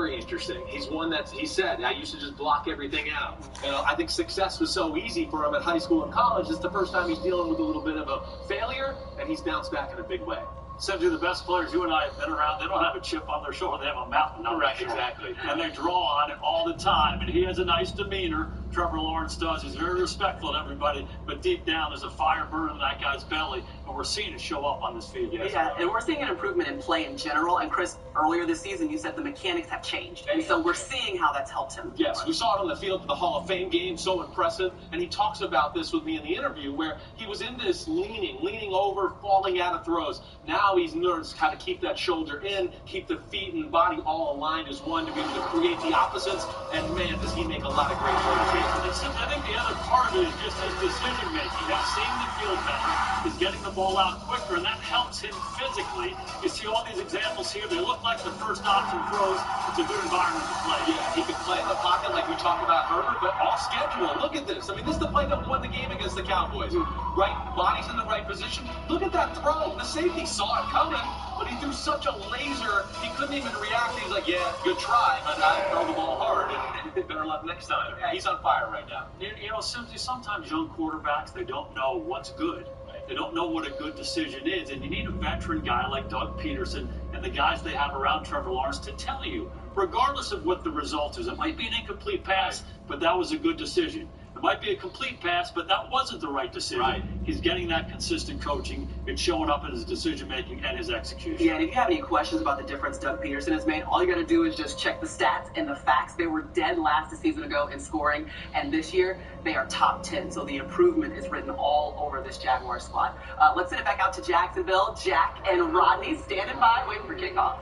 very interesting. He's one that he said, I used to just block everything out. And I think success was so easy for him at high school and college. It's the first time he's dealing with a little bit of a failure, and he's bounced back in a big way. Essentially, the best players you and I have been around, they don't have a chip on their shoulder, they have a mountain on their shoulder. Exactly. And they draw on it all the time. And he has a nice demeanor, Trevor Lawrence does. He's very respectful to everybody, but deep down there's a fire burning in that guy's belly, and we're seeing it show up on this field. Yeah, and we're seeing an improvement in play in general. And Chris, earlier this season, you said the mechanics have changed. And so we're seeing how that's helped him. Yes, we saw it on the field for the Hall of Fame game, so impressive. And he talks about this with me in the interview, where he was in this leaning over, falling out of throws. Now he's learned how to keep that shoulder in, keep the feet and body all aligned as one to be able to create the opposites. And man, does he make a lot of great plays. I think the other part of it is just his decision making. He's seeing the field better. He's getting the ball out quicker, and that helps him physically. You see all these examples here. They look like the first option throws. It's a good environment to play. Yeah, he can play in the pocket like we talked about Herbert, but off schedule. Look at this. I mean, this is the play that won the game against the Cowboys. Right, body's in the right position. Look at that throw. The safety saw it coming, but he threw such a laser, he couldn't even react. He's like, yeah, good try, but I throw the ball hard, and better luck next time. Yeah, he's on fire right now. You know, sometimes young quarterbacks, they don't know what's good. They don't know what a good decision is, and you need a veteran guy like Doug Peterson and the guys they have around Trevor Lawrence to tell you, regardless of what the result is. It might be an incomplete pass, but that was a good decision. It might be a complete pass, but that wasn't the right decision. Right. He's getting that consistent coaching. It's showing up in his decision-making and his execution. Yeah, and if you have any questions about the difference Doug Peterson has made, all you got to do is just check the stats and the facts. They were dead last a season ago in scoring, and this year they are top 10. So the improvement is written all over this Jaguar squad. Let's send it back out to Jacksonville. Jack and Rodney standing by, waiting for kickoff.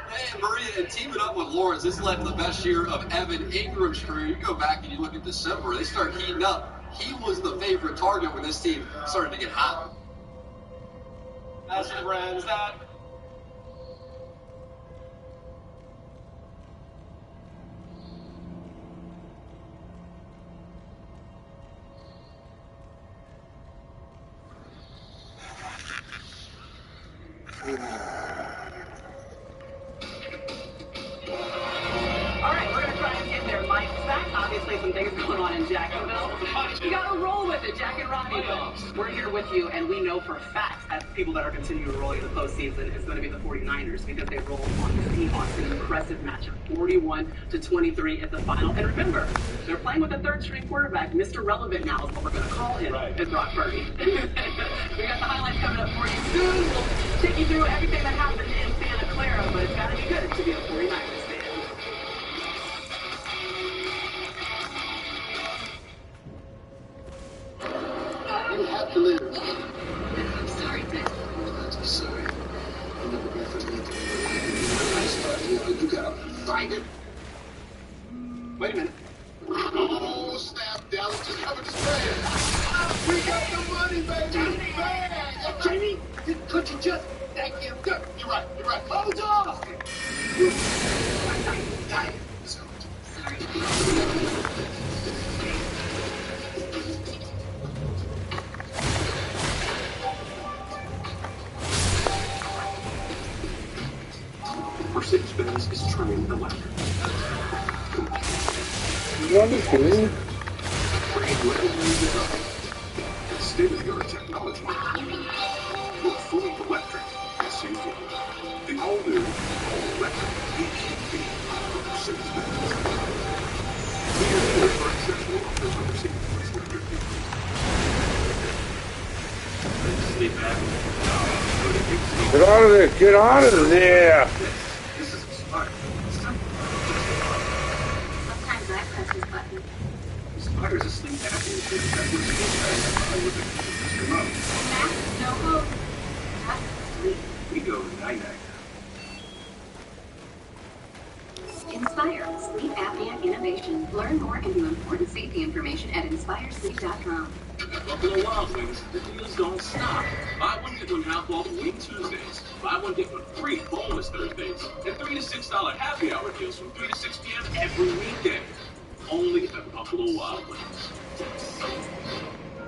Hey, Maria, and teaming up with Lawrence, this led to the best year of Evan Ingram's career. You go back and you look at December, they start heating up. He was the favorite target when this team started to get hot. As friends, that Obviously, some things going on in Jacksonville. You gotta roll with it, Jack and Rodney. We're here with you, and we know for facts, as people that are continuing to roll in the postseason, it's going to be the 49ers because they rolled on the Seahawks. An impressive matchup, 41-23 at the final. And remember, they're playing with a third-string quarterback. Mr. Relevant now is what we're going to call him, is Brock Purdy. We got the highlights coming up for you soon. We'll take you through everything that happened in Santa Clara, but it's got to be good to be a 49ers fan. You have to live. I'm sorry, Dick. I'm sorry. I'll never be for me. You gotta find it. wait a minute. Oh, snap, Dallas just covered the spread. We got the money, baby. Man. Jamie, could you just thank him? Good. You're right. Hold on. Sorry. Mercedes-Benz is trimming the ladder. Wonderful. State-of-the-art technology. With fully electric SUV. The all-new, all-electric EQB from Mercedes-Benz. For exceptional offers on Mercedes-Benz 150. Stay back. Get out of there! Get out of there! This is Inspire. Sometimes I press this button. Inspire is a sleep apnea treatment that works I with the remote. Max, no hope. Just sleep. We go night-night. Inspire, sleep apnea innovation. Learn more and view important safety information at inspiresleep.com. At Buffalo Wild Wings, the deals don't stop. Buy one, get one half off Wing Tuesdays. Buy one, get one free boneless Thursdays. And $3 to $6 happy hour deals from 3 to 6 p.m. every weekday. Only at Buffalo Wild Wings.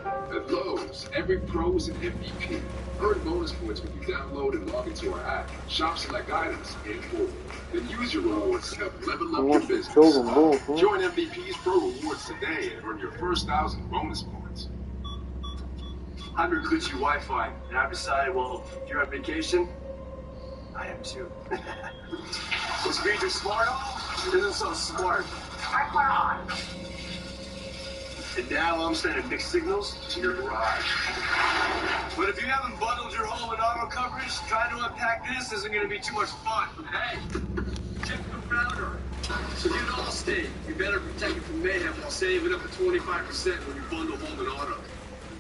At Lowe's, every pro is an MVP. Earn bonus points when you download and log into our app. Shop select items and more. Then use your rewards to help level up your business. Join MVP's Pro Rewards today and earn your first 1,000 bonus points. I'm your Gucci Wi-Fi, and I've decided, well, if you're on vacation, I am too. This feature smart home isn't so smart. And now I'm sending mixed signals to your garage. But if you haven't bundled your home with auto coverage, trying to unpack this isn't going to be too much fun. Hey, check the router. So get Allstate. You better protect it from mayhem while saving up to 25% when you bundle home and auto.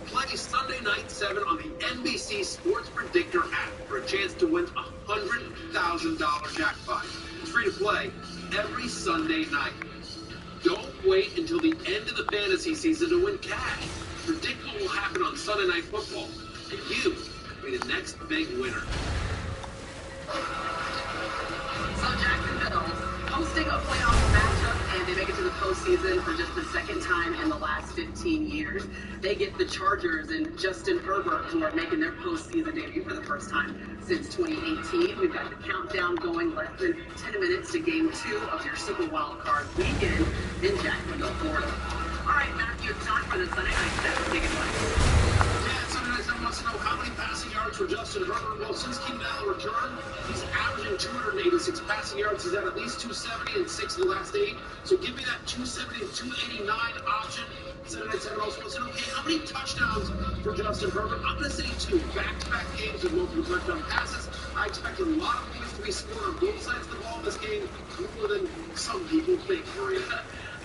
Play Sunday night 7 on the NBC Sports Predictor app for a chance to win a $100,000 jackpot. It's free to play every Sunday night. Don't wait until the end of the fantasy season to win cash. Predict what will happen on Sunday Night Football, and you will be the next big winner. So Jacksonville hosting a playoff matchup, and they make it to the postseason for just the second time in the last 15 years. They get the Chargers and Justin Herbert, who are making their postseason debut for the first time since 2018. We've got the countdown going, less than 10 minutes to Game 2 of your Super Wild Card weekend in Jacksonville, Florida. All right, Matthew, it's time for the Sunday Night Set. Take it away. Sunday Night Set wants to know how many passing yards for Justin Herbert. Well, since Keenan Allen returned, he's averaging 286 passing yards. He's had at least 270 and 6 of the last 8. So give me that 270 and 289 option. Sunday Night Set also wants to know, hey, how many touchdowns for Justin Herbert? I'm going to say 2 back-to-back games with multiple touchdown passes. I expect a lot of points to be scored on both sides of the ball in this game, more than some people think, Maria.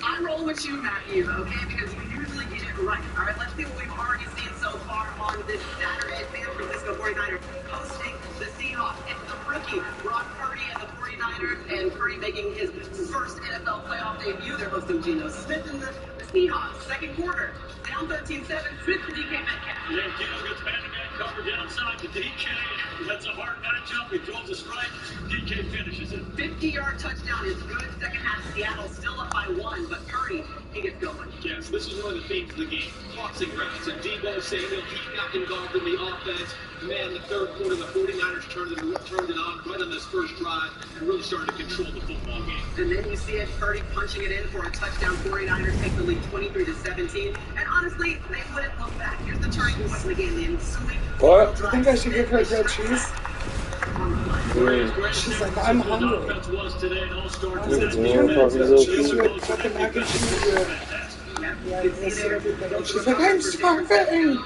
I'm rolling with you, Matthew, okay? Because you usually get it right. All right, let's see what we've already seen so far on this Saturday. San Francisco 49ers hosting the Seahawks. It's the rookie, Brock Purdy, and the 49ers, and Purdy making his first NFL playoff debut. They're hosting Geno Smith and the Seahawks. Second quarter, down 13-7, Smith to DK Metcalf. Yeah, Geno gets man-to-man coverage outside to DK. That's a hard matchup. He throws a strike. DK finishes it. 50-yard touchdown is good. Second half, Seattle still up by 1, but Purdy, he gets going. Yes, this is one of the themes of the game. Tossing routes, and Deebo Samuel, he got involved in the offense. Man, the third quarter, the 49ers turned it on right on this first drive and really started to control the football game. And then you see it, Purdy punching it in for a touchdown. 49ers take the lead 23-17. And honestly, they wouldn't look back. Here's the turning point in the game. The ensuing what? You think I should give her grilled cheese? She's like, I'm hungry. Fucking mac and cheese. She's like, I'm starving.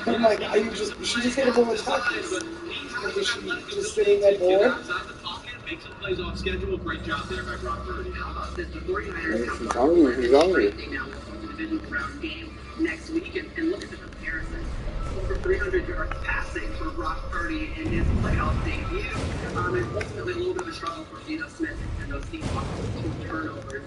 I'm like, she just hit a bowl of tacos. Is she just sitting there bored? Make some plays off schedule. Great job there by Brock Purdy. How about this? The 49ers have He's hungry. They now go to the divisional round game next week, and look at the comparison. Over 300 yards passing for Brock Purdy in his playoff debut. And ultimately a little bit of a struggle for Geno Smith and those Seahawks, 2 turnovers.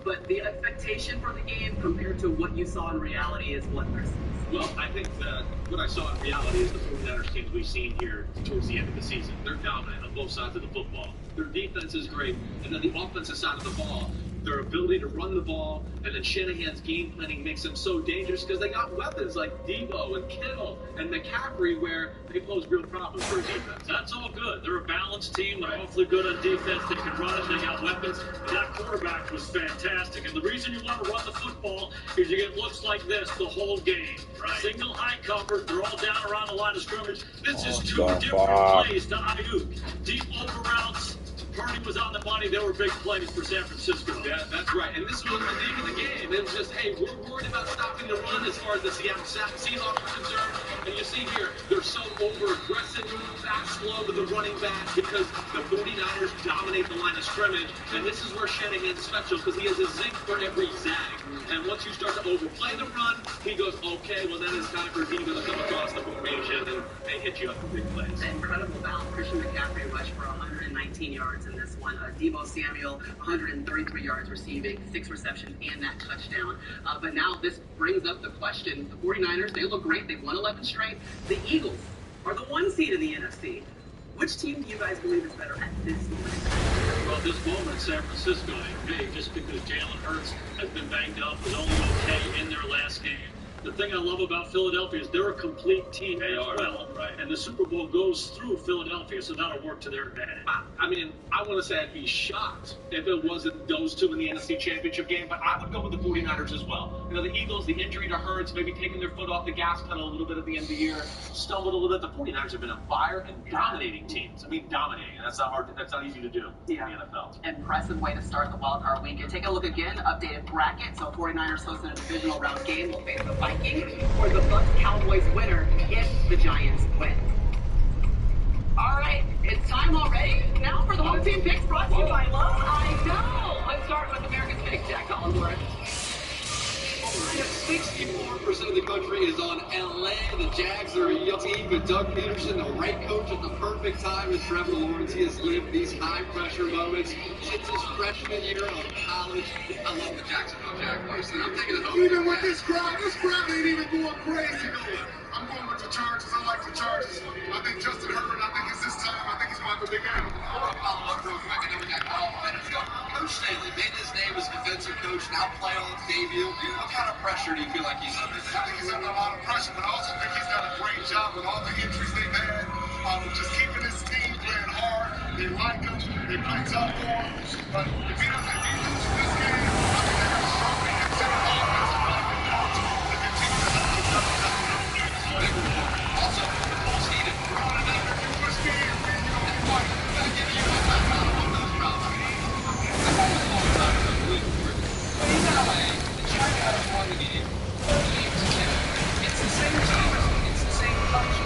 But the expectation for the game compared to what you saw in reality is what versus? Well, I think that what I saw in reality is the 49ers teams we've seen here towards the end of the season. They're dominant on both sides of the football. Their defense is great, and then the offensive side of the ball, their ability to run the ball, and then Shanahan's game planning makes them so dangerous because they got weapons like Deebo and Kittle and McCaffrey where they pose real problems for defense. That's all good. They're a balanced team. They're awfully good on defense. They can run it. They got weapons. That quarterback was fantastic. And the reason you want to run the football is you get looks like this the whole game. Right. Single high cover. They're all down around the line of scrimmage. This is 2 different plays to Ayuk. Deep over routes. Purdy was on the money. There were big plays for San Francisco. Yeah, that's right. And this was the name of the game. It was just, hey, we're worried about stopping the run as far as the Seattle Seahawks are concerned. And you see here, they're so over-aggressive, fast slow to the running back because the 49ers dominate the line of scrimmage. And this is where Shanahan's special because he has a zig for every zag. And once you start to overplay the run, he goes, okay, well, then it's time for Deebo to come across the formation and they hit you up for big plays. Incredible balance. Christian McCaffrey rushed for 119 yards in this one. Deebo Samuel, 133 yards receiving, 6 receptions, and that touchdown. But now this brings up the question. The 49ers, they look great. They've won 11 straight. The Eagles are the 1 seed in the NFC. Which team do you guys believe is better at this moment? Well, this moment in San Francisco ain't big just because Jalen Hurts has been banged up, was only okay in their last game. The thing I love about Philadelphia is they're a complete team as well, right? And the Super Bowl goes through Philadelphia, so that'll work to their advantage. I mean, I want to say I'd be shocked if it wasn't those two in the NFC Championship game, but I would go with the 49ers as well. You know, the Eagles, the injury to Hurts, maybe taking their foot off the gas pedal a little bit at the end of the year, stumbled a little bit. The 49ers have been on fire and dominating teams. I mean, dominating, and that's not hard. That's not easy to do in the NFL. Impressive way to start the wild card weekend. Take a look again, updated bracket. So 49ers hosting a divisional round game. Will face the Vikings, or the Bucs Cowboys winner if the Giants win. All right, it's time already. Now for the home team picks brought to you by Love. I know. Let's start with America's pick, Jack Collinsworth. 64% of the country is on LA. The Jags are a young team with Doug Peterson, the right coach at the perfect time. As Trevor Lawrence, he has lived these high-pressure moments since his freshman year of college. I love the Jacksonville Jaguars. And I'm taking it home. Even with this crowd ain't even going crazy. I'm going with the Chargers. I like the Chargers. I think Justin Herbert, I think it's this time. I think he's going to have a big game. Coach Staley made his name as defensive coach, now playoff debut. What kind of pressure do you feel like he's under? I think he's under a lot of pressure, but I also think he's done a great job with all the injuries they've had. Just keeping his team playing hard. They like him. They play tough for him. But if he loses this game, I think they have a strong defensive offensive line to continue to help the Also, the Bulls heated. Which game, man, you don't get one. Gotta give you a time out on those problems. But either way, the Jaguars won the game. It's the same team. It's the same coach.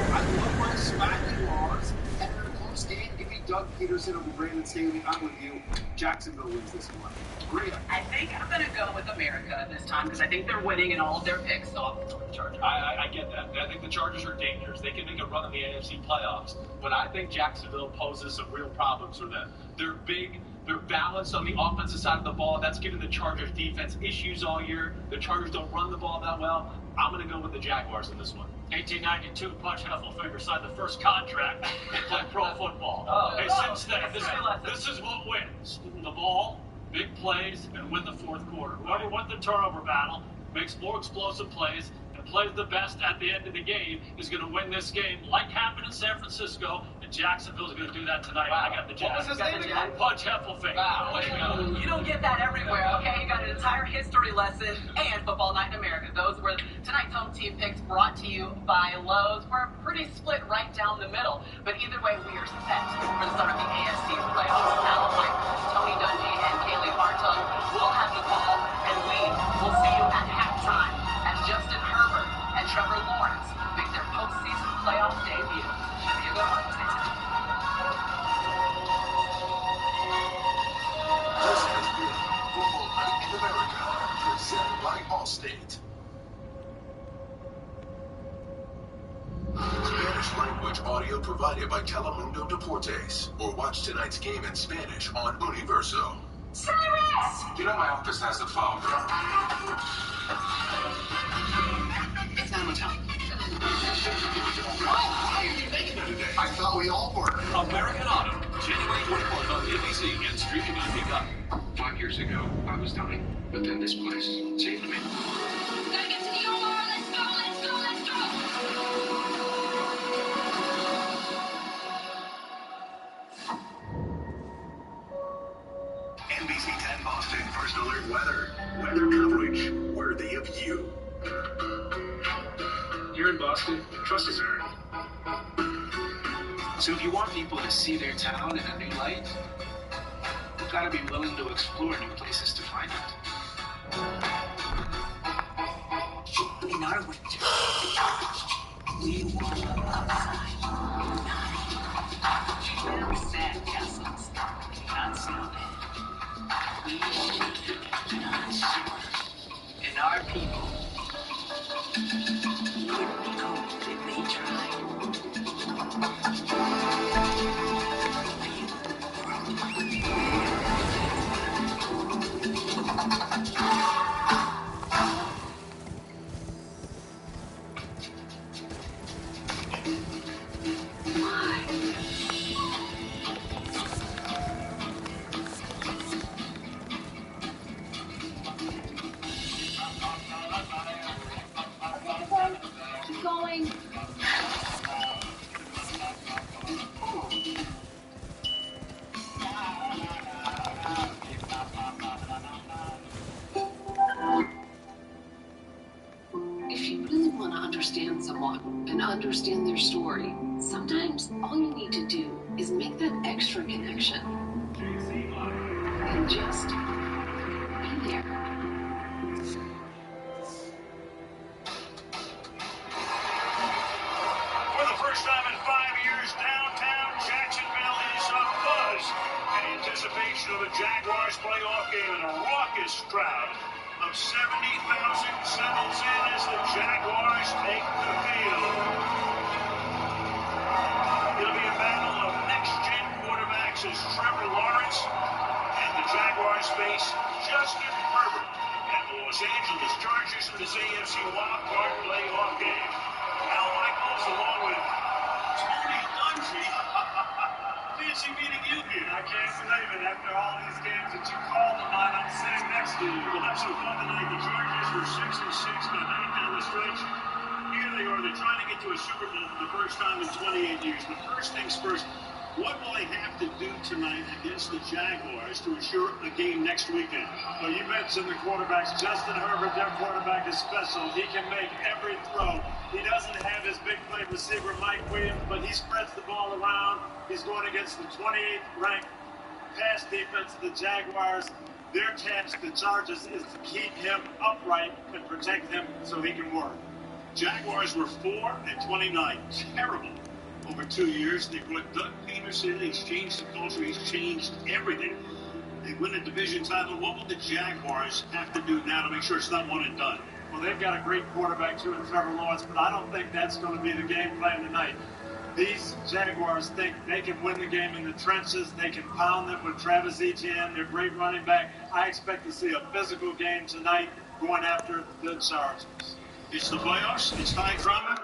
I love my smacking laws. And in a close game, give me Doug Peterson over Brandon Staley. I'm with you. Jacksonville wins this one. Rhea. I think I'm going to go with America this time because I think they're winning in all of their picks. So I'll go with the Chargers. I get that. I think the Chargers are dangerous. They can make a run in the AFC playoffs. But I think Jacksonville poses some real problems for them. They're big. They're balanced on the offensive side of the ball. That's given the Chargers defense issues all year. The Chargers don't run the ball that well. I'm going to go with the Jaguars in this one. 1892, Punch Heffelfinger signed the first contract to play pro football. Hey, since then, this is what wins. The ball, big plays, and win the fourth quarter. Whoever won the turnover battle makes more explosive plays and plays the best at the end of the game is going to win this game, like happened in San Francisco, and Jacksonville's going to do that tonight. Wow. I got the Jags. What was his name again? Punch Heffelfinger. Wow, way to go. You don't get that everywhere, okay? You got an entire history lesson and Football Night in America. Those were tonight's home team picks brought to you by Lowe's. We're pretty split right down the middle, but either way, we are set for the start of the AFC playoffs. Alan Piper, Tony Dungy, and Kaylee Hartung will have the ball, and we will see you at halftime as Justin Herbert and Trevor Lawrence make their postseason playoff debut. Should be a good one. Stay tuned. This has been Football Night in America, presented by Allstate. Spanish language audio provided by Telemundo Deportes. Or watch tonight's game in Spanish on Universo. Cyrus! You know my office has a phone. It's not much help. Why are you making it today? I thought we all were. American Auto. January 24th on NBC and streaming on Peacock. 5 years ago, I was dying, but then this place saved me. Gotta get to the OR. Let's go, let's go, let's go. NBC 10 Boston First Alert Weather. Weather coverage worthy of you. Here in Boston, trust is earned. So if you want people to see their town in a new light, you've got to be willing to explore new places to find it. In our winter, we want the outside. Very sad castles, not sounded. We not sure. And our people couldn't be cold if they tried. understand someone and understand their story, sometimes all you need to do is make that extra connection. And just be there. For the first time in 5 years, downtown Jacksonville is abuzz in anticipation of a Jaguars playoff game, and a raucous crowd of 70,000 settles in as the Jaguars take the field. It'll be a battle of next-gen quarterbacks as Trevor Lawrence and the Jaguars face Justin Herbert and the Los Angeles Chargers in this AFC wildcard playoff game. Al Michaels along with Tony Dungy. Fancy meeting you here. I can't believe it. After all these games that you called them on, I'm sitting next to you. We'll have some fun tonight. The Chargers were 6-6 behind down the stretch. Here they are. They're trying to get to a Super Bowl for the first time in 28 years. But first things first, what will they have to do tonight against the Jaguars to ensure a game next weekend? Well, you mentioned the quarterbacks. Justin Herbert, their quarterback, is special. He can make every throw. He doesn't have his big play receiver, Mike Williams, but he spreads the ball around. He's going against the 28th ranked pass defense of the Jaguars. Their task, the Chargers, is to keep him upright and protect him so he can work. Jaguars were 4-29. Terrible. Over 2 years, they put Doug Peterson. He's changed the culture. He's changed everything. They win a division title. What will the Jaguars have to do now to make sure it's not one and done? Well, they've got a great quarterback, too, in Trevor Lawrence, but I don't think that's going to be the game plan tonight. These Jaguars think they can win the game in the trenches. They can pound them with Travis Etienne, their great running back. I expect to see a physical game tonight going after the Chargers. It's the playoffs. It's high drama.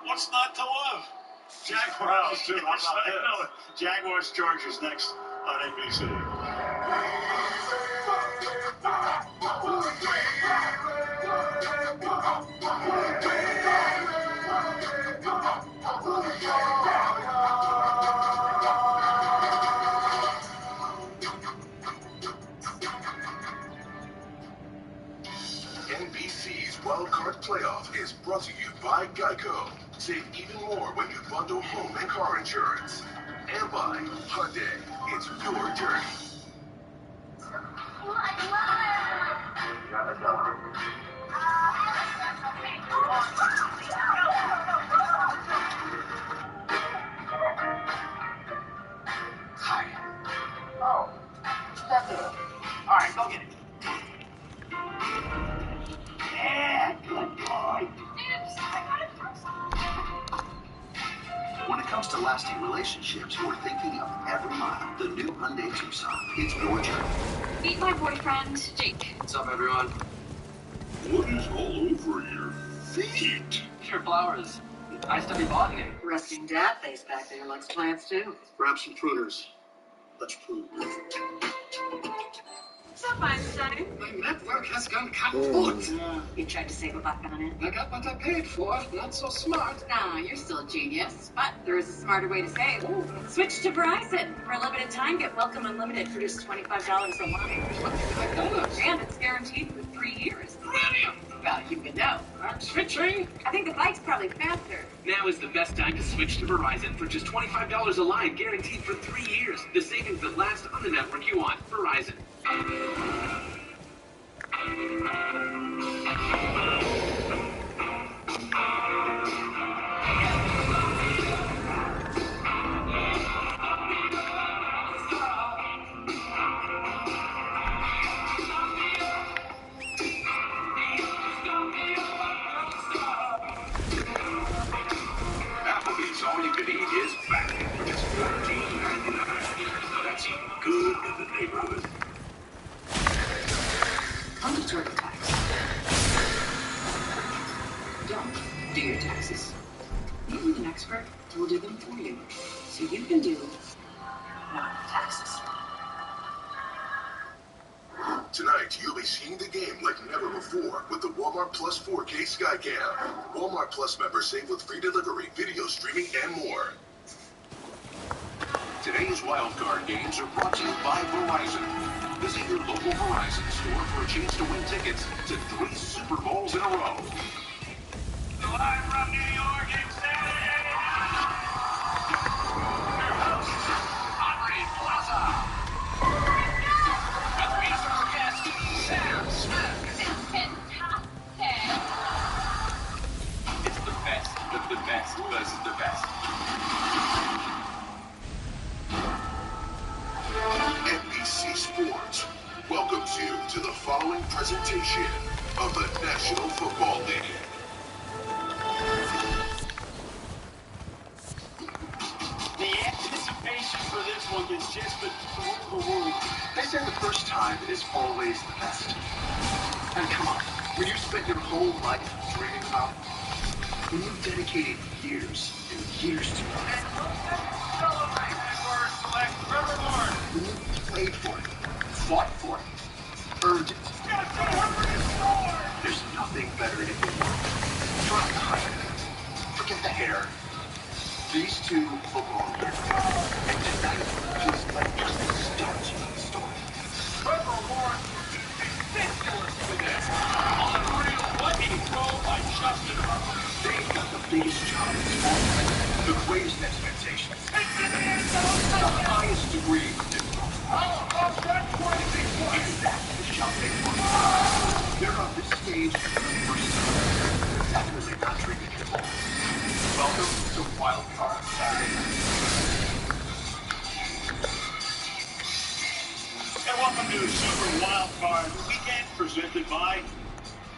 What's not to love? Jaguars Chargers next on NBC. NBC's Wildcard Playoff is brought to you by Geico. Save even more when you bundle home and car insurance. And by Hyundai. It's your journey. Hi. Oh, that's it. All right, go get it. Yeah, good boy. When it comes to lasting relationships, you're thinking of every mile. The new Hyundai Tucson. It's your journey. Meet my boyfriend, Jake. What's up, everyone? What is all over your feet? Pure flowers. I study botany. Resting dad face back there likes plants too. Grab some pruners. Let's prune. What's up, Einstein? My network has gone kaput. You tried to save a buck on it. I got what I paid for. Not so smart. Nah, you're still a genius. But there is a smarter way to save. Switch to Verizon. For a limited time, get Welcome Unlimited for just $25 a line. $25? And it's guaranteed for 3 years. Brilliant. Well, you can know. I'm switching. I think the bike's probably faster. Now is the best time to switch to Verizon for just $25 a line, guaranteed for 3 years. The savings that last on the network you want. Verizon. Applebee's All You Can Eat is back for just $14.99. That's eating good in the neighborhood. Mandatory tax. Don't do your taxes. Meet with an expert who will do them for you. So you can do no taxes. Tonight, you'll be seeing the game like never before with the Walmart Plus 4K Skycam. Walmart Plus members save with free delivery, video streaming, and more. Today's wildcard games are brought to you by Verizon. Visit your local Verizon store for a chance to win tickets to 3 Super Bowls in a row. Live from New York, it's Saturday Night. Your hosts, Aubrey Plaza. And musical guest, Sam Smith. It's fantastic. It's the best of the best versus the best. NBC Sports welcomes you to the following presentation of the National Football League. The anticipation for this one has just been through the roof. They say the first time is always the best. And come on, when you spent your whole life dreaming about it, when you dedicated years and years to it, when you played for it, fought for it, earned it, there's nothing better in the world. Drop the hype. Forget the hair. These two football players, and tonight, just let us start the story. Trevor Lawrence is ridiculous today. Unreal. What a throw by Justin Herbert. They've got the biggest job in sports, the greatest expectations, the highest degree of difficulty. And that's the shot they want. They're on this stage for the first time. That's because they're not drinking at all. Welcome to Wild Card Saturday night. And welcome to Super Wild Card Weekend, presented by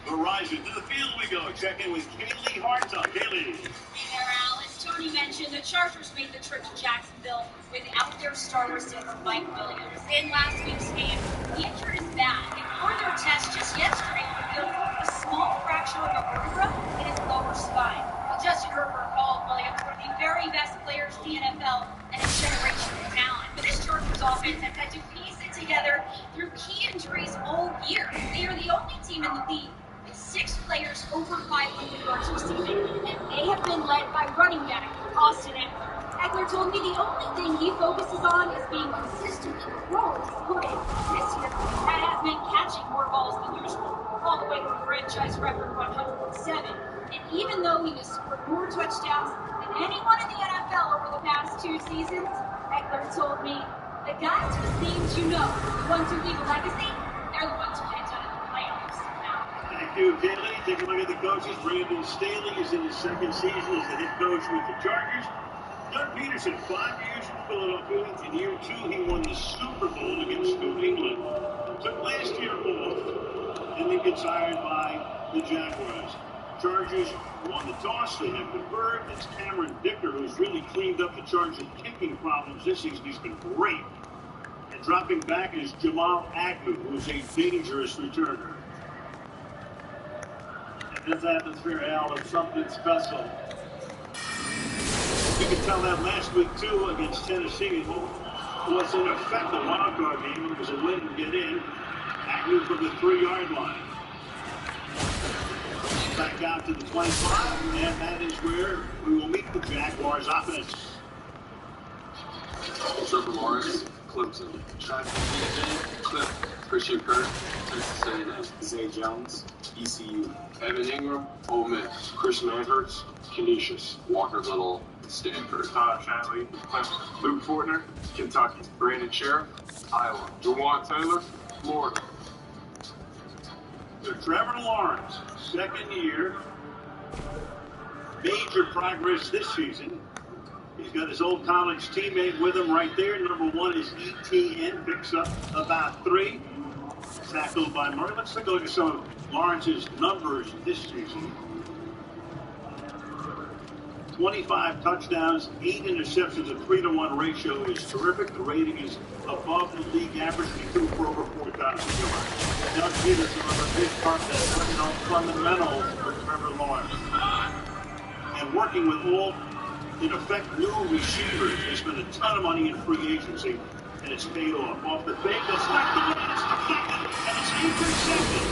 Verizon. To the field we go. Check in with Kaylee Hartung. Kaylee. Hey there, Al. As Tony mentioned, the Chargers made the trip to Jacksonville without their star receiver, Mike Williams. In last week's game, he injured his back, and further tests just yesterday revealed a small fracture of a vertebra in his lower spine. Justin Herbert called Williams one of the very best players in the NFL and a generational talent. But this Chargers offense has had to piece it together through key injuries all year. They are the only team in the league with 6 players over 500 yards receiving, and they have been led by running back Austin Eckler. Eckler told me the only thing he focuses on is being consistent in the role he's playing this year. That has meant catching more balls than usual, all the way to a franchise record 107. And even though he has scored more touchdowns than anyone in the NFL over the past 2 seasons, Eckler told me, the guys whose names you know, the ones who leave a legacy, they're the ones who get done in the playoffs. Thank you, Kaylee. Take a look at the coaches. Brandon Staley is in his second season as the head coach with the Chargers. Doug Peterson, 5 years in Philadelphia. In year 2, he won the Super Bowl against New England. Took last year off, and then gets hired by the Jaguars. Chargers won the toss. They have converted. It's Cameron Dicker who's really cleaned up the Chargers' kicking problems this season. He's been great. And dropping back is Jamal Agnew, who's a dangerous returner. And this atmosphere, Al, is something special. You could tell that last week, too, against Tennessee. It was, in effect, a wild card game. It was a win to get in. Agnew from the 3-yard line. Back out to the 25, and that is where we will meet the Jaguars offense. Trevor Lawrence, Clemson. Cliff, Christian Kirk, Texas A&M. Zay Jones, ECU. Evan Ingram, Ole Miss. Chris Manhurts, Canisius. Walker Little, Stanford. Todd Chanley, Clemson. Luke Fortner, Kentucky. Brandon Sheriff, Iowa. Jawan Taylor, Florida. So Trevor Lawrence, second year, major progress this season. He's got his old college teammate with him right there. Number 1 is ETN, picks up about 3. Tackled by Murray. Let's take a look at some of Lawrence's numbers this season. 25 touchdowns, 8 interceptions, a 3-to-1 ratio is terrific. The rating is above the league average. He threw for over 4 times a yard. Doug Peterson was a big part of that, working on fundamentals for Trevor Lawrence. And working with all, in effect, new receivers. They spent a ton of money in free agency, and it's paid off. Off the fake, that's not the one, it's deflected, and it's intercepted.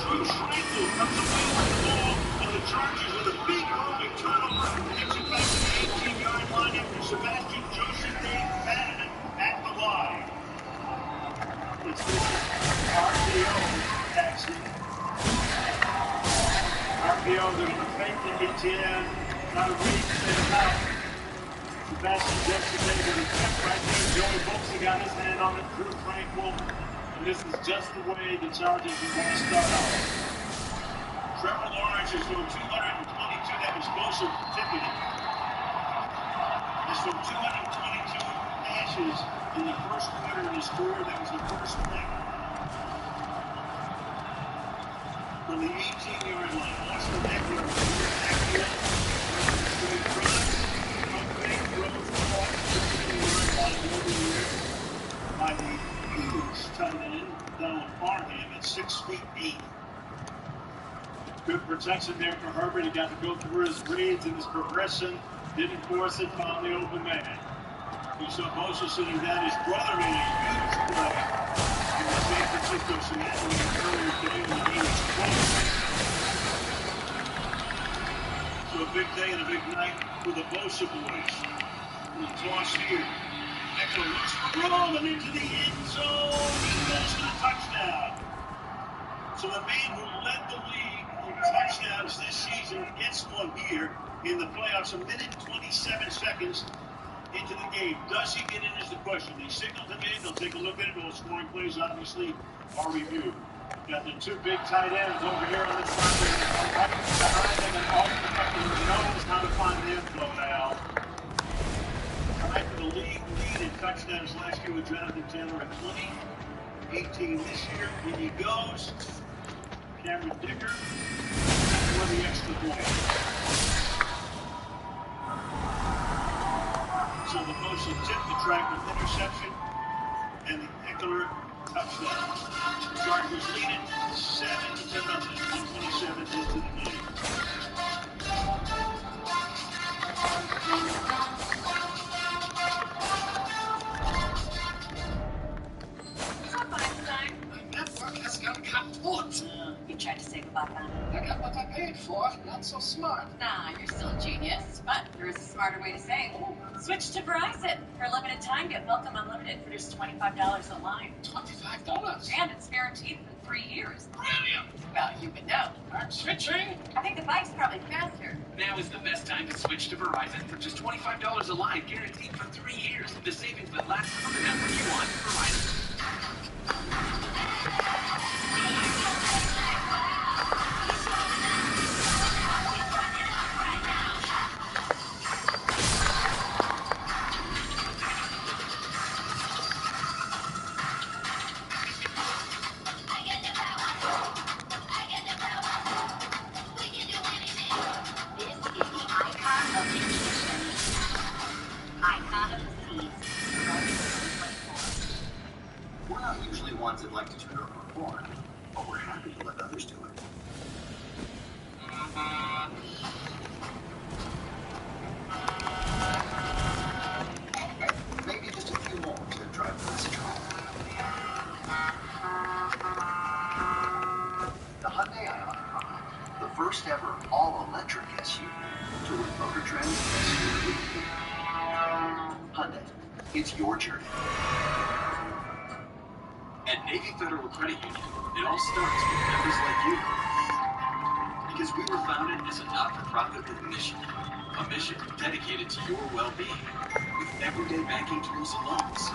Drew Schreiber comes away with the ball, and the Chargers with a big early turnover takes it back to the 18-yard line after Sebastian Joseph batted it at the line. It's the RPO taxi. RPO they're going to fake the Etienne, try to reach it out. Sebastian yesterday, but he kept right there. Joey Bosa got his hand on it, Drew Tranquil. And this is just the way the Chargers are going to start off. Trevor Lawrence is from 222. That was Bosa tipping it. He's from 222 passes in the first quarter of his career. That was the first play. From the 18-yard line, Austin Eckler by the huge tight end, Donald Parham at 6'8". Good protection there for Herbert. He got to go through his reads and his progression. Didn't force it, found the open man. We saw Bosa sitting down. His brother made a huge play in the San Francisco Seattle earlier today when the game was close. So a big day and a big night for the Bosa boys. And the toss here. Eckler looks for room and into the end zone. He goes for the touchdown. So the man who led the league in touchdowns this season gets one here in the playoffs. A minute 27 seconds into the game. Does he get in is the question. They signaled him in. They'll take a look at it. All scoring plays obviously are reviewed. Got the two big tight ends over here on this side. Right behind them, and Austin knows how to find the inflow now. Tied for the league lead in touchdowns last year with Jonathan Taylor at 20. 18 this year. In he goes. Cameron Dicker for the extra point. So the Bosa tip the track with interception and the Eckler touchdown. Chargers lead it 7-0. 127 into the game. Has got kaput. You tried to say goodbye, Bonnie. I got what I paid for. Not so smart. Nah, you're still a genius. But there is a smarter way to say it. Switch to Verizon. For a limited time, get Welcome Unlimited for just $25 a line. $25? And it's guaranteed for 3 years. Brilliant. Well, you would know. I'm switching. I think the bike's probably faster. Now is the best time to switch to Verizon for just $25 a line, guaranteed for 3 years. The savings that last on the network you want. Verizon. We're not usually ones that like to tutor or perform, but we're happy to let others do it. Maybe just a few more to drive the message home. The Hyundai Ioniq 5, the first ever all-electric SUV to lead Motor Trend's SUV. Hyundai, it's your journey. At Navy Federal Credit Union, it all starts with members like you. Because we were founded as a not-for-profit with a mission dedicated to your well-being, with everyday banking tools and loans.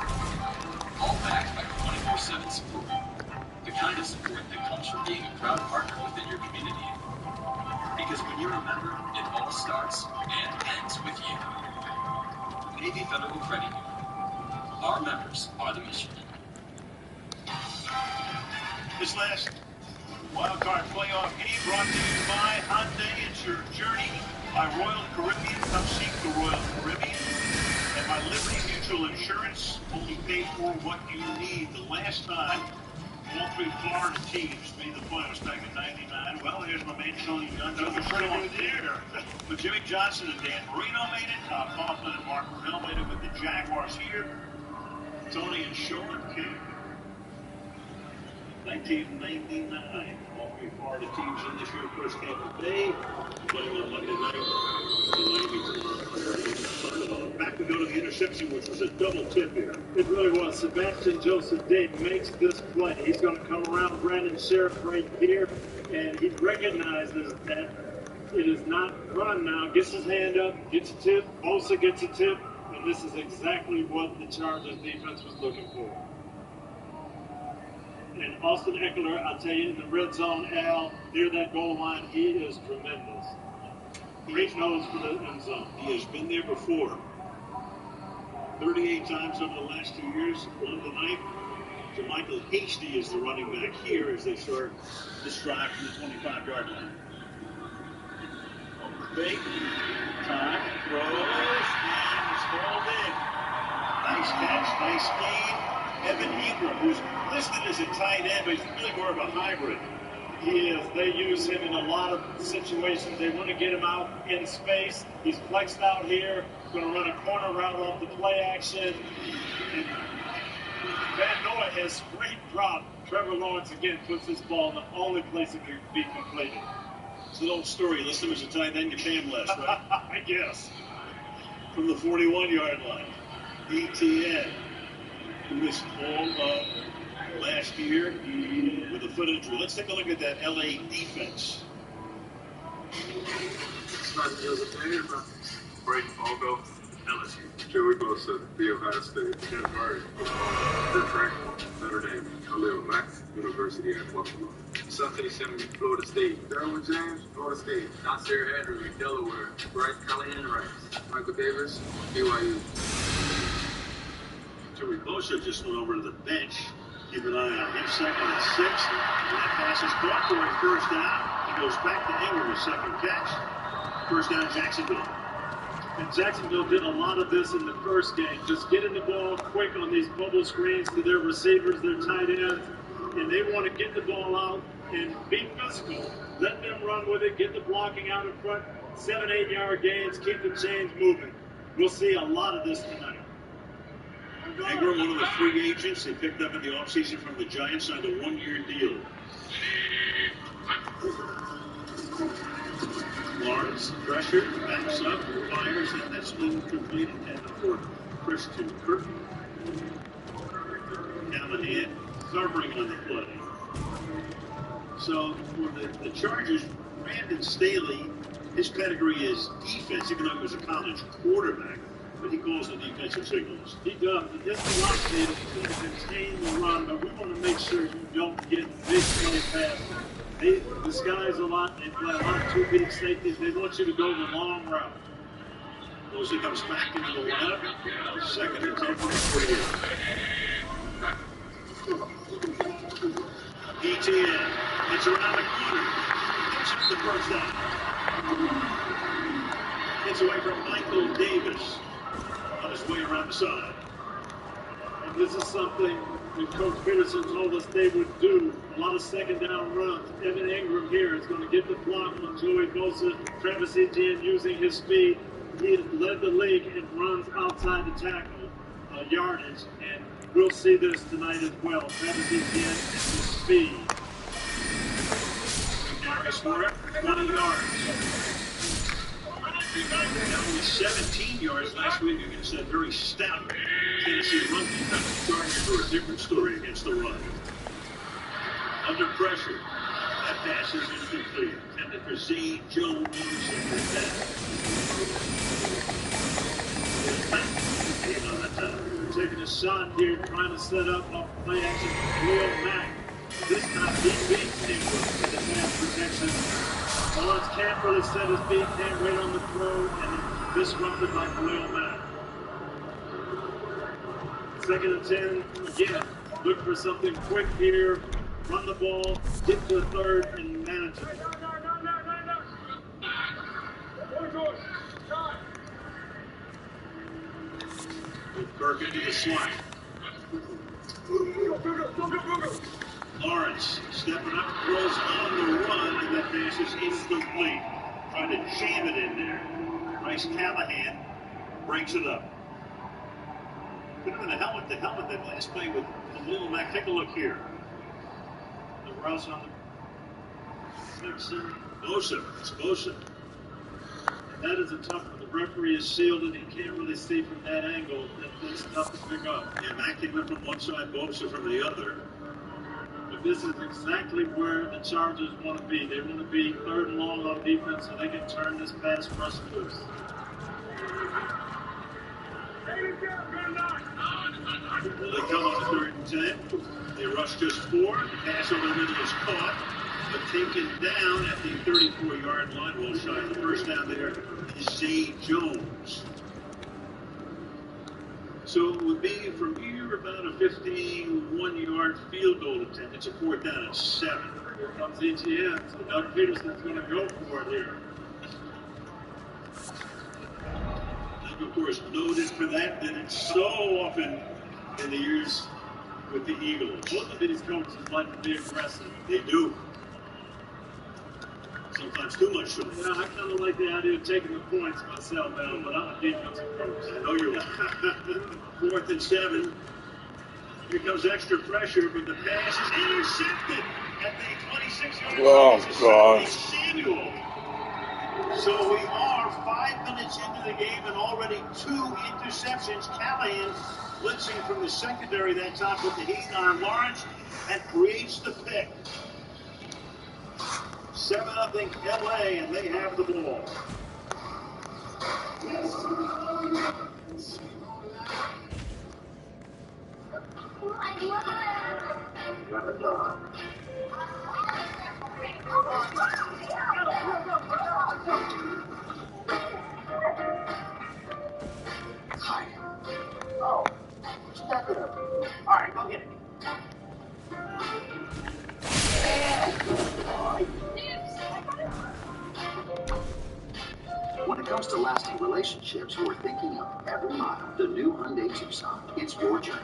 All backed by 24/7 support. The kind of support that comes from being a proud partner within your community. Because when you're a member, it all starts and ends with you. Navy Federal Credit Union. Our members are the mission. This last wildcard playoff game brought to you by Hyundai. It's your journey by Royal Caribbean. Come seek the Royal Caribbean. And by Liberty Mutual Insurance, only pay for what you need. The last time all three Florida teams made the playoffs back in '99. Well, here's my man Tony Gunn. Those are pretty good there. But Jimmy Johnson and Dan Marino made it. Tom Coughlin and Mark Brunell made it with the Jaguars here. Tony and Sean came. 1999. All three Florida teams in this year. First Tampa Bay. Playing on Monday night. Back we go to the interception, which was a double tip here. It really was. Sebastian Joseph Day makes this play. He's going to come around Brandon Sheriff right here, and he recognizes that It is not run now. Gets his hand up, gets a tip. Bosa gets a tip. And this is exactly what the Chargers defense was looking for. And Austin Eckler, I'll tell you, in the red zone, Al, near that goal line, he is tremendous. Great nose for the end zone. He has been there before. 38 times over the last 2 years. On the night, to Michael Hasty is the running back here as they start this drive from the 25-yard line. Fake, time, throws, and it's called in. Nice catch, nice speed. Evan Ingram, who's listed as a tight end, but he's really more of a hybrid. He is. They use him in a lot of situations. They want to get him out in space. He's flexed out here. Going to run a corner route off the play action. And Van Noy has great drop. Trevor Lawrence again puts this ball in the only place it can be completed. It's an old story. List him as a tight end, you pay him less, right? I guess. From the 41-yard line, ETN, who missed all of last year with a foot injury. Let's take a look at that LA defense. Brayton Bogo, LSU. Joey Bosa, The Ohio State. Ken Murray, Kurt Franklin, Notre Dame. Khalil Mack, University at Buffalo. Something Simmons, Florida State. Derwin James, Florida State. Nasir Henry, Delaware. Bryce Callahan, Rice. Michael Davis, BYU. Joey Bosa just went over to the bench. Keep an eye on him. 2nd and 6. And that pass is caught for a first down. He goes back to Ingram, his second catch. First down, Jacksonville. And Jacksonville did a lot of this in the first game. Just getting the ball quick on these bubble screens to their receivers, their tight ends. And they want to get the ball out and be physical. Let them run with it, get the blocking out in front. 7-8 yard gains, keep the chains moving. We'll see a lot of this tonight. Ingram, one of the free agents they picked up in the offseason from the Giants, signed a 1-year deal. Lawrence, pressure, backs up, fires, and that's been completed at the 4th. Christian Kirk. Callahan, covering on the play. So for the Chargers, Brandon Staley, his pedigree is defense, even though he was a college quarterback. But he calls the defensive signals. He does. His philosophy is he's going to contain the run, but we want to make sure you don't get big play passes. They disguise a lot. They play a lot of 2 big safeties. They want you to go the long route. Bosa comes back into the lineup. 2nd and 10 for the 48. ETN. It's around the corner. Gets him the first down. Gets away from Michael Davis. On his way around the side. And this is something that Coach Peterson told us they would do. A lot of 2nd down runs. Evan Ingram here is going to get the block on Joey Bosa. Travis Etienne using his speed. He has led the league in runs outside the tackle yardage. And we'll see this tonight as well. Travis Etienne and his speed. Carries for it. 20 yards. Only 17 yards last week against that very stout Tennessee run defense. Chargers are a different story against the run. Under pressure, that pass is incomplete. Intended for Z. Jones. Taking a shot here, trying to set up off play action. Khalil Mack. This time he beats Ingram in the pass protection. Lawrence can't really set his feet, can't wait on the throw, and disrupted by Khalil Mack. 2nd and 10, again, look for something quick here, run the ball, get to the 3rd, and manage it. With Kirk into the slot. Lawrence stepping up, throws on the run, and that pass is incomplete. Trying to jam it in there. Bryce Callahan breaks it up. Could have been a helmet to helmet that last play with Khalil Mack. Take a look here. The rush on the Simpson. Bosa. It's Bosa. And that is a tough one. The referee is sealed and he can't really see from that angle. It's tough to pick up. Yeah, Mack came in from one side, Bosa from the other. this is exactly where the Chargers want to be. They want to be third and long on defense so they can turn this pass rush loose. They come on the 3rd and 10. They rush just 4. The pass over the middle is caught, but taken down at the 34-yard line. Well shy. The first down there is Zay Jones. So it would be from here about a 51-yard field goal attempt. It's a 4th down and 7. Here comes ETN. So Doug Peterson's going to go for it here. Doug, of course, noted for that it's so often in the years with the Eagles. Both of these coaches like to be aggressive. They do. Sometimes too much so. Yeah, I kind of like the idea of taking the points myself, man, but I'm a defensive coach. I know you are. 4th and 7. Here comes extra pressure, but the pass is intercepted at the 26-yard line. Oh, God. Samuel. So we are 5 minutes into the game and already 2 interceptions. Callahan blitzing from the secondary that time with the heat on Lawrence and creates the pick. 7-0 LA, and they have the ball. Hi. Oh, stack it up. All right, go get it. When it comes to lasting relationships, we're thinking of every mile. The new Hyundai Tucson. It's your journey.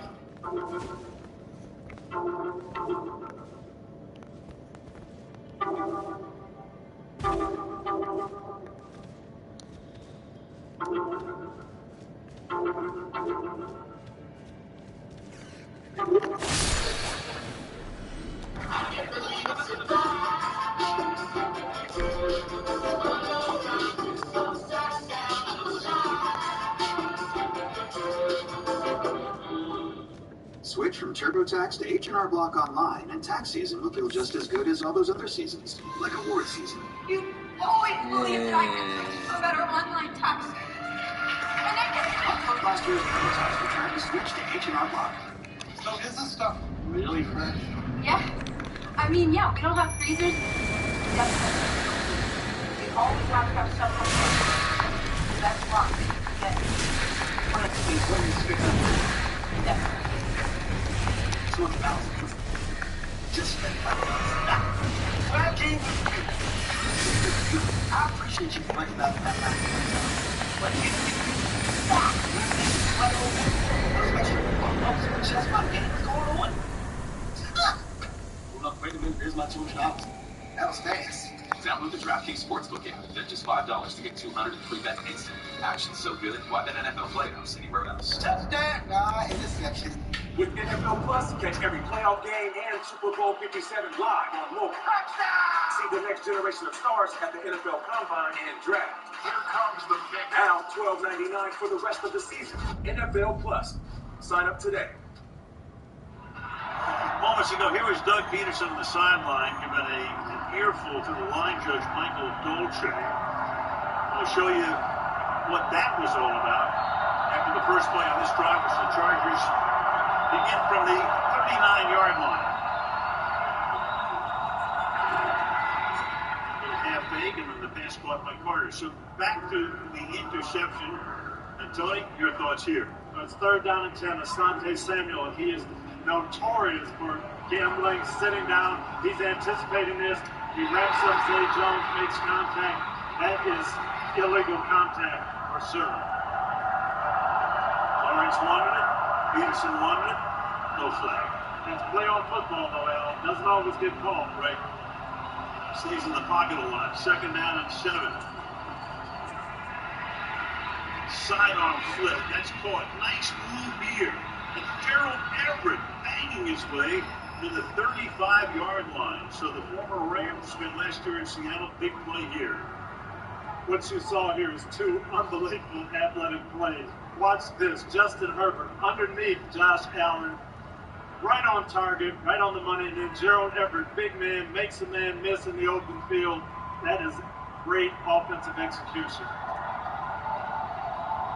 Switch from TurboTax to H&R Block Online, and tax season will feel just as good as all those other seasons, like award season. You always believed that I could switch to a better online tax. And I guess Last year's TurboTax return is switched to H&R Block. So is this stuff really fresh? yeah. I mean, yeah, we don't have freezers. Definitely. We always have to have stuff on the best luck. Yes. Honestly, when you stick up, Definitely. so it's balanced. Just spend $5. Well, King, I appreciate you pointing out that last but that's my game. What's going on? Look, wait a minute. There's my $200. That was fast. Download the DraftKings Sportsbook app. Bet just $5 to get $200 in free bet instant. Action's so good, why bet NFL playoffs anywhere else? Touchdown! Nah, interception. with NFL Plus, catch every playoff game and Super Bowl 57 live on mobile. See the next generation of stars at the NFL Combine and Draft. Here comes the pick. Now $12.99 for the rest of the season. NFL Plus. Sign up today. Moments ago, here was Doug Peterson on the sideline giving an earful to the line judge, Michael Dolce. I'll show you what that was all about. After the first play on this drive, which the Chargers begin from the 39-yard line. Little half fake, and then the pass caught by Carter. So back to the interception. And Tony, your thoughts here? It's 3rd down and 10. Asante Samuel, he is notorious for gambling, sitting down. He's anticipating this. He wraps up Zay Jones, makes contact. That is illegal contact for sure. Lawrence wanted it. Peterson wanted it. No flag. It's playoff football, though, Al. Doesn't always get called. Right. Stays in the pocket a lot. 2nd down and 7. Sidearm flip. That's caught. Nice move here. And Gerald Everett banging his way to the 35-yard line. So the former Rams spent last year in Seattle. Big play here. What you saw here is 2 unbelievable athletic plays. Watch this. Justin Herbert underneath Josh Allen. right on target, right on the money. And then Gerald Everett, big man, makes a man miss in the open field. That is great offensive execution.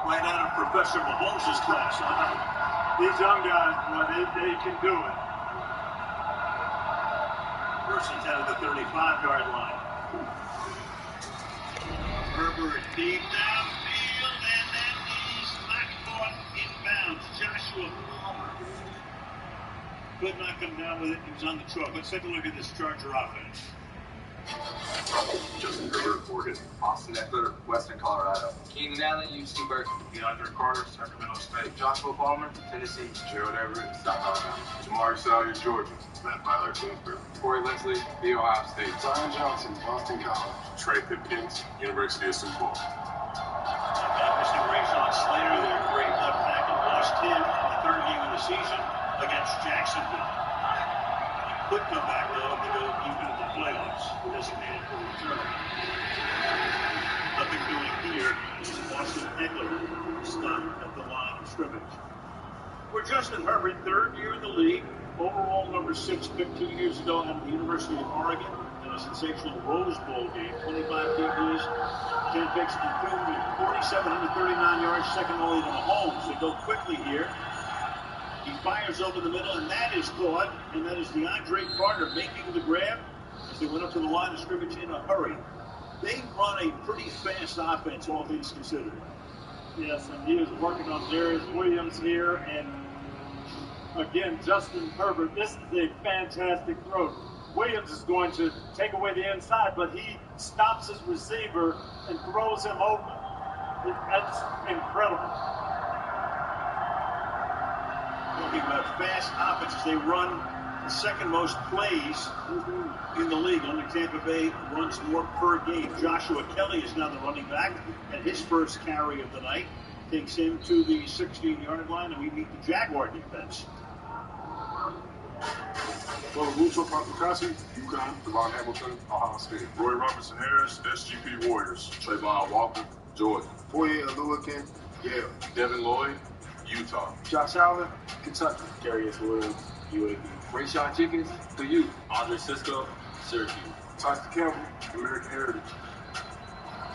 Right out of Professor Mahomes' class. These young guys, boy, they can do it. First and 10 at the 35-yard line. Herbert deep downfield, and that is not caught inbounds. Joshua Palmer could not come down with it. He was on the truck. Let's take a look at this Charger offense. Justin Herbert for his Austin Eckler, Western Colorado. Keenan Allen, UC Berkeley. DeAndre Carter, Sacramento State. Joshua Palmer, Tennessee. Gerald Everett, South Alabama. Jamari Salyer, Georgia. Matt Myler, Kingsbury. Corey Leslie, The Ohio State. Zion Johnson, Boston College. Trey Pipkins, University of St. Paul. Mr. Rayshon Slater, their great left tackle, lost him in the third game of the season against Jacksonville. Could come back, though, to go even in the playoffs, designated for return. Nothing doing here is Austin Eckler stopped at the line of scrimmage. For Justin Herbert, third year in the league, overall number 6 pick 2 years ago out of the University of Oregon in a sensational Rose Bowl game, 25 TDs, 10 picks, including 4,739 yards, second only to Mahomes. They go quickly here. He fires over the middle, and that is caught, and that is DeAndre Carter making the grab as they went up to the line of scrimmage in a hurry. They run a pretty fast offense, all things considered. Yes, and he was working on Darius Williams here, and again, Justin Herbert, this is a fantastic throw. Williams is going to take away the inside, but he stops his receiver and throws him open. That's incredible. Talking about fast offenses, they run the second most plays in the league. Only Tampa Bay runs more per game. Joshua Kelly is now the running back, and his first carry of the night takes him to the 16-yard line, and we meet the Jaguar defense. Mucho Patukasi, UConn. Devon Hamilton, Ohio State. Roy Robinson Harris, SGP Warriors. Trayvon Walker, Georgia. Foye Oluwakin, Yale. Devin Lloyd, Utah. Josh Allen, Kentucky. Darius Williams, UAB. Rayshon Jenkins, to you. Andre Cisco, Syracuse. Tyson Campbell, American Heritage.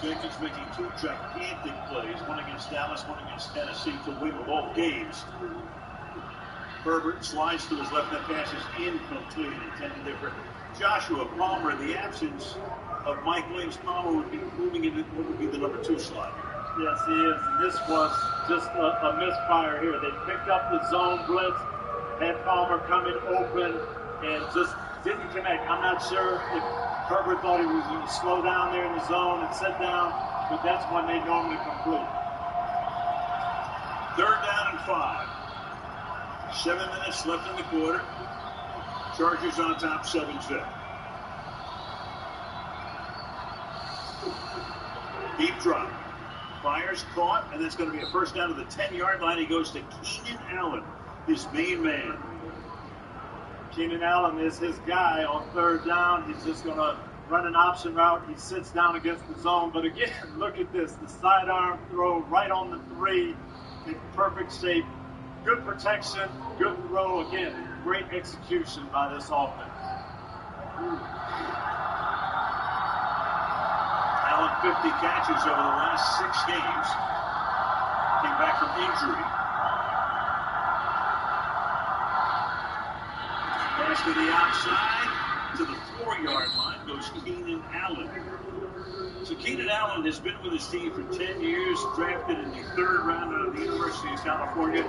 Jenkins making 2 gigantic plays, one against Dallas, one against Tennessee, to win both games. Herbert slides to his left, that pass is incomplete, intended there for Joshua Palmer. In the absence of Mike Williams, Palmer would be moving into what would be the number 2 slot. Yes, he is. And this was just a misfire here. They picked up the zone blitz, had Palmer coming open, and just didn't connect. I'm not sure if Herbert thought he was going to slow down there in the zone and sit down, but that's when they normally complete. Third down and 5. 7 minutes left in the quarter. Chargers on top 7-zip. Deep drop. Fires caught, and that's going to be a first down to the 10-yard line. He goes to Keenan Allen, his main man. Keenan Allen is his guy on third down. He's just going to run an option route. He sits down against the zone. But again, look at this. The sidearm throw right on the 3 in perfect shape. Good protection, good throw. Again, great execution by this offense. Allen 50 catches over the last 6 games. Came back from injury. Pass to the outside, to the 4-yard line, goes Keenan Allen. So Keenan Allen has been with his team for 10 years, drafted in the 3rd round out of the University of California.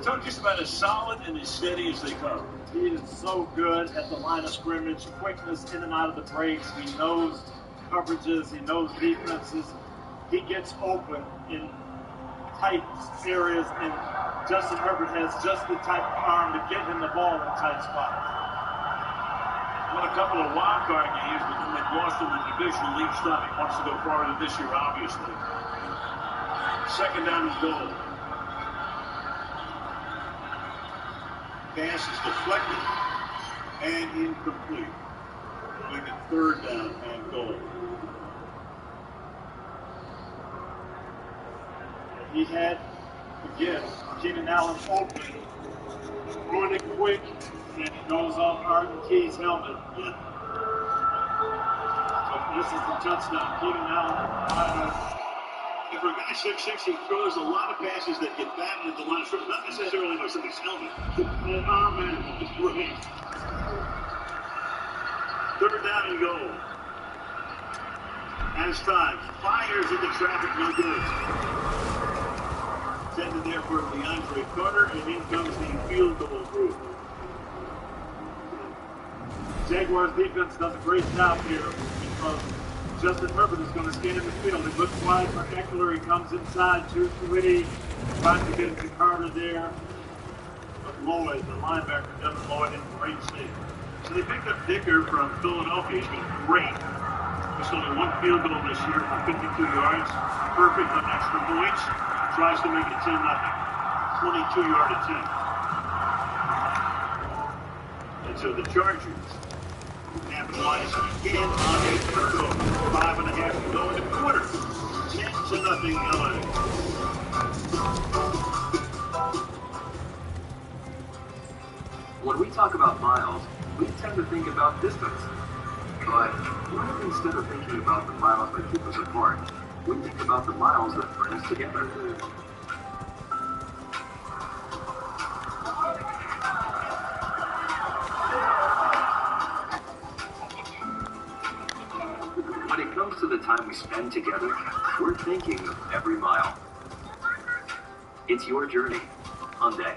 So just about as solid and as steady as they come. He is so good at the line of scrimmage, quickness in and out of the breaks. He knows coverages, he knows defenses. He gets open in tight areas, and Justin Herbert has just the type of arm to get him the ball in tight spots. Won a couple of wild card games, but then they've lost in the division league stuff. He wants to go farther this year, obviously. Second down and goal. Pass is deflected and incomplete. Make it third down and goal. He had, again, Keenan Allen open Running quick, and it goes off Arden Key's helmet. Yeah. So this is the touchdown. Keenan Allen. And for a guy 6'6", he throws a lot of passes that get batted at the line of scrimmage, not necessarily by somebody's helmet. And Ahmed, Right. third down and goal. As time fires into traffic, no good. Sending there for DeAndre Carter, and in comes the field goal group. Jaguars defense does a great job here because Justin Herbert is going to scan the field. He looks wide for Eckler. He comes inside 2-3, trying to get it to Carter there. But Lloyd, the linebacker, Devin Lloyd, in great shape. So they picked up Dicker from Philadelphia. He's been great. He's only one field goal this year from 52 yards. Perfect on extra points. Tries to make it 10-0. 22-yard attempt. And so the Chargers capitalize again on a turnover. 5.5 to go in the quarter. 10-0 LA. When we talk about miles, we tend to think about distance. But what if instead of thinking about the miles that keep us apart, we think about the miles that bring us together? When it comes to the time we spend together, we're thinking of every mile. It's your journey. Hyundai.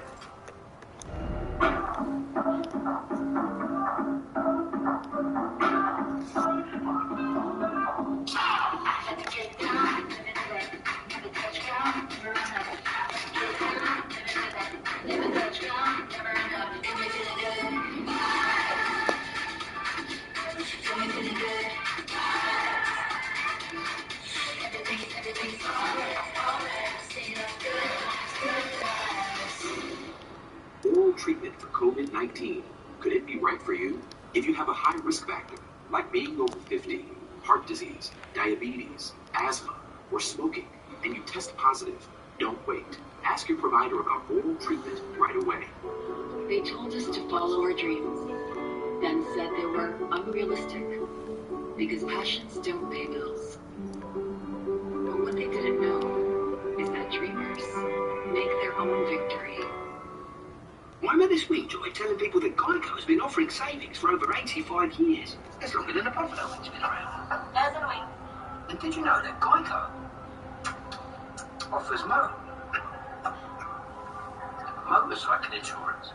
Oral treatment for COVID-19. Could it be right for you? If you have a high risk factor, like being over 50, heart disease, diabetes, asthma, or smoking, and you test positive, don't wait. Ask your provider about oral treatment right away. They told us to follow our dreams, then said they were unrealistic because passions don't pay bills. But what they didn't know is that dreamers make their own victory. Why am I this week, Joy, telling people that Geico has been offering savings for over 85 years? That's longer than the Buffalo Wing's been around. As in wing. And did you know that Geico offers motorcycle insurance?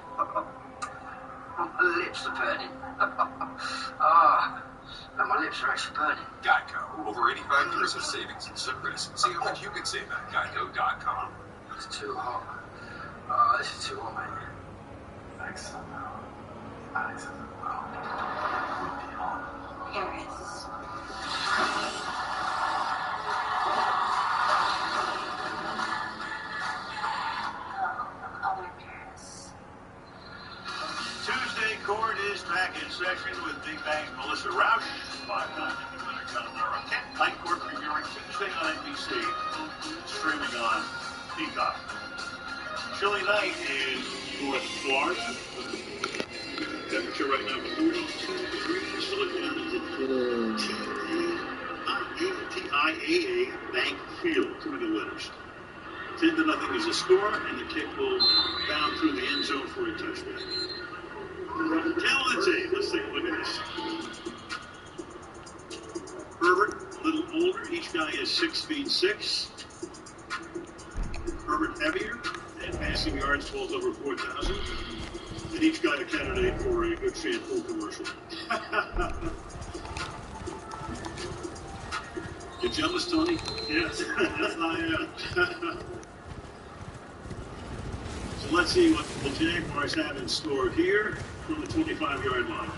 My lips are burning. My lips are actually burning. Geico. Over 85 years of savings and service. See how much you can save at Geico.com. It's too hot. This is too hot, mate. Alex is well. Paris. Other Paris. Tuesday court is back in session with Big Bang's Melissa Rauch. 5-time winner Conor Kent. Night court premiering Tuesday on NBC. Streaming on Peacock. Chilly night in North Florida. Temperature right now 42 degrees. TIAA Bank Field, 2 winners. 10-0 is the score, and the kick will bound through the end zone for a touchdown. Tail of the tape. Let's take a look at this. Herbert, a little older. Each guy is 6'6". Herbert heavier, and passing yards falls over 4,000. And each got a candidate for a good shampoo commercial. You jealous, Tony? Yes, yes I am. So let's see what the Jaguars have in store here from the 25-yard line.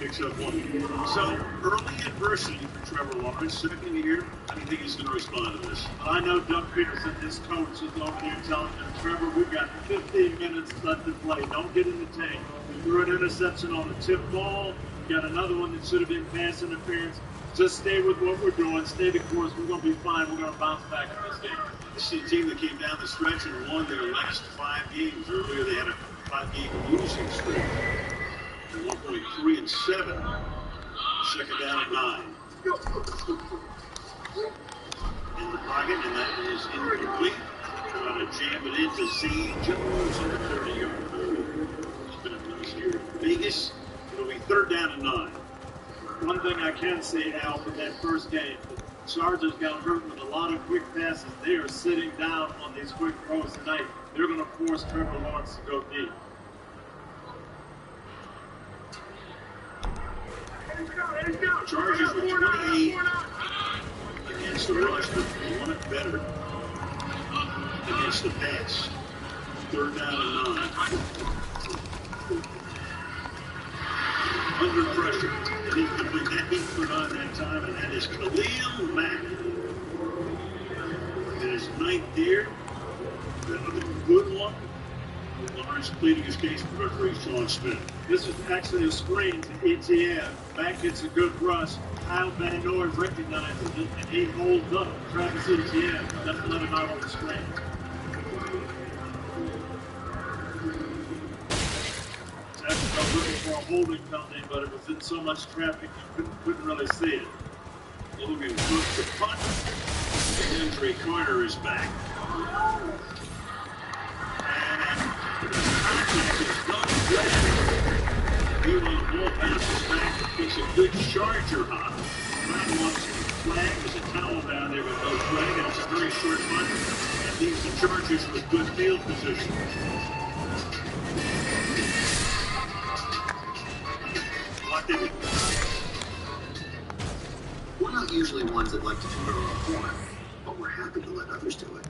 picks up one. So, early adversity for Trevor Lawrence. Second year, I don't think he's going to respond to this. I know Doug Peterson, his coach, is over there telling him, Trevor, we've got 15 minutes left to play. Don't get in the tank. We threw an interception on a tip ball. Got another one that should have been pass interference. Just stay with what we're doing. Stay the course. We're going to be fine. We're going to bounce back in this game. This is a team that came down the stretch and won their last 5 games. Earlier, they had a 5-game losing streak. At one point, 3-7. Second down at 9. In the pocket, and that is incomplete. Trying to jam it into Zane Jones on the 30-yard line. It's been a nice year in Vegas. It'll be third down and 9. One thing I can say, Al, from that first game, the Chargers got hurt with a lot of quick passes. They are sitting down on these quick throws tonight. They're going to force Trevor Lawrence to go deep. Chargers were 28 against the rush, but they want it better against the pass. Third down and 9. Under pressure. And incomplete. That beat put on that time, and that is Khalil Mack. And his 9th there. Another good one. Lawrence pleading his case for referee Sean Smith. This is actually a screen to ETN. Mack gets a good rush. Kyle Van Noy recognizes it, and he holds up Travis Etienne. Doesn't let him out on the screen. That's looking for a holding penalty, but it was in so much traffic you couldn't really see it. Logan Cook the punt. The injury corner is back. Meanwhile, the ball passes back. It's a good Charger hop. Brown wants a flag. There's a towel down there with no flag, and it's a very short punt. That leaves the Chargers with good field position. We're not usually ones that like to do our own corner, but we're happy to let others do it.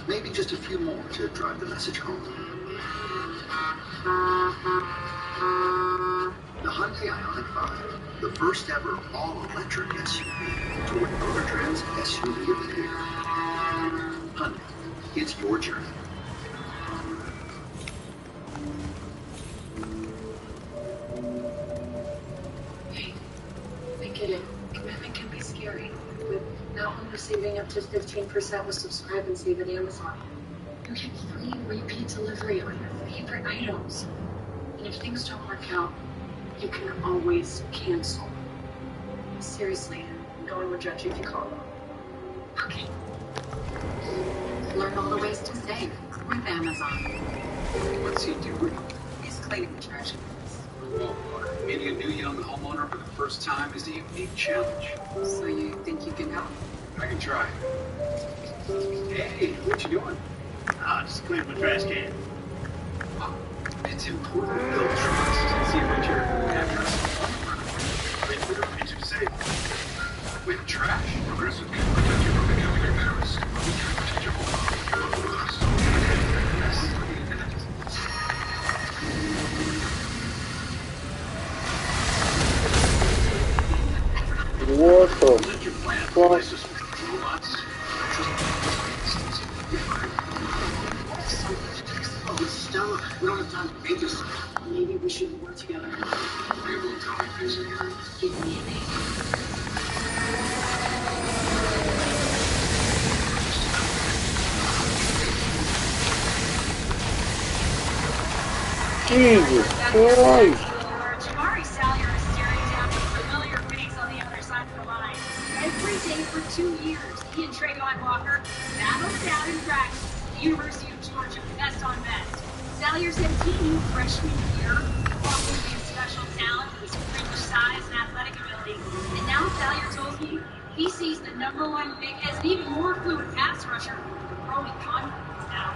Maybe just a few more to drive the message home. The Hyundai Ioniq 5, the first ever all-electric SUV, toward Motor Trend's SUV of the year. Hyundai, it's your journey. Hey, I get it. Commitment can be scary. With now I'm receiving up to 15% with Subscribe and Save at Amazon. You get free repeat delivery on your favorite items. And if things don't work out, you can always cancel. Seriously, no one would judge you if you call them. Okay. Learn all the ways to save with Amazon. What's he doing? He's cleaning the trash cans. Whoa, meeting a new young homeowner for the first time is a unique challenge. So you think you can help? I can try. Hey, what you doing? Just cleaning my trash can. It's important to build trust. See what your address. Wait, we don't need you to say. With trash. Progressive can protect you from becoming embarrassed. We can protect your home with us. What the fuck? Oh, Stella, we don't have time to make this. Maybe we should work together. Are you able to tell me things in here? Give me a name. Jesus Christ! Jamari Salyer is staring down the familiar face on the other side of the line. Every day for 2 years, he and Trayvon Walker battled it out in practice at the University of Georgia, best on best. Salyer said he knew freshman year Walker would be a special talent with his freakish size and athletic ability. And now Salyer told me he sees the #1 pick as an even more fluid pass rusher with growing confidence now.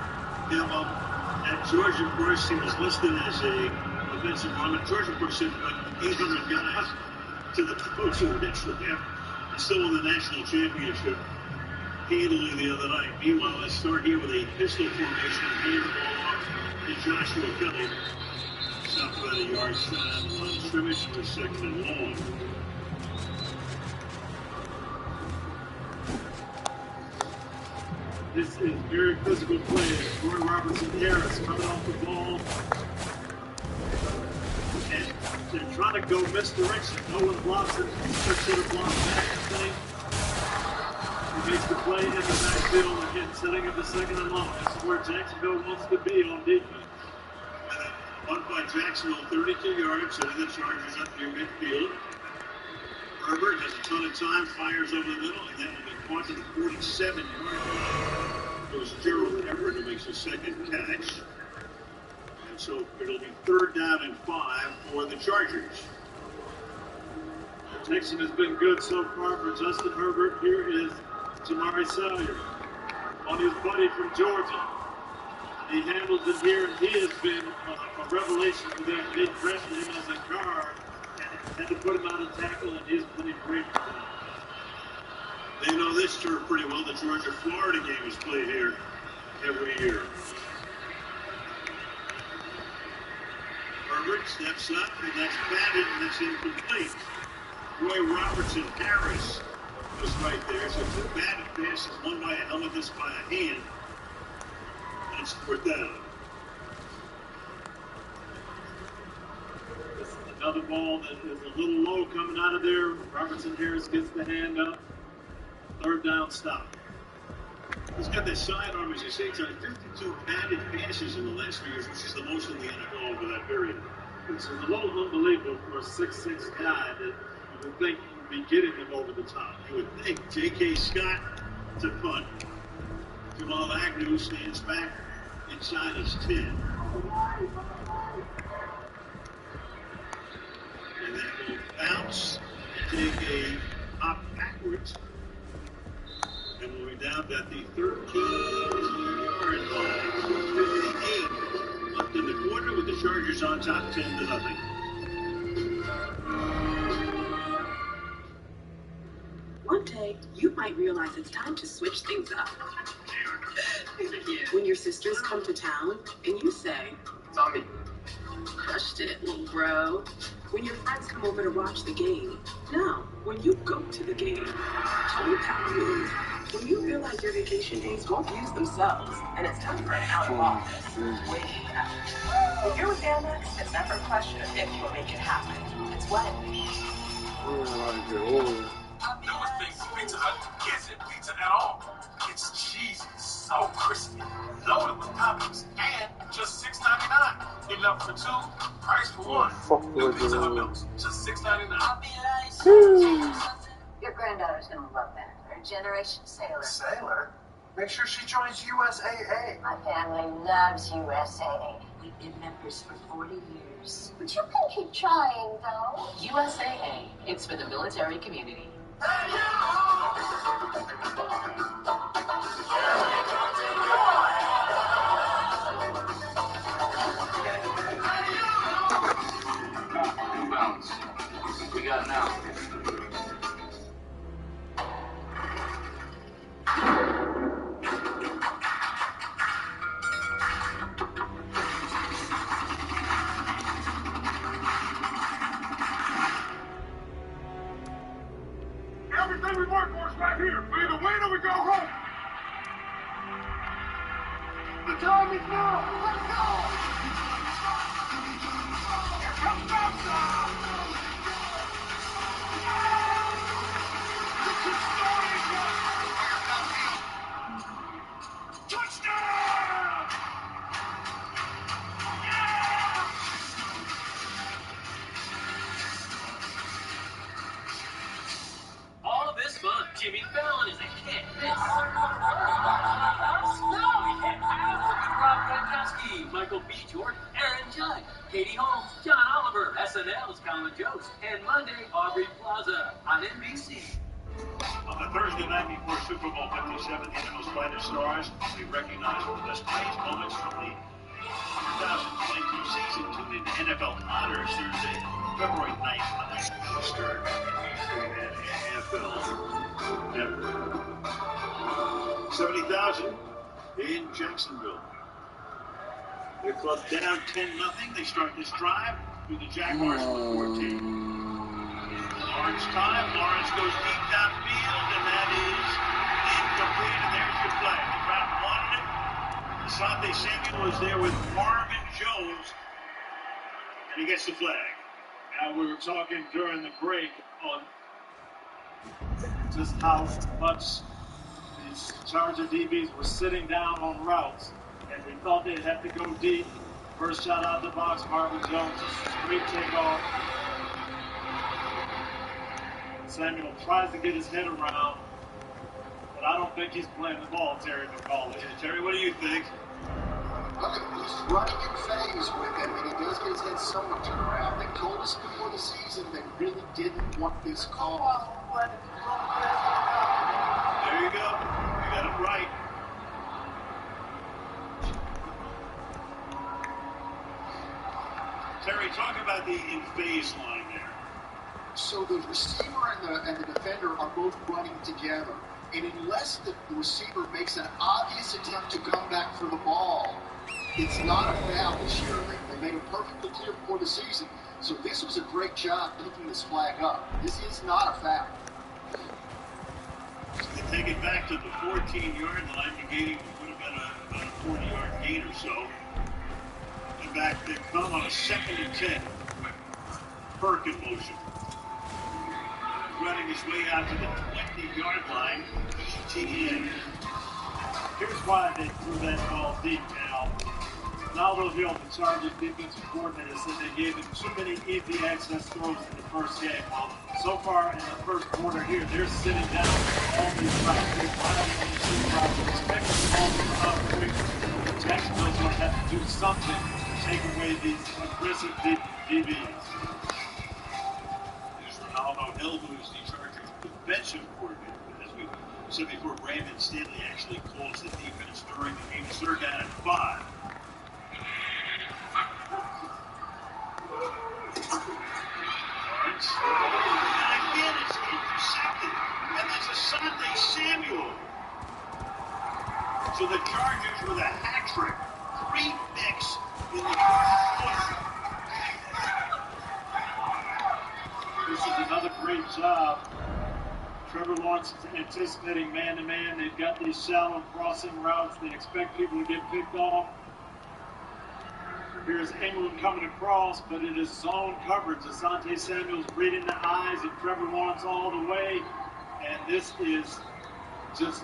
Yeah, at Georgia, of course, he was listed as a defensive lineman. Georgia, of course, sent like 800 guys to the coach who eventually have still won the national championship. handily the other night. Meanwhile, let's start here with a pistol formation. Hands the ball off to Joshua Kelly. South about a yard side line of scrimmage for 2nd and long. This is very physical play. Roy Robertson Harris coming off the ball. And they're trying to go misdirection. No one blocks it. Should have blocked that thing. He makes the play in the backfield again, setting up the 2nd and long. This is where Jacksonville wants to be on defense. Bunt by Jacksonville, 32 yards, setting the Chargers up near midfield. Herbert has a ton of time, fires over the middle, and that will be caught to the 47-yard line. Goes Gerald Everett who makes a 2nd catch. And so it'll be 3rd down and 5 for the Chargers. Texan has been good so far for Justin Herbert. Here is Jamari Sawyer on his buddy from Georgia. He handles it here, and he has been a revelation for them. They pressured him as a guard and had to put him out of tackle, and he's playing great for them. They know this turf pretty well. The Georgia-Florida game is played here every year. Herbert steps up, and that's batted, and that's incomplete. Roy Robertson Harris was right there. So it's a batted pass. It's won by a helmet, this by a hand. And it's 4th down. This is another ball that is a little low coming out of there. Robertson Harris gets the hand up. 3rd down stop. He's got that sidearm, as you say, he's on 52 batted passes in the last 3 years, which is the most in the NFL over that period. It's a little unbelievable for a 6'6" guy that you would think would be getting him over the top. You would think J.K. Scott to punt. Jamal Agnew stands back inside his 10. And that will bounce and take a hop backwards. And we'll be down at the 13-yard line. 58 left in the quarter with the Chargers on top 10-0. One day, you might realize it's time to switch things up. When your sisters come to town and you say, Tommy. Crushed it, little bro. When your friends come over to watch the game. No, when you go to the game. Tone that move. When you realize your vacation days won't use themselves and it's time for an out of office. Waking up. When you're with Amex, it's never a question of if you'll make it happen. It's when. Newest thing from Pizza Hut isn't pizza at all. It's cheesy, so crispy, loaded with toppings, and just $6.99. Enough for 2, price for 1. New Pizza Hut meals, just $6.99. Your granddaughter's gonna love that. Her generation sailor. Sailor? Make sure she joins USAA. My family loves USAA. We've been members for 40 years. But you can keep trying, though. USAA. It's for the military community. Inbounds. We got now. Everything we work for is right here. We either win or we go home. The time is now. Let's go. Here comes Bouncer. Touchdown! All this fun. Jimmy Fallon is a kid. Rob Gronkowski, Michael B. Jordan, Aaron Judd, Katie Holmes, John Oliver, SNL's Colin Jost, and Monday, Aubrey Plaza on NBC. On the Thursday night before Super Bowl 57, NFL's brightest stars will be recognized for the best plays moments from the 2022 season. Tune in to NFL Honors Thursday, February 9th on Eastern. NFL Network. 70,000 in Jacksonville. Their club down 10-0. They start this drive with the Jaguars with 14. Lawrence time. Lawrence goes deep downfield, and that is incomplete. And there's your flag. Round one. Asante Samuel is there with Marvin Jones, and he gets the flag. Now, we were talking during the break on just how much these Charger DBs were sitting down on routes, and they thought they'd have to go deep. First shot out of the box, Marvin Jones, straight takeoff. Samuel tries to get his head around, but I don't think he's playing the ball, Terry McCauley. Terry, what do you think? Look, he's running in phase with him, and he does get his head somewhat turned around. They told us before the season they really didn't want this call. There you go. You got it right. Terry, talk about the in-phase line there. So the receiver and the defender are both running together. And unless the receiver makes an obvious attempt to come back for the ball, it's not a foul this year. They made it perfectly clear before the season. So this was a great job picking this flag up. This is not a foul. They take it back to the 14-yard line, negating what would have been about a 40-yard gain or so. And back they come on a 2nd and 10. Burke in motion. Running his way out to the 20-yard line. ETN. Here's why they threw that ball deep now. Naldo Hill, the Chargers defensive coordinator, said they gave him too many easy access throws in the first game. Well, so far in the first quarter here, they're sitting down all these routes. They're piling on the two routes. They're expecting the ball to come up quick. Jacksonville's going to have to do something to take away these aggressive DBs. There's Ronaldo Hill, who is the Chargers defensive coordinator. As we said before, Brandon Stanley actually calls the defense during the game. They're down at 5. And again, it's intercepted. And that's Asante Samuel. So the Chargers with a hat trick. 3 picks in the first quarter. This is another great job. Trevor Lawrence is anticipating man-to-man. They've got these shallow crossing routes. They expect people to get picked off. Here's England coming across, but it is zone coverage. Asante Samuel's reading the eyes of Trevor Lawrence all the way. And this is just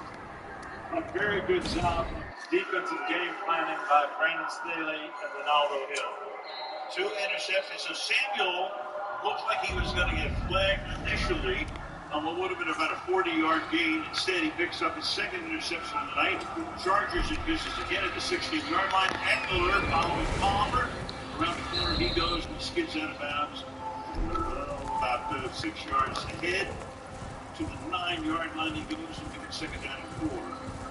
a very good job of defensive game planning by Brandon Staley and Ronaldo Hill. 2 interceptions. So Samuel looked like he was going to get flagged initially on what would have been about a 40-yard gain. Instead, he picks up his 2nd interception of the night. Chargers in business again at the 16-yard line. Eckler following Palmer. Around the corner he goes and skids out of bounds. About 6 yards ahead. To the 9-yard line he goes and gets 2nd down and 4.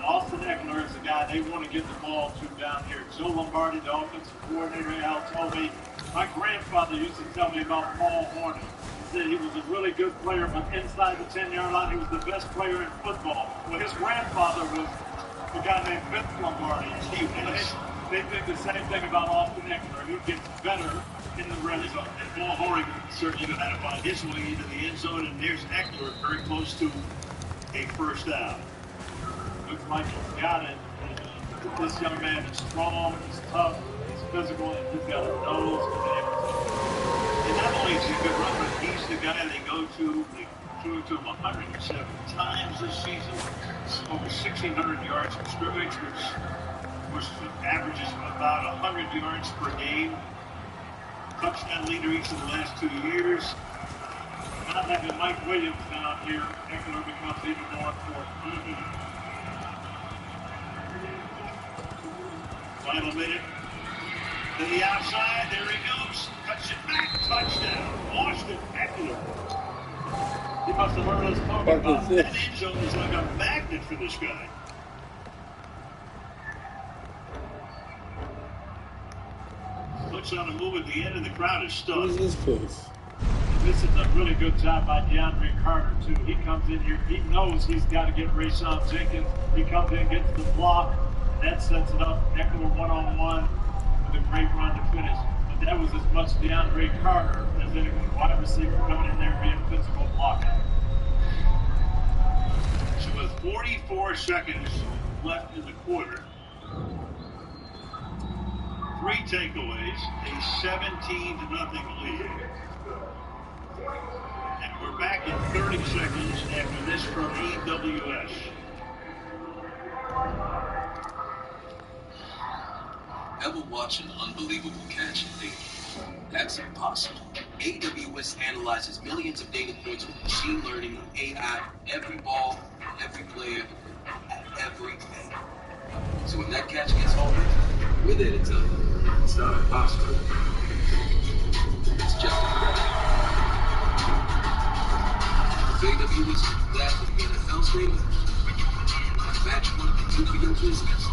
Austin Eckler is the guy they want to get the ball to down here. Joe Lombardi, the offensive coordinator, Al told me, my grandfather used to tell me about Paul Hornung. He said he was a really good player, but inside the 10-yard line, he was the best player in football. Well, his grandfather was a guy named Vince Lombardi. They think the same thing about Austin Eckler. He gets better in the red zone. And Paul Hornung certainly knew how to find his way into the end zone, and there's Eckler very close to a first down. Looks like he's got it. This young man is strong, he's tough, he's physical, and he's got a nose for the And not only is he a good runner, but he's the guy they go to. They threw it to him 107 times this season. Over 1,600 yards from scrimmage, which averages about 100 yards per game. Touchdown leader each of the last 2 years. Not having Mike Williams down here, Eckler becomes even more important. Final minute. To the outside, there he goes. Cuts it back, touchdown. Austin Eckler. He must have heard us talking about that end zone is like a magnet for this guy. Looks on the move at the end, and the crowd is stunned. Who's this place? This is a really good job by DeAndre Carter, too. He comes in here, he knows he's got to get Rayshawn Jenkins. He comes in, gets the block, and that sets it up. Eckler one-on-one with a great run to finish. But that was as much DeAndre Carter as any wide receiver coming in there and being physical blocking. So with 44 seconds left in the quarter, 3 takeaways, a 17-0 lead. And we're back in 30 seconds after this from AWS. Ever watch an unbelievable catch and think, that's impossible? AWS analyzes millions of data points with machine learning and AI, every ball, every player, everything. So when that catch gets home, we're there to tell you, it's not impossible. It's just incredible. If AWS can do that for the NFL stadium, imagine what it can do for your business.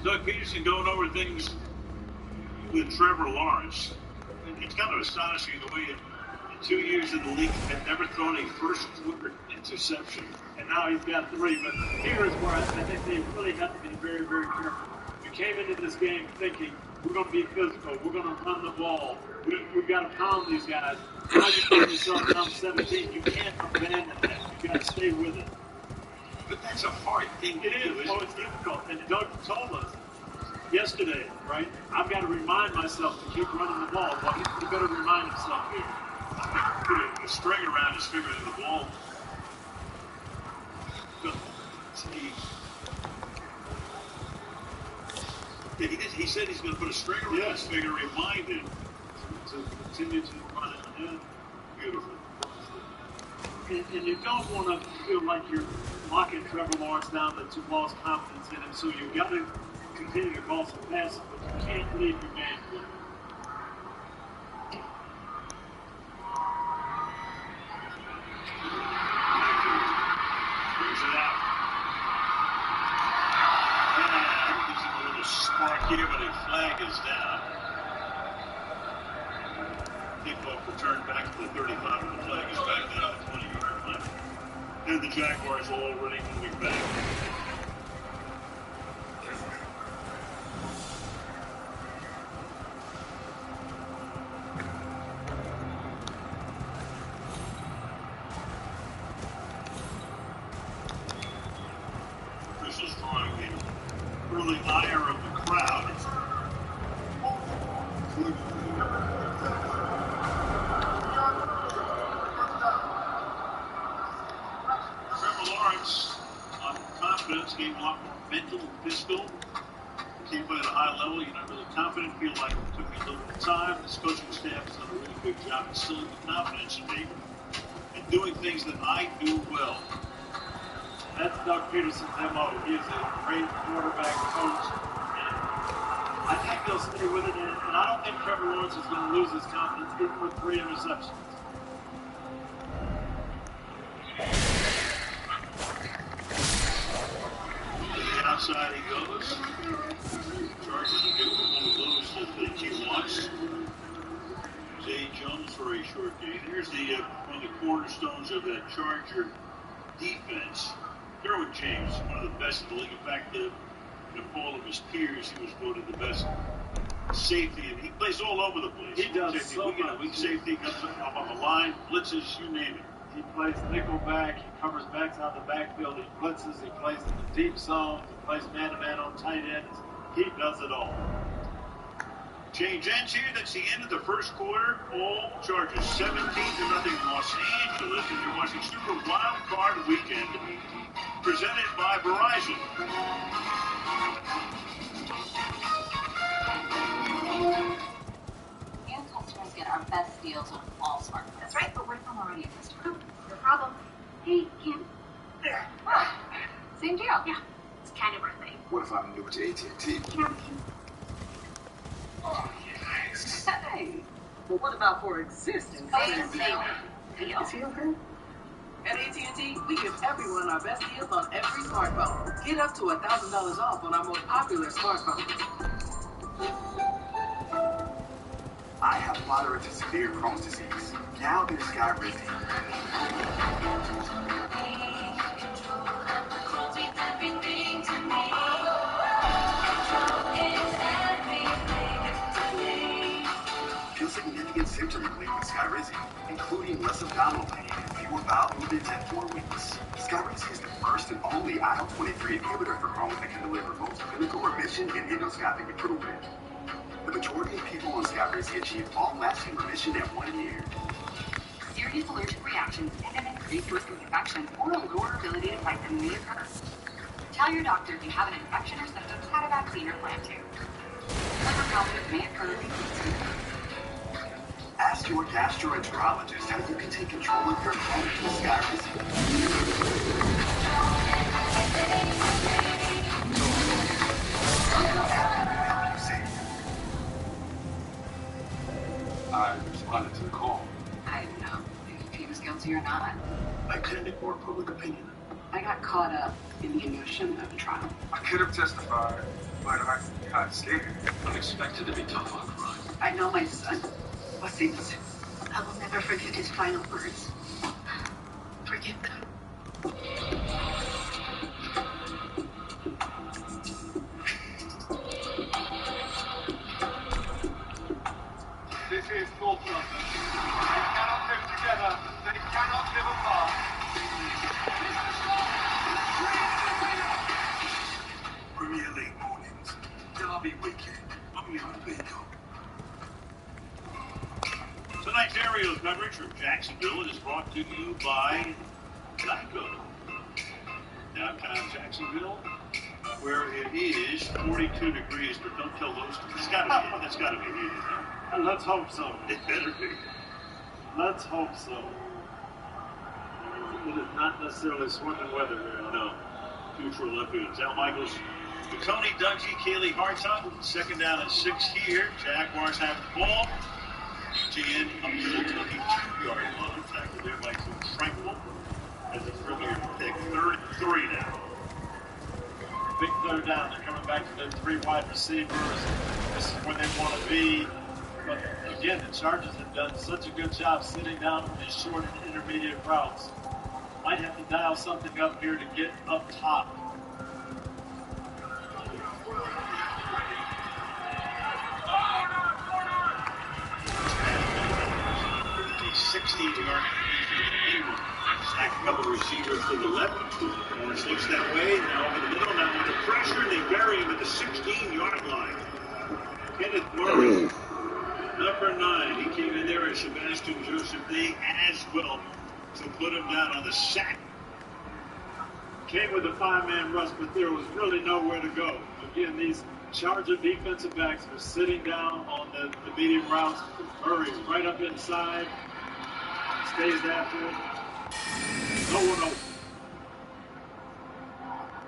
Doug Peterson going over things with Trevor Lawrence. And it's kind of astonishing the way in 2 years in the league had never thrown a first quarter interception. And now he's got 3. But here is where I think they really have to be very, very careful. You came into this game thinking, we're going to be physical, we're going to run the ball, we've got to pound these guys. Now you find yourself down 17. You can't abandon that. You've got to stay with it. But that's a hard thing to do. Oh, it's difficult. And Doug told us yesterday, right? I've got to remind myself to keep running the ball. Well, he better remind himself here. Put a string around his finger in the ball. He said he's going to put a string around his finger, remind him to continue to run it. Yeah. Beautiful. And you don't want to feel like you're locking Trevor Lawrence down that you've lost confidence in him, so you've got to continue to call some passes, but you can't leave your man clear. Brings it out. And gives him a little spark here, but a flag is down. Kickoff return back to the 35, and the flag is back down at the 20-yard line. And the Jaguars are already moving back. Officials drawing the early ire of the crowd. Trevor Lawrence, on confidence, gave a lot more mental and physical. Can't play at a high level. You're not really confident. Feel like it took me a little bit of time. This coaching staff has done a really good job instilling the confidence in me and doing things that I do well. That's Doug Peterson's MO. He is a great quarterback coach. And I think they'll stay with it. And I don't think Trevor Lawrence is going to lose his confidence even with 3 interceptions. To the outside he goes. Chargers will give him one of those that he wants. Zay Jones for a short gain. Here's one of the cornerstones of that Charger defense. Derwin James, one of the best in the league. In fact, of all of his peers, he was voted the best safety, and he plays all over the place. He does safety, so much. Weak safety, comes up on the line, blitzes, you name it. He plays nickel back, he covers backs out of the backfield, he blitzes, he plays in the deep zone, he plays man-to-man on tight ends. He does it all. Change ends here. That's the end of the first quarter. All Chargers 17-0 Los Angeles, and you're watching Super Wild Card Weekend, presented by Verizon. New customers get our best deals on all smartphones. That's right, but what if I'm already a customer? No problem. Hey, Kim. There. Oh, same deal. Yeah, it's kind of our thing. What if I'm new to AT&T? Oh, yes. Hey. Well, what about for existing? Oh, it's the same deal. Is he okay? At AT&T, we give everyone our best deals on every smartphone. Get up to $1,000 off on our most popular smartphones. I have moderate to severe Crohn's disease. Now there's Skyrizi. Feel significant symptom relief with Skyrizi, including less abdominal pain and fewer bowel movements at 4 weeks. Skyrizi is the first and only IL-23 inhibitor for Crohn's that can deliver both clinical remission and endoscopic improvement. The majority of people on Skyrizi achieve long-lasting remission at 1 year. Serious allergic reactions and an increased risk of infection or a lower ability to fight them may occur. Tell your doctor if you have an infection or symptoms, had a vaccine or plan to. Liver problems may occur. Ask your gastroenterologist how you can take control of your Crohn's with Skyrizi. I responded to the call. I don't know if he was guilty or not. I couldn't ignore public opinion. I got caught up in the emotion of the trial. I could have testified, but I got scared. I'm expected to be tough on crime. I know my son was innocent. I will never forget his final words. Forgive them. This is North London. They cannot live together. They cannot live apart. Premier League mornings. Derby weekend. Only on Bingo. Tonight's aerial coverage from Jacksonville is brought to you by Geico. Downtown Jacksonville, where it is 42 degrees, but don't tell those. That's got to be heated, huh? Let's hope so. It better be. Let's hope so. It is not necessarily swimming weather here. No. Future Olympians. Al Michaels, McConey, Dungy, Kaylee, Hartung. Second down and 6 here. Jaguars have the ball. GN up to the 22-yard line. Tackled there by Tranquil. As it's earlier pick. 33 now. Big third down. They're coming back to their 3 wide receivers. This is where they want to be. But again, the Chargers have done such a good job sitting down on these short and intermediate routes. Might have to dial something up here to get up top. 16-yard Ingram. Sack a couple of receivers to the left. Lawrence looks that way. Now over the middle. Now with the pressure, they bury him at the 16-yard line. Kenneth Murray, number 9. He came in there as Sebastian Joseph Day as well to put him down on the sack. Came with a 5-man rush, but there was really nowhere to go. Again, these Charger defensive backs were sitting down on the medium routes. Murray right up inside. Stays after it. No one open.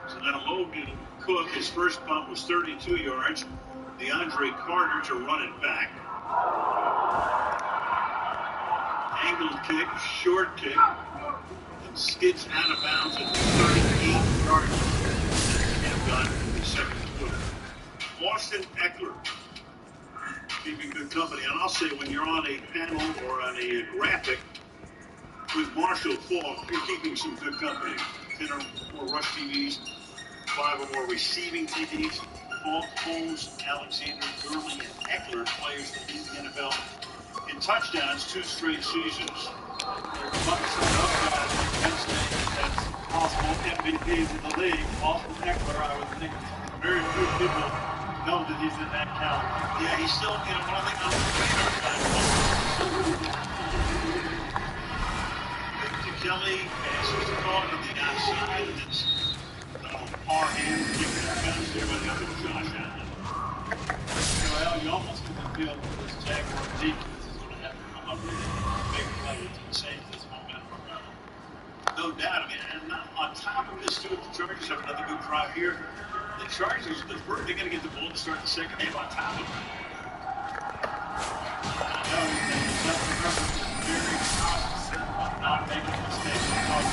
So now Logan Cook, his first punt was 32 yards. DeAndre Carter to run it back. Angled kick, short kick. And skids out of bounds at 38 yards. And done the second quarter. Austin Eckler keeping good company. And I'll say when you're on a panel or on a graphic with Marshall Faulk, you're keeping some good company. 10 or more rush TDs, 5 or more receiving TDs. Faulk, Holmes, Alexander, Gurley, and Eckler, players that lead the NFL in touchdowns 2 straight seasons. Amongst some of guys like Wednesday that's possible MVPs in the league. Austin Eckler, I would think very few people know that he's in that count. Yeah, he's still, one of the radar. To Kelly, passes the ball to the outside, and it's Parham kicking it bounce there by the other Josh Allen. Well, you almost get the feel that this Jaguar defense is going to have to come up with a big play to change this momentum around. No doubt. I mean, and on top of this, too, the Chargers have another good drive here. The Chargers, they're going to get the ball to start the second half on top of it. I know that Justin Herbert is very cautious about not making mistakes because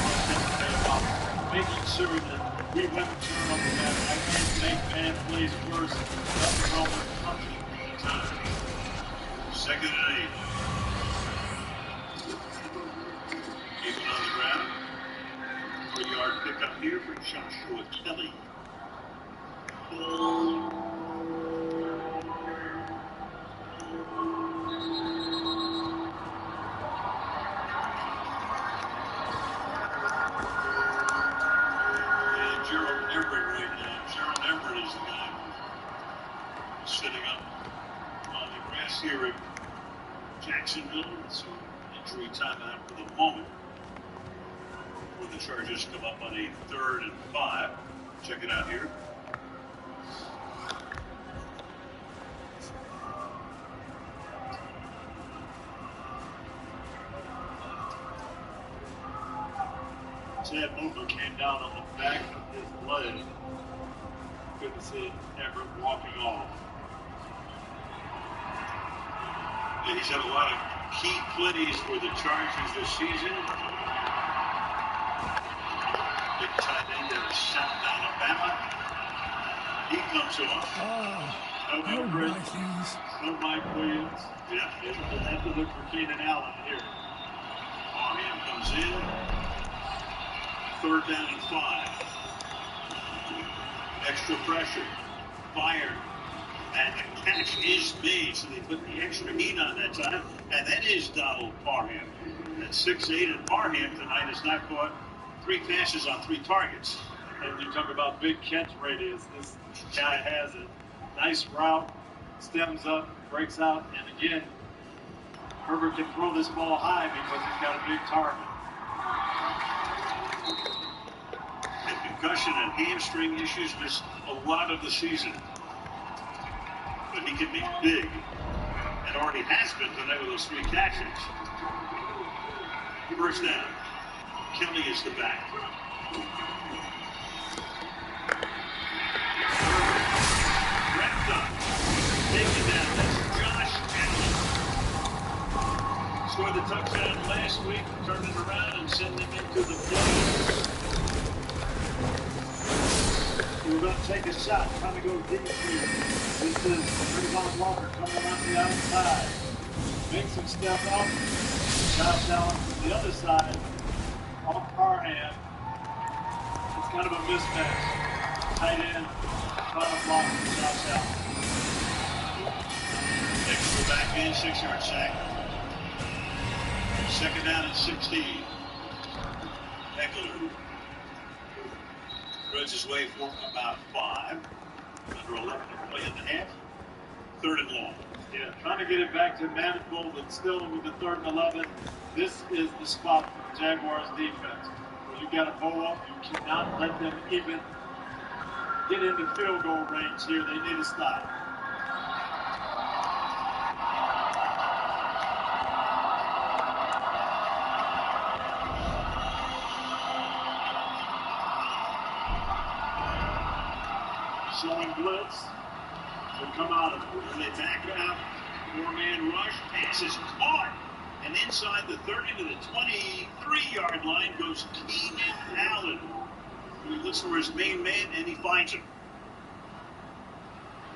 making certain that we women turn on the mat. I can't make man plays worse. Nothing wrong with punching all the time. 2nd and 8. Keep it on the ground. 3-yard pickup here for Joshua Kelly. And Gerald Everett right now. Gerald Everett is the guy sitting up on the grass here at Jacksonville. It's an injury timeout for the moment. When the Chargers come up on a 3rd and 5. Check it out here. Chad Mofer came down on the back of his leg. Good to see Everett walking off. Yeah, he's had a lot of key plays for the Chargers this season. Big tight end out of South Alabama. He comes off. No Everett, no Mike Williams. Yeah. We'll have to look for Keenan Allen here. Parham comes in. 3rd down and 5. Extra pressure. Fired. And the catch is made, so they put the extra heat on that time. And that is Donald Parham. At 6'8", and Parham tonight has not caught 3 passes on 3 targets. And you talk about big catch radius. This guy has it. Nice route, stems up, breaks out, and again, Herbert can throw this ball high because he's got a big target. And concussion and hamstring issues missed a lot of the season. But he can be big, and already has been tonight with those 3 catches. 1st down. Kelly is the back. Wrapped up. Taken down. That's Josh Allen. Scored the touchdown last week, turned it around and sent them into the playoffs. We're going to take a shot, trying to go deep here. This is Trayvon Walker coming around the outside. Makes him step up. Josh Allen from the other side. Off Parham. It's kind of a mismatch. Tight end, bottom block for Josh Allen. Next go back in, 6-yard sack. 2nd down and 16. Eckler runs his way for about 5. Under 11 to play in the half. 3rd and long. Yeah, trying to get it back to manageable, but still with the 3rd and 11. This is the spot for the Jaguars defense. Where you got to pull up. You cannot let them even get into field goal range here. They need to stop. Showing blitz. They'll come out of it. When they back out, 4-man rush, pass is caught. And inside the 30 to the 23-yard line goes Keenan Allen. He looks for his main man, and he finds him.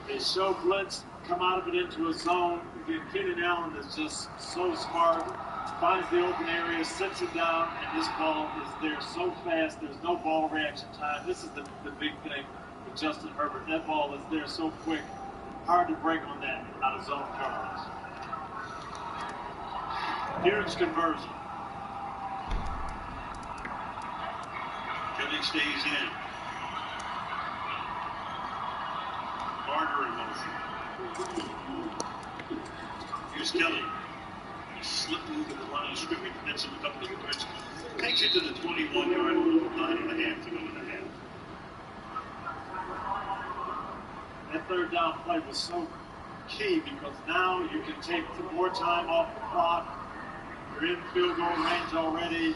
They show blitz, come out of it into a zone. Again, Keenan Allen is just so smart. Finds the open area, sits it down, and this ball is there so fast. There's no ball reaction time. This is the big thing with Justin Herbert. That ball is there so quick. Hard to break on that out of zone coverage. Huge conversion. Kelly stays in. Carter in motion. Here's Kelly. He's slipping into the line of scrimmage, hits him a couple of yards. Takes it to the 21-yard line, 9.5 to go in the half. That 3rd down play was so key because now you can take more time off the clock. You're in field goal range already.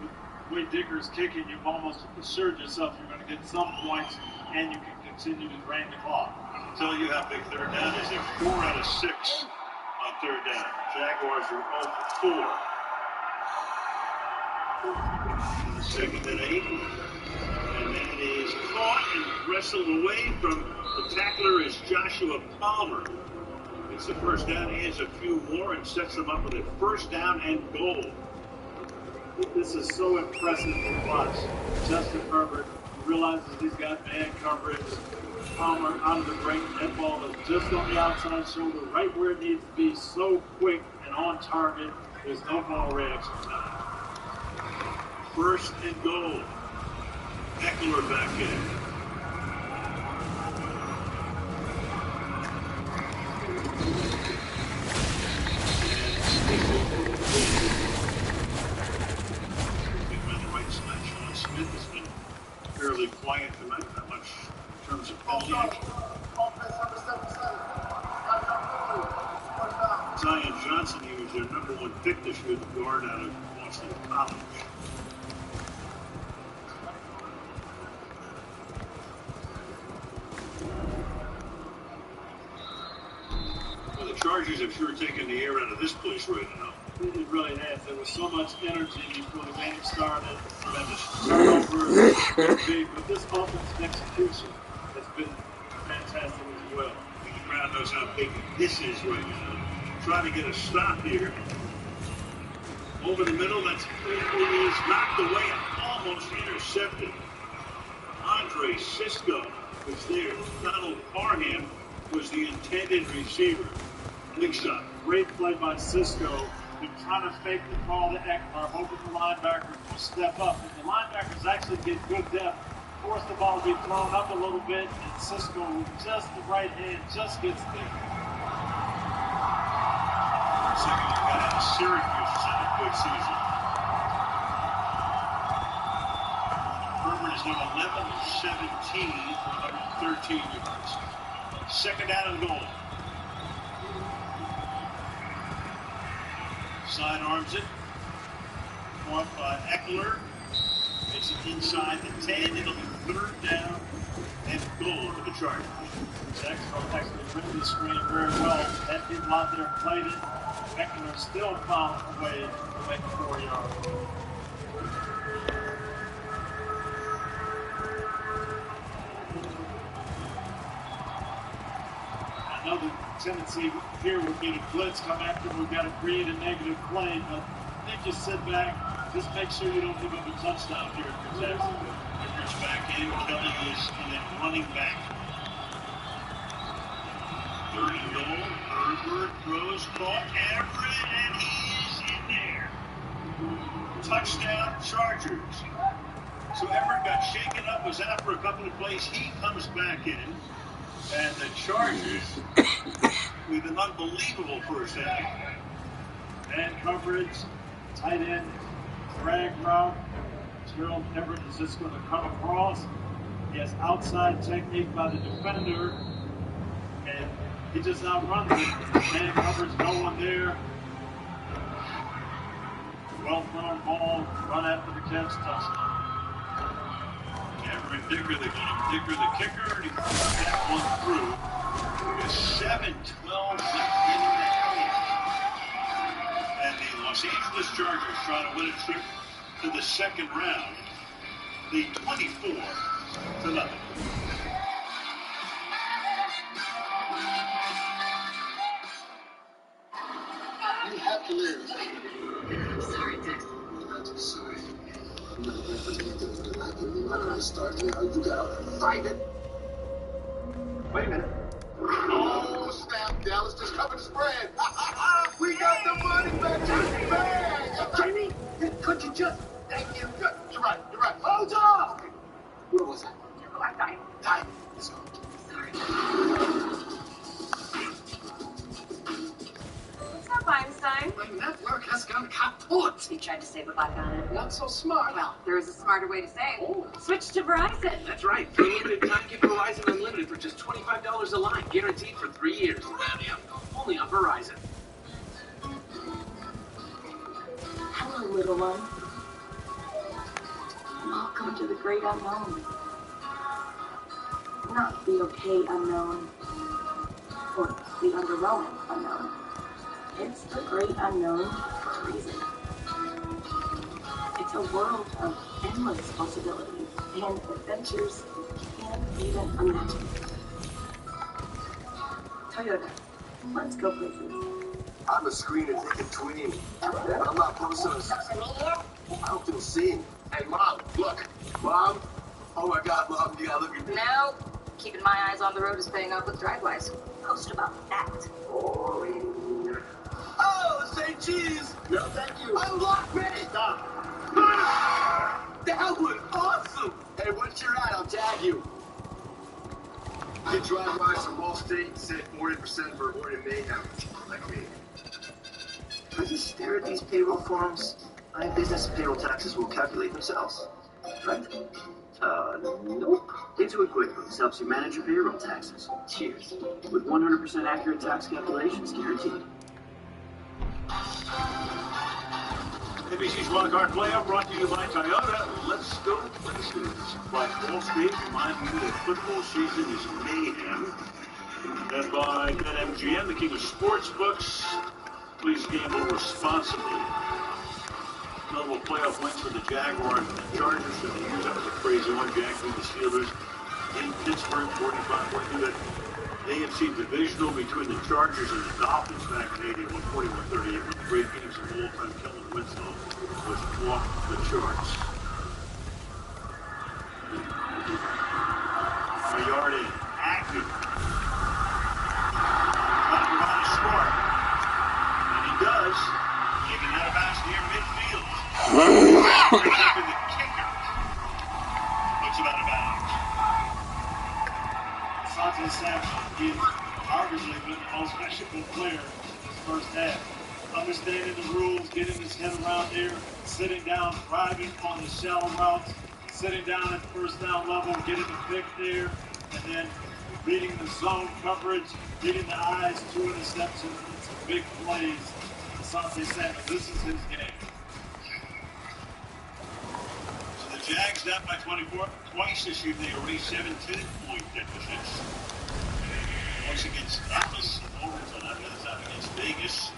With the way Dicker's kicking, you've almost assured yourself you're going to get some points and you can continue to drain the clock. I'll tell you how big 3rd down is. They're 4 out of 6 on 3rd down. Jaguars are 0 for 4. Second and 8. And that is caught and wrestled away from the tackler is Joshua Palmer. It's the first down. He has a few more and sets them up with a first down and goal. This is so impressive to watch. Justin Herbert realizes he's got man coverage. Palmer out of the break. That ball is just on the outside shoulder, right where it needs to be. So quick and on target. There's no ball reaction time. First and goal. Eckler back in. Smith has been fairly quiet tonight, not much in terms of penalty action. Zion Johnson, he was their #1 pick this year, the guard out of Boston College. Well, the Chargers have sure taken the air out of this place right now. It really has. There was so much energy before the game started. Tremendous turnovers, big, but this offensive execution has been fantastic as well. The crowd knows how big this is right now. Trying to get a stop here. Over the middle, that's is knocked away and almost intercepted. Andre Cisco was there. Donald Parham was the intended receiver. Big shot. Great play by Cisco. Been trying to fake the ball to Eckler, hoping the linebacker will step up. If the linebackers actually get good depth, force the ball to be thrown up a little bit, and Cisco with just the right hand just gets there. Second you got out of Syracuse has had a good season. Herbert is now 11 of 17 for 113 yards. Second down and goal. Sidearms it. Caught by Eckler. Makes it inside the 10. It'll be third down and goal for the Chargers. Jacksonville actually read the screen very well. Had people out there played it. Eckler still found a way to make 4 yards. I know the tendency here would be to blitz, come after we've got to create a negative play, but I think just sit back, just make sure you don't give up a touchdown here for Jacksonville. Everett's back in. Kelly is in it running back. Third and goal. Herbert throws, caught Everett, and he's in there. Touchdown, Chargers. So Everett got shaken up, was out for a couple of plays. He comes back in. And the Chargers with an unbelievable first half. Man coverage, tight end, drag route. Gerald Everett is just going to come across. He has outside technique by the defender. And he just outruns it. Man coverage, no one there. Well thrown ball, run after the catch, touchdown. Cameron Dicker, they call him Dicker the kicker, and he threw that one through. With 7-12 left in the game. And the Los Angeles Chargers trying to win a trip to the second round. The 24-0. You have to live. I'm sorry, Dex. I'm sorry. When I started, you gotta fight it. Wait a minute. Oh, snap. Dallas just covered the spread. We got the money back in the bag. Jamie, could you just... Thank you. You're right. Hold on. Where was I? Time. Let's go. Sorry. What's up, Einstein? My network has gone kaput. He tried to save a buck on it. Not so smart. Well, there is a smarter way to save. Oh. Switch to Verizon. That's right. For a limited time, get Verizon Unlimited for just $25 a line, guaranteed for 3 years. Only on Verizon. Hello, little one. Welcome to the great unknown. Not the okay unknown, or the underwhelming unknown. It's the great unknown for a reason. It's A world of endless possibilities and adventures you can't even imagine. Toyota, let's go places. I'm a screen and ticket tween. But I'm not posting on social media. I don't feel seen. Hey, Mom, look. Mom. Oh my God, Mom, you gotta look at me. No, keeping my eyes on the road is paying off with Dragwise. Post about that. Boring. Oh, say cheese. No, thank you. Unlock me. Stop. That was awesome. Hey, once you're at, I'll tag you. Get Dragwise from Wall Street and save 40% for avoiding mayhem, like me. I just stare at these payroll forms. My business and payroll taxes will calculate themselves. Right? Nope. Intuit QuickBooks helps you manage your payroll taxes. Cheers. With 100% accurate tax calculations guaranteed. ABC's Wild Card Playoff brought to you by Toyota. Let's go places. By Wall Street, reminding you that football season is mayhem. And by BetMGM, the king of sports books. Please gamble responsibly. Notable playoff wins for the Jaguars and the Chargers for the years. That was a crazy one. Jags beat the Steelers in Pittsburgh, 45-42. AFC divisional between the Chargers and the Dolphins back in 81, 41-38. One of the great games of all time. Kellen Winslow was off the charts. A yard in. Active. Trying to provide a score. And he does. Taking out of bounds near midfield. The kicker. Looks about a bounds. Asante Samuel, he has arguably been the most technical player in this first half. Understanding the rules, getting his head around there, sitting down, driving on the shallow routes, sitting down at the first down level, getting the pick there, and then reading the zone coverage, getting the eyes, 2 interceptions, and some big plays. Asante Samuel, this is his game. So the Jags down by 24 twice this year. They already 17-point deficits. Once against Dallas, overtime. On the other side against Vegas.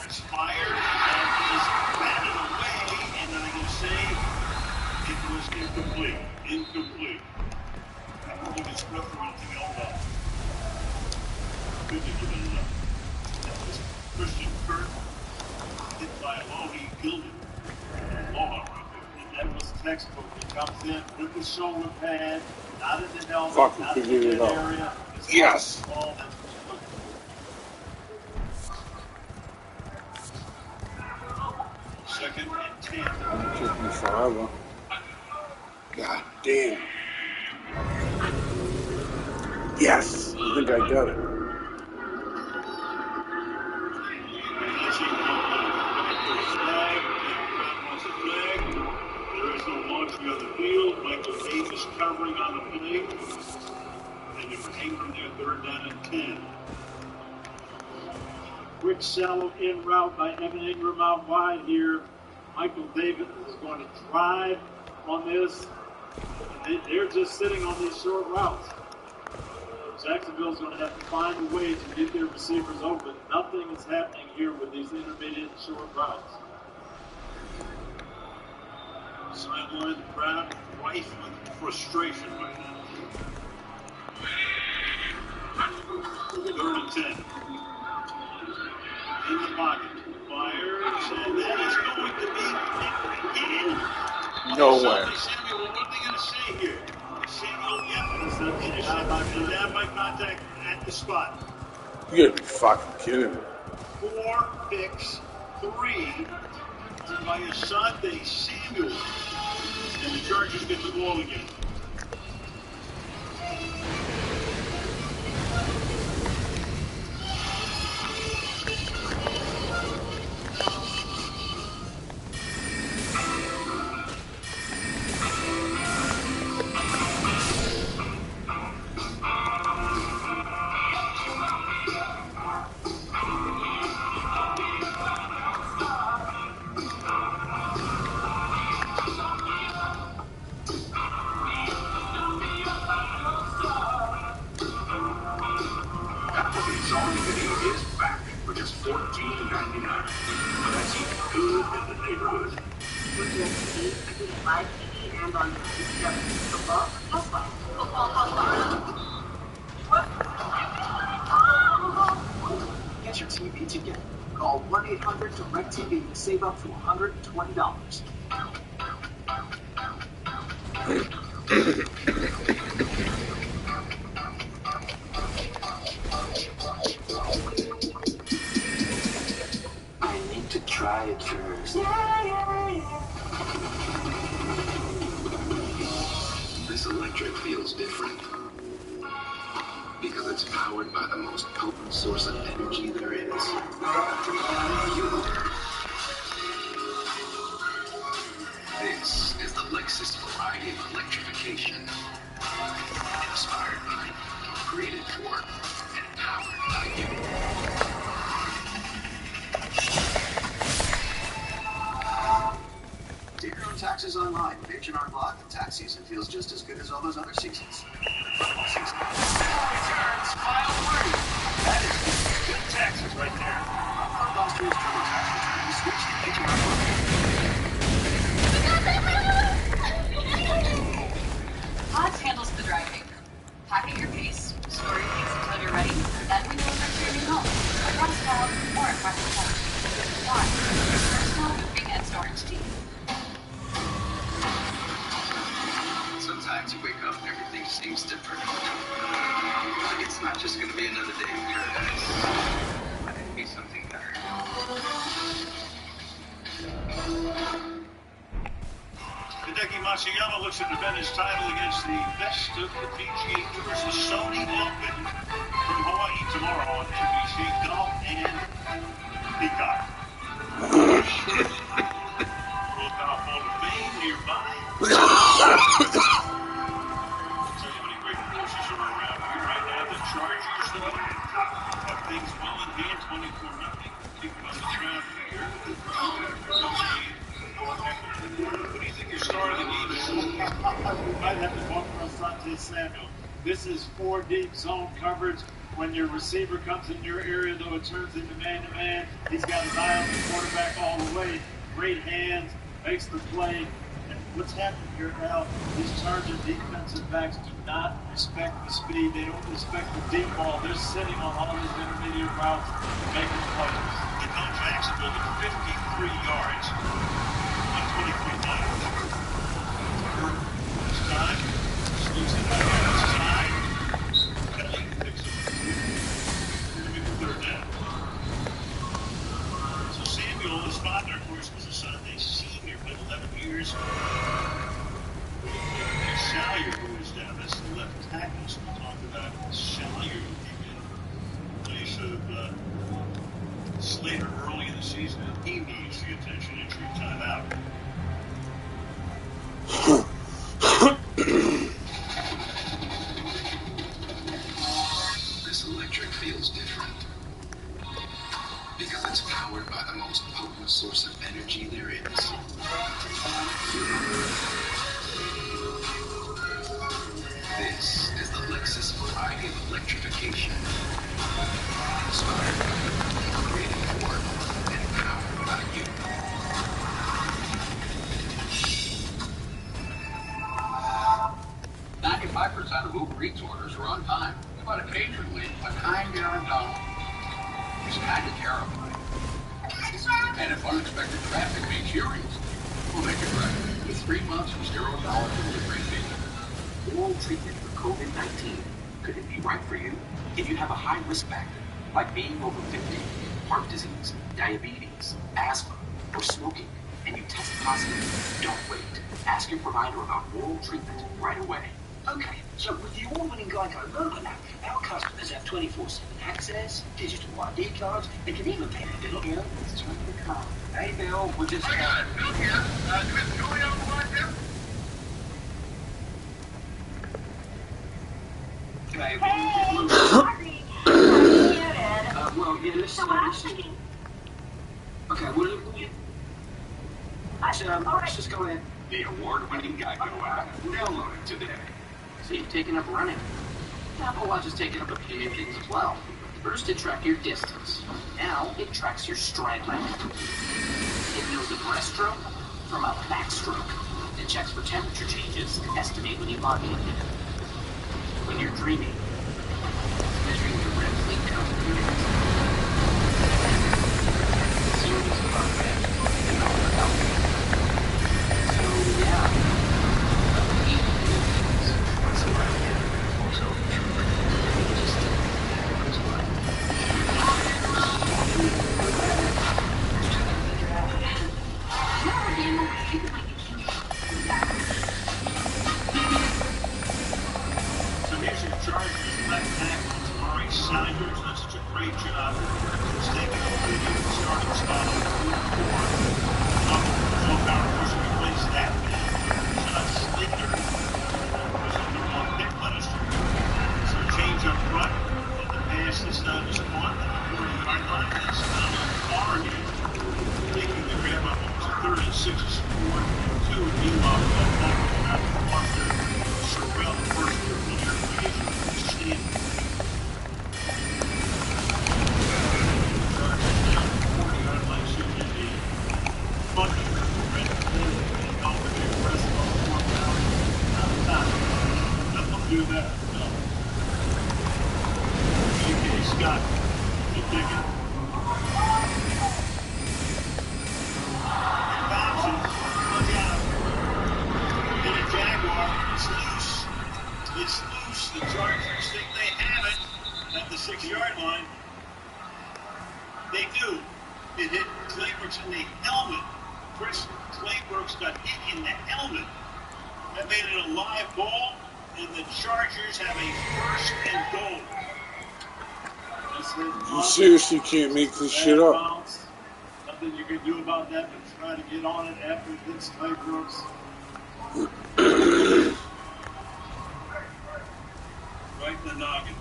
It's fired and is batted away, and I'm going to say it was incomplete. Incomplete. I don't think it's rough or anything at all. Good to give it enough. That was Christian Kirk. Hit by a low, he killed him. Aloha right there. That was textbook. He comes in with the shoulder pad, not in the helmet, Fucking not in figured the it out. area. Yes. Ball that's Second and 10. It took me forever. God damn. Yes. I think I got it. There is no launching on the field. Michael Davis covering on the play. And it was Ingram there, 3rd down and 10. quick shallow in route by Evan Ingram out wide here. Michael Davis is going to drive on this. They're just sitting on these short routes. Jacksonville's going to have to find a way to get their receivers open. Nothing is happening here with these intermediate short routes. Sideline crowd rife with frustration right now. 3rd and 10. In the pocket. Fires, and that is going to be picked again. No way. Samuel, what are they going to say here? Samuel, yep. Down by contact at the spot. You gotta be fucking kidding me. 4 picks, 3 by Asante Samuel. And the Chargers get the ball again. for DirecTV, including live TV and on demand. Football, football, Get your TV together. Call 1-800-DIRECTV to save up to $120. I need to try it first. This electric feels different. Because it's powered by the most potent source of energy there is. This is the Lexus variety of electrification. Inspired by, created for, and powered by you. Do your own taxes online with H&R Block. The tax season feels just as good as all those other seasons. Football season. Returns, file 3. That is good taxes right there. Upload Austria's TurboTax return and switch to H&R Block. Pods handles the driving. Pack at your pace, store your things until you're ready, and then we deliver to your new home. Across town or across the country. Pod, personal moving and storage team. Sometimes you wake up and everything seems different. Like it's not just going to be another day in paradise. But it'll be something better. Hideki Matsuyama looks to defend his title against the best of the PGA Tour's the Sony Open from Hawaii tomorrow on NBC Golf and Peacock. World Golf Hall of Fame nearby. Tell you how many great courses are around here right now. The Chargers, though, have things well in hand, 24-0. Keeping on the ground here. What do you think your start of the game is? We might have to walk from Asante Samuel. This is 4 deep zone coverage. When your receiver comes in your area, though, it turns into man-to-man. He's got his eye on the quarterback all the way. Great hands, makes the play. And what's happening here now, these Charger defensive backs do not respect the speed. They don't respect the deep ball. They're sitting on all these intermediate routes, making plays. They go Jacksonville to 53 yards. 123 miles. This time, sleuths it out on his side. Kelly picks up the third down. So Samuel, the Spotner, of course, was a Sunday senior, but 11 years. Salyer, who is down, that's the left tackle. So we'll talk about Salyer, who came in place of Slater early in the season, and he needs the attention injury timeout. This electric feels different. Because it's powered by the most potent source of energy there is. This is the Lexus variety of electrification. Inspired by, created for, and powered by you. 95% of Uber Eats orders are on time, but occasionally a time guarantee is kind of terrifying. And if unexpected traffic makes you easy, we'll make it right. With 3 months of $0 delivery fee. Oral treatment for COVID-19. Could it be right for you? If you have a high risk factor, like being over 50, heart disease, diabetes, asthma, or smoking, and you test positive, don't wait. Ask your provider about oral treatment right away. Okay, so with the award-winning Geico mobile app, our customers have 24/7 access, digital ID cards, and can even pay their bill. Yeah, let's check the car. Hey, Bill, we're just... I got it. Bill here. Do we have Julie on the line here? Okay, well, yeah, let's okay, well, let's just go ahead. The award-winning Geico app. Download it today. So you've taken up running. Apple Watch has taken up a few new things as well. First, it tracked your distance. Now, it tracks your stride length. It knows the breaststroke, from a backstroke. It checks for temperature changes, estimate when you log in. When you're dreaming, it's measuring your REM sleep count per minute. Series of programs and all the help. So yeah, eat good things once in a while. Also true. Just once in a while. So here's your Chargers left tackle, Tamari Saunders. Does such a great job. He's taking over the starting spot on 4-4. So power force to replace that man. Sean Slater was on the wrong pick last year. So change up front, and the pass this time is caught at the 40-yard line. That's Donald Fargan making the grab up. It was a 3rd and 6 is 4-2. Meanwhile, we got back around the block there. Sherrell, first year of the year, Stanley. Chargers down 40-yard line, shooting the funky red bull and over the aggressive on the 4th down. Not time. Let them do that. No. J.K. Scott, good digging. Bounces. Look out. Hit a Jaguar. It's loose. It's loose. The Chargers think they have it at the 6-yard line. They do. It hit Claybrooks in the helmet. Chris Claybrooks got hit in the helmet. That made it a live ball, and the Chargers have a 1st and goal. You seriously can't make this shit up. Nothing you can do about that but try to get on it after it hits Claybrooks. Right in the noggin.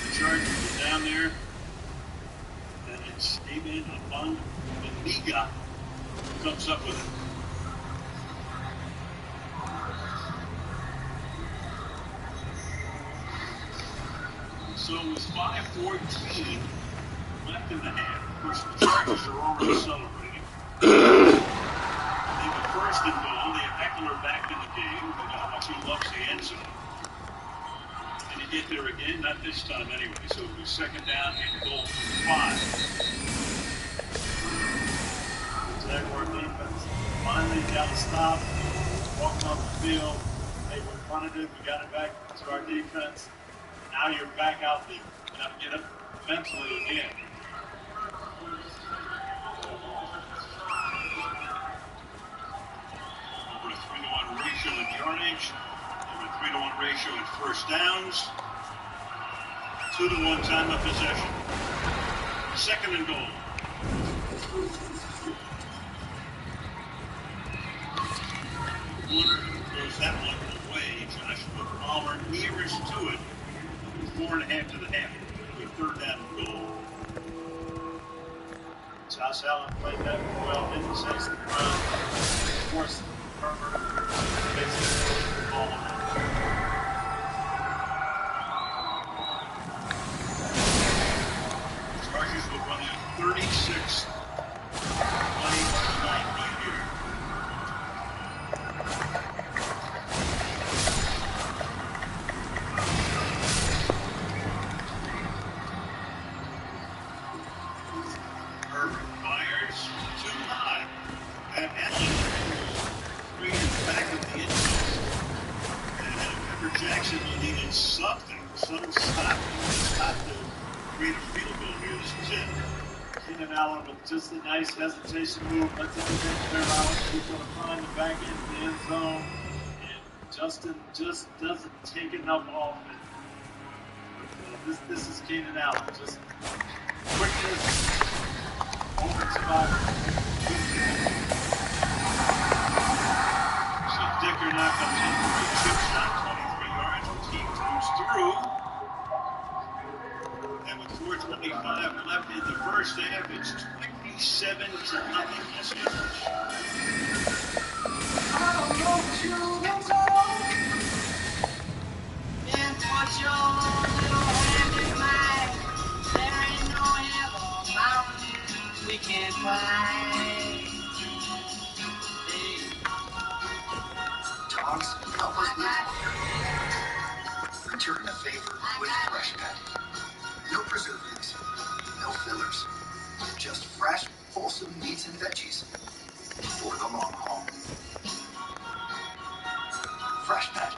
The Chargers are down there, and it's Amen Abang Beniga who comes up with it. So with 5:14 left in the half, of course the Chargers are already celebrating. They were 1st and goal. They have Eckler back in the game. We know how much he loves the end zone. And he get there again? Not this time anyway. So it was 2nd down and goal from 5. Jaguar defense finally got to stop. Walking off the field. They were punted it. We got it back to our defense. Now you're back out there. You have to get up eventually again. Over a 3-to-1 ratio in yardage. Over a 3-to-1 ratio in 1st downs. 2-to-1 time of possession. 2nd and goal. Warner throws that one away. Joshua Palmer nearest to it. 4.5 to the half. With 3rd down and goal. Josh Allen played that well. Didn't chase the run. Forced Herbert basically the ball. Chargers will run a 36 play tonight right here. Herbert fires too high. And Allen reads back of the end zone. And Pepper Jackson needed something, some stop. Stop to create a field goal here. This was it. Keenan Allen with just a nice hesitation move. Lets everything clear out. He's going to find the back end of the end zone. And Justin just doesn't take enough off it. This is Keenan Allen. Just quickness, open spot. So Dicker now comes in for a chip shot, 23 yards. The team goes through. And with 4:25 left in the 1st half, it's 27-0 Los Angeles. And put your little hand in mine. There ain't no heaven mountain we can't fight. Dogs help us live longer. Return the favor with Fresh Pet. No preservatives, no fillers. Just fresh, wholesome meats and veggies for the long haul. Fresh Pet.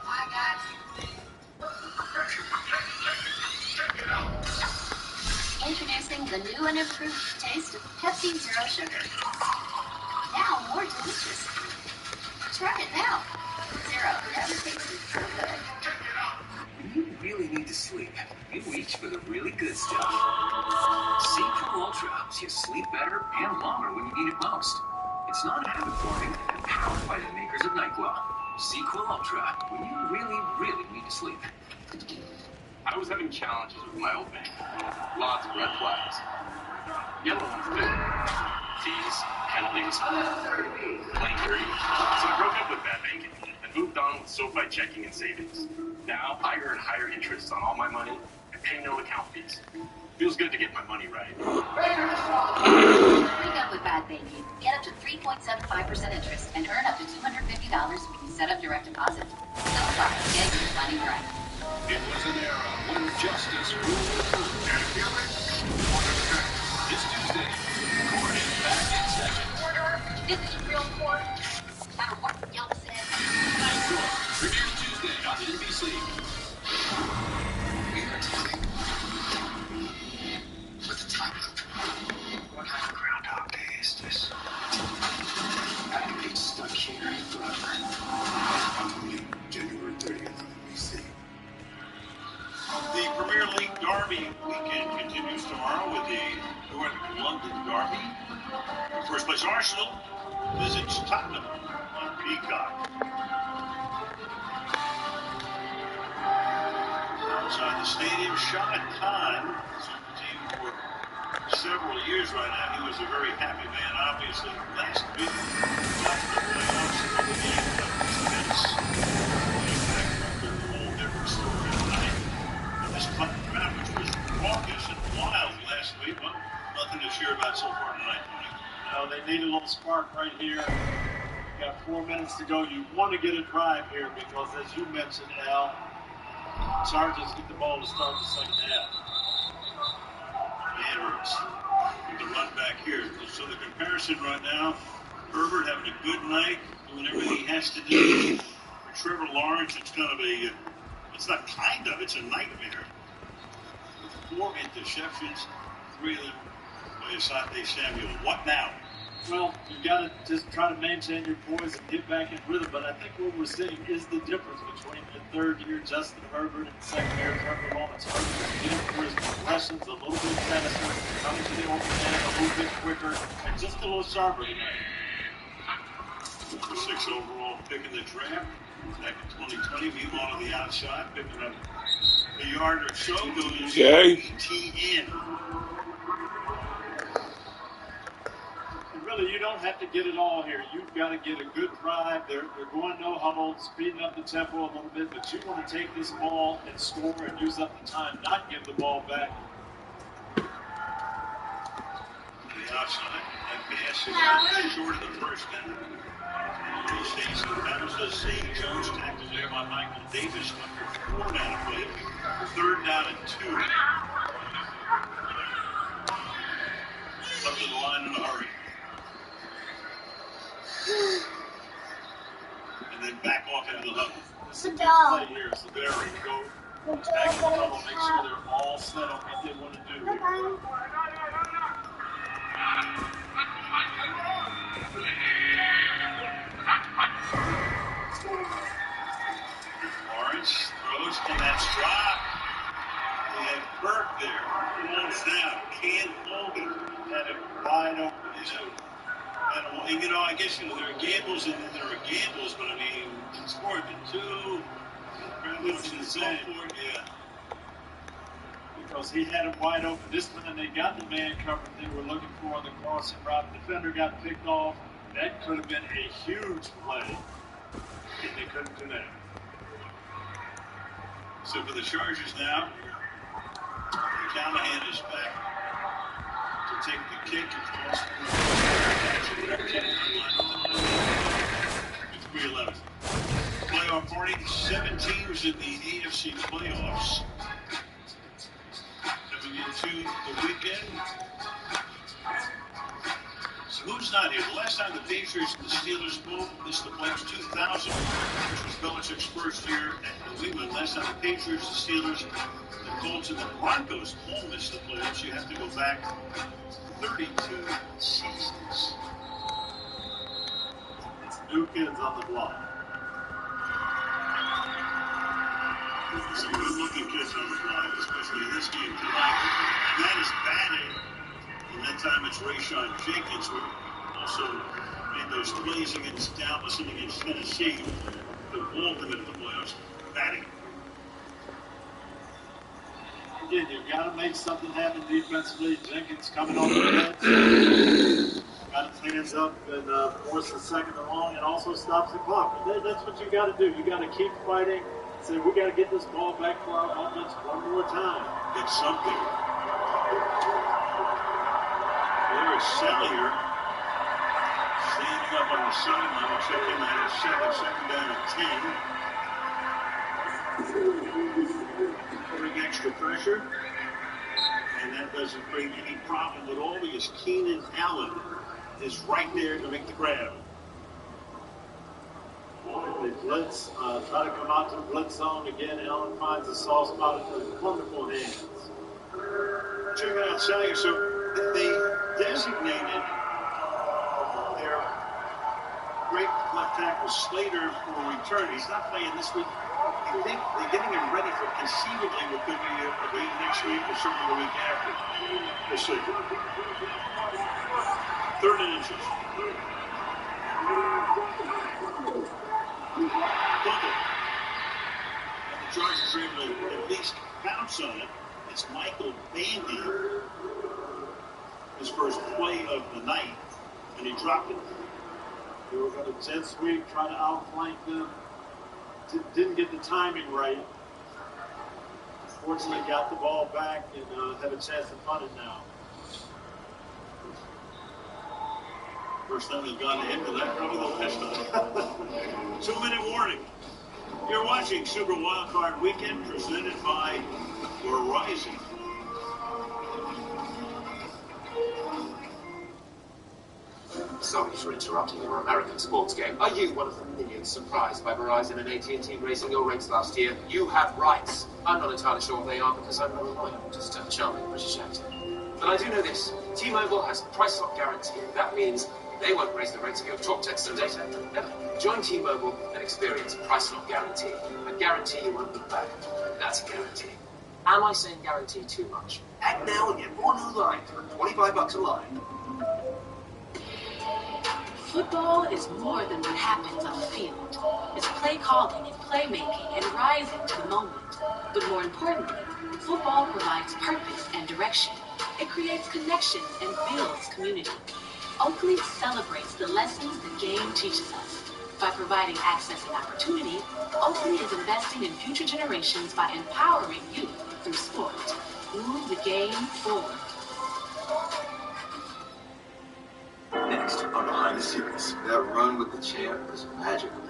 Introducing the new and improved taste of Pepsi Zero Sugar. Now more delicious. Try it now. Zero never tasted so good. When you really need to sleep, you reach for the really good stuff. Sequel Ultra helps you sleep better and longer when you need it most. It's non-habit forming and powered by the makers of NyQuil. Sequel Ultra, when you really, really need to sleep. I was having challenges with my old bank. Lots of red flags. Yellow ones too. Fees, penalties, plain dirty. So I broke up with that bank and moved on with SoFi checking and savings. Now I earn higher interest on all my money and pay no account fees. Feels good to get my money right. Break up with bad banking. Get up to 3.75% interest and earn up to $250 when you set up direct deposit. SoFi, get your money right. It was an era when justice ruled the world. This Tuesday, court is back in session. This is real court. No matter what Yelp says. Night Court premieres Tuesday on NBC. We are dealing with the time loop. What kind of Groundhog Day is this? I could get stuck here forever. January 30th on NBC. The Premier League Derby weekend continues tomorrow with the North London Derby. First place Arsenal visits Tottenham on Peacock. Outside the stadium, Shah Khan is on the team for several years right now. He was a very happy man, obviously, last week. Got to the playoffs and the game got this tennis. Back to a whole different story tonight. This Tottenham crowd, which was raucous and wild last week, well, nothing to cheer about so far tonight. No, they need a little spark right here. Got 4 minutes to go. You want to get a drive here because, as you mentioned, Al, Chargers get the ball to start the second half. Edwards with the run back here. So the comparison right now, Herbert having a good night, doing everything he has to do. For Trevor Lawrence, it's kind of a, it's not kind of, it's a nightmare. With 4 interceptions, 3 of them by Asante Samuel. What now? Well, you've got to just try to maintain your poise and get back in rhythm. But I think what we're seeing is the difference between the third-year Justin Herbert and the second-year Trevor Lawrence. Herbert is getting through his progressions a little bit faster, coming to the open man a little bit quicker, and just a little sharper tonight. Number 6 overall pick in the draft. Back in 2020, meanwhile on the outside, picking up a yard or so, goes ETN. Really, you don't have to get it all here. You've got to get a good drive. They're going no huddle, speeding up the tempo a little bit, but you want to take this ball and score and use up the time, not give the ball back. The outside, that pass is short of the first down. That was a St. Jones tackle there by Michael Davis. Under 4 down to play. 3rd down and 2. Up to the line in a hurry. And then back off into the huddle. This is a big play here. So there we go. Back in the huddle. Make sure they're all set on what they want to do here. Lawrence throws, and that's dropped. They have Burke there. Holds down. Can't hold it. Had it wide open. And, you know, I guess, you know, there are gambles and there are gambles, but I mean, it's more than 2. It's insane. Yeah. Because he had it wide open. This time they got the man covered they were looking for on the crossing route. The defender got picked off. That could have been a huge play, and they couldn't connect. So for the Chargers now, Callahan is back to take the kick. It's close. It's 3-11. Playoff party, 7 teams in the AFC playoffs. Coming into the weekend. So who's not here? The last time the Patriots and the Steelers both missed the playoffs, 2000, which was Belichick's first year at New England. Last time the Patriots, the Steelers, the Colts, and the Broncos all missed the playoffs. You have to go back 32 seasons. It's new kids on the block. Some good-looking kids on the block, especially in this game tonight. And that is batting. And that time it's Rayshon Jenkins, who also made those plays against Dallas and against Tennessee that won them into the playoffs. Batting. Again, you've got to make something happen defensively. Jenkins coming off the bench. Got his hands up and forces second and long and also stops the clock. And that's what you got to do. You got to keep fighting. Say, we got to get this ball back for our offense one more time. It's something. There is Sellier standing up on the sideline. Looks like him at his second down and 10. Putting extra pressure. And that doesn't create any problem at all because Keenan Allen is right there to make the grab. They blitz, try to come out to the blitz zone again. Allen finds a soft spot with wonderful hands. Check it out, Sellier. So they designated their great left tackle Slater for a return. He's not playing this week. I think they're getting him ready for conceivably what could be a game next week or certainly the week after. We'll see. 3rd and inches. Bubble. And the Chargers are able to at least bounce on it. It's Michael Bandy. His first play of the night, and he dropped it. They were going to jet sweep, try to outflank them. Didn't get the timing right. Fortunately, got the ball back and have a chance to punt it now. First time they've gone ahead with that, probably the last time. 2-minute warning. You're watching Super Wildcard Weekend presented by Verizon. Sorry for interrupting your American sports game. Are you one of the millions surprised by Verizon and AT&T raising your rates last year? You have rights. I'm not entirely sure what they are because I'm not loyal, just a charming British accent. But I do know this. T-Mobile has price lock guarantee. That means they won't raise the rates of your talk, text, and data. Never. Join T-Mobile and experience price lock guarantee. A guarantee you won't look back. That's a guarantee. Am I saying guarantee too much? Act now and get 4 new lines for $25 a line. Football is more than what happens on the field. It's play calling and playmaking and rising to the moment. But more importantly, football provides purpose and direction. It creates connections and builds community. Oakley celebrates the lessons the game teaches us. By providing access and opportunity, Oakley is investing in future generations by empowering youth through sport. Move the game forward. Next on Behind the Scenes. That run with the champ was magical.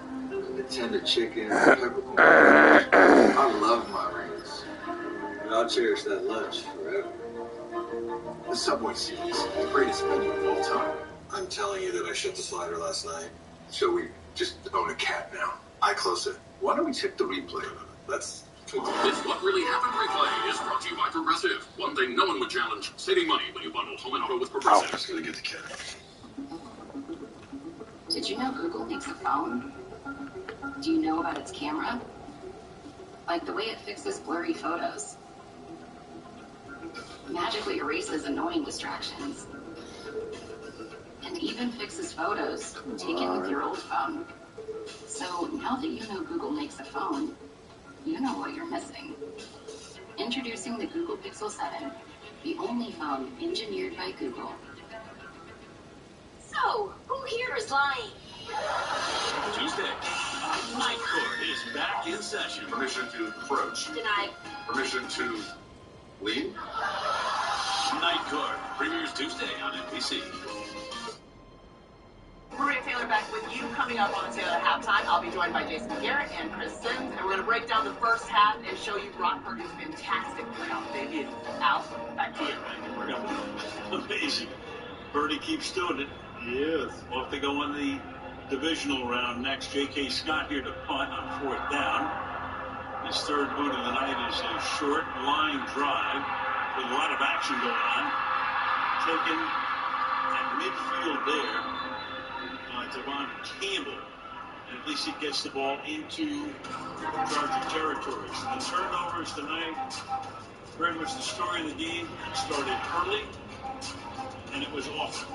The tender chicken, peppercorn. I love my rings. And I'll cherish that lunch forever. The Subway series, the greatest menu of all time. I'm telling you that I shut the slider last night. So we just own a cat now. I close it. Why don't we check the replay? Let's... This What Really Happened replay is brought to you by Progressive. One thing no one would challenge, saving money when you bundle home and auto with Progressive. I'm just gonna get the cat. Did you know Google makes a phone? Do you know about its camera? Like the way it fixes blurry photos. Magically erases annoying distractions. And even fixes photos taken with your old phone. So now that you know Google makes a phone, you know what you're missing. Introducing the Google Pixel 7, the only phone engineered by Google. So, who here is lying? Tuesday, Night Court is back in session. Permission to approach. Denied. Permission to leave. Night Court premieres Tuesday on NBC. Maria Taylor back with you. Coming up on Taylor Halftime, I'll be joined by Jason Garrett and Chris Sims, and we're going to break down the first half and show you Brock Purdy's fantastic playoff debut. Al, back to you. Amazing. Purdy keeps doing it. He is. Off to go in the divisional round next. J.K. Scott here to punt on 4th down. His third boot of the night is a short line drive with a lot of action going on. Taken at midfield there. Devon Campbell, and at least he gets the ball into Charger territory. So the turnovers tonight, very much the story of the game. It started early, and it was awesome.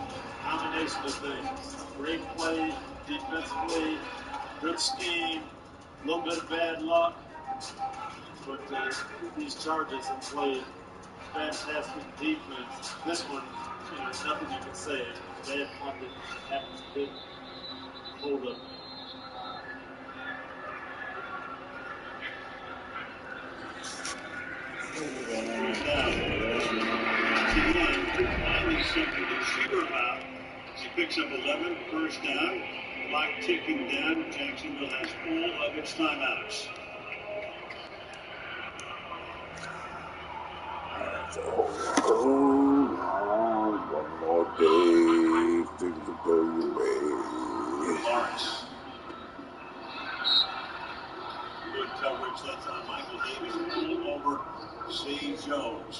Combination of things. Great play defensively, good scheme, a little bit of bad luck. But these Chargers have played fantastic defense. This one, nothing you can say. Bad punting happens to be. Hold up. Finally something to cheer about. She picks up 11, first down. Clock ticking down. Jacksonville has all of its timeouts. Hold on, one more day, things will go your way. Lawrence. Good coverage that time. Michael Davis pulled over Zay Jones.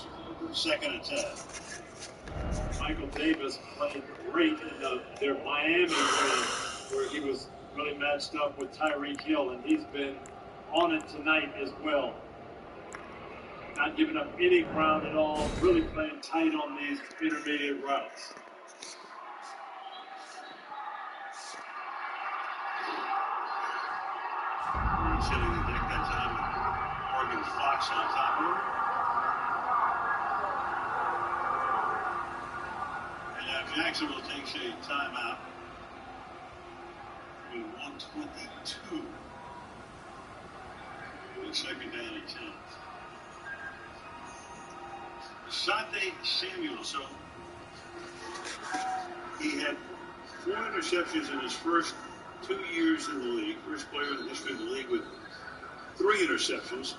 Second and 10. Michael Davis played great in their Miami win, where he was really matched up with Tyreek Hill, and he's been on it tonight as well. Not giving up any ground at all, really playing tight on these intermediate routes. He's hitting the deck that time. Morgan Fox on top of him. And now Jacksonville takes a timeout with 1:22. With second down and 10. Asante Samuel, so he had 4 interceptions in his first 2 years in the league. First player in the history of the league with 3 interceptions.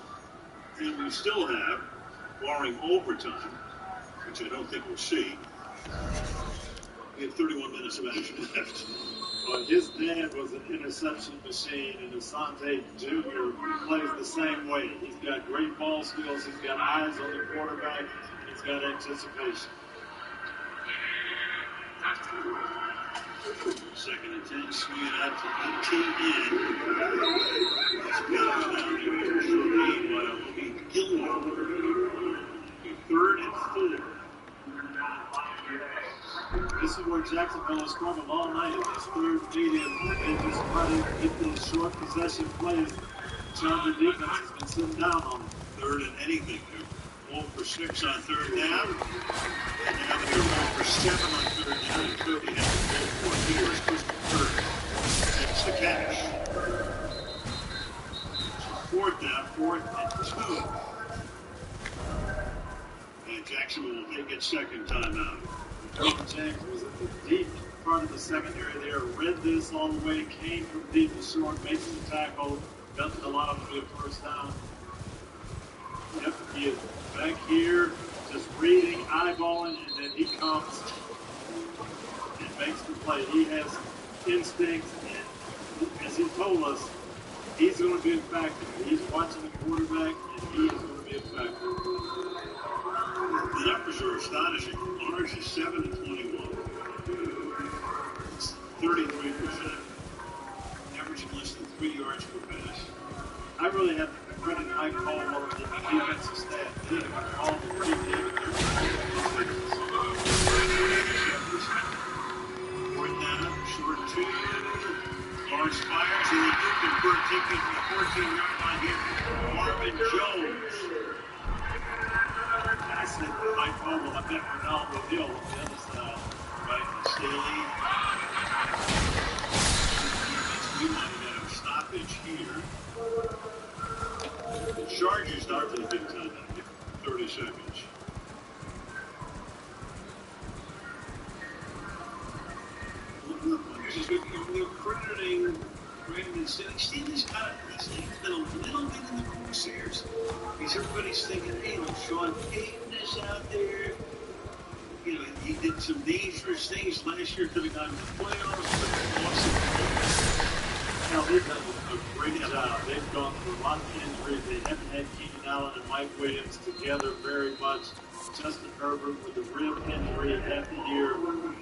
And we still have, barring overtime, which I don't think we'll see, we have 31 minutes of action left. But his dad was an interception machine, and Asante Jr. plays the same way. He's got great ball skills. He's got eyes on the quarterback. He's got anticipation. Second and 10, swing it out to 18 in. It's down there. Short gain by Obi Gilmore. 3rd and 4. This is where Jacksonville has struggled all night in this third medium. They just try to get those short possession plays. Charger defense has been sitting down on them. 3rd and anything. 1 for 6 on 3rd down. And now they're 1 for 7 on 3rd down. And Kirby has the ball for here. It's Christopher Kirk. That's the catch. So 4th down, 4th and 2. And Jacksonville will take its second timeout. James was at the deep part of the secondary there, read this all the way, came from deep to short, makes the tackle, doesn't allow him to be a first down. Yep, he is back here, just reading, eyeballing, and then he comes and makes the play. He has instincts, and as he told us, he's going to be a factor. He's watching the quarterback, and he is going to be a factor. The numbers are astonishing. Lawrence is 7 and 21. It's 33%. Averaging less than 3 yards per pass. I really have to credit Mike Caldwell and the defensive staff. They have called pretty good. 4th down, short 2. Lawrence fires, and the Duke and Bird take it from the 14-yard line here. Marvin Jones. I said Mike Caldwell, I bet Ronaldo Hill on the other side. Right, Staley. We might have had a stoppage here. The Chargers start to the big time. 30 seconds. years is we're crediting Brandon Staley. Staley's he's been a little bit in the crosshairs. Because everybody's thinking, hey, look, Sean Payton is out there. You know, he did some dangerous things last year, could have gotten to the playoffs, but lost some. Now, they've done a great job. They've gone through a lot of injuries. They haven't had Keenan Allen and Mike Williams together very much. Justin Herbert with a rib injury half the year.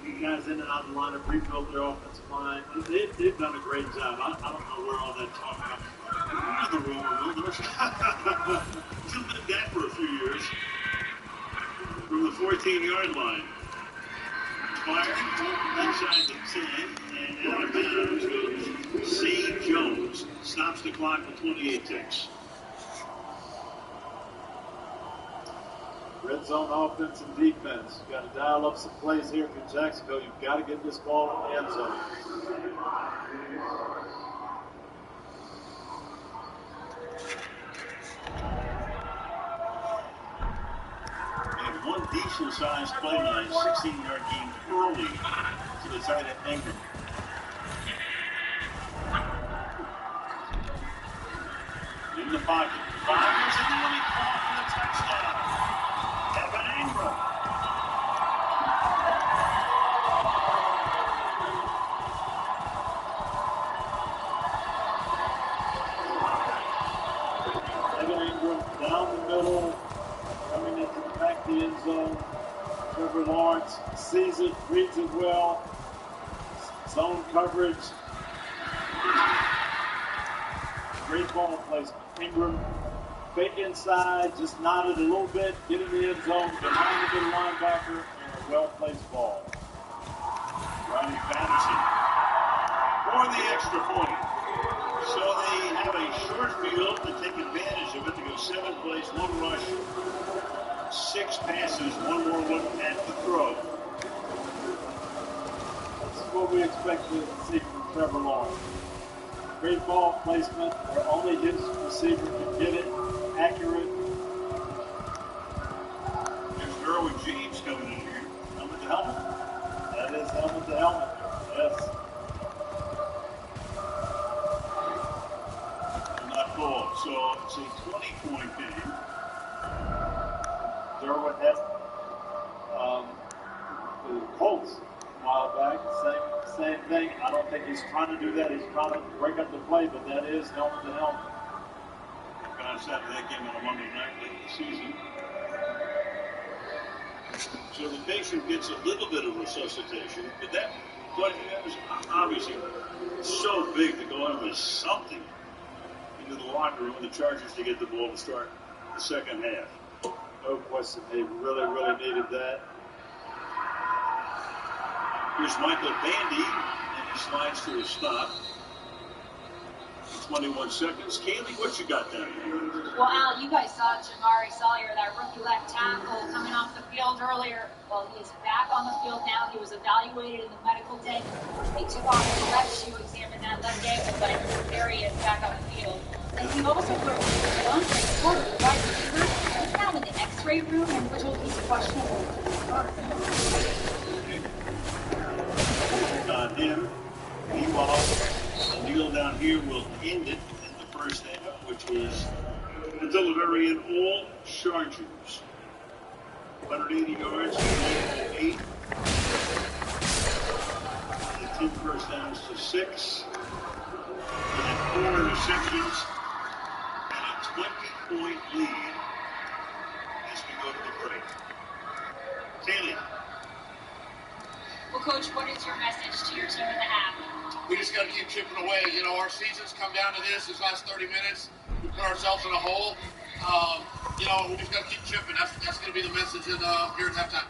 You guys in and out of the lineup, rebuilt their offensive line. They've done a great job. I don't know where all that talk comes from. Another rumor. He's been that for a few years. From the 14-yard line. Fired inside the 10, and out of bounds goes Zay Jones. Stops the clock with 28 ticks. Red zone offense and defense. You've got to dial up some plays here for Jacksonville. You've got to get this ball in the end zone. And one decent-sized play line, 16-yard game early to the tight end Ingram. In the pocket. Fires in the running clock for the touchdown. Evan Ingram. Evan Ingram down the middle, coming into the back of the end zone. Trevor Lawrence sees it, reads it well. Zone coverage. Great ball placement. Ingram, fake inside, just nodded a little bit, get in the end zone, behind the middle linebacker, and a well-placed ball. Ronnie Patterson for the extra point. So they have a short field to take advantage of it to go 7 plays, 1 rush, 6 passes, 1 more look at the throw. This is what we expect to see from Trevor Lawrence. Great ball placement where only his receiver can get it, accurate. There's Derwin James coming in here. Helmet to helmet. That is helmet to helmet. Yes. Not ball. So it's a 20-point game. Derwin had the Colts a while back. Same thing. I don't think he's trying to do that. He's trying to break up the play, but that is helmet to helmet. Guys out of that game on a Monday night late in the season. So the patient gets a little bit of resuscitation, but that was obviously so big to go in with something into the locker room and the Chargers to get the ball to start the second half. No question. They really, really needed that. Here's Michael Bandy, and he slides to a stop. 21 seconds. Kaylee, what you got down here? Well, Al, you guys saw Jamari Sawyer, that rookie left tackle, coming off the field earlier. Well, he is back on the field now. He was evaluated in the medical tent. They took off his left shoe, examined that left ankle, but there he is back on the field. And he also learned Dante Porter, the wide receiver, he's down in the X-ray room, and we're told he's questionable. Him. Meanwhile, the deal down here will end it in the first half, which was until the very end, all Chargers. 180 yards, 8. 10 first downs to 6. And 4 interceptions. And a 20-point lead as we go to the break. Kaylee. Well, Coach, what is your message to your team in the half? We just got to keep chipping away. You know, our season's come down to this. These last 30 minutes, we put ourselves in a hole. You know, we just got to keep chipping. That's going to be the message here at halftime.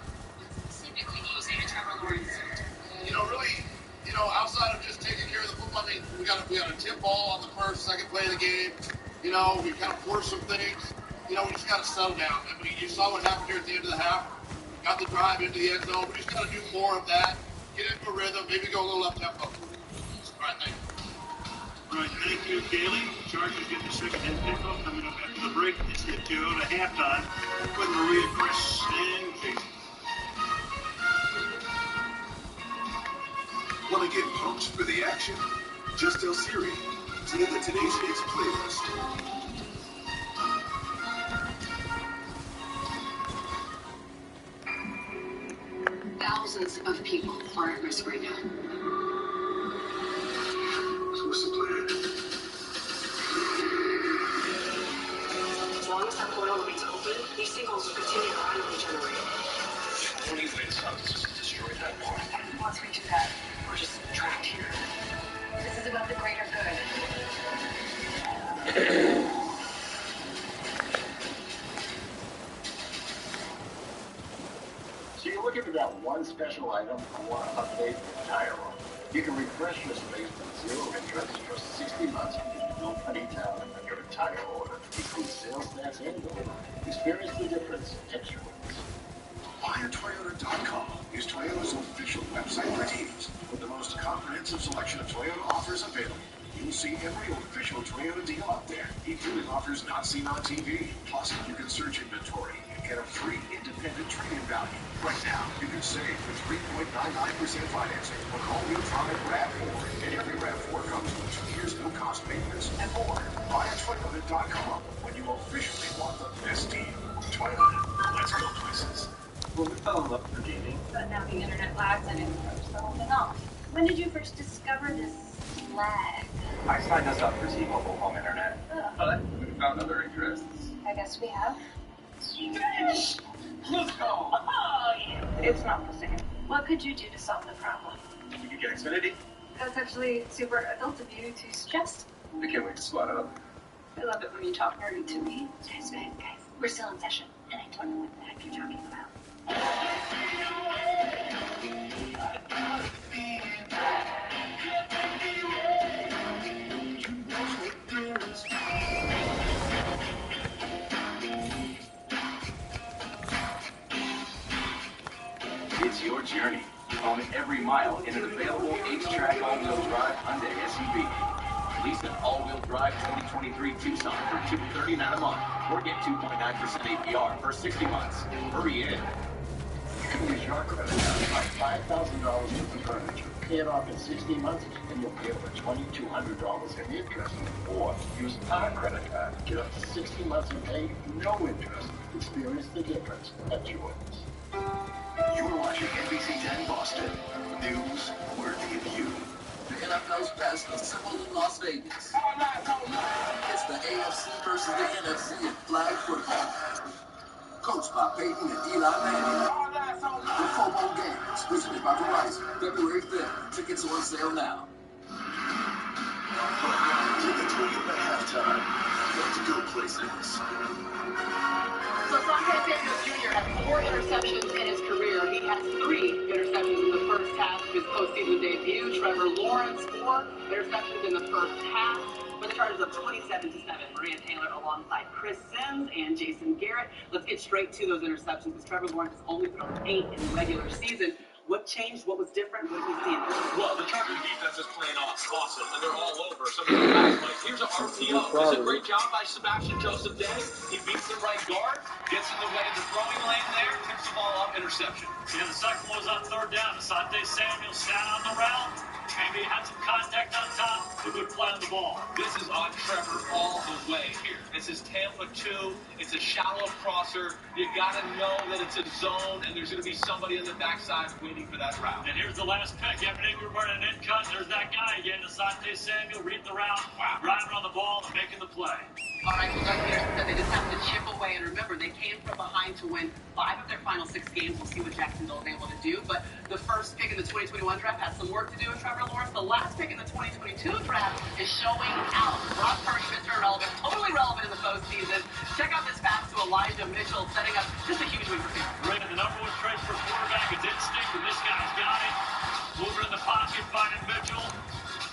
Specifically, you say to Trevor Lawrence. You know, really, you know, outside of just taking care of the football, I mean, we got a tip ball on the first, second play of the game. You know, we kind of forced some things. You know, we just got to settle down. I mean, you saw what happened here at the end of the half. Got the drive into the end zone. We just got to do more of that. Get into a rhythm. Maybe go a little up tempo. All right, thank you. All right, thank you, Kaylee. Chargers get the second hand kickoff coming up after the break. It's the Toyota halftime with Maria, Chris, and Jason. Want to get pumped for the action? Just tell Siri, play the Today's Hits playlist. Thousands of people are at risk right now. So what's the plan? As long as that portal remains open, these sinkholes will continue to randomly generate. The only way to stop this is to destroy that portal. Once we do that, We're just trapped here. This is about the greater good. So you're looking for that one special item and want to update the entire room. You can refresh your space with zero interest for 60 months with no penny down on your entire order. Includes sales tax and delivery. Experience the difference. Text your witness. BuyAToyota.com is Toyota's official website for teens with the most comprehensive selection of Toyota offers available. You'll see every official Toyota deal out there, including offers not seen on TV. Plus, you can search inventory and get a free independent trade-in value. Right now, you can save with 3.99% financing on all-wheel drive RAV4. And every RAV4 comes with 2 years no-cost maintenance and more. BuyAToyota.com when you officially want the best deal. Toyota, let's go places. Well, we fell in love with gaming. But now the internet lags and it throws the whole thing off. When did you first discover this lag? I signed us up for T-Mobile home internet, but we found other interests. I guess we have. Let's go. Oh, yeah. It's not the same. What could you do to solve the problem? We could get Xfinity. That's actually super adult of you to suggest. I can't wait to spot up. I love it when you talk nerdy to me. Guys, we're still in session, and I don't know what the heck you're talking about. It's your journey. Own every mile in an available 8-track all-wheel drive Hyundai SUV. Lease an all-wheel drive 2023 Tucson for $239 a month, or get 2.9% APR for 60 months. Hurry in. You can use your credit card to buy $5,000 worth of furniture. Pay it off in 60 months, and you'll pay over $2,200 in interest. Or use our credit card. Get up to 60 months and pay no interest. Experience the difference at yours. You're watching NBC 10 Boston. News worthy of you. The NFL's best assembled in Las Vegas. It's the AFC versus the NFC in flag football. Coached by Peyton and Eli Manning. The Pro Bowl games, presented by Verizon, February 5th. Tickets are on sale now. Take a Toyota halftime. Let's go places. So Asante Samuel Jr. has 4 interceptions in his career. He has 3 interceptions in the first half of his postseason debut. Trevor Lawrence, 4 interceptions in the first half. For the Chargers up 27-7. Maria Taylor alongside Chris Sims and Jason Garrett. Let's get straight to those interceptions because Trevor Lawrence has only thrown 8 in the regular season. What changed? What was different? What did we see? Well, the Chargers defense is playing awesome, and they're all over some of the last plays. Here's an RPO. It's a great job by Sebastian Joseph Day. He beats the right guard, gets in the way of the throwing lane there, tips the ball up, interception. Yeah, the second one was on third down. Asante Samuel sat on the route. Maybe had some contact on top. A good play on the ball. This is on Trevor all the way here. This is Tampa 2. It's a shallow crosser. You got to know that it's a zone, and there's going to be somebody on the backside waiting for that route. And here's the last pick. Evan Ingram running in cut. There's that guy again. Asante Samuel reading the route, driving on the ball, and making the play. All right, well, Doug Peterson said they just have to chip away. And remember, they came from behind to win 5 of their final 6 games. We'll see what Jacksonville is able to do. But the first pick in the 2021 draft has some work to do with Trevor Lawrence. The last pick in the 2022 draft is showing out. Brock Purdy, Mr. Irrelevant, totally relevant in the postseason. Check out this pass to Elijah Mitchell, setting up just a huge win for him. Right, the number 1 trade for quarterback is instinct, and this guy's got it. Moving in the pocket, finding Mitchell.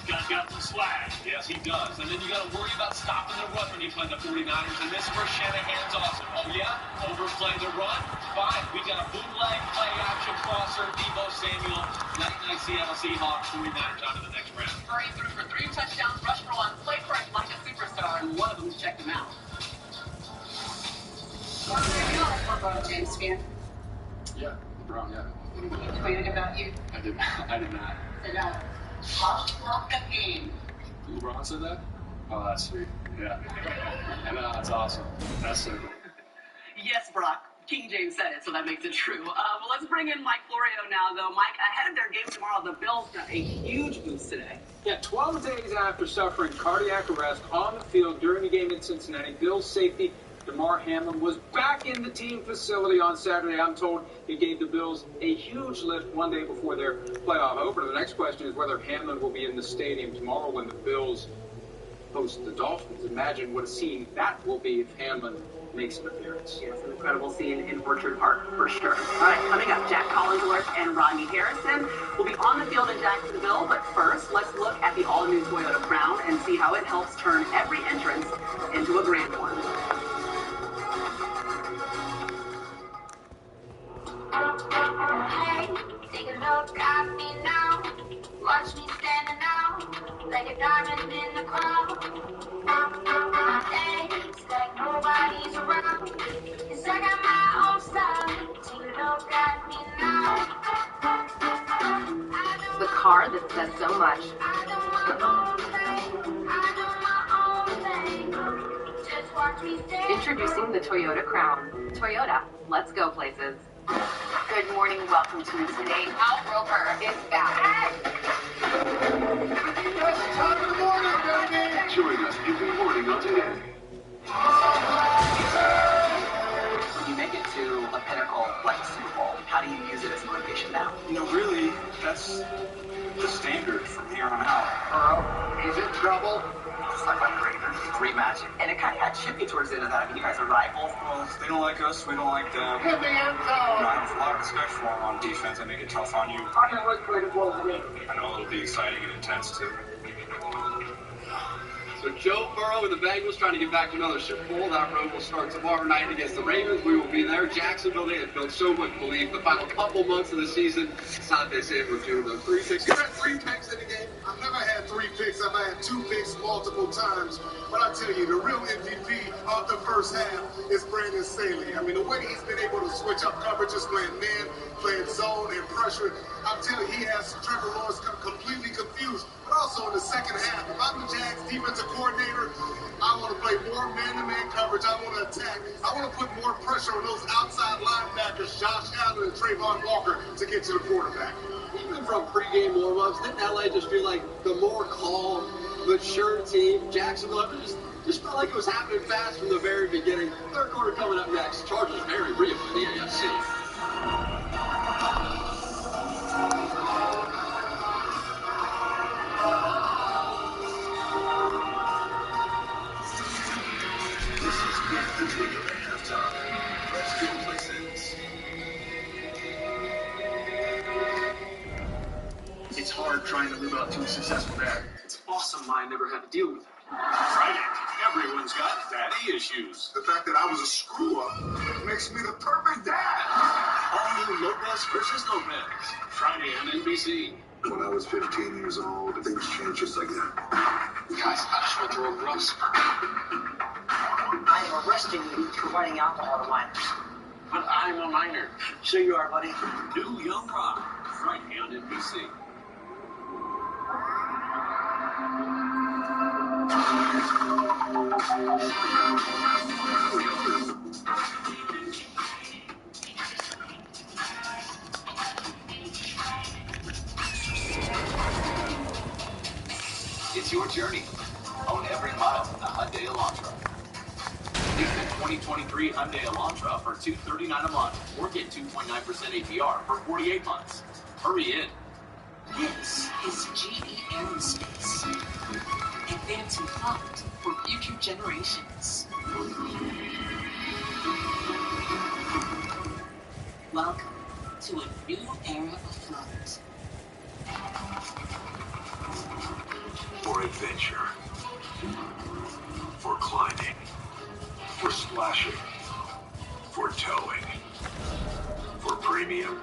This guy's got some swag. Yes, he does. And then you got to worry about stopping the run when you play the 49ers. And this is where Shanahan's awesome. Oh, yeah? Overplay the run? Fine. We got a bootleg, play action crosser, Deebo Samuel. Night-night Seattle Seahawks, 49ers on to the next round. Murray threw for 3 touchdowns, rushed for 1, played for us like a superstar, and one of them checked him out. James fan. Yeah, LeBron, yeah. He tweeted about you. I did not. Said, love the game. LeBron said that? Oh, that's sweet. Yeah. And that's awesome. That's so cool. Yes, Brock. King James said it, so that makes it true. Well, let's bring in Mike Florio now, though. Mike, ahead of their game tomorrow, the Bills got a huge boost today. Yeah, 12 days after suffering cardiac arrest on the field during the game in Cincinnati, Bills safety Damar Hamlin was back in the team facility on Saturday. I'm told it gave the Bills a huge lift one day before their playoff opener. The next question is whether Hamlin will be in the stadium tomorrow when the Bills host the Dolphins. Imagine what a scene that will be if Hamlin makes an appearance. Yes, an incredible scene in Orchard Park for sure. All right, coming up, Jack Collinsworth and Rodney Harrison will be on the field in Jacksonville. But first, let's look at the all-new Toyota Crown and see how it helps turn every entrance into a grand one. Hey, take a look at me now. Watch me standing out like a diamond in the crowd. Hey, it's like nobody's around. It's like I got my own style. Take a look at me now. The car that says so much. I do my own thing. I do my own thing. Just watch me stand. Introducing the Toyota Crown. Toyota, let's go places. Good morning, welcome to Today. Al Roker is back. Top of the morning, baby! Join us every morning on Today. When you make it to a pinnacle like Super Bowl, how do you use it as motivation now? You know, really, that's the standard from here on out. Burrow, he's in trouble. Just like my Ravens rematch, and it kind of got chippy towards the end of that. I mean, you guys are rivals. Well, if they don't like us, we don't like them. Hit the end zone! I have a lot of respect for them on defense. They make it tough on you. I can look great as well as me. I know it'll be exciting and intense, too. So Joe Burrow and the Bengals trying to get back to another Super Bowl. That road will start tomorrow night against the Ravens. We will be there. Jacksonville, they have built so much belief. The final couple months of the season, Asante Samuel doing the 3 picks. You had 3 picks in the game? I've never had 3 picks. I've had 2 picks multiple times. But I tell you, the real MVP of the first half is Brandon Staley. I mean, the way he's been able to switch up coverages, playing man, playing zone and pressure, I'm telling you, he has Trevor Lawrence completely confused. But also in the second half, if I'm the Jags defensive coordinator, I want to play more man-to-man coverage. I want to attack. I want to put more pressure on those outside linebackers, Josh Allen and Trayvon Walker, to get to the quarterback. Even from pregame warm-ups, didn't LA just feel like the more calm, mature team? Jacksonville just felt like it was happening fast from the very beginning. Third quarter coming up next. Chargers very real in the AFC. This is Get the Toyota Halftime. Let's go places. It's hard trying to live up to a successful dad. It's awesome I never had to deal with it. Friday, everyone's got daddy issues. The fact that I was a screw-up makes me the perfect dad. All new Lopez versus Lopez. Friday on NBC. When I was 15 years old, things changed just like that. Guys, I just went through a growth spurt. I am arresting you for providing alcohol to minors. But I'm a minor. Sure you are, buddy. New Young Rock. Friday on NBC. It's your journey. Own every mile with the Hyundai Elantra. Lease the 2023 Hyundai Elantra for $239 a month or get 2.9% APR for 48 months. Hurry in. This is GE Aerospace. Advancing thought for future generations. Welcome to a new era of flight. For adventure. For climbing. For splashing. For towing. For premium.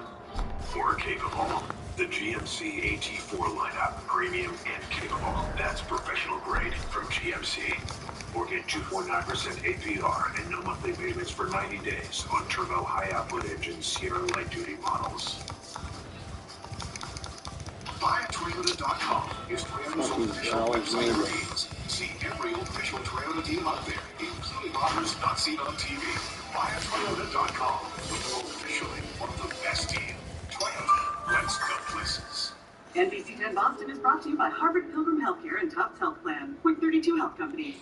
For capable. The GMC AT4 lineup. Premium and capable. That's professional grade from GMC. Or get 2.9% APR and no monthly payments for 90 days on turbo high output engine Sierra light duty models. BuyAToyota.com is Toyota's official website for deals. See every official Toyota deal out there, including offers not seen on TV. BuyAToyota.com, officially one of the best deals. Toyota, let's go places. NBC 10 Boston is brought to you by Harvard Pilgrim Healthcare and Tufts Health Plan, with 32 health companies.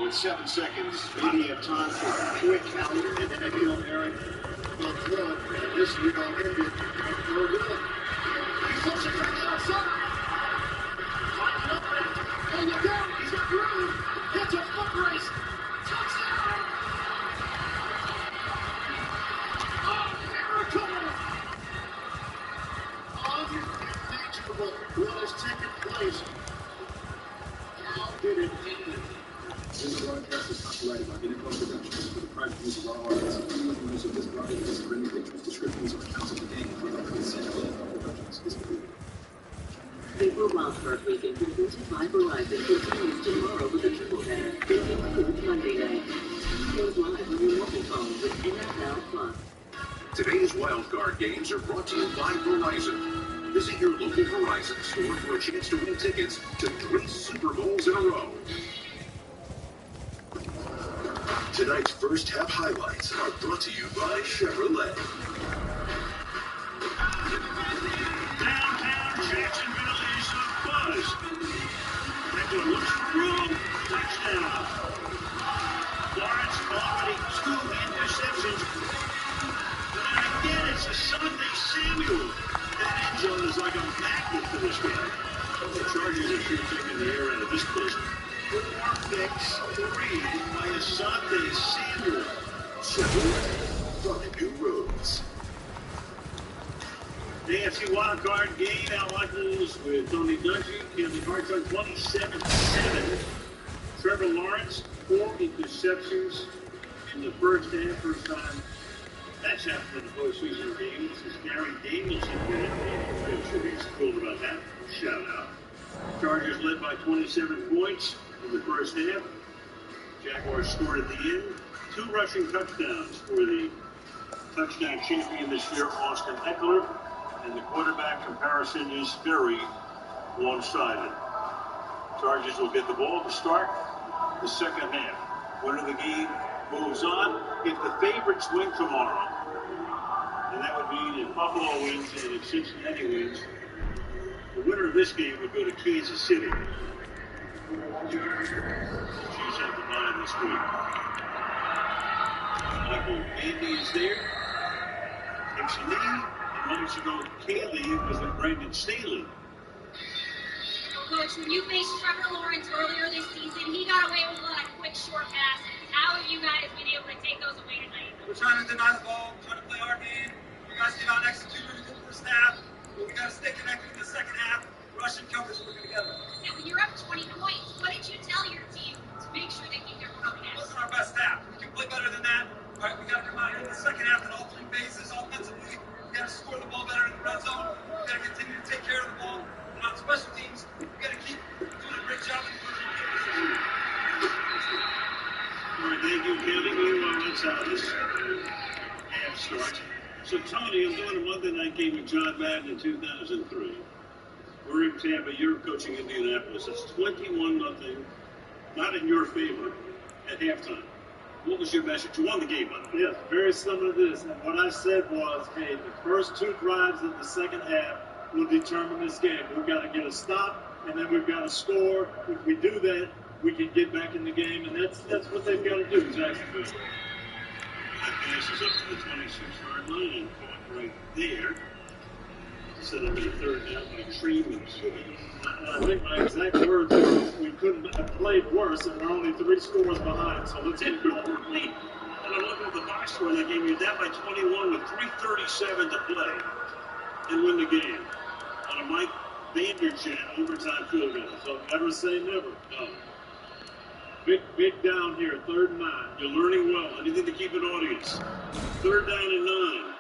With 7 seconds, maybe have time for a quick counter, and then if you don't, Eric, will throw it. This rebound ended. We're good. He flips it back outside. Finds an opening. And you go. He's got room. Hits a foot race. Touchdown. Oh, miracle. Unimaginable what has taken place. How did it end? This broadcast is copyrighted by Interco Productions for the private use of all rights. The use of this broadcast for any pictures, descriptions, or accounts of the game without consent of Interco Productions is prohibited. April Wildcard Weekend presented by Verizon continues tomorrow with a triple header. It includes Monday night. Goes live on your mobile phone with NFL Plus. Today's wildcard games are brought to you by Verizon. Visit your local Verizon store for a chance to win tickets to 3 Super Bowls in a row. Tonight's first half highlights are brought to you by Chevrolet. Downtown Jacksonville is a buzz. Eckler looks for room. Touchdown. Lawrence already 2 interceptions. And again, it's a Sunday Samuel. That end zone is like a magnet for this guy. The Chargers are sure taking the air out of this place. 4 picks, 3 by Asante Samuel. Chevrolet, find new roads. The AFC wildcard game, Al Michaels with Tony Dungy, Kevin Hartson, 27-7. Trevor Lawrence, 4 interceptions in the first half. First time that's happened in the postseason game. This is Gary Danielson here. I'm sure he's thrilled about that. Shout out. Chargers led by 27 points in the first half. Jaguars scored at the end. 2 rushing touchdowns for the touchdown champion this year, Austin Eckler. And the quarterback comparison is very one-sided. Chargers will get the ball to start the second half. Winner of the game moves on. If the favorites win tomorrow, and that would mean if Buffalo wins and if Cincinnati wins, the winner of this game would go to Kansas City. Chiefs have the bye this week. Michael Andy is there. Dixie Lee. And moments ago, Kaylee was with Brandon Staley. Coach, when you faced Trevor Lawrence earlier this season, he got away with a lot of quick, short passes. How have you guys been able to take those away tonight? We're trying to deny the ball. We're trying to play our game. You guys did not execute in the first half, but we got to stay connected in the second half. Rush and coverage working together. Yeah, when you're up 20 points, what did you tell your team to make sure they keep their focus? It wasn't our best half. We can play better than that. All right, we got to come out here in the second half in all 3 phases offensively. We got to score the ball better in the red zone. We got to continue to take care of the ball. And on special teams, we got to keep doing a great job in the first position. All right, thank you, Kelly. That's how this half starts. So, Tony, I'm doing a Monday night game with John Madden in 2003. We're in Tampa. You're coaching Indianapolis. It's 21-0, not in your favor at halftime. What was your message? You won the game, by the way. Yes, very similar to this. And what I said was, hey, the first 2 drives of the second half will determine this game. We've got to get a stop, and then we've got to score. If we do that, we can get back in the game, and that's what they've got to do, Jacksonville. That pass is up to the 26-yard line, right there. Set up in the third down by Treeman. I think my exact words were, we couldn't have played worse, and we're only 3 scores behind, so let's get going. And I'm looking at the box score in that game. You're down by 21 with 3:37 to play and win the game on a Mike Vanderchat overtime field goal. So never say never. No. Big down here, 3rd and 9. You're learning well. Anything to keep an audience. 3rd down and 9.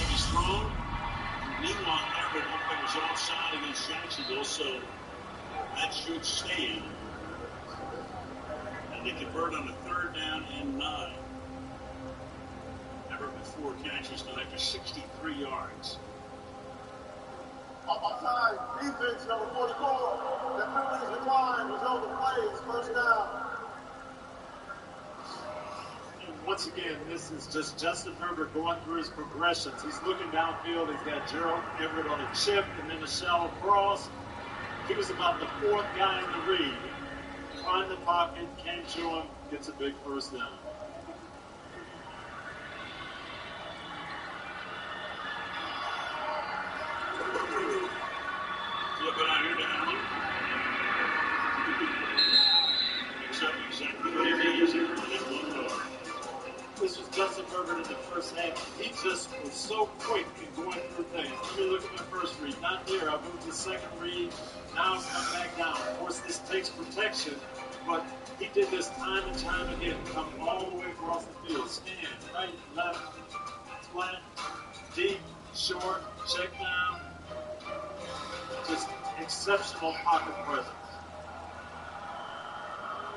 He's thrown. Meanwhile, Everett hoping was offside against Jacksonville, so that should stand. And they convert on a 3rd down and 9. 4 catches, going for 63 yards. Offside, defense number 44. The penalties decline, result of plays, first down. And once again, this is just Justin Herbert going through his progressions. He's looking downfield. He's got Gerald Everett on a chip and then a shallow cross. He was about the 4th guy in the read. Find the pocket, came to him, gets a big first down. Looking out here down. Picks up exactly what he needs here for that 1 yard. This was Justin Herbert in the first half. He just was so quick in going through things. Let me look at my first read. Not there. I moved to the second read. Now it's come back down. Of course, this takes protection, but he did this time and time again. Come all the way across the field. Scan, right, left, flat, deep, short, check down. Just exceptional pocket presence.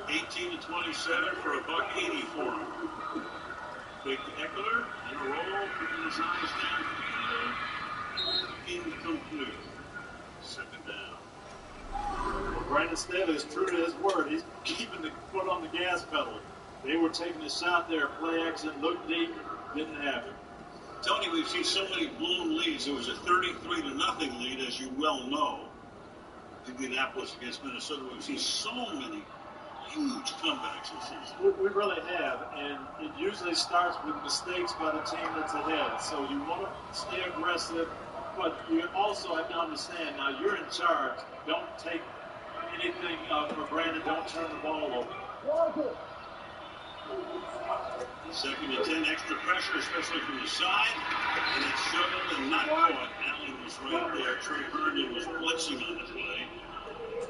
18 to 27 for a $1.80 for him. Big Eckler in a roll, keeping his eyes downfield. Incomplete. 2nd down. Well, Brandon Staley is true to his word. He's keeping the foot on the gas pedal. They were taking a shot there, play action, looked deep, didn't have it. Tony, we've seen so many blown leads. It was a 33-0 lead, as you well know. Indianapolis against Minnesota. We've seen so many huge comebacks this season. We really have, and it usually starts with mistakes by the team that's ahead. So you want to stay aggressive, but you also have to understand, now you're in charge. Don't take anything for granted. Don't turn the ball over. 2nd and 10, extra pressure, especially from the side. And it's shoveled and not caught. Allen was right there. Trey Herndon was blitzing on the play.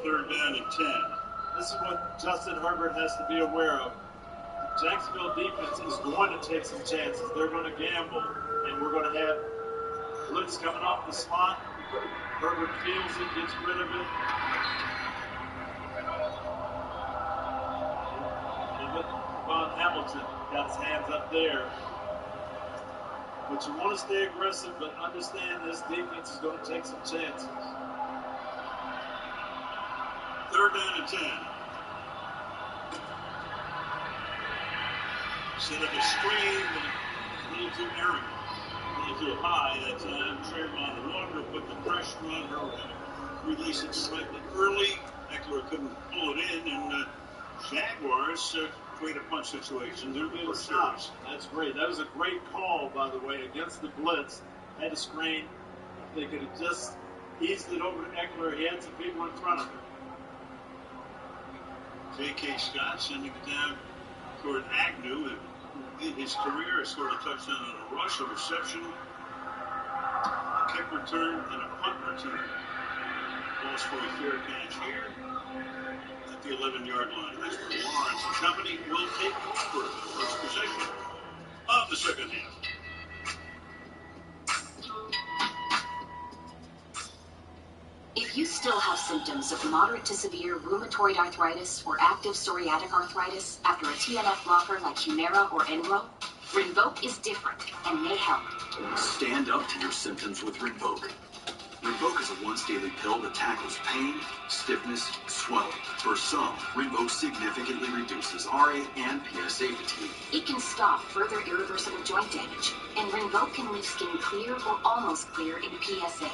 3rd down and 10. This is what Justin Herbert has to be aware of. The Jacksonville defense is going to take some chances. They're going to gamble, and we're going to have blitz coming off the slot. Herbert feels it, gets rid of it. Von Hamilton got his hands up there. But you want to stay aggressive, but understand this defense is going to take some chances. 3rd down and 10. Set up a screen, but a little too arrogant. A little too high that time. Trayvon Walker put the pressure on her. Release it slightly early. Eckler couldn't pull it in, and Jaguars create a punch situation. They're going to stop. That's great. That was a great call, by the way, against the blitz. Had a screen. They could have just eased it over to Eckler. He had some people in front of him. J.K. Scott sending it down toward Agnew. In his career, has scored a touchdown on a rush, a reception, a kick return, and a punt return. Balls for a fair catch here at the 11-yard line. That's where Lawrence and company will take over the first possession of the 2nd half. If you still have symptoms of moderate to severe rheumatoid arthritis or active psoriatic arthritis after a TNF blocker like Humira or Enro, Rinvoq is different and may help. Stand up to your symptoms with Rinvoq. Rinvoq is a once-daily pill that tackles pain, stiffness, swelling. For some, Rinvoq significantly reduces RA and PSA fatigue. It can stop further irreversible joint damage, and Rinvoq can leave skin clear or almost clear in PSA.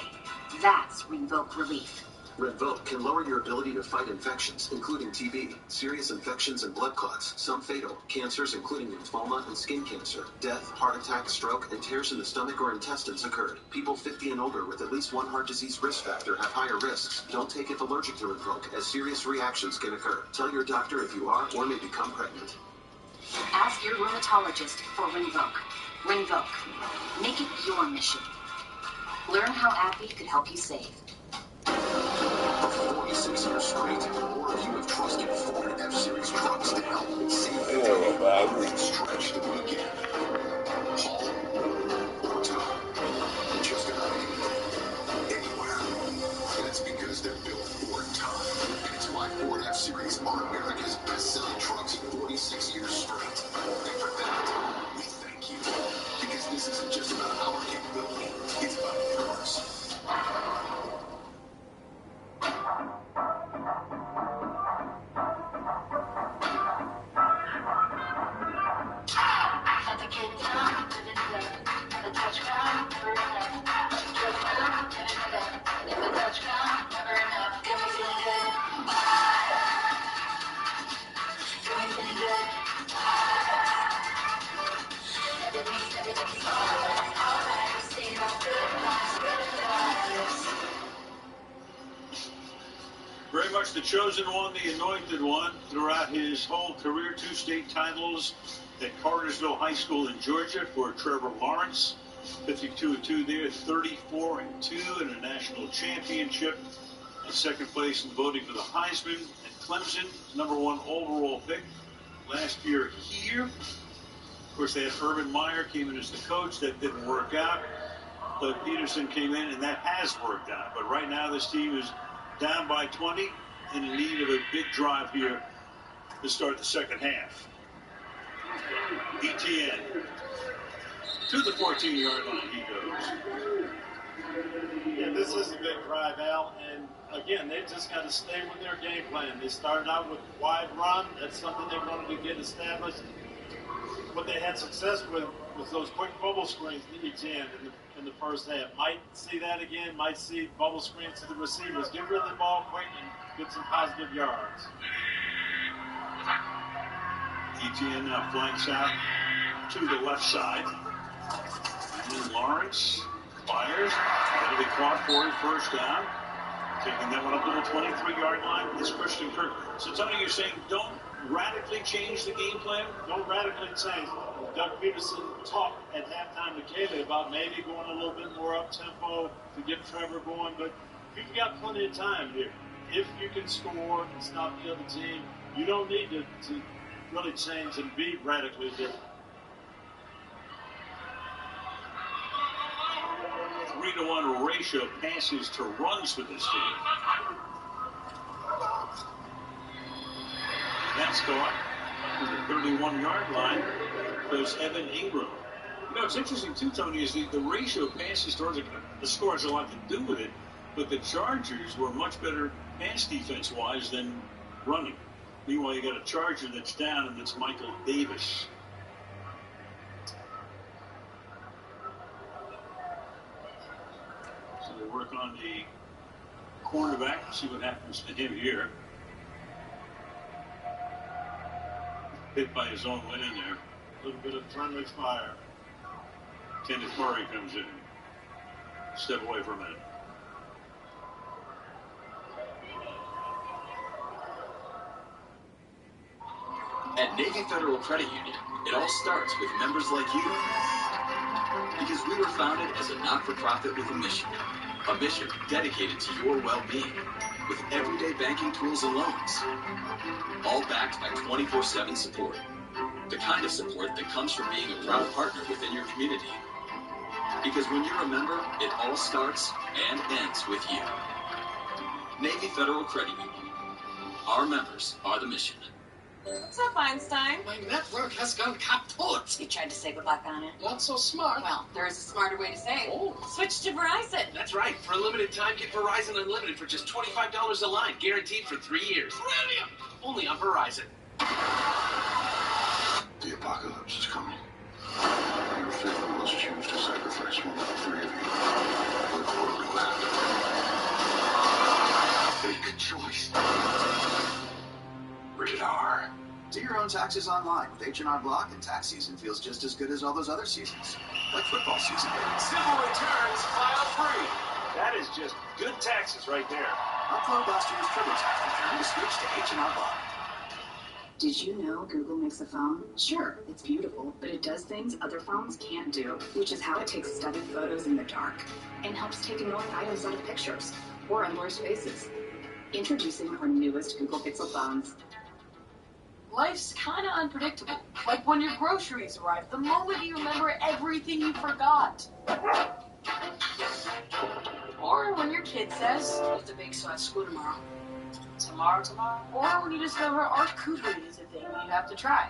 That's Rinvoq relief. Rinvoq can lower your ability to fight infections, including TB, serious infections and blood clots, some fatal, cancers including lymphoma and skin cancer, death, heart attack, stroke, and tears in the stomach or intestines occurred. People 50 and older with at least one heart disease risk factor have higher risks. Don't take it allergic to Rinvoq, as serious reactions can occur. Tell your doctor if you are or may become pregnant. Ask your rheumatologist for Rinvoq. Rinvoq. Make it your mission. Learn how AbbVie could help you save. For 46 years straight, more of you have trusted Ford F-Series trucks to help save the day and stretch the weekend. Haul or tow, just about anywhere. That's because they're built for time. And it's why Ford F-Series are America's best-selling trucks 46 years straight. And for that, we thank you. Because this This isn't just about our capability. It's about yours. Let the kid down, the touchdown, never enough. If the touchdown, never enough. Got me feeling good. Got me feeling good. Everything's alright. Staying all good vibes, good vibes. Very much the chosen one, the anointed one, throughout his whole career. 2 state titles at Cartersville High School in Georgia for Trevor Lawrence. 52-2 there, 34-2 in a national championship. And second place in voting for the Heisman at Clemson, #1 overall pick last year here. Of course, they had Urban Meyer came in as the coach. That didn't work out. But Peterson came in, and that has worked out. But right now, this team is down by 20 and in need of a big drive here to start the second half. ETN to the 14-yard line he goes. Yeah, this is a big drive, Al. And again, they just got to stay with their game plan. They started out with wide run. That's something they wanted to get established. What they had success with was those quick bubble screens to ETN in the first half. Might see that again. Might see bubble screens to the receivers. Get rid of the ball quick and get some positive yards. ETN now flanks out to the left side. And Lawrence fires. That'll be caught for a first down. Taking that one up to the 23-yard line is Christian Kirk. So, Tony, you're saying don't radically change the game plan? Don't radically change. Doug Peterson talked at halftime to Kaylee about maybe going a little bit more up-tempo to get Trevor going, but you've got plenty of time here. If you can score and stop the other team, you don't need to really change and be radically different. 3-to-1 ratio passes to runs with this team. That's caught to the 31-yard line. Goes Evan Ingram. You know, it's interesting, too, Tony, is the ratio passes towards the score has a lot to do with it, but the Chargers were much better pass defense-wise than running. Meanwhile, you got a Charger that's down, and it's Michael Davis. So they work on the cornerback, see what happens to him here. Hit by his own man there. A little bit of friendly fire. Kenneth Murray comes in. Step away for a minute. At Navy Federal Credit Union, it all starts with members like you. Because we were founded as a not-for-profit with a mission dedicated to your well-being, with everyday banking tools and loans, all backed by 24/7 support. The kind of support that comes from being a proud partner within your community. Because when you're a member, it all starts and ends with you. Navy Federal Credit Union. Our members are the mission. What's up, Einstein? My network has gone kaput. You tried to say good luck on it. Not so smart. Well, there is a smarter way to say it. Oh. Switch to Verizon. That's right. For a limited time, get Verizon Unlimited for just $25 a line, guaranteed for 3 years. Brilliant. Only on Verizon. The apocalypse is coming. Your family must choose to sacrifice one of the 3 of you. Or the world will end. Make a choice. Rated R. Do your own taxes online with H&R Block, and tax season feels just as good as all those other seasons, like football season. Civil returns, file free. That is just good taxes right there. Upload last year's TurboTax return to switch to H&R Block. Did you know Google makes a phone? Sure, it's beautiful, but it does things other phones can't do, which is how it takes stunning photos in the dark and helps take annoying items out of pictures or unblur spaces. Introducing our newest Google Pixel phones. Life's kind of unpredictable. Like when your groceries arrive, the moment you remember everything you forgot. Or when your kid says, "You have to bake so at school tomorrow." Tomorrow. Or when you discover charcuterie is a thing you have to try.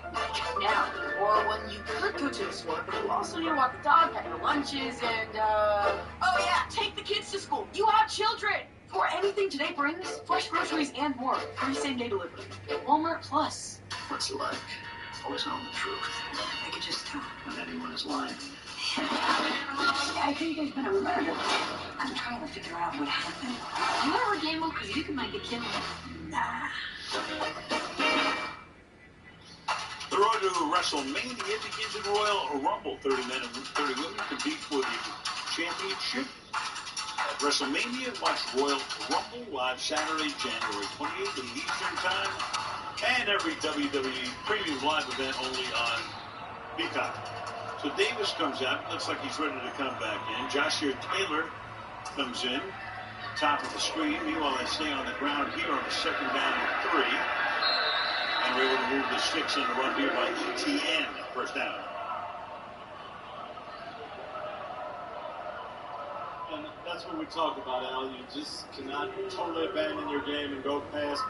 Now. Or when you could go to the store, but you also need to walk the dog, pack your lunches, and, oh yeah, take the kids to school. You have children! For anything today brings, fresh groceries and more. Free same-day delivery. Walmart Plus. What's it like? Always knowing the truth. I can just tell when anyone is lying. I think there's been a murder. I'm trying to figure out what happened. You ever game mode? Because you can make a kid. Nah. The road to WrestleMania begins in Royal Rumble. 30 men and 30 women compete for the championship. At WrestleMania, watch Royal Rumble live Saturday, January 28th at Eastern Time. And every WWE Premium Live event only on Peacock. So Davis comes out. Looks like he's ready to come back in. Joshua Taylor comes in. Top of the screen. Meanwhile, they stay on the ground here on the second down and 3. And we're able to move the sticks on the run here by ETN. First down. And that's what we talked about, Al. You just cannot totally abandon your game and go pass.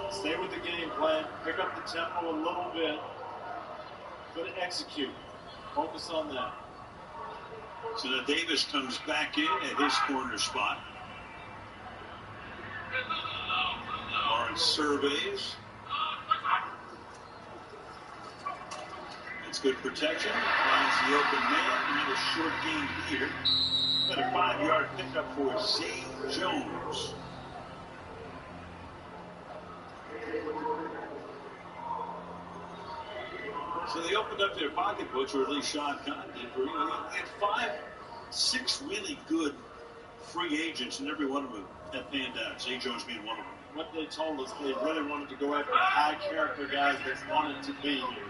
Stay with the game plan. Pick up the tempo a little bit. But execute. Focus on that. So now Davis comes back in at his corner spot. Lawrence surveys. It's good protection. Finds the open man. Another short gain here. Got a 5-yard pickup for Zay Jones. So they opened up their pocketbooks, or at least Sean Conn did. They had 6 really good free agents, and every one of them have panned out. Zay Jones being one of them. What they told us, they really wanted to go after high character guys that wanted to be here.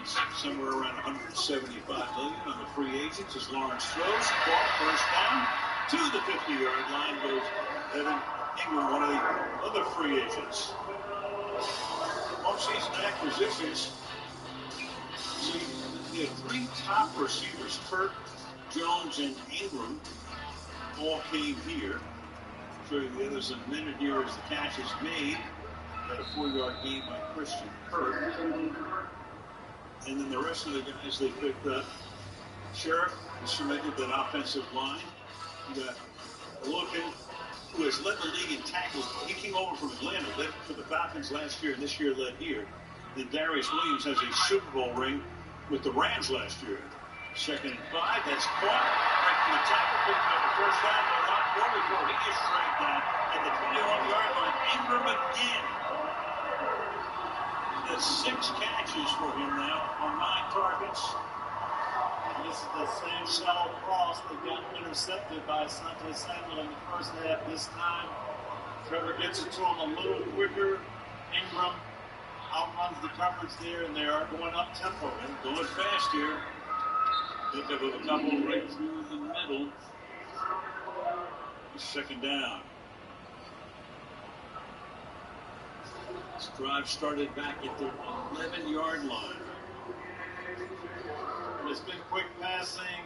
Spent somewhere around $175 million on the free agents as Lawrence throws. Ball first down to the 50-yard line goes Evan Ingram, one of the other free agents. Off-season acquisitions. See, the 3 top receivers, Kirk, Jones, and Ingram, all came here. I'll show you the others in a minute here as the catch is made. Got a 4-yard gain by Christian Kirk. And then the rest of the guys they picked up. Sheriff cemented that offensive line. You got Logan, who has led the league in tackles. He came over from Atlanta, led for the Falcons last year, and this year led here. Then Darius Williams has a Super Bowl ring with the Rams last year. 2nd and 5, that's caught. Right from the tackle, picking up the first down, but a lot more before he gets dragged down at the 21-yard line. Ingram again. That's 6 catches for him now on 9 targets. This is the same shallow cross that got intercepted by Asante Samuel in the first half. This time, Trevor gets it to him a little quicker. Ingram outruns the coverage there, and they are going up tempo. And going fast here. Pick up with a couple right through the middle. 2nd down. This drive started back at the 11-yard line. It's been quick passing,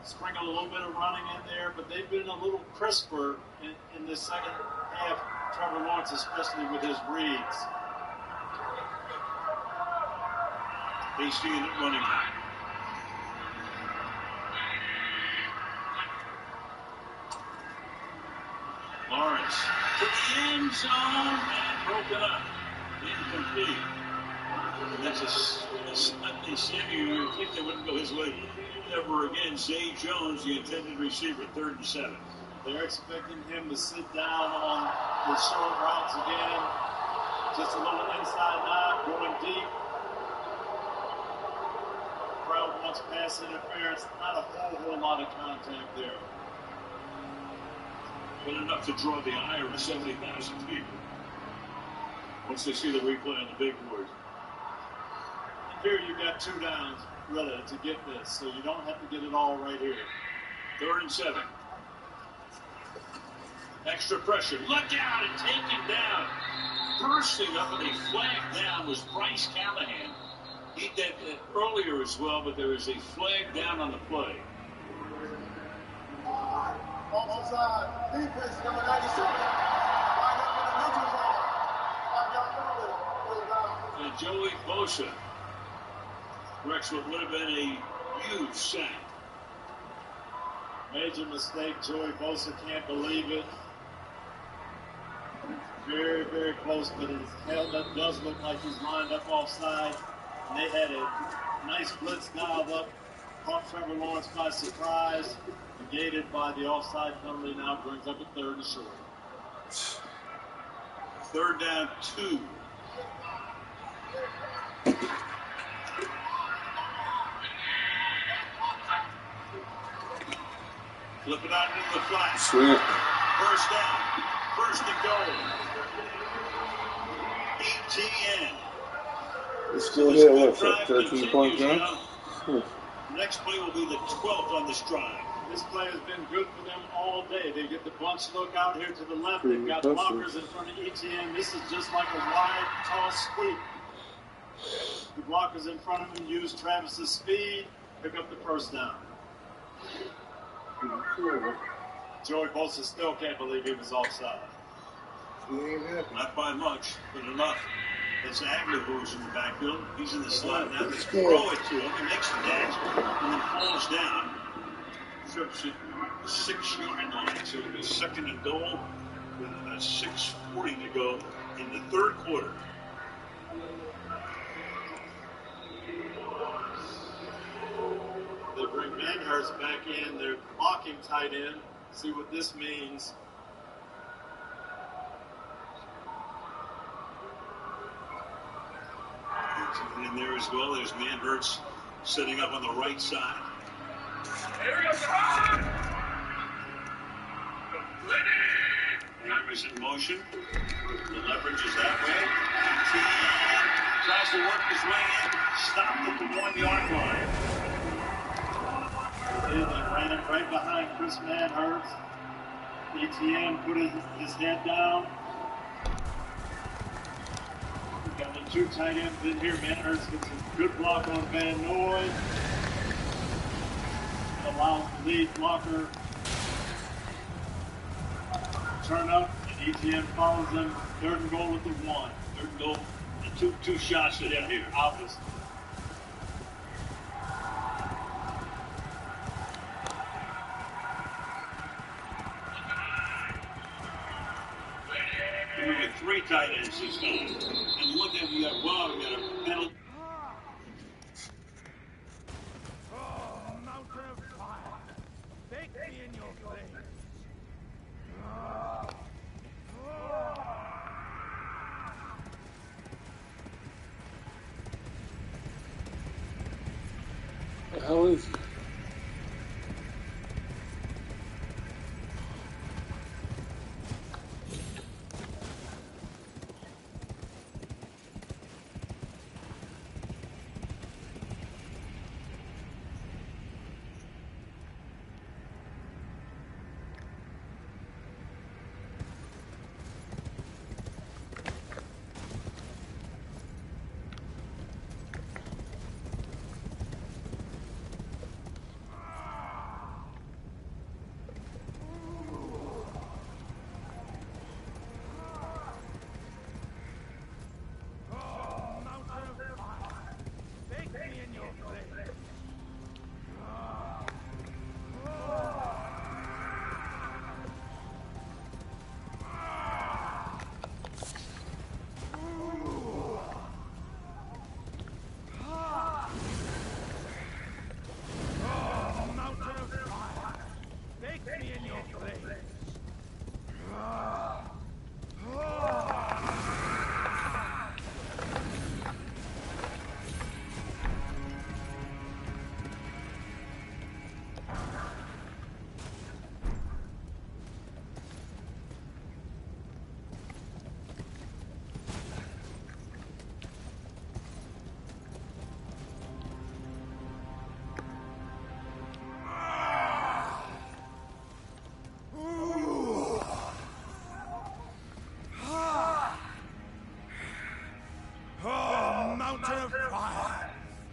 sprinkle a little bit of running in there, but they've been a little crisper in this second half. Trevor Lawrence, especially with his reads. Hasty in it running back. Lawrence to the end zone and broken up. Incomplete. And that's a slightly Samuel. You would think they wouldn't go his way ever again. Zay Jones, the intended receiver, 3rd and 7. They're expecting him to sit down on the short routes again. Just a little inside knock, going deep. Crowd wants pass interference. Not a whole lot of contact there. But enough to draw the ire of 70,000 people once they see the replay on the big board. Here you got 2 downs, really, to get this, so you don't have to get it all right here. 3rd and 7. Extra pressure. Look out and taken down. Bursting up and a flag down was Bryce Callahan. He did that earlier as well, but there is a flag down on the play. Offside. Defense number 97. Line up in the neutral zone. And Joey Bosa corrects what would have been a huge sack. Major mistake. Joey Bosa can't believe it. Very, very close, but his helmet does look like he's lined up offside. And they had a nice blitz dialed up, caught Trevor Lawrence by surprise, negated by the offside penalty. Now brings up a 3rd and short. 3rd down 2. Flip it out into the flat. Sweet. 1st down. 1st and goal. ETN. It's still here. What's that? 13 points now? Next play will be the 12th on this drive. This play has been good for them all day. They get the bunch look out here to the left. They've got blockers in front of ETN. This is just like a wide toss sweep. The blockers in front of him use Travis's speed, pick up the 1st down. Joey Bosa still can't believe he was offside. Not by much, but enough. It's Agnew who's in the backfield. He's in the slot now. They throw it to him. He makes the catch and then falls down. Trips it 6-yard line. So it'll be 2nd and goal with 6:40 to go in the 3rd quarter. They bring Manhurst back in. They're blocking tight end. See what this means. In there as well. There's Manhurst setting up on the right side. Hammers in motion. The leverage is that way. ETN tries to work his way in. Stopped at the 1-yard line. They ran it right behind Chris Manhurst. ETN put his head down. We've got the 2 tight ends in here. Manhurst gets a good block on Van Noy. Allows the lead blocker to turn up, and ETN follows them. 3rd and goal at the 1. 3rd and goal. Two shots to him here. Obvious. We got 3 tight ends this time. And look at we got a penalty. Mountain of fire. Bake me in your flames. The hell is he?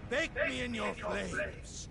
Bake me in your flames.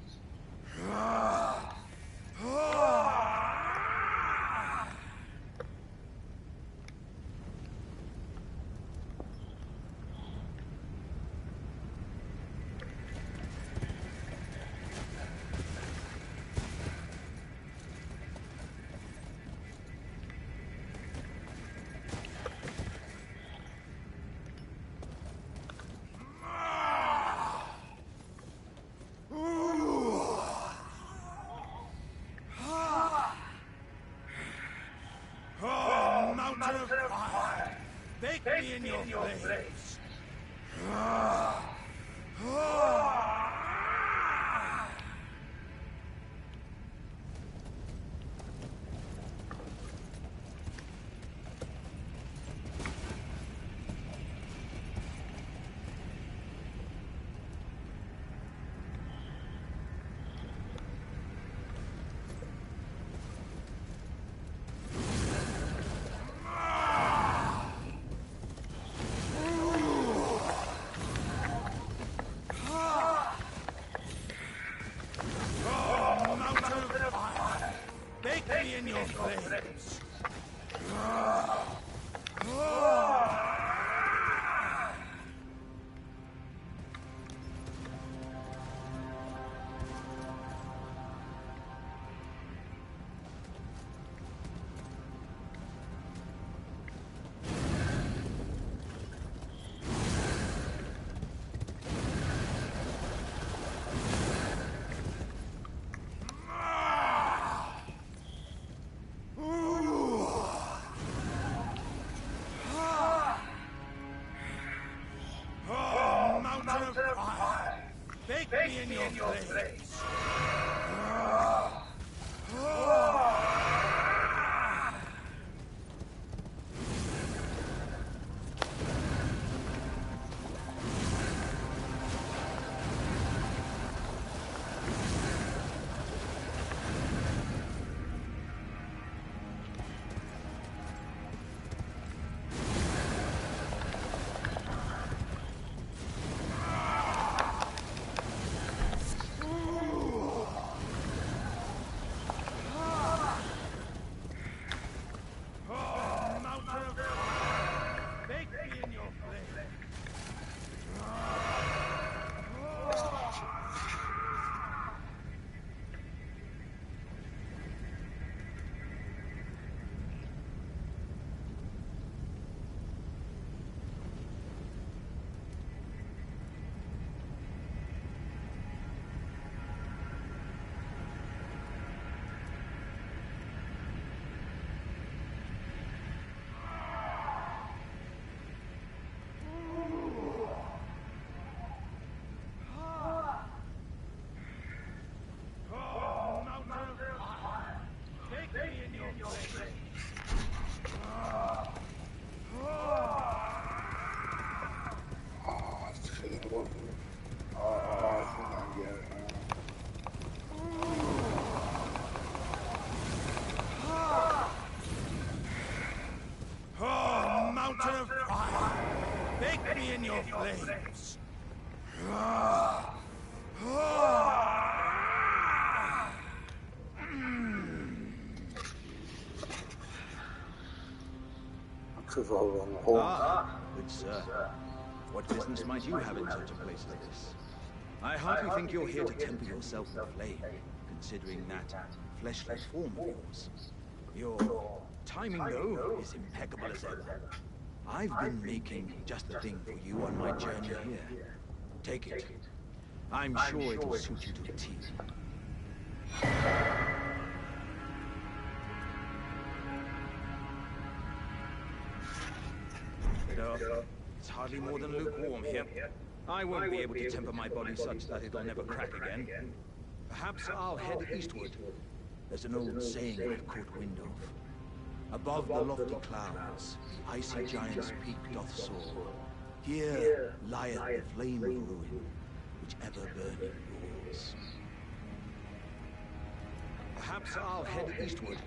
In your flames. In your flames. Bake me in your flames. Mountain of fire, bake me in your flames. Good sir. What business might you have in such a place as this? I hardly think you're here to temper yourself with flame, considering that fleshly form of yours. Your timing, though, is impeccable as ever. I've been making just the thing for you on my journey here. Take it. I'm sure it'll suit you to a T. It's hardly more than lukewarm here. I won't be able to temper my body such that it'll never crack again. Perhaps I'll head eastward. There's an old saying I've caught wind of. Above the lofty clouds, the icy giant's peak doth soar. Here lieth the flame of ruin, which ever burning roars. Perhaps I'll head eastward.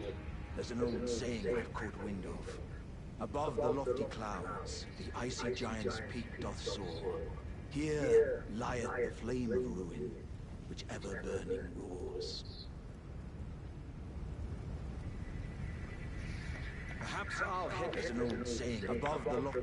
There's an old saying I've caught wind of. Above the lofty clouds, the icy giant's peak doth soar. Here lieth the flame of ruin, which ever burning roars. Perhaps I'll head as an old saying above the law.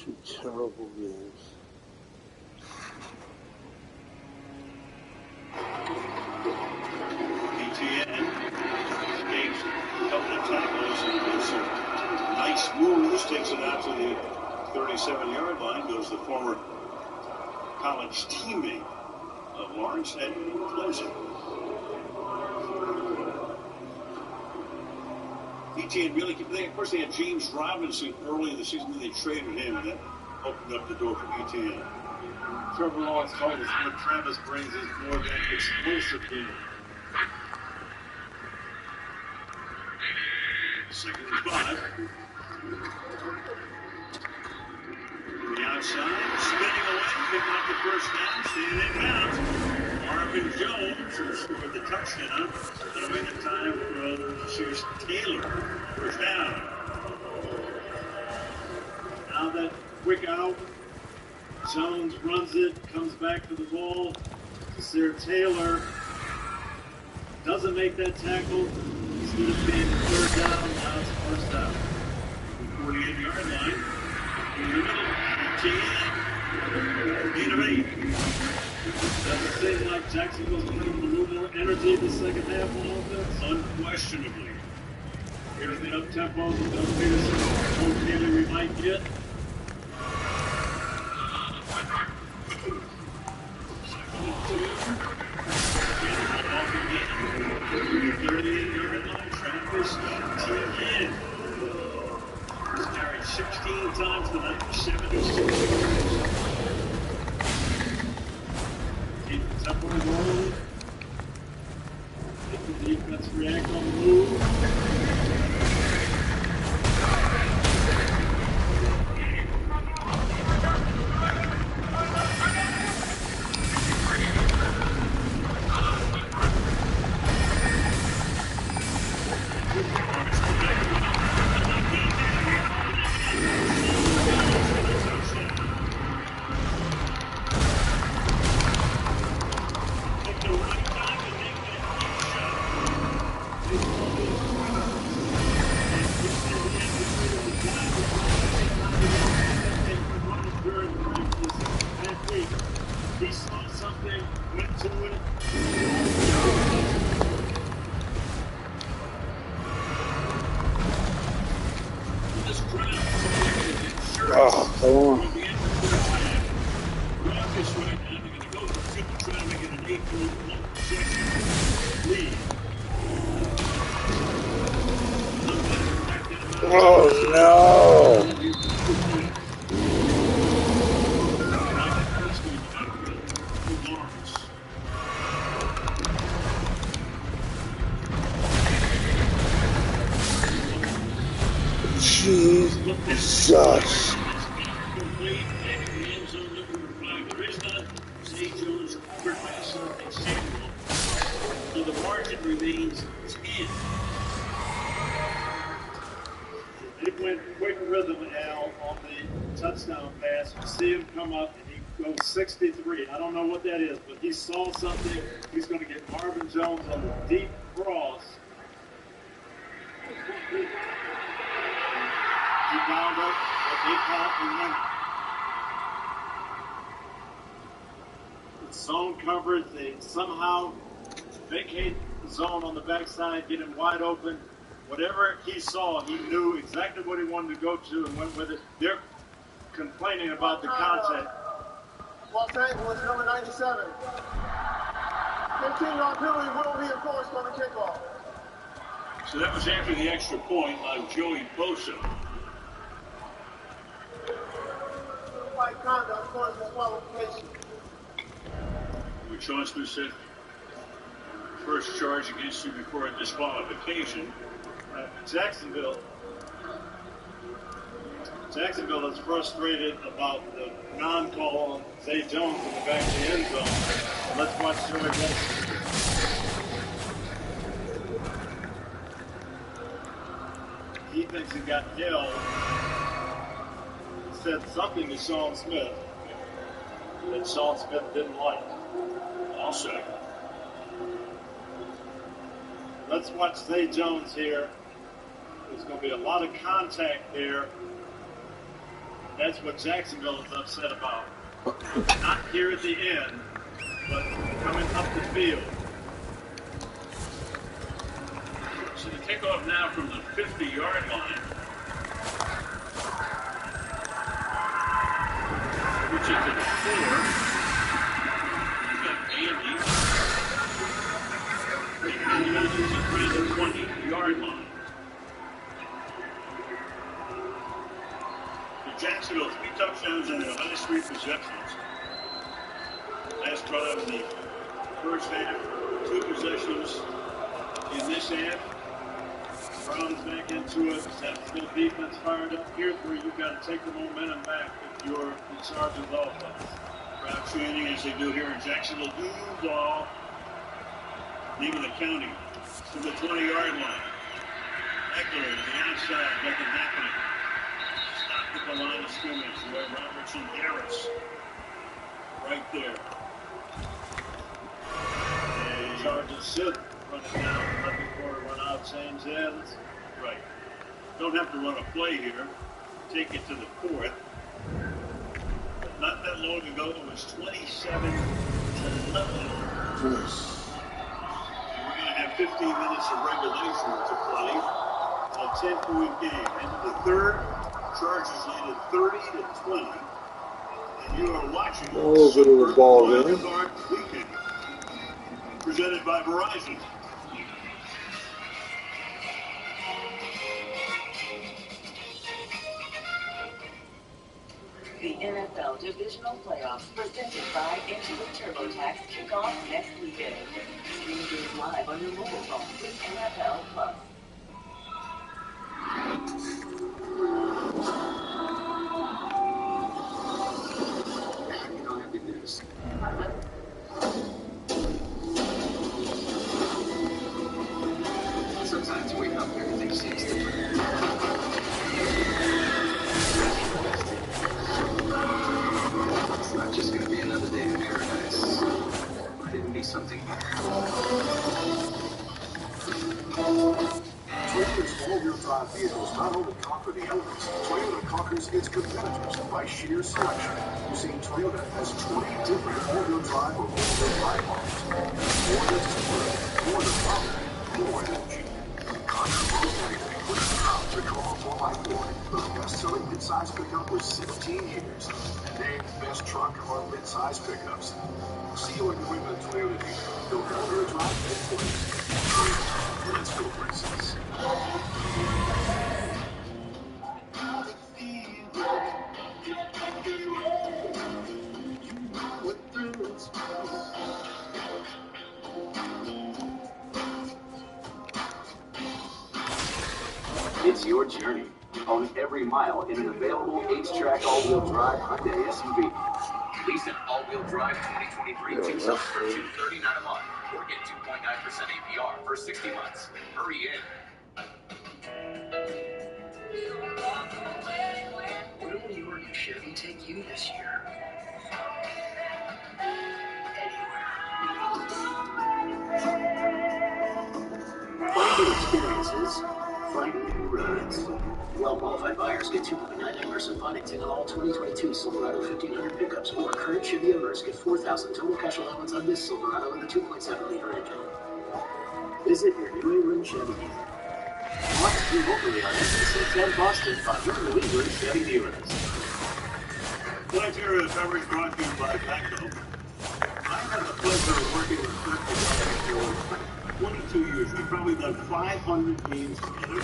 Two terrible games. ETN escapes a couple of tackles and with some nice moves, takes it out to the 37-yard line, goes the former college teammate of Lawrence at Clemson. ETN really, of course, they had James Robinson early in the season, and they traded him, and that opened up the door for ETN. Trevor Lawrence told us what Travis brings is more than explosive game. Second and 5. To the outside, spinning away, picking up the first down, staying in bounds. Marvin Jones, who scored the touchdown, giving the time for Sears Taylor. First down. Now that quick out, Jones runs it, comes back to the ball. Sarah Taylor doesn't make that tackle. Instead of being third down, now it's first down. 48-yard line. In the middle, gain of 8. Doesn't seem like Jacksonville's playing with a little more energy in the second half on offense. Unquestionably. Here's the up-tempo that Doug Peterson hopefully we might get. He's carried 16 times tonight for 76 yards. Keep the tempo rolling. Let the defense react on the move. He saw something, went to it. This crowd, oh, come on. Rockets right now, they're going to go for two, try to make it an 8-point lead. Oh, no. Jesus. So the margin remains 10. It went quick rhythm, Al, on the touchdown pass. You see him come up and he goes 63. I don't know what that is, but he saw something. He's going to get Marvin Jones on the deep cross. He bound up what they call a run. It's zone coverage. They somehow vacate the zone on the backside, get him wide open. Whatever he saw, he knew exactly what he wanted to go to and went with it. They're complaining about the contact. Los Angeles, number 97. 15-yard penalty will be enforced on the kickoff. So that was after the extra point by Joey Bosa. Fight conduct for disqualification. Which Chancellor said first charge against you before a disqualification. Jacksonville is frustrated about the non-call on Zay Jones in the back of the end zone. Let's watch Joey Bosa. He thinks he got held. He said something to Sean Smith that Sean Smith didn't like. I'll say. Let's watch Zay Jones here. There's going to be a lot of contact there. That's what Jacksonville is upset about. Not here at the end, but coming up the field. So the kickoff now from the 50-yard line. Which is at 4. You've got Andy. And Andy is around the 20-yard line. Jacksonville, 3 touchdowns in their last 3 possessions. Last drive in the first half, 2 possessions in this half. Browns back into it. Jacksonville defense fired up. Here's where you've got to take the momentum back if you're in charge of the offense. Crowd training as they do here in Jacksonville. Do ball. Leaving the county to the 20-yard line. Eckler to the outside. Nothing happening. At the line of scrimmage, Roy Robertson Harris right there. And Chargers should run it down, let the quarter run out, change ends. Right. Don't have to run a play here. Take it to the fourth. Not that long ago, it was 27-0. We're going to have 15 minutes of regulation to play. A 10-point game. Into the third, Chargers lead at 30-20. And you are watching Super Wild Card Weekend, presented by Verizon. The NFL Divisional Playoffs presented by Intuit TurboTax kick off next weekend. Stream games live on your mobile phone with NFL Plus. You don't have good news. Sometimes you wake up and everything seems different. It's not just going to be another day in paradise. Might even be something Toyota's all-wheel drive vehicles not only conquer the elements, Toyota conquers its competitors by sheer selection. You see, Toyota has 20 different all-wheel drive or all-wheel drive models. More than Supra, more than Hummer, more than Jeep. Conquer most anything with a proud Tacoma 4x4, the best-selling midsize pickup with 16 years, and named best truck on midsize pickups. See you at New England Toyota dealer. Go all-wheel drive headquarters. Let's go places. It's your journey. Own every mile in an available H-Track all-wheel drive Hyundai SUV. Lease an all-wheel drive 2023 Tucson for $239 a month, or get 2.9% APR for 60 months. Hurry in. Where will your new Chevy take you this year? Find new experiences. Find new rides. Well-qualified buyers get 2.9 immersive financing on all 2022 Silverado 1500 pickups, or current Chevy owners get $4,000 total cash allowance on this Silverado with a 2.7-liter engine. Visit your New England Chevy dealer. Watch locally on NBC 10 Boston by your New England Chevy dealers. Tonight's area of coverage brought to you by Geico. I had the pleasure of working with Fred for 22 years. We've probably done 500 games together.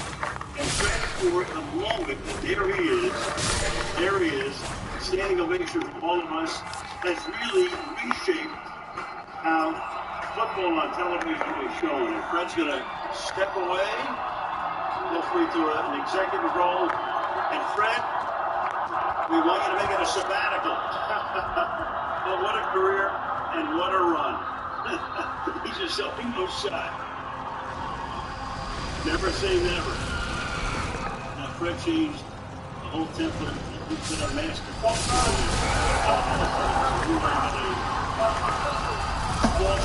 And Fred, for a moment, there he is, standing ovation from all of us, has really reshaped how football on television is shown. And Fred's going to step away, hopefully to an executive role. And Fred, we want you to make it a sabbatical. But what a career and what a run. He's just selling no shot. Never say never. Now Fred changed the whole template. He's been a master. False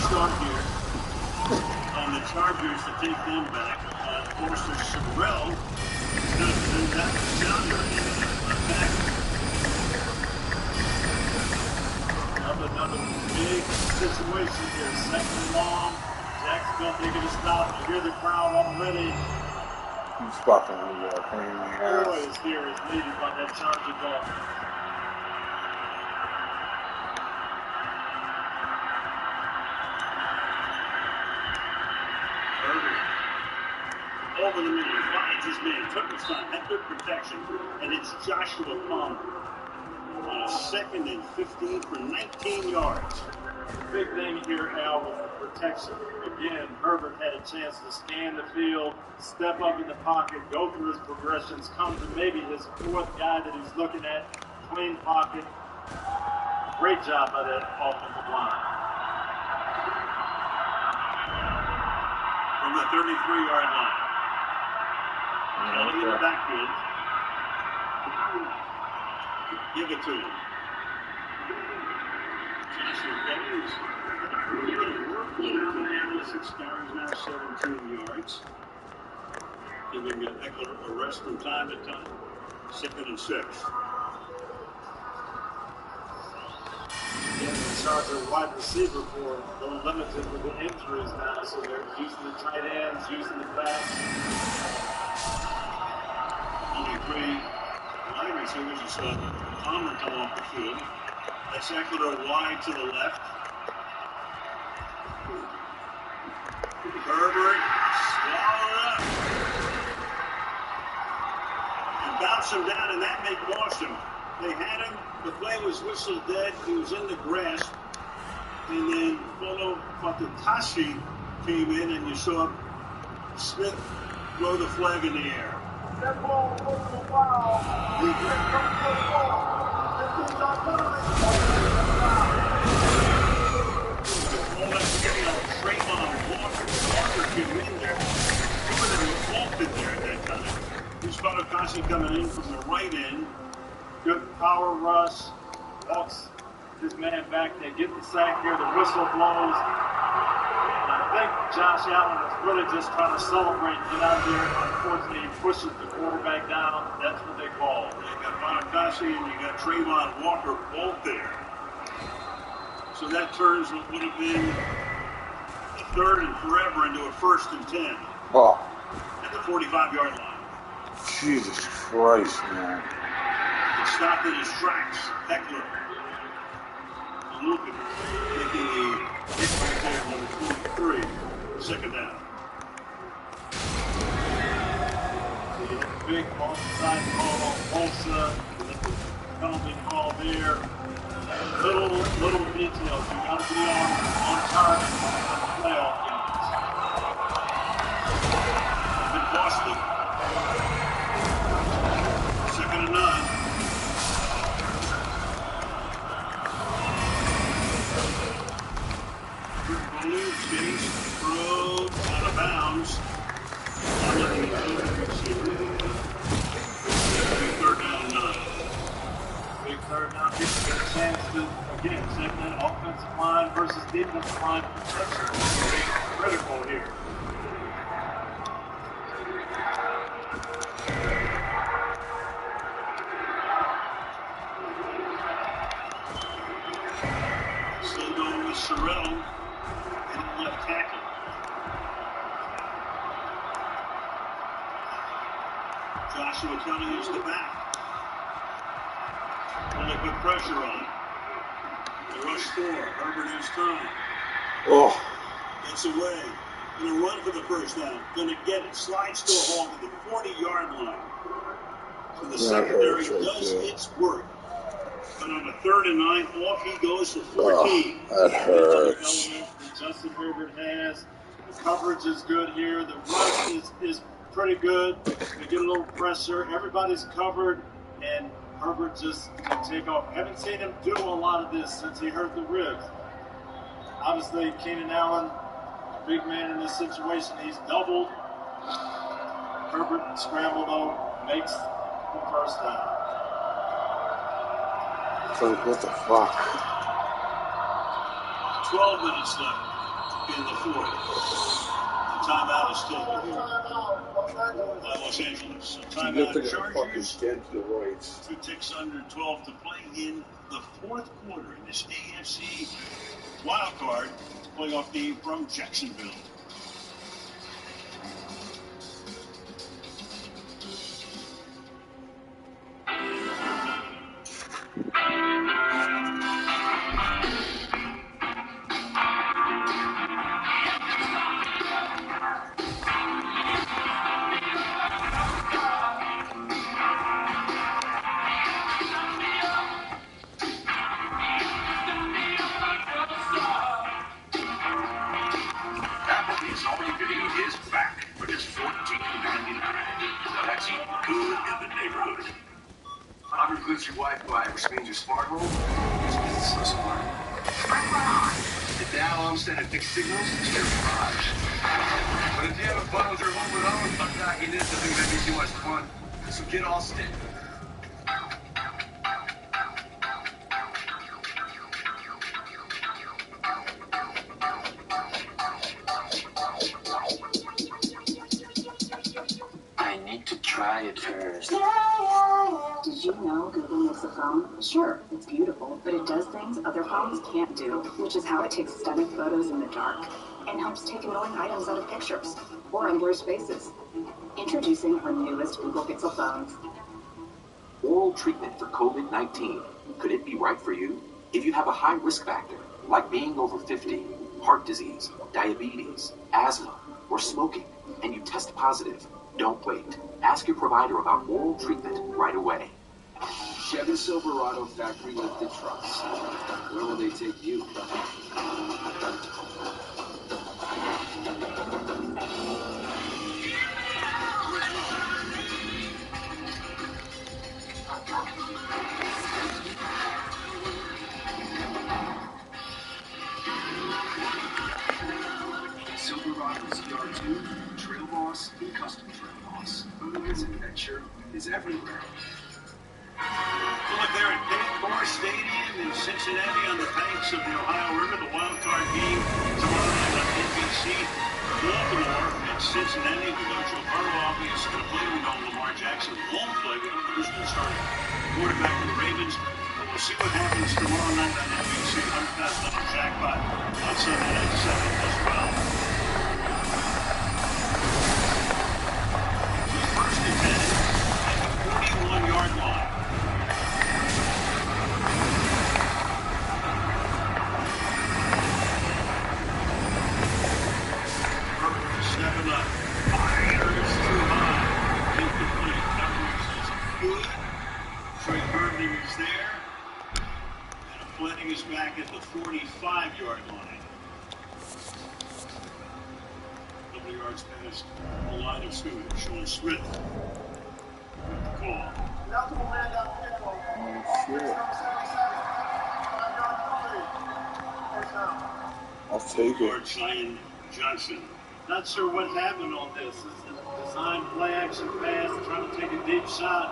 start here on the Chargers to take them back. Of course, there's Sorrell. That sounder back. Another big situation here. Second and long. Jacksonville taking a stop. You hear the crowd already. He's fucking pain in the ass. Boys here is leading by that Charger dog. Over the middle, finds his man, took his time, had good protection, and it's Joshua Palmer on a 2nd and 15 for 19 yards. Big thing here, Al, with the protection. Again, Herbert had a chance to scan the field, step up in the pocket, go through his progressions, come to maybe his fourth guy that he's looking at, clean pocket. Great job by that offensive line. From the 33-yard line. Kelly in the backfield. Give it to him. Carries now 17 yards. Giving Eckler a rest from time to time. 2nd and 6. Yeah, the Chargers wide receiver for a little limited with the injuries now, so they're using the tight ends, using the backs. Only 3 wide receivers. You saw Palmer come off the field. That's Eckler wide to the left. Herbert swallowed up and bounced him down, and that may cost him. They had him. The play was whistled dead. He was in the grass, and then Polo Fatatasi came in, and you saw Smith throw the flag in the air. That ball was a foul. He can't come to the ball. All that getting on Trayvon Walker came in there. He would have been vaulted there at that time. Here's Fatatasi coming in from the right end. Good power rush. Walks his man back there. Get the sack here. The whistle blows. And I think Josh Allen is really just trying to celebrate and get out there. Unfortunately, he pushes the quarterback down. That's what they call. You got Fatatasi and you got Trayvon Walker both there. So that turns what would have been a 3rd and forever into a 1st and 10. Oh. At the 45-yard line. Jesus Christ, man. He stopped in his tracks. Eckler. And Lucan making the hit right there, number 23. 2nd down. The big onside call on Bosa. The penalty call there. Little details. You got to be on target in the playoff games. It's been costly. 2nd and 9. Balloon skates thrown out of bounds. On the receiver. 3rd down and 9. Big 3rd down. People get a chance to, again, segment offensive line versus defensive line protection. Very critical here. Still going with Sorrell and left tackle. Joshua coming is the back. And they put pressure on. They rush 4. Herbert has time. Oh. Gets away. Gonna run for the 1st down. Gonna get it. Slides to a halt at the 40-yard line. So the secondary does its work. But on the 3rd and 9, off he goes for 14. Oh, that hurts. That Justin Herbert has. The coverage is good here. The rush is pretty good. They get a little pressure. Everybody's covered. And Herbert just can take off. Haven't seen him do a lot of this since he hurt the ribs. Obviously, Keenan Allen, big man in this situation, he's doubled. Herbert scrambled though, makes the 1st down. What the fuck? 12 minutes left in the 4th. The timeout is taken by Los Angeles. So timeout Chargers. 2 ticks under 12 to play in the 4th quarter in this AFC wild card playoff game from Jacksonville. Wi-Fi, which means your smart home is so smart. The Dow Olmsted and fixed signals is your garage. But if you have a fun with your home alone, unpacking this doesn't gonna be too much fun. So get all stick. try it first. Did you know Google makes a phone? Sure, it's beautiful, but it does things other phones can't do, which is how it takes stunning photos in the dark and helps take annoying items out of pictures or on blurred spaces. Introducing our newest Google Pixel phones. Oral treatment for COVID-19. Could it be right for you? If you have a high risk factor, like being over 50, heart disease, diabetes, asthma, or smoking, and you test positive, don't wait. Ask your provider about oral treatment right away. Chevy Silverado factory lifted trucks. Where will they take you? Silverado's ER2, Trail Boss, and Custom Trail Boss. His adventure is everywhere. Well, look there at Paycor Stadium in Cincinnati on the banks of the Ohio River, the wild card game tomorrow night on NBC. Baltimore and Cincinnati. We know Joe Burrow obviously going to play. We know Lamar Jackson won't play. We don't know who's going to start quarterback for the Ravens. But we'll see what happens tomorrow night on NBC. $100,000 jackpot on Sunday night 7 as well. First and 10 at the 41-yard line. Stepping up. Fires too high. Incomplete. Coverage is good. Trey Burton is there. And Fleming is back at the 45-yard line. A couple of yards past the line of scrimmage. Sean Smith with the call. I'll take it. Cheyenne Johnson. Not sure what happened on this. Is it design play action pass, trying to take a deep shot.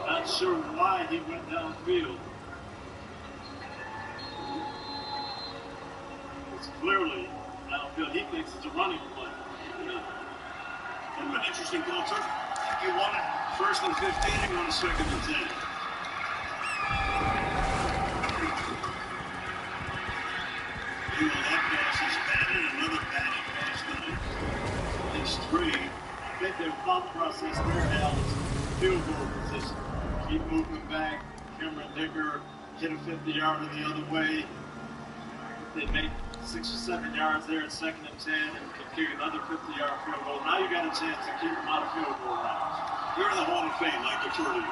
Not sure why he went downfield. It's clearly downfield. He thinks it's a running play. Kind of an interesting call, too. You want it first and 15, you want a second and 10. That pass is batted, another batted pass tonight. It's 3. I think their thought process there now is field goal position. Keep moving back. Cameron Dicker hit a 50-yarder the other way. They make 6 or 7 yards there at second and 10 and can kick another 50-yard field goal. Now you got a chance to keep them out of field goal range. You're in the Hall of Fame, I defer to you.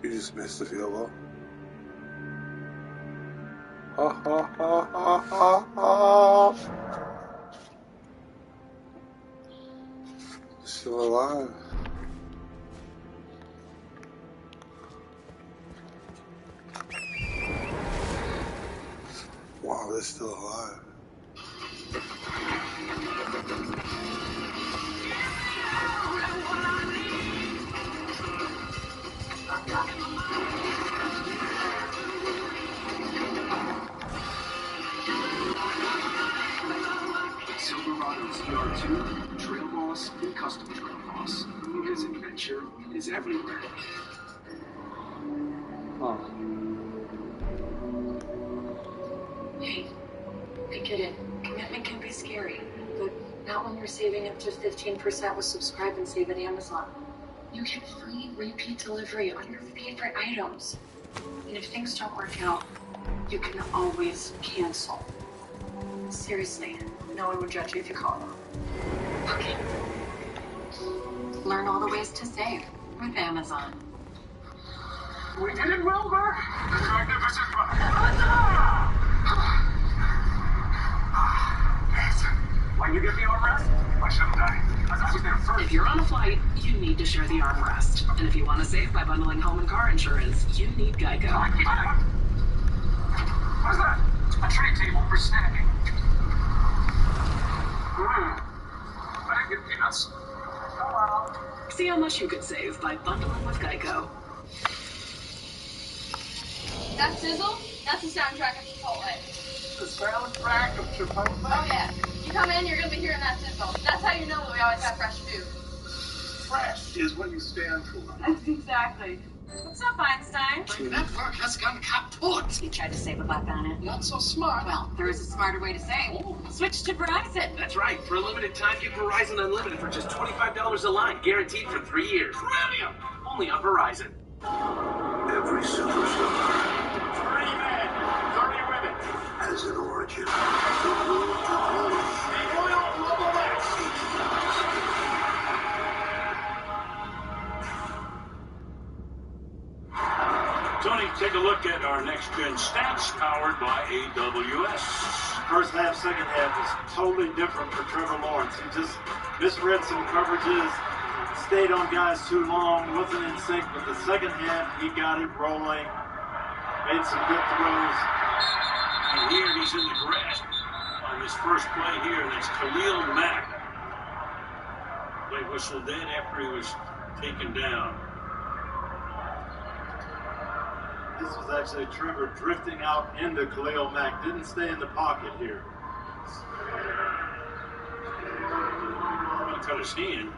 You just missed the field goal. Ha ha ha ha ha ha. Still alive. Wow, they're still alive. Silverado's ER2, Trail Boss, and Custom Trail Boss. Because adventure is everywhere. Huh. Hey, I get it. Commitment can be scary, but not when you're saving up to 15% with Subscribe and Save at Amazon. You get free repeat delivery on your favorite items. And if things don't work out, you can always cancel. Seriously, no one would judge you if you call them. Okay. Learn all the ways to save with Amazon. We did it, Wilbur! The magnificent Why you give me armrest? Why shouldn't I? I was there first. If you're on a flight, you need to share the armrest. And if you want to save by bundling home and car insurance, you need Geico. What's that? A tray table for snacking. I didn't get peanuts. Oh well. See how much you could save by bundling with Geico. That sizzle? That's the soundtrack of Chipotle. The soundtrack of Chipotle? Oh yeah. You come in, you're gonna be hearing that sizzle. That's how you know that we always have fresh food. Fresh is what you stand for. Exactly. What's up, Einstein? The network has gone kaput. You tried to save a buck on it. Not so smart. Well, there is a smarter way to save. Switch to Verizon. That's right. For a limited time, get Verizon Unlimited for just $25 a line, guaranteed for 3 years. Premium! Only on Verizon. Every superstar 30 men, 30 women. has an origin. The road to glory. The Royal Global X. Tony, take a look at our next-gen stats powered by AWS. First half, second half was totally different for Trevor Lawrence. He just misread some coverages, stayed on guys too long, wasn't in sync. But the second half, he got it rolling, made some good throws. And here he's in the grasp on this first play here. That's Khalil Mack. Play whistle dead after he was taken down. This was actually Trevor drifting out into Khalil Mack. Didn't stay in the pocket here. He cut his hand.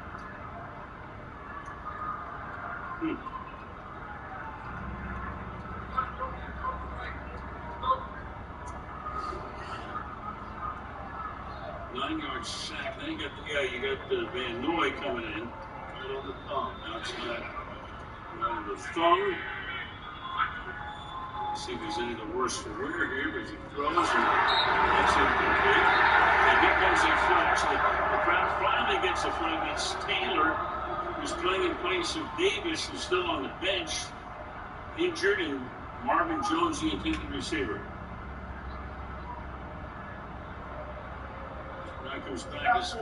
9-yard sack. Then you got the Van Noy coming in. Right on the thumb. Outside. Right on the thumb. See if there's any of the worse for wear here, but he throws and that's incomplete. And here comes a flash. The crowd finally gets a flag. It's Taylor, who's playing in place of Davis, who's still on the bench, injured, and Marvin Jones, the intended receiver. Now comes back as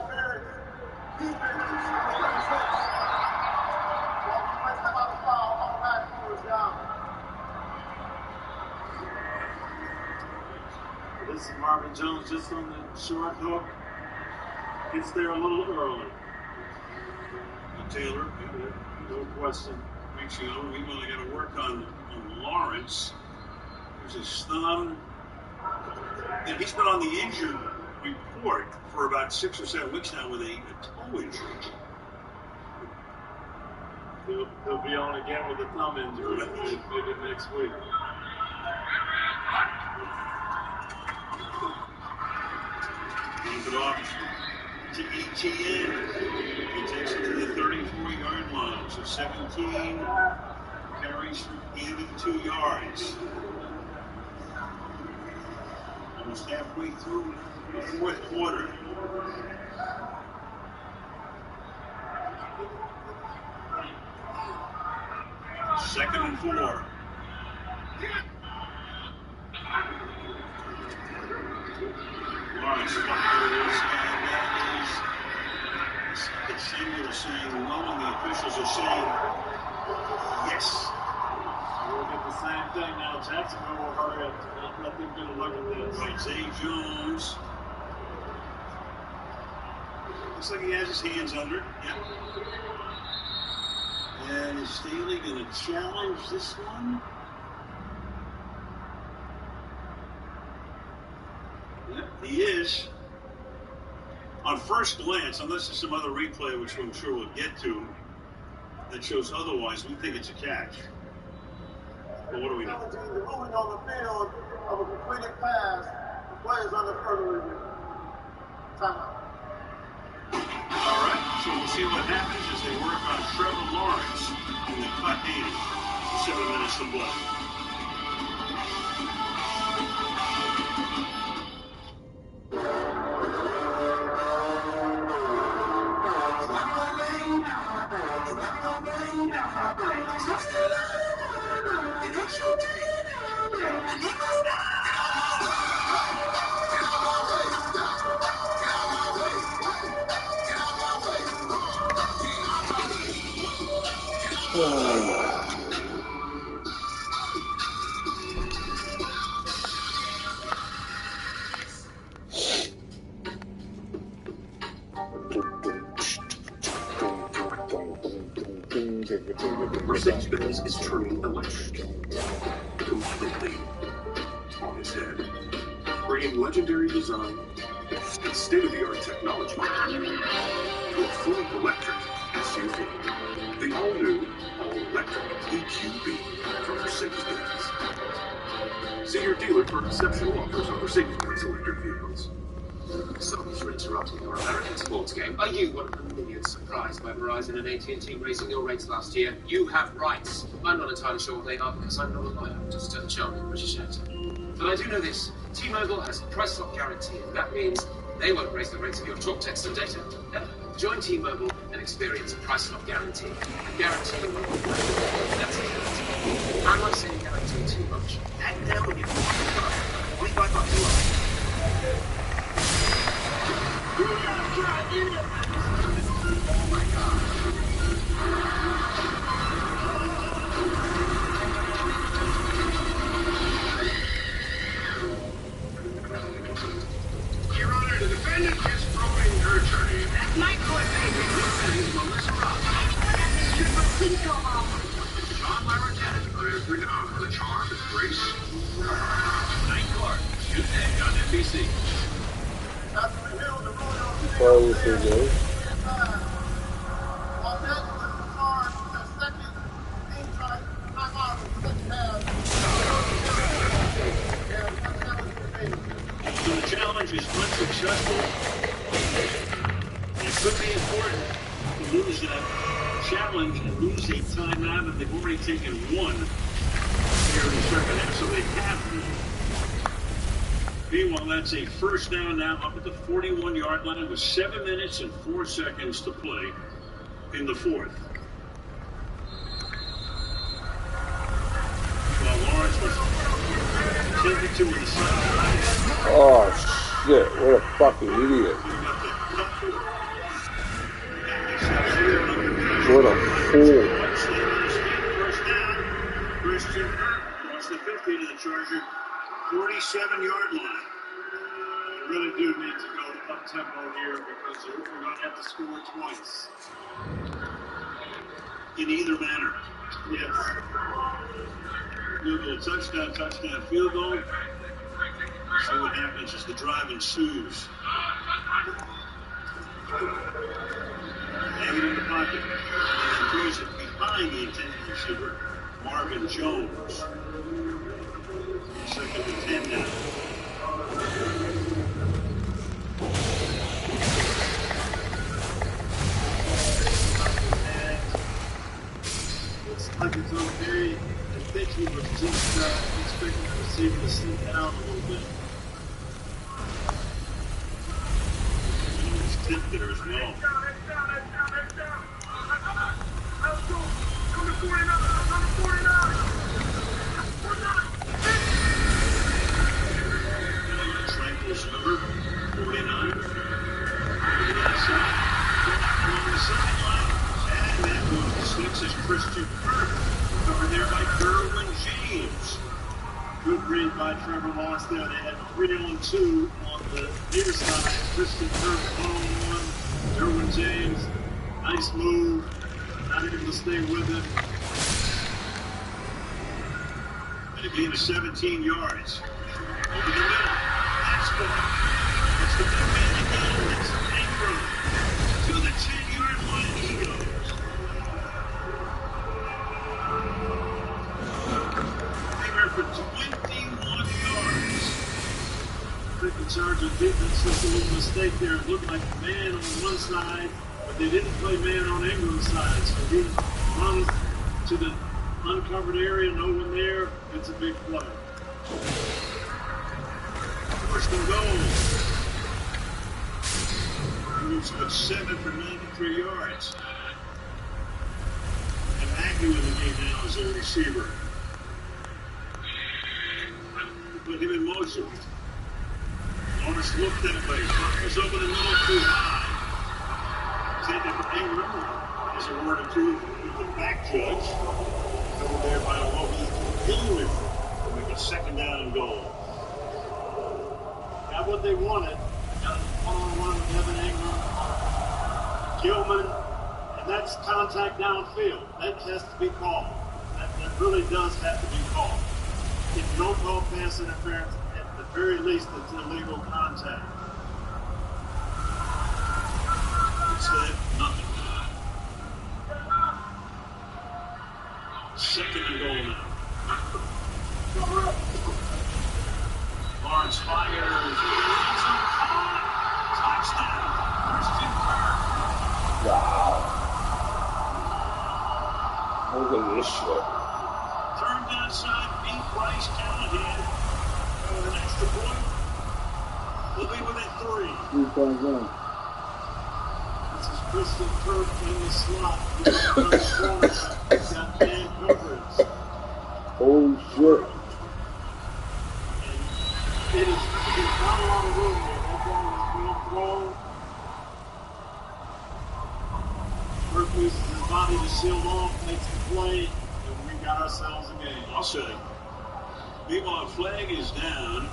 This is Marvin Jones just on the short hook. Gets there a little early. Taylor, no question. Makes you know, we've only got to work on Lawrence. There's his thumb. And he's been on the injured report for about 6 or 7 weeks now with a toe injury. He'll be on again with a thumb injury maybe next week. Hands it off to ETN. He takes it to the 34-yard line. So 17 carries for 82 yards. Almost halfway through the fourth quarter. 2nd and 4. Lawrence fires, and that is Samuel saying no, and the officials are saying yes. We'll get the same thing now. Jacksonville will hurry up to not let them get a look at this. Right, Zay Jones. Looks like he has his hands under. Yeah. And is Staley going to challenge this one? Yep, he is. On first glance, unless there's some other replay, which I'm sure we'll get to, that shows otherwise, we think it's a catch. But what do we know? The ruling on the field of a completed pass, the players under further review. Timeout. All right, so we'll see what happens as they work on Trevor Lawrence in the cut 80. 7 minutes to play. Mercedes-Benz is turning electric completely on its head, bringing legendary design and state-of-the-art technology to a fully electric SUV, the all-new, all-electric EQB from Mercedes-Benz. See your dealer for exceptional offers on Mercedes-Benz electric vehicles. Sorry for interrupting your American sports game. Are you one of the millions surprised by Verizon and AT&T raising your rates last year? You have rights. I'm not entirely sure what they are because I'm not a lawyer, just a charming British actor. But I do know this. T-Mobile has a price lock guarantee, and that means they won't raise the rates of your talk, text, and data. Ever. Join T-Mobile and experience a price lock guarantee. A guarantee you won't regret. That's a guarantee. I'm not saying guarantee too much. Act now when you $25 a month. Oh my God. Your Honor, the defendant is proving her attorney. That's my court, baby. Melissa Ross. Please go home. John Myron Dennis declares winner of the charm and grace. Night Court. Tuesday on NBC. Well, this is good. So the challenge is unsuccessful. It could be important to lose that challenge and lose a timeout, and they've already taken one here in the second half, so they have to. Meanwhile, that's a first down now up at the 41-yard line with 7 minutes and 4 seconds to play in the fourth. Well, Lawrence was attempted to in the sideline. Oh, shit. What a fucking idiot. What a fool. First down. Christian across the 50 to the Charger. 47-yard line. They really do need to go up-tempo here because we're going to have to score twice. In either manner. Yes. Field goal, touchdown, field goal. See what happens as the drive ensues. Hang it in the pocket. And throws it behind the intended receiver, Marvin Jones. Second and 10 now. Looks like it's okay. I think he was just expecting the receiver to sit down a little bit. He's tipped there as well. Let's go. Come to 49. number 49. Along the sideline, and that move to 6 is Christian Kirk. Covered there by Derwin James. Good read by Trevor Lawrence there. They had 3-on-2 on the near side. Christian Kirk 1-on-1. Derwin James, nice move. Not able to stay with him. And a gain of 17 yards. Over the middle. That's good. It's the big man again. It's Ingram. To the 10-yard line he goes. Ingram for 21 yards. I think the Charger defense took a little mistake there. It looked like a man on one side, but they didn't play man on Ingram's side. So he runs to the uncovered area, no one there. It's a big play. First and goal. Moves got 7 for 93 yards. And Agnew in the game now as a receiver. Put him in motion. Lawrence looked that way. Fires over the middle too high. Taken for Ingram. There's a word or two with the back judge. Over there by Logan Gilman. To make it second down and goal. Got what they wanted. Got a one-on-one with Evan Ingram. Gilman. And that's contact downfield. That has to be called. That really does have to be called. If you don't call pass interference, at the very least, it's illegal contact. Instead, nothing. Second and goal now. Lawrence fires. Touchdown. Christian Kirk. Wow. Look at this shit. Turned outside, beat Bryce Callahan. The extra point. We'll be within 3. 3 points in. This is Christian Kirk in the slot. He's got man coverage. Holy shit. It is not a lot of room there. That ball is being thrown. Kirk uses his body to shield off, makes the play, and we got ourselves a game. I'll say. Meanwhile, flag is down.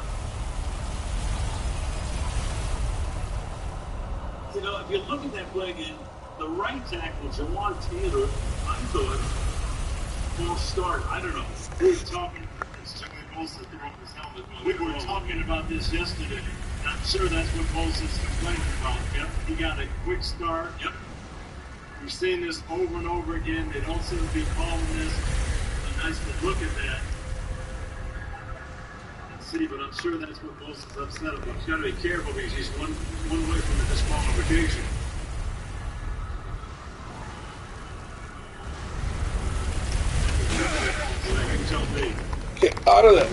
You know, if you look at that play again, the right tackle, Jawan Taylor, I thought, false start. I don't know. We were talking, it's Jimmy Bosa throwing his helmet. We were talking about this yesterday. And I'm sure that's what Bosa's complaining about. Yep. He got a quick start. Yep. We've seen this over and over again. They don't seem to be calling this. A nice to look at that. See, but I'm sure that's what Bosa's upset about. He's got to be careful because he's one way from the disqualification. Get out of there.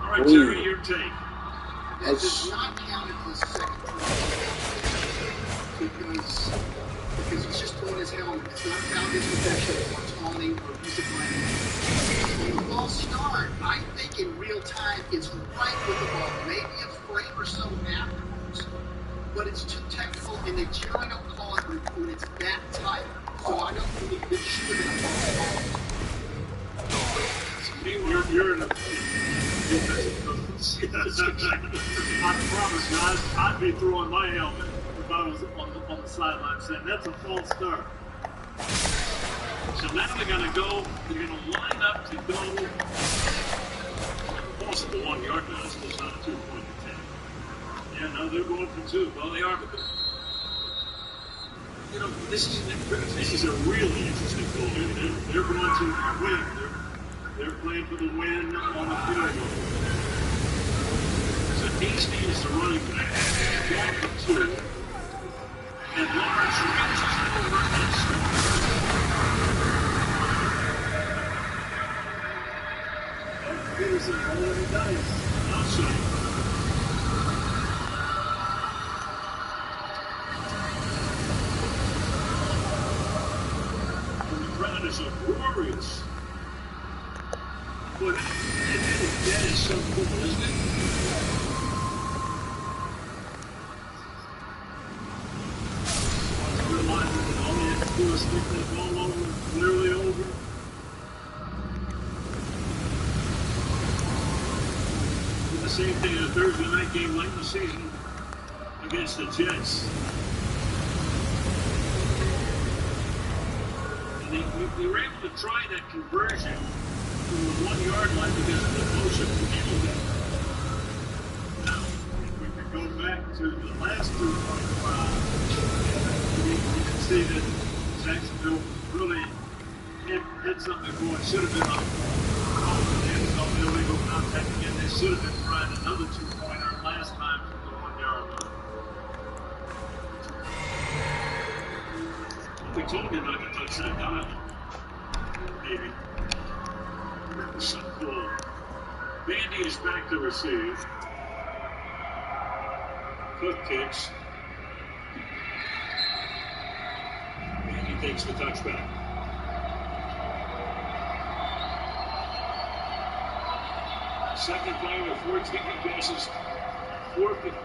All right, Terry, your take. That does not count as the second try. Because he's just throwing his helmet. It's not found dispossession or taunting or abusive language. A false start, I think in real time, is right with the ball. Maybe a frame or so afterwards. But it's too technical, and they generally don't call it when it's that tight. So I don't think it should have been a false start. You're in a... I promise you, I'd be throwing my helmet if I was on the sideline saying, that's a false start. So now they're going to go, they're going to line up to go. False at the 1 yard line, so it's not a 2-point attempt. Yeah, no, they're going for 2. Well, they are, but you know, this is a really interesting goal. They're going to win. They're playing for the win on the field goal. So Hasty is the running back. Back to 2. And Lawrence reaches over and scores. Peterson rolling the dice. Outside. And the crowd is uproarious. But that is so cool, isn't it? Realizing that all they have to do is stick that ball over, clearly over. The same thing in a Thursday night game late in the season against the Jets. And they were able to try that conversion from the 1 yard line because of the motion to handle that. Now, if we could go back to the last 2-point drive, you can see that Jacksonville really had something going. Should have been on illegal contact again. They should have been trying another 2-pointer last time from the 1 yard line. We told you not to touch that dial. Maybe. So cool. Bandy is back to receive. Cook kicks. Bandy takes the touchback. Second play with 14 passes.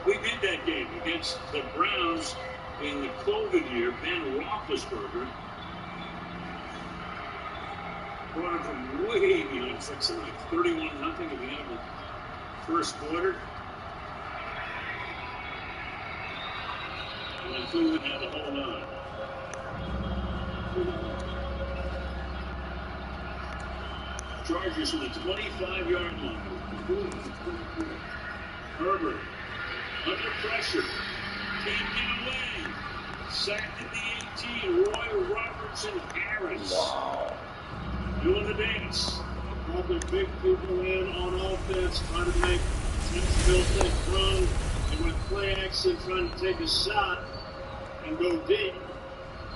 We did that game against the Browns in the COVID year. Ben Roethlisberger brought him from way behind. It's like something like 31-0 at the end of the first quarter. And then Cleveland had to hold on. Chargers from the 25-yard line. Herbert, under pressure, can't get away. Sacked at the 18. Roy Robertson Harris. Wow. Doing the dance. Brought the big people in on offense, trying to make Jacksonville think run. They went play action, trying to take a shot and go deep.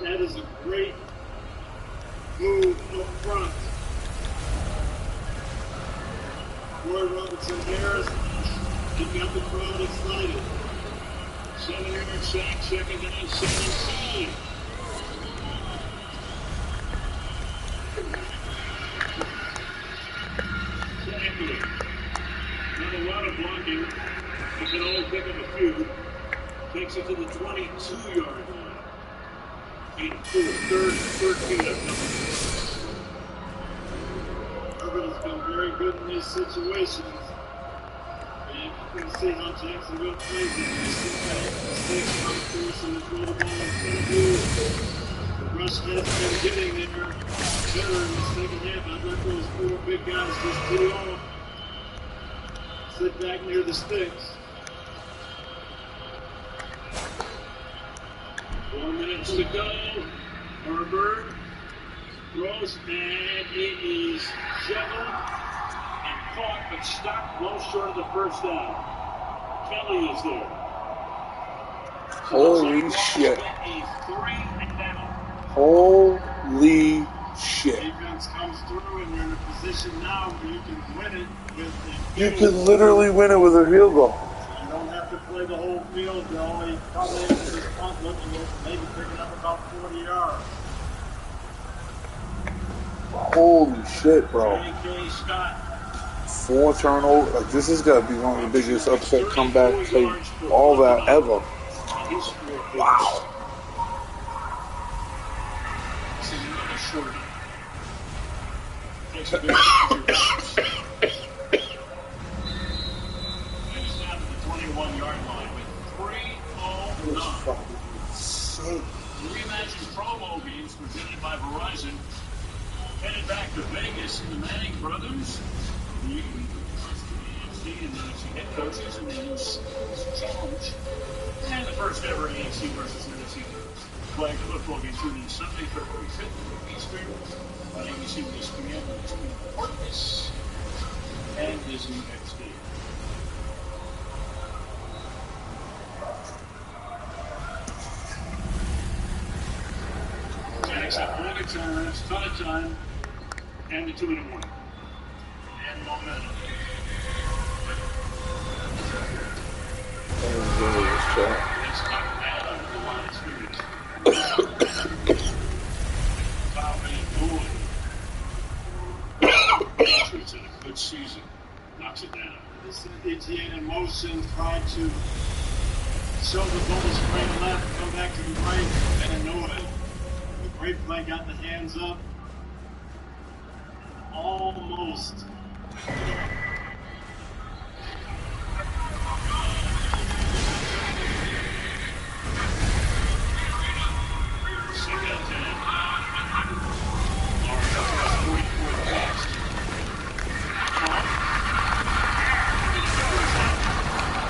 That is a great move up front. Roy Robertson Harris, he got the crowd excited. 7-yard sack, second down, 17. Exactly. Not a lot of blocking. He can only pick up a few. Takes it to the 22-yard line. 8-4, third, 13 of them. Herbert has been very good in these situations. And you can see how Jacksonville plays it. You see that mistakes come through, so they throw the ball in front of you. The rush has been getting there better in the second half. I'd let those 4 big guys just tee off. Sit back near the sticks. 4 minutes to go. Herbert throws, and it is juggled and caught, but stopped well short of the first down. Kelly is there. Holy shit. A 3 and down. Holy shit. Defense comes through, and you're in a position now where you can win it with a You can literally win it with a field goal. You don't have to play the whole field. You're only probably able to just punt looking at maybe picking up about 40 yards. Holy shit, bro. J.K. Scott. 4 turnovers. Like, this is going to be one of the biggest upset comebacks of all that ever. Wow. This is another short. Takes a big He's down to the 21-yard line with 3:09. Reimagined promo games presented by Verizon. Headed back to Vegas, the Manning brothers, the AFC and the NFC head coaches, and the NFC challenge. And the first ever AFC versus NFC flag football game tuning Sunday, February 5th, Eastern, on ABC with ESPN, Portness, and Disney XD. Jackson, long time, ton of time. And the 2 in the morning. and momentum. It's not bad on the line of scrimmage. Foul being Boyd. Patriots had a good season. Knocks it down. This is Etienne in motion, trying to show the ball straight left, come back to the right, and know it. The great play got the hands up. Almost. Second and 10. Lawrence has 44 points.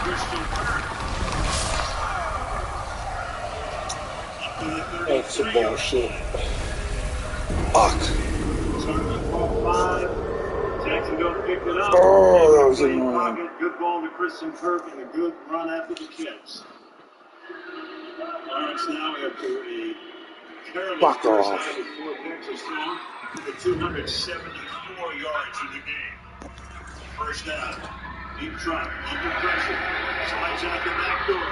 Christian That's some bullshit. Fuck. Jacksonville picked it up. Oh, that was annoying. Good ball to Christian Kirk and a good run after the catch. Lawrence now after a careless Fuck first off. half with 4 picks or so for 274 yards in the game. First down. Deep trap. Under pressure. Slides out the back door.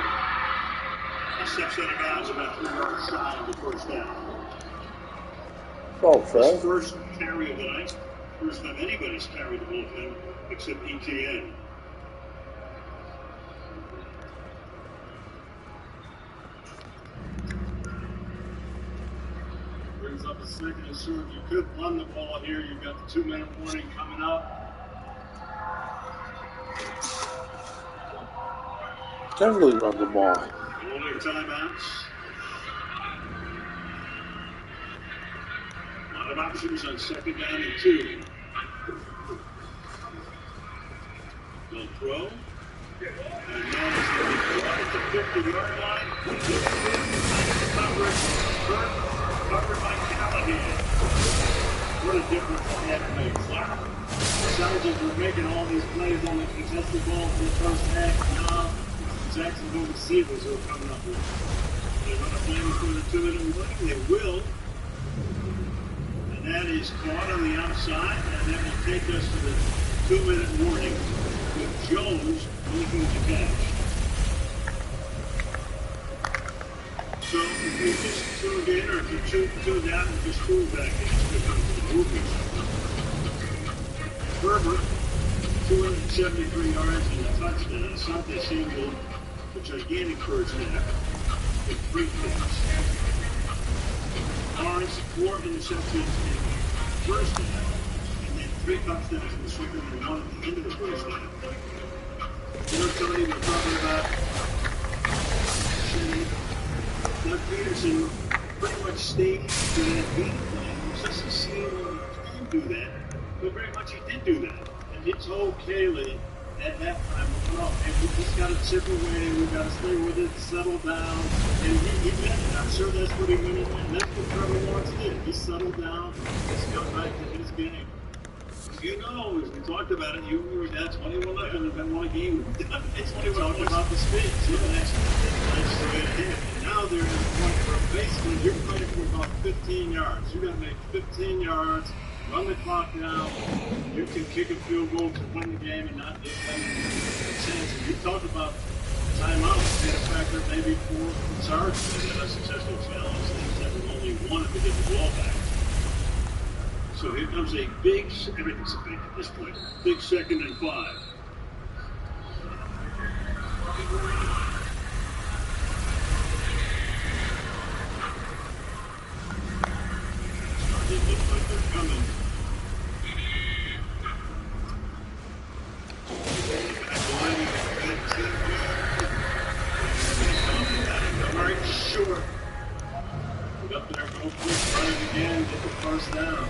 He steps out of bounds about 3 yards shy of the first down. Oh, Fred. His first carry of the night. First time anybody's carried the ball to him except ETN. Brings up a second and short. You could run the ball here. You've got the 2-minute warning coming up. Definitely run the ball. Holding timeouts. A lot of options on second down and 2. They'll throw. And now he's going to be caught at the 50-yard line. Covered by Callahan. What a difference that makes. Sergeant were making all these plays on the contested ball for the first half. Now Jacksonville receivers are coming up with it. They're going to play for the 2-minute warning. They will. And that is caught on the outside. And that will take us to the 2-minute warning with Jones making the catch. So if you just tuned in or if you tuned out and just tuned back in, it's going to come to the movies. Herbert, 273 yards and a touchdown. Asante Samuel, a gigantic first half, with 3 picks. Lawrence, 4 interceptions in the first half, and then 3 touchdowns in the second and 1 at the end of the first half. You know, Tony, we're talking about Doug Peterson pretty much stayed to that beat plan. It's just a scene where he can do that, but very much he did do that. And he told Kaylee at that time, well, hey, we just got to chip away, we got to stay with it, settle down. And he meant it. I'm sure that's what he meant. And that's what Trevor Lawrence did. He settled down, just got back to his game. You know, as we talked about it, you were at 21-0 and been won a game. It's when we talked about the speed. So that's straight ahead. And now they're at the point where basically you're playing for about 15 yards. You got to make 15 yards, run the clock down. You can kick a field goal to win the game and not give them a chance. And you talked about timeouts being a factor maybe for Chargers in a successful challenge. They have only one to get the ball back. So here comes a big, everything's a big at this point, big 2nd and 5. They look like they're coming. All right, short. Get up there, go quick, run it again, get the first down.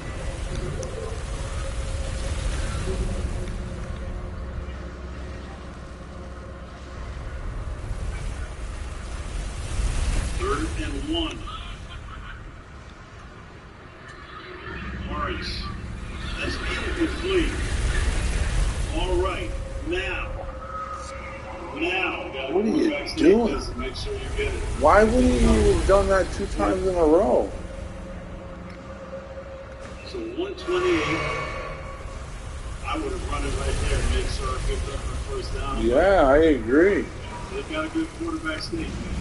Third and 1. Lawrence. That's incomplete. All right. Now. What are you doing? Make sure you get it. Why wouldn't you have done that 2 times in a row? So 128. I I would have run it right there and made sure I picked up the first down. Yeah, I agree. They've got a good quarterback sneak, man.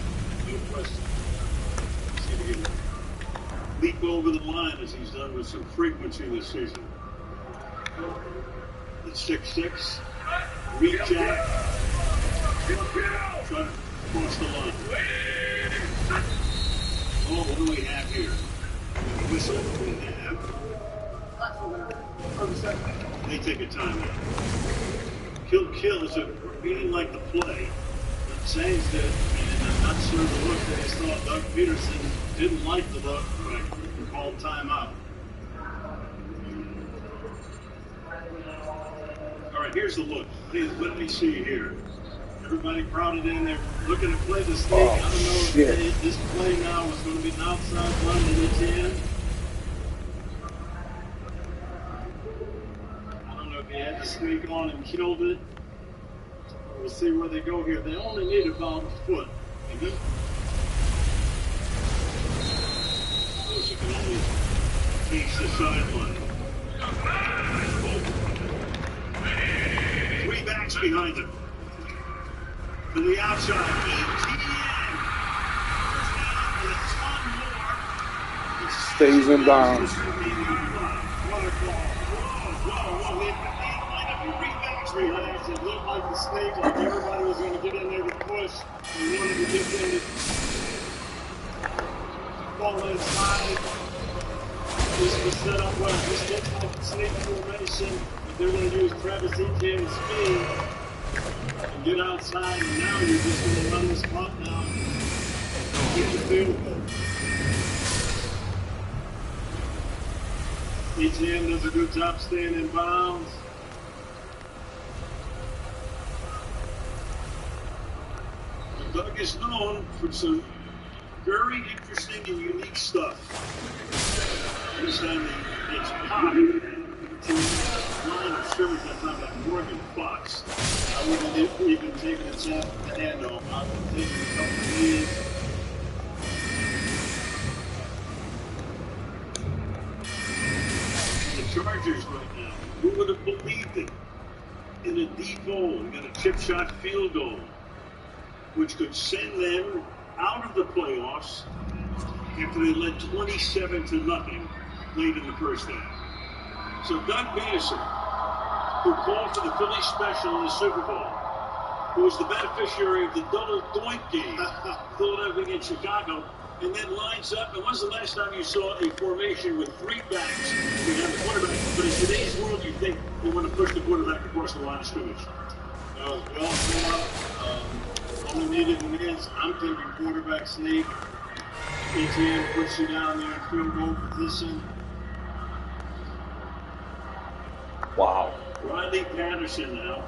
No question. See if he can leap over the line as he's done with some frequency this season. The 6'6", reach out, try to cross the line. Oh, what do we have here? Whistle. We have. They take a timeout. Kill is a reading like the play. The Saints did, and I'm not sure the look they thought Doug Peterson didn't like the look, but called timeout. All right, here's the look. Let me see here. Everybody crowded in there looking to play the sneak. I don't know if this play now is going to be an outside run to the 10. I don't know if he had the sneak on and killed it. We'll see where they go here. They only need about a foot. So she can only face the sideline. 3 backs behind him. To the outside, ETN. With a ton more. Stays in bounds. What a call. Whoa. They lined up 3 backs behind us. It looked like the stage, like everybody was going to get in there to push. They wanted to get in the ball inside. This was set up well. This looks like the sneak formation. They're going to use Travis Etienne's speed. And get outside, and now you're just going to run this clock down. Get the field goal. Etienne does a good job staying in bounds. Doug is known for some very interesting and unique stuff. This time it's hot. Line of scrimmage that time like Morgan Fox. I wouldn't have even taken a chance at the handoff. I would have taken a couple of leads. The Chargers right now, who would have believed it? In a deep hole, and got a chip shot field goal, which could send them out of the playoffs after they led 27-0 late in the first half. So Doug Peterson, who called for the Philly special in the Super Bowl, who was the beneficiary of the double doink game, Philadelphia against Chicago, and then lines up. And when's the last time you saw a formation with 3 backs behind the quarterback? But in today's world, you think they want to push the quarterback across the line of scrimmage. Only needed an inch. I'm thinking quarterback sneak. Etienne puts you down there in field goal position. Wow. Riley Patterson now.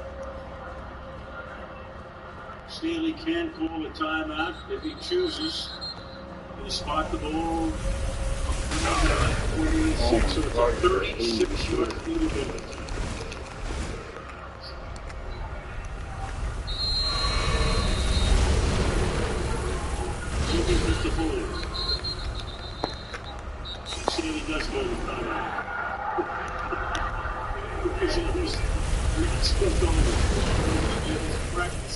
Stanley can call a timeout if he chooses. He'll spot the ball. 46, so it's a 36-yard field goal. Looking at the ball. Stanley does go to the timeout. Still going to practice.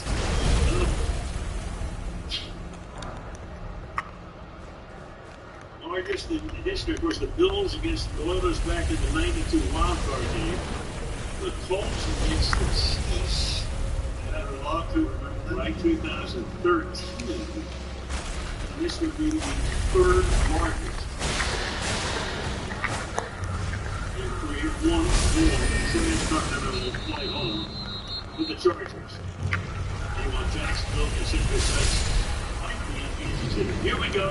I guess the history, of course, the Bills against the Oilers back in the '92 wildcard game, the Colts against the Chiefs, and I would love to remember, like 2013. And this would be the 3rd largest. One will play home with the Chargers. They want Jacksonville to sit this as here we go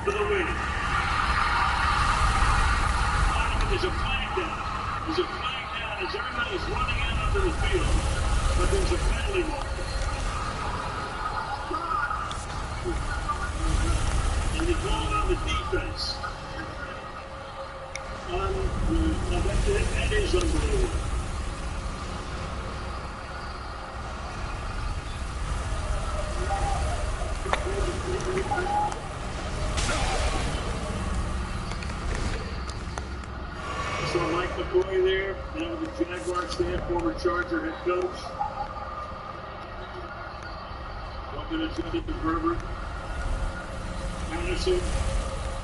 for the win. There's a flag down. There's a flag down as everybody is running out onto the field. But there's a penalty mark. And they call it on the defense. That is unbelievable. So Mike McCoy Roy there, now with the Jaguar stand, former Charger head coach. Talking to Justin Herbert. Anderson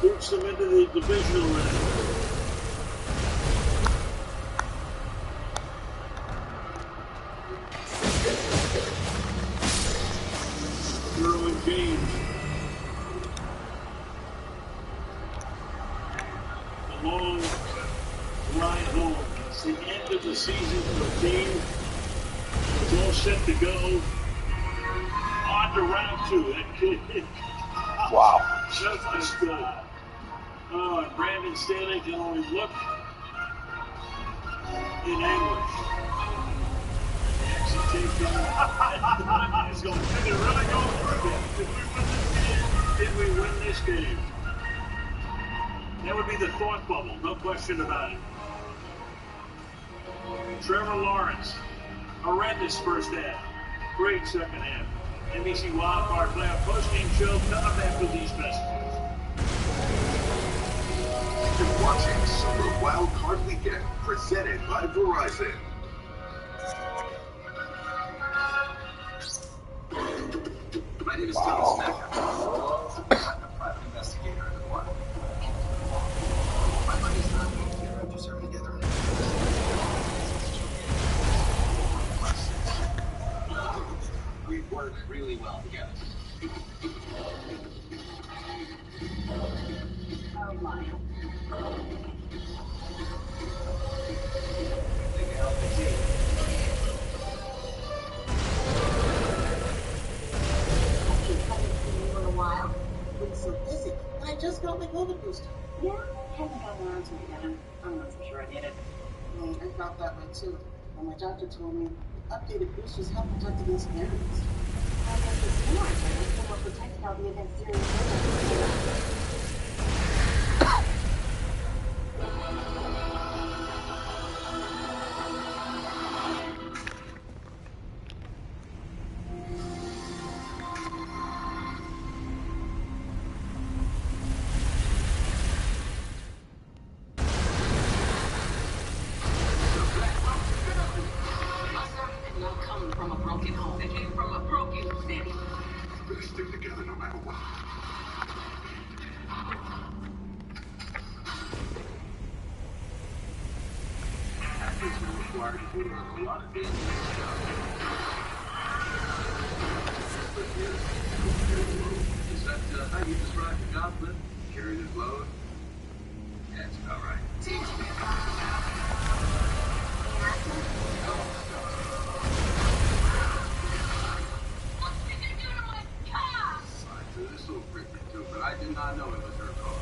boots them into the divisional round. Derwin James. The long ride home. It's the end of the season for the team. It's all set to go. On to round 2. Wow. That's good. Oh, and Brandon Staley can only look in anguish. He's going, did it really go through? Did we win this game? That would be the thought bubble, no question about it. Trevor Lawrence, horrendous first half, great second half. NBC Wildcard Playoff postgame show coming up after these messages. You're watching Summer Wildcard Weekend, presented by Verizon. My name is Tony Smack. I'm a private investigator in the wild. My money's not going here. I'm just serving together. We work really well together. Oh my. They can help the team. In a while. Been so busy, and I just got my COVID booster. Yeah, haven't gotten around to it yet. I'm not so sure I need it. Well, I felt that way too. And my doctor told me updated boosters help protect against variants. I guess it's smart, right? So we're protected all the against serious illness. Is that how you describe the job, Flip? Carry this load? Yeah, that's about right. This little freak me too, but I did not know it was her car.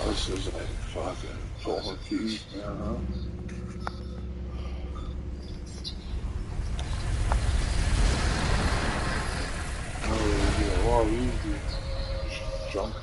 This is like fucking total keys, man. Oh, yeah, well, easy. Just jump.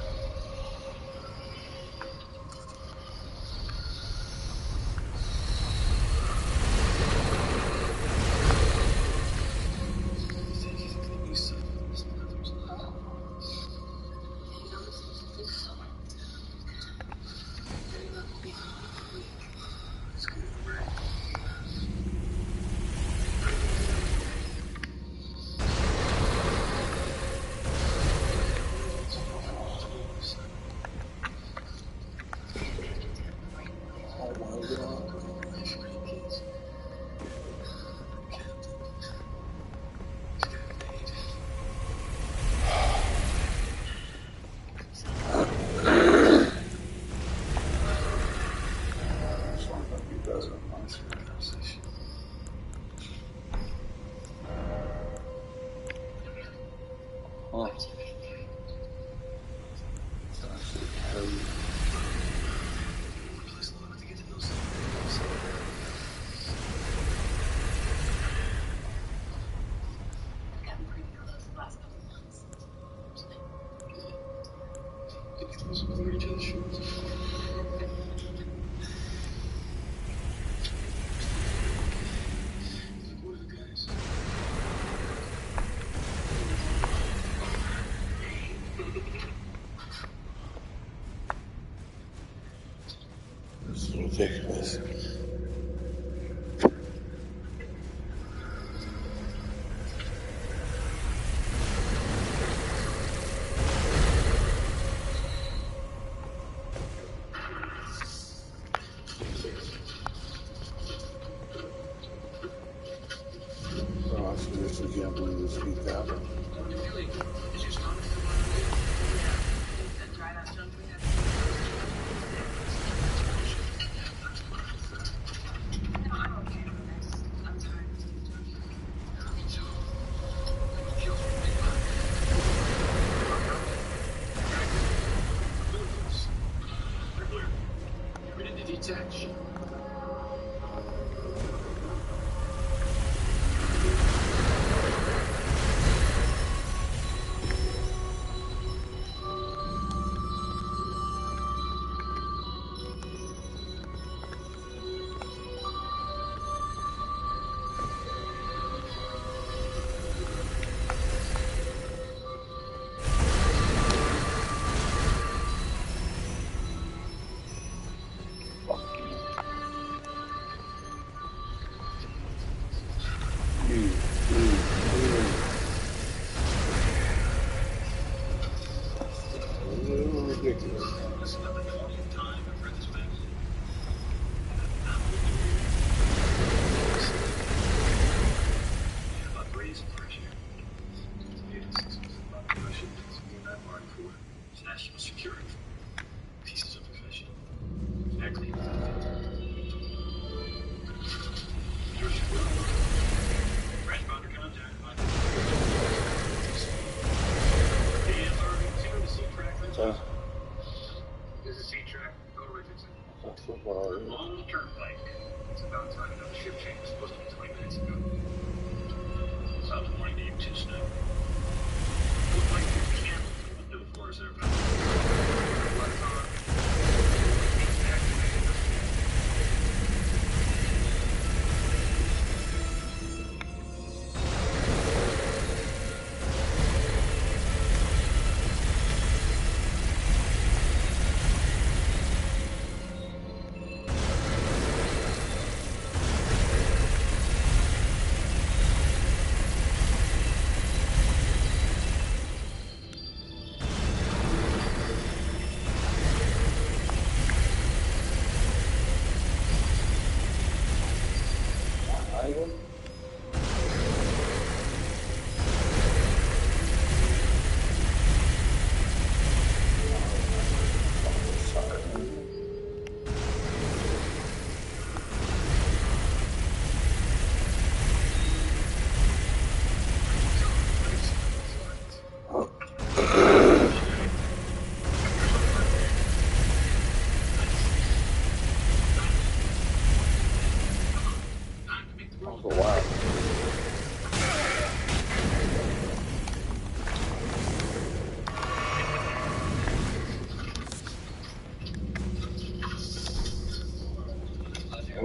It's ridiculous. Oh, I seriously can't believe this keeps happening. Detach. National security. Pieces of profession. Exactly. Transponder contact. There's a C-track. Go Richardson. On the turnpike. It's about time another shift change was supposed to be 20 minutes ago. Sounds morning to you too, Snow. Look like there's candles in the window for us there. Lights on.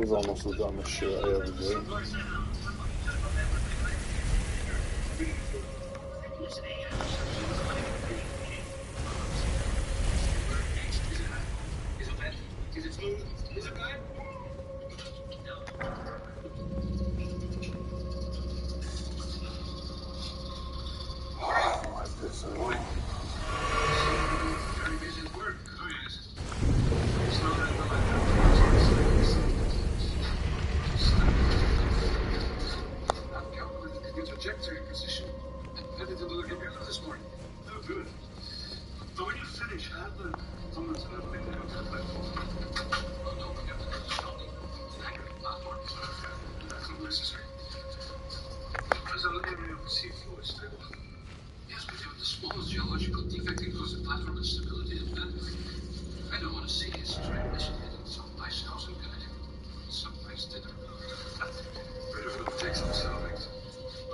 was almost the dumbest shit I ever did. Is it smooth? Is it good? Like this annoying. Very busy at work. Oh, yes. I've calculated the trajectory position and headed to the computer this morning. Oh, good. So when you finish, have someone to have a bit of the platform. Oh, don't forget to put the Sony anchoring platform. That's not necessary. There's an area of the seafloor is stable. Yes, but if the smallest geological defect can cause the platform instability and bending. I don't want to see his transmission hitting some nice house in Connecticut. Some nice dinner. Better for the text themselves.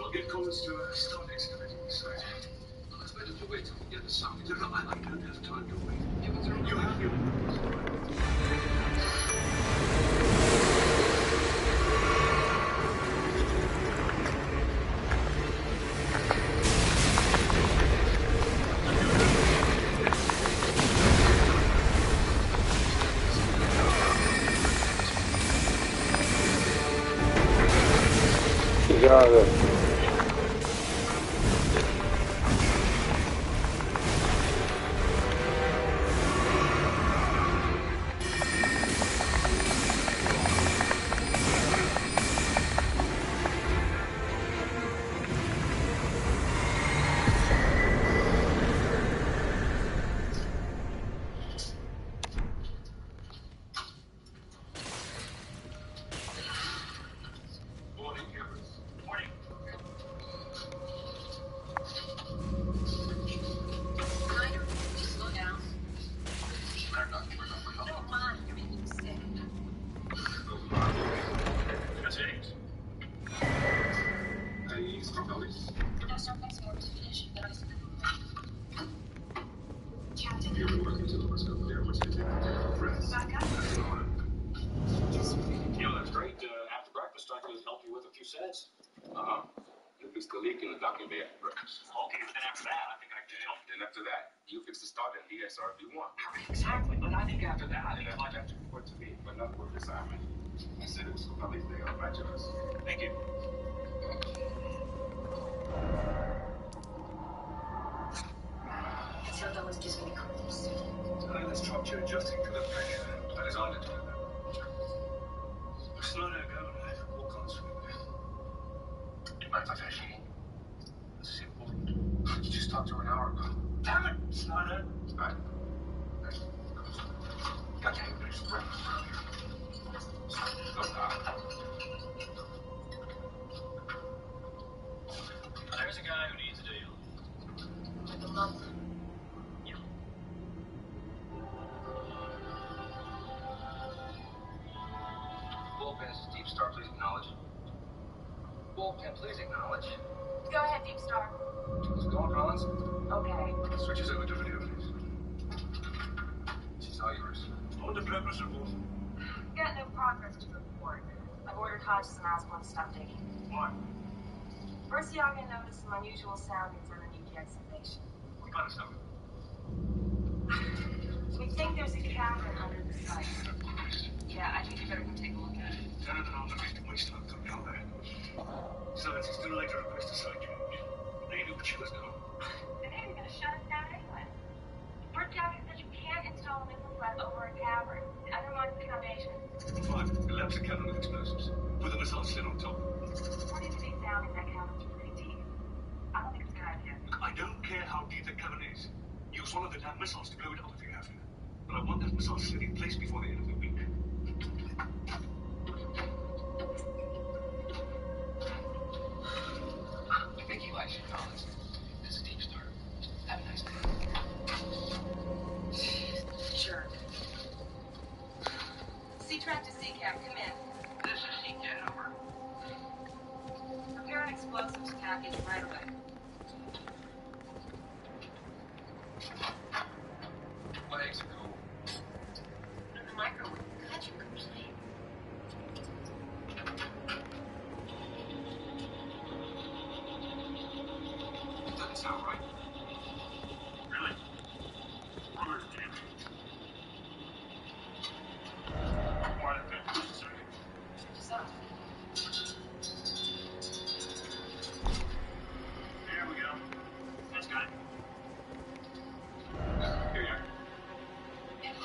I'll get Collins to start excavating the site. Well, it's better to wait till we get the sound. No, I don't have time to wait. Yeah, but You have your... Get out of there. That's great. After breakfast, I could help you with a few sets. You fix the leak in the docking bay after breakfast. Okay, but then after that, I think I can help. Then after that, you fix the starter and DSR if you want. Exactly, but I think after that, And after that, you report to me for another work assignment. I said it was for Public Day of Bachelors. Thank you. So that was just really close. The structure adjusting to the pressure. I designed it to do that. Slow down, go and walk on smoothly. You mind if I finish eating? This is important. You just talked to her an hour ago. Damn it! Slow down. Alright. Got to finish breakfast earlier. Look, There's a guy who needs a deal. Like a month. Bullpen, Deep Star, please acknowledge. Bullpen, please acknowledge. Go ahead, Deep Star. What's going on, Collins? Okay. Switches over to video, please. She's all yours. On the purpose of what? Got no progress to report. I've ordered Hodges and Osborne to stop digging. Why? First, y'all gonna notice some unusual soundings underneath the excavation. What kind of stuff? We think there's a cavern under the site. Yeah, I think you better go take a look at it. No, don't waste time coming out there. Besides, it's too late to request a side change. Maybe what she was doing. The Navy's gonna shut us down anyway. Word doctor said you can't install a missile threat over a cavern. It undermines the foundation. Fine. Collapse a cavern with explosives. Put the missile slid on top. According to these soundings, that cavern's pretty deep. I don't think it's a good idea. I don't care how deep the cavern is. Use one of the damn missiles to blow it up if you have to. But I want that missile slid in place before the end of the week. Thank you, Elijah Collins. This is Deep Star. Have a nice day. Jerk. C-Track to C-Cap, come in. This is C-Cat, over. Prepare an explosives package right away. My eggs are cool. In the microwave. God, you complain.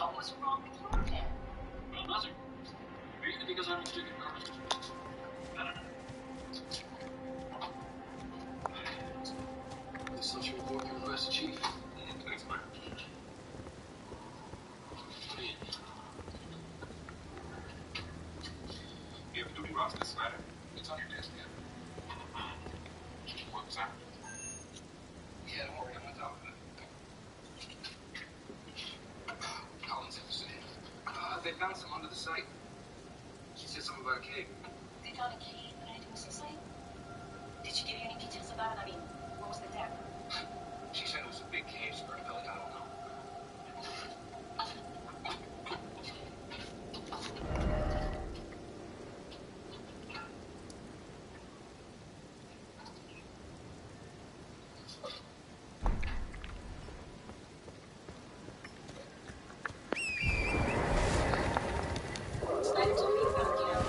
What was wrong with your pen? Well, nothing. Maybe because I don't stick in garbage. I don't know. The social report you requested, Chief. Thanks, Mike. You have a duty roster this Friday? It's on your desk, yeah. What was that? Yeah, don't worry, I'm on top of it. Colin's interested. They found some under the site. She said something about a cave. They found a cave underneath the site? Did she give you any details about it? I mean, what was the depth? She said it was a big cave, square belly, I don't know. Snyder told me you found Gil.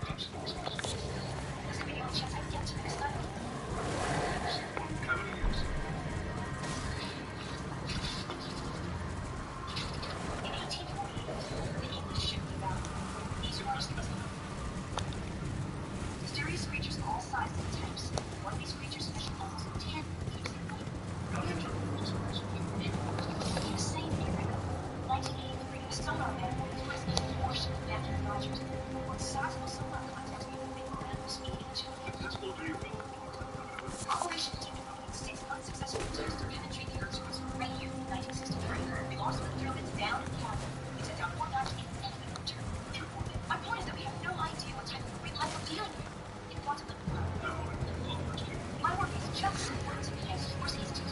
That's what Is there any chance I can get to the next level? In 1840, the English shipped the valley. These are just mysterious creatures of all sizes and types. One of these creatures measured almost 10 meters in height. In the same area, 1983, a sonar man was listening to a portion of Matthew Rogers. What sizable sonar contacts we will make incredible speed each other. Operation Deep in the United States unsuccessful attempts to penetrate the Earth's crust right here in 1963. We lost the pyramids down in Canada. We sent down 4 notches in enemy return. My point is that we have no idea what type of great life we're dealing with. In quantum my work is just as important to me as yours is to you.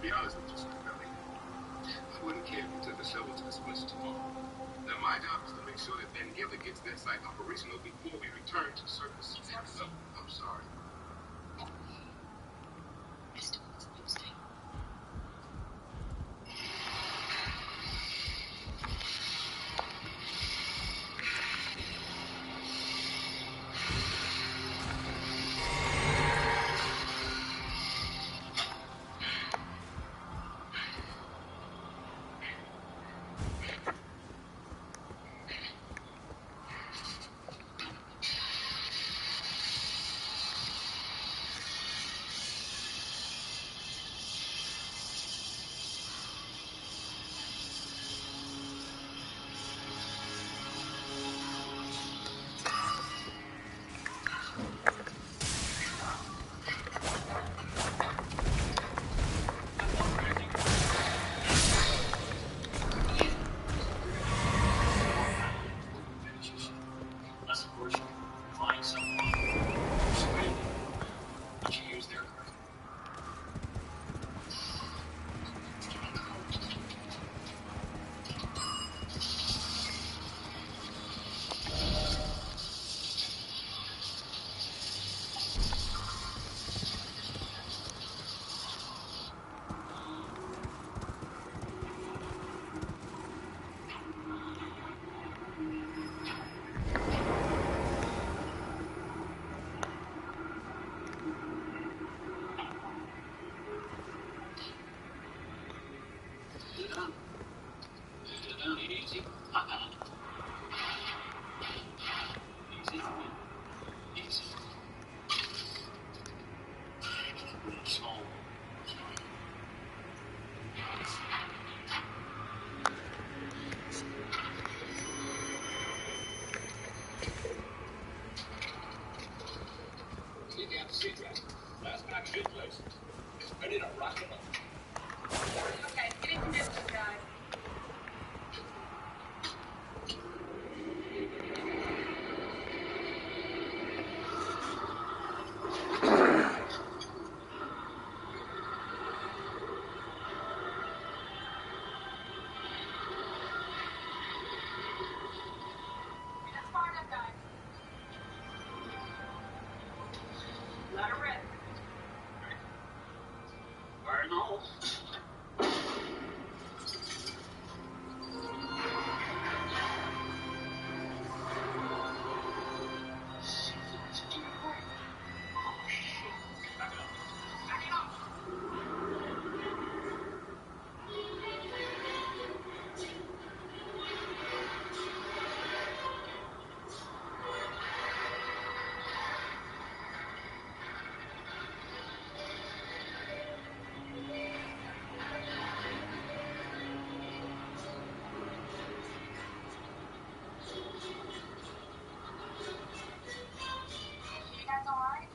be honest with you, Sir Billy. I wouldn't care if you took the shovel to the splish tomorrow. Now, my job is to make sure that Ben Gilly gets that site operational before we return to service. So, I'm sorry. Unless, of course, you find someone persuaded that you use their credit. Easy. Easy. Small. Take out the sea dragon. Last back ship place. It's ready to rock and roll. Okay, getting conditions, guys. That's far enough, guys. Let her rip. Fire in the hole. You guys alright?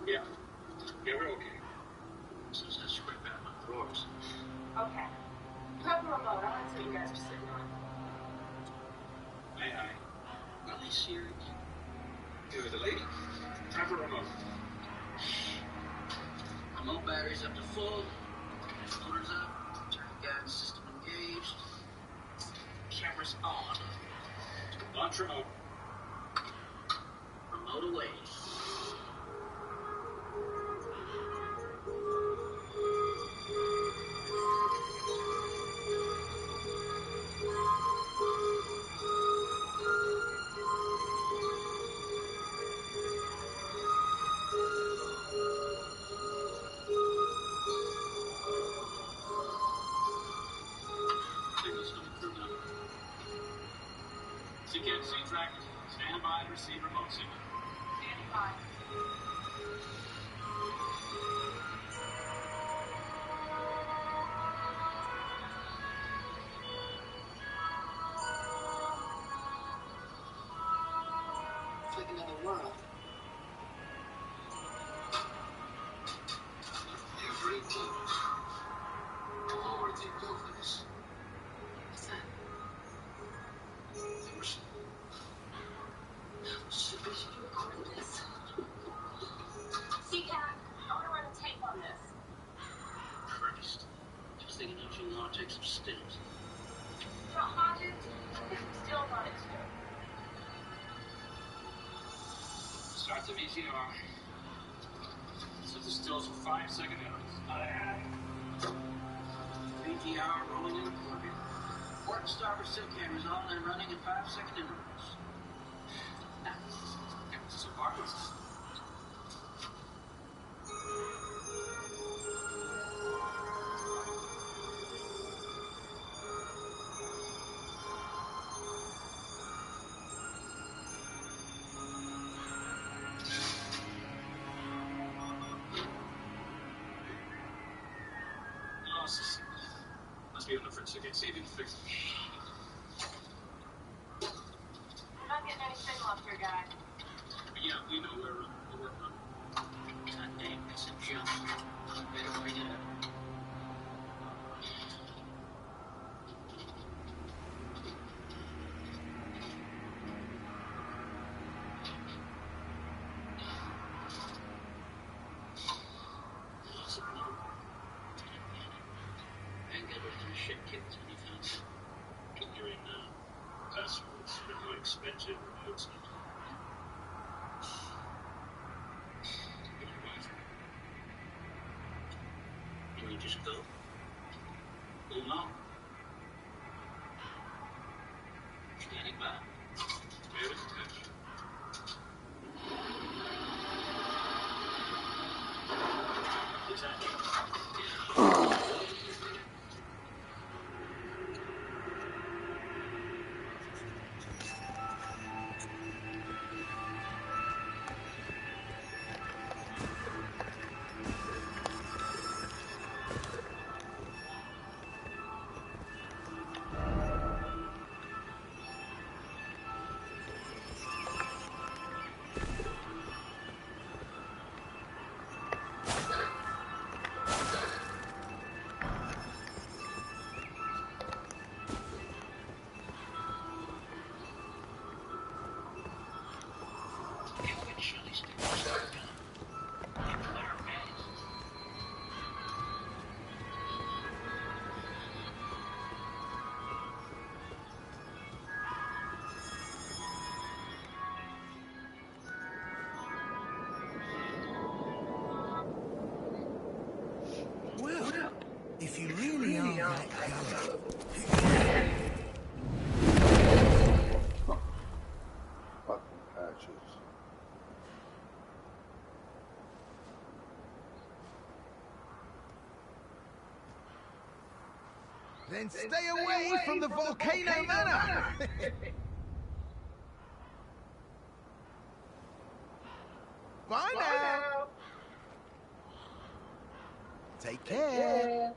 Yeah. Yeah, we're okay. So just gotta scrape out my drawers. Okay. Grab the remote. I want to see what you guys are sitting on. Aye, aye. Are they serious? Here with the lady. Time for remote. Remote batteries up to full. Motors up. Turn guidance system engaged. Cameras on. Launch remote. Remote away. Signals coming through now. CCAT C-Track. Stand by to receive remote signal. Standing by. It's like another world. Every team. How are they built for this? What's that? Emerson. Should we record this? CCAT, I want to run a tape on this. want to take some stills. Not haunted, still not exploded. Start the VCR. Set the stills for 5-second intervals. VCR rolling in. Port and starboard still cameras on and running in 5-second intervals. Nice. So far, must be on the fritz again. See if you can fix it. We're not getting any signal up here, guy. Yeah, we know we're working on it. God damn, it's a jump. Better bring it up. And get rid of the shit kids when you found them. Figuring passwords are more expensive than outside. Can you just go? Well, no. Standing by. Very attention. Well, if you really are that good. Fucking patches. Then stay away from the Volcano Manor! Bye now! Take care!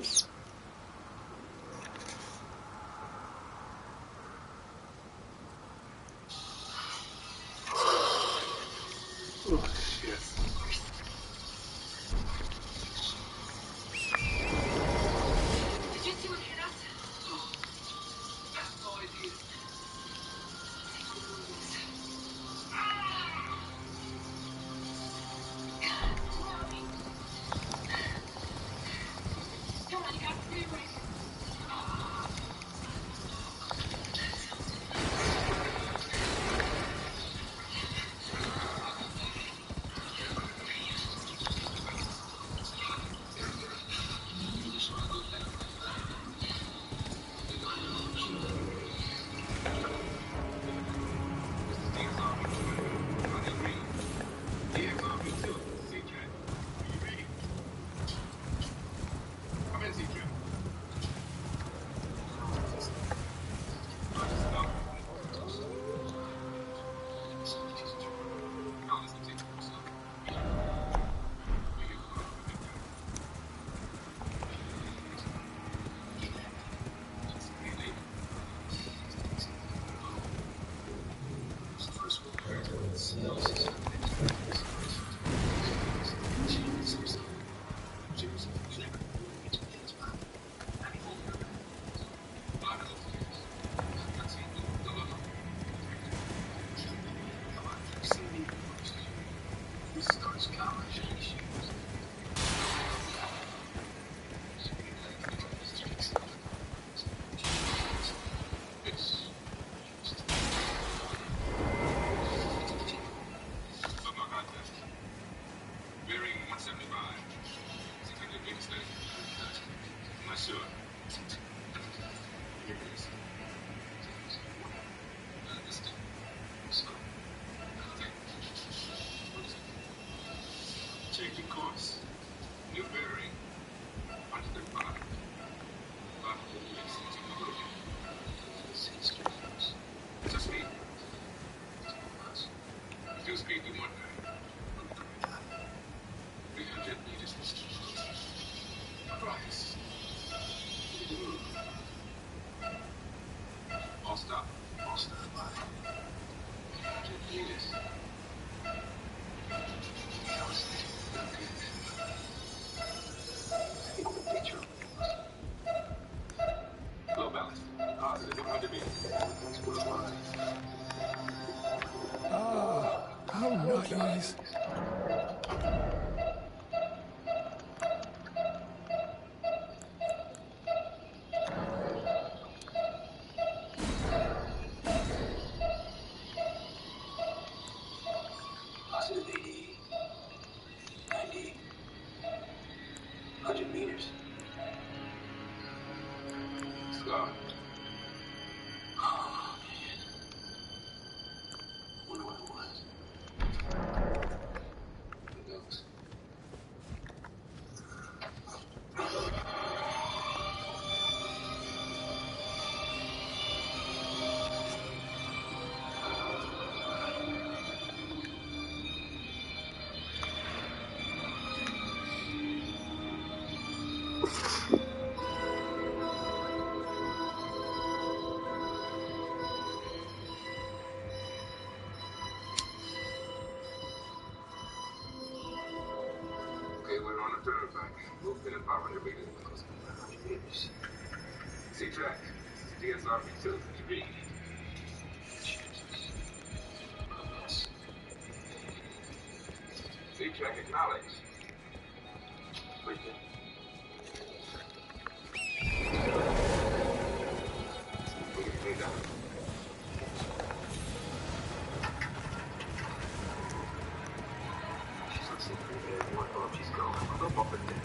Oh, shit. Did you see what hit us? I have no idea. Take a look at this. Come on, you gotta stay right here. Changing course. New bearing. 105. Just speed. Do speed you want. 300 meters. Price. All stop. All stop by. 300 meters. Low balance. Positive 100 meters. Ah, how nice. Positive 80, 90, 100 meters. Scar. Oh, man. Wonder what it was. Who knows? Okay, we're on a turnpike. We'll pin at 500 meters. 100 meters. C-track. DSRP2. You read. C-track acknowledge. Right there. We can clean down. She's not sitting there. You want to know if she's going. I'll go up and down.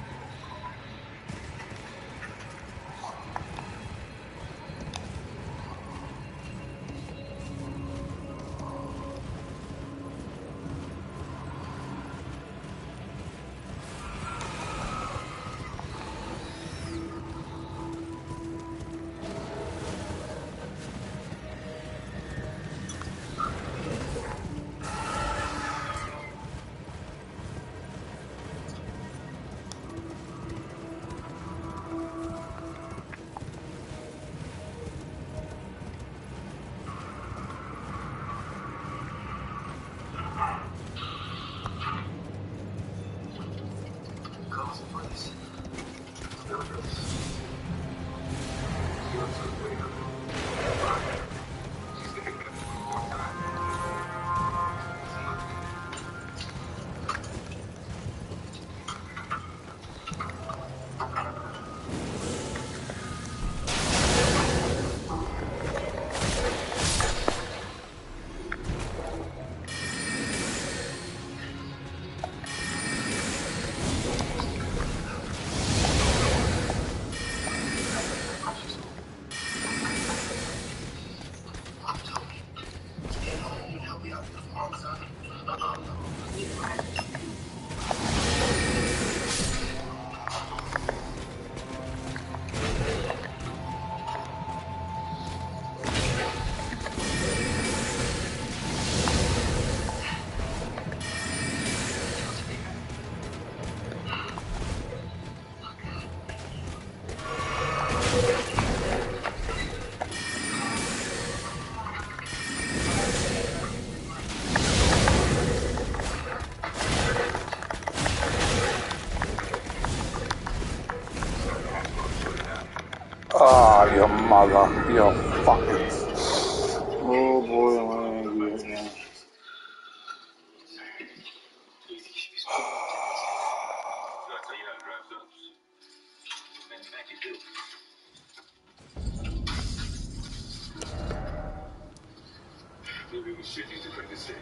Ah, your mother. Your fucking... Oh boy, am I angry right now. Maybe we should use it for the same.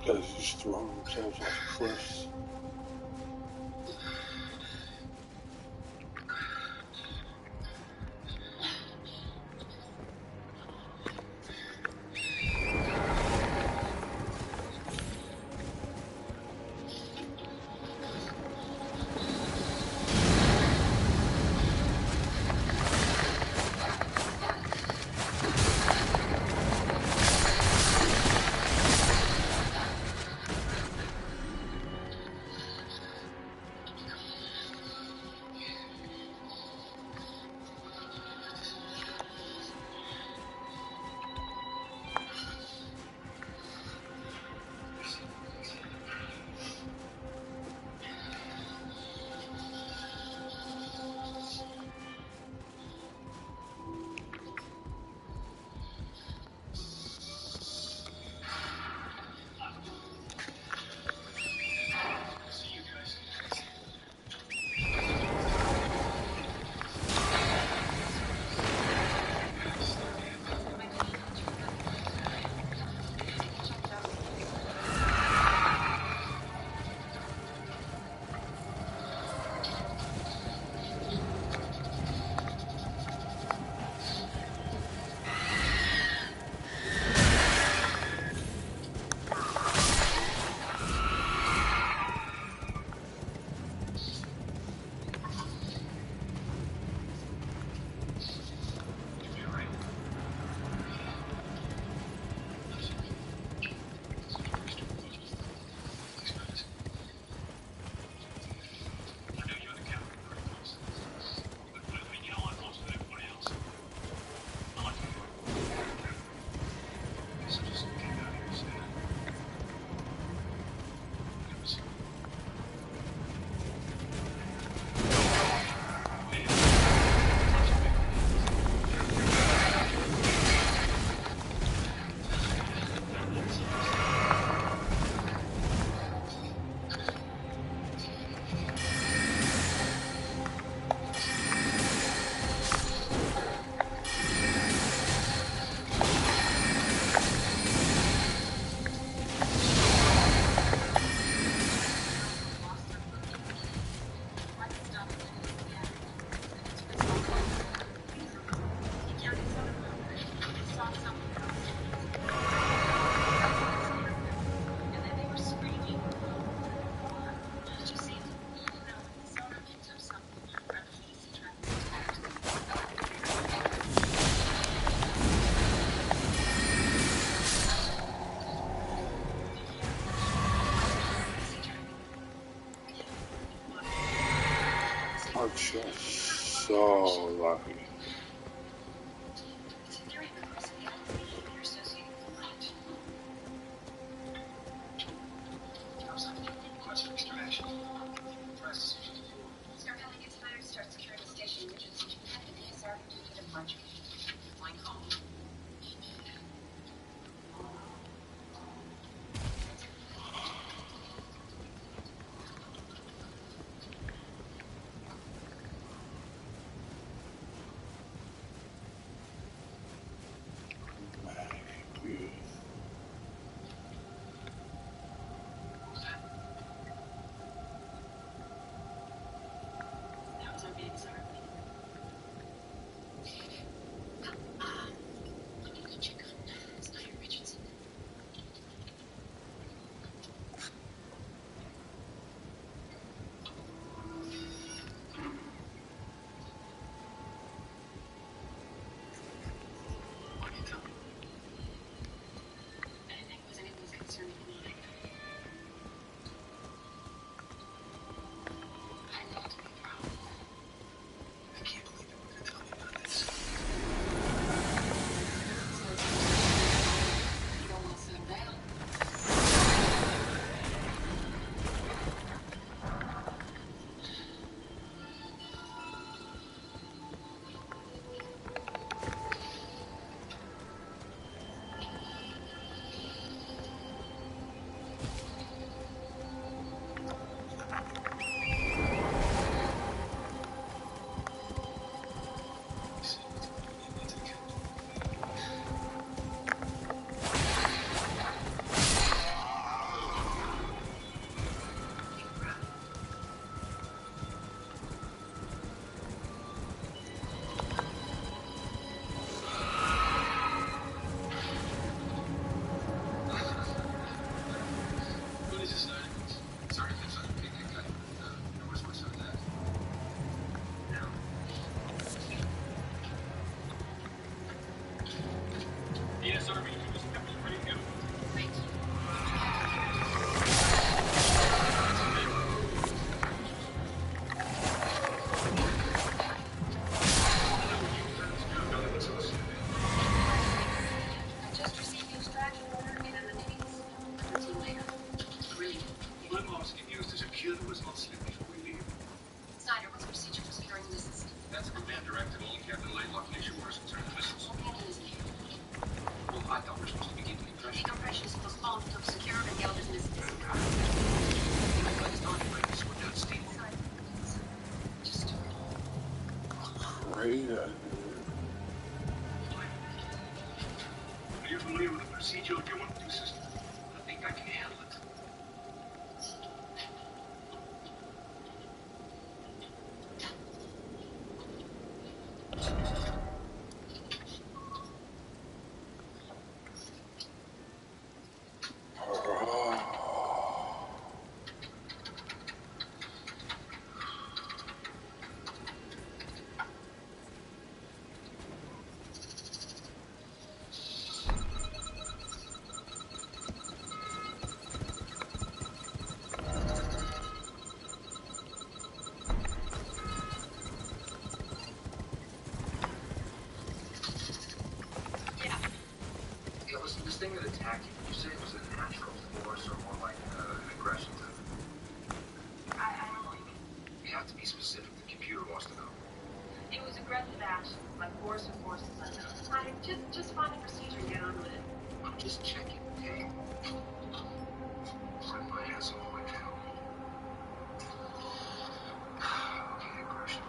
Guys just throwing themselves off cliffs. I'm just so lucky. and the elders listen to some Crazy. Are you familiar with the procedure of your 1-2 system? I think I can handle it. Yeah, listen, this thing that attacked you, did you say it was a natural force or more like an aggression thing? I don't know. You have to be specific. The computer wants to know. It was aggressive action, like force and force is unknown. Fine, just find a procedure and get on with it. I'm just checking, okay? Right my ass all the way down. Okay, aggression.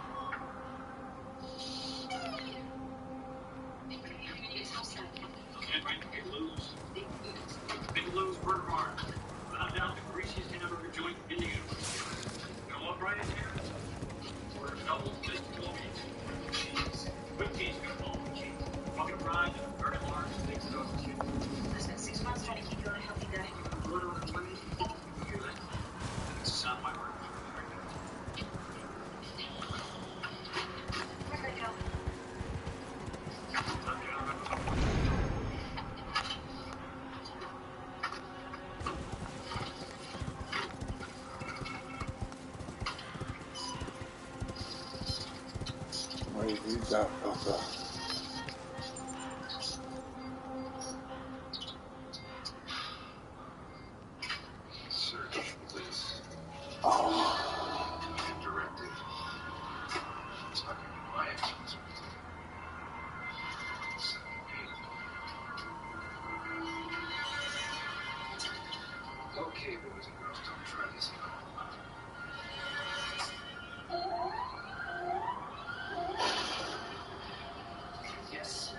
Big lose. Big lose, Bert Hart. Without doubt, the greasiest hammer joint in the universe. Go up right in here. Order double fist cheese. With cheese, good ball. Cheese. Fucking ride and very large steaks and sausage shit. I spent 6 months trying to keep you on a healthy diet. What on the money? You hear that? It's the sound of my heart. Where's that go? Wait, we got okay. Search, please. Oh. Directive. It's not going to be my actions. Okay, boys and girls, don't try this at home. Yes.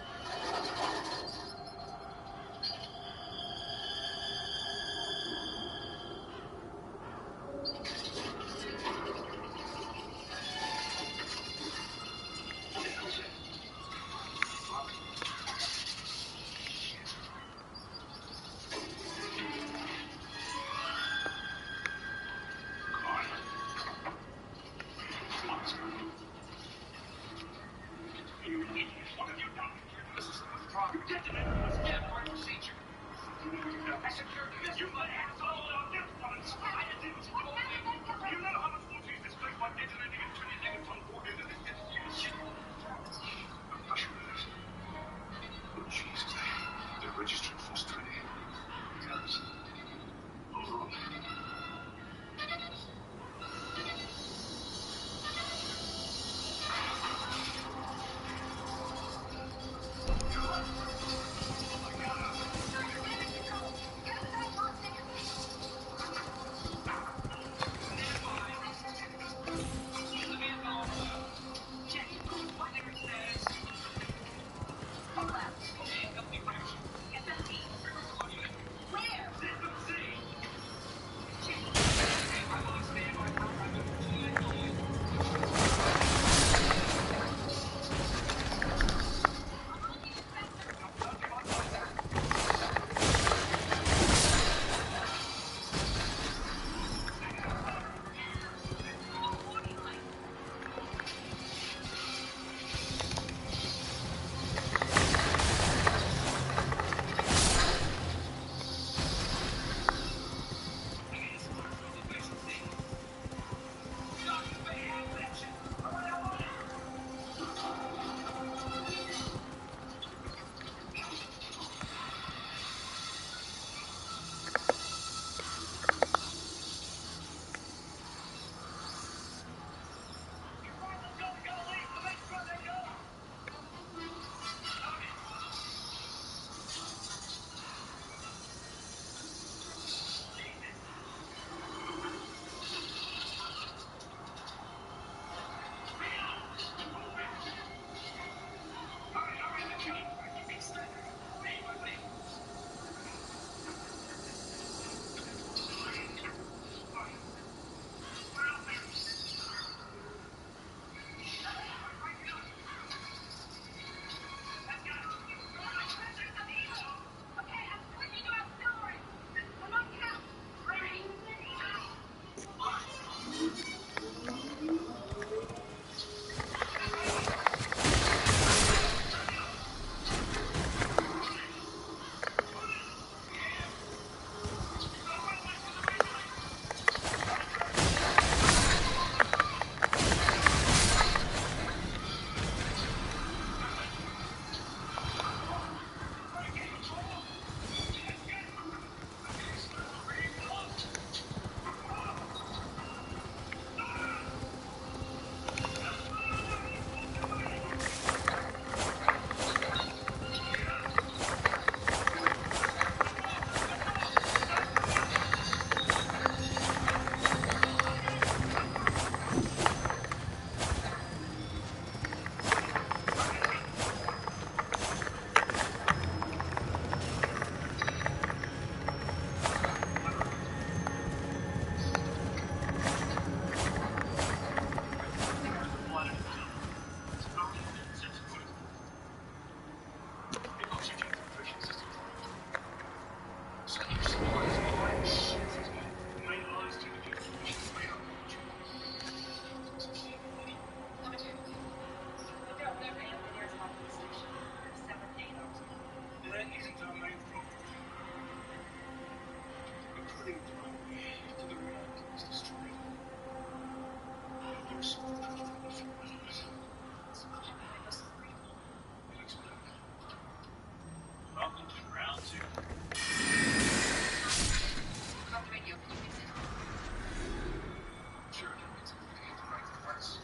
Sure, it's going to get the right parts.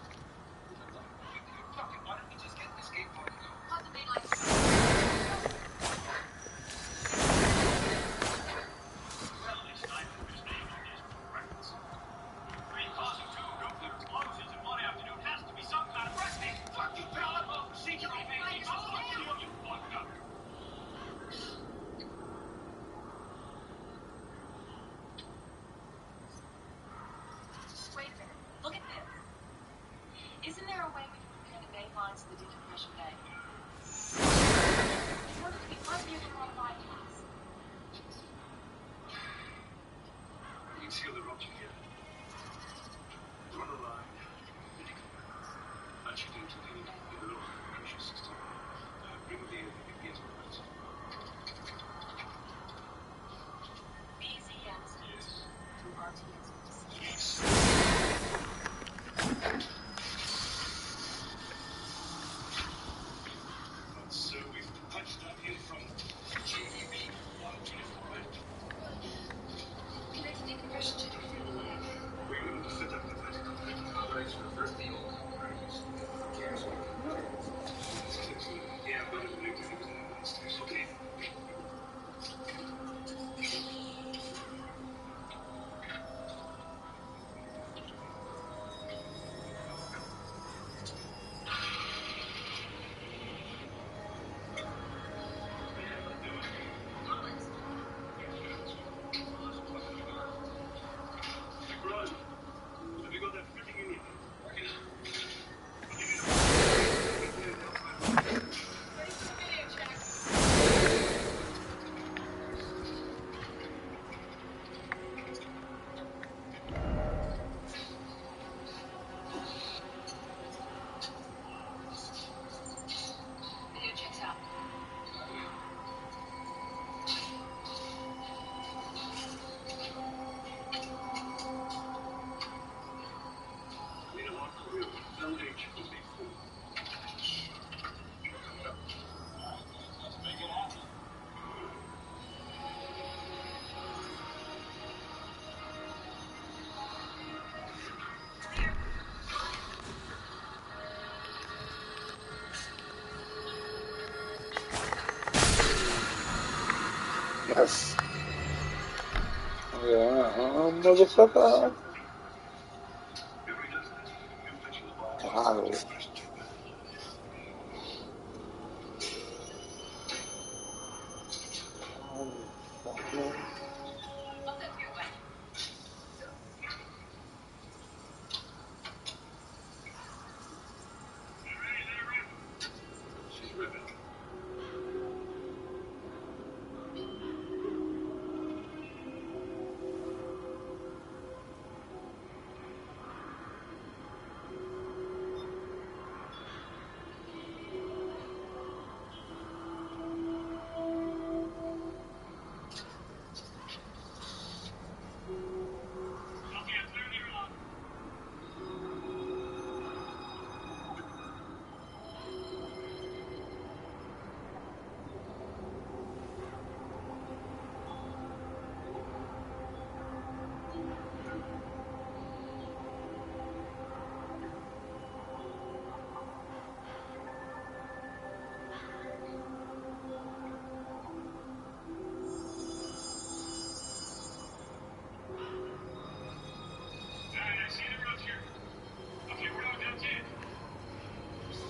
Fuck it, why don't we just get this game party going? Plus, it made like. Well, it's time for his name on these records. Three causing two nuclear explosions in one afternoon has to be some kind of recipe. Fuck you, pal. Procedural baby. You fucked up. Wait a minute. Look at this. Isn't there a way we can compare the main lines to the decompression bay? In order to be easier to modify class. You can seal the rupture here. Run a line. That should into the lower pressure system. Bring the gears right. BZX. Yes. Through RTX. Yes. So we've punched up in from JDB 125. Connect to decompression to the line. We will fit up the vertical carburetors for the first deal. Yeah, but it was okay. Have you got that fitting in yet? Video checks out. We don't want to LH will be full. Let's make it happen. Yes. Yeah, motherfucker. Wow. She's ripping.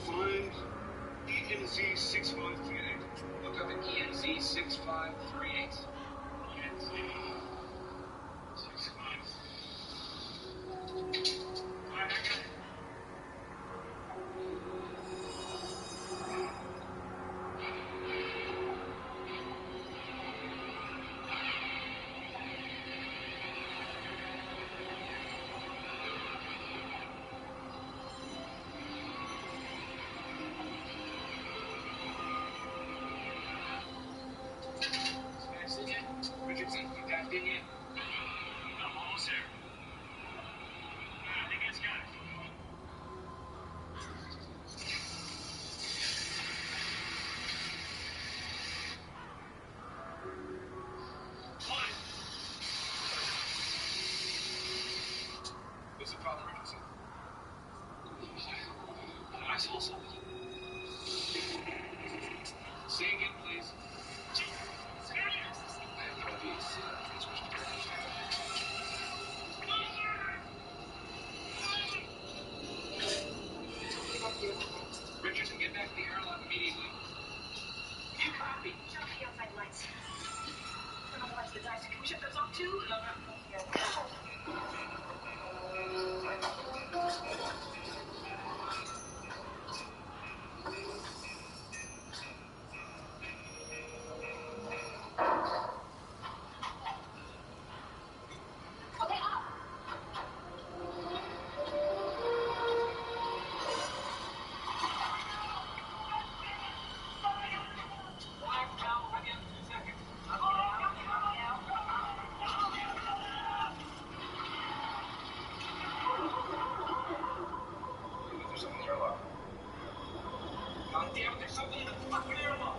Find ENZ 6538. Look up at ENZ 6538. ENZ 65. Alright, I got it. What's the problem, Richardson? I saw something. Say again, please. I have one of these transmission trackers. Richardson, get back to the airlock immediately. You copy. Turn off the outside lights. Turn off the lights of the dice. Can we shut those off too? There's something in the airlock. God damn it, there's something in the fucking airlock!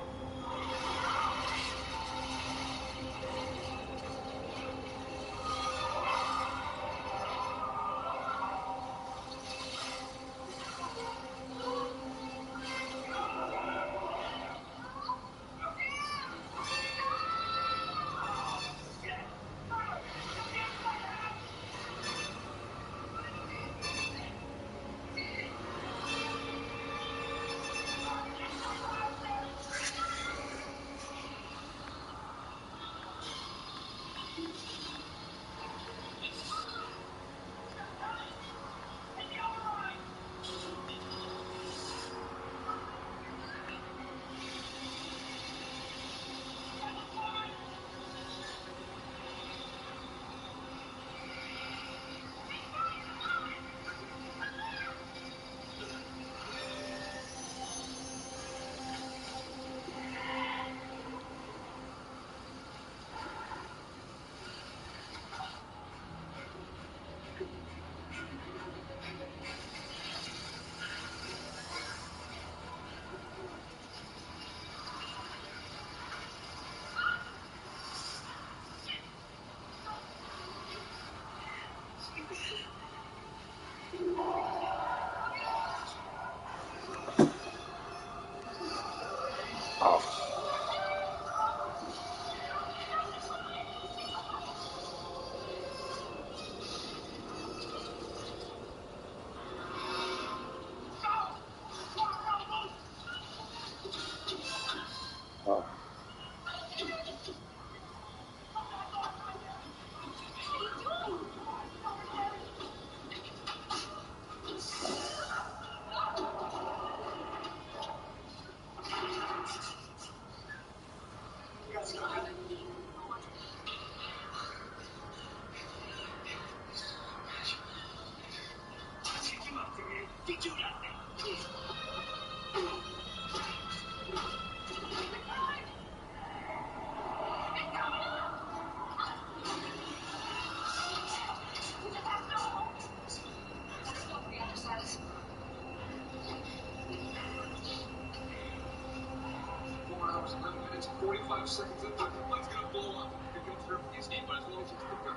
Hours, 11 minutes, 45 seconds, and the light's gonna blow up. You're gonna throw his name, but as long as it's the gun,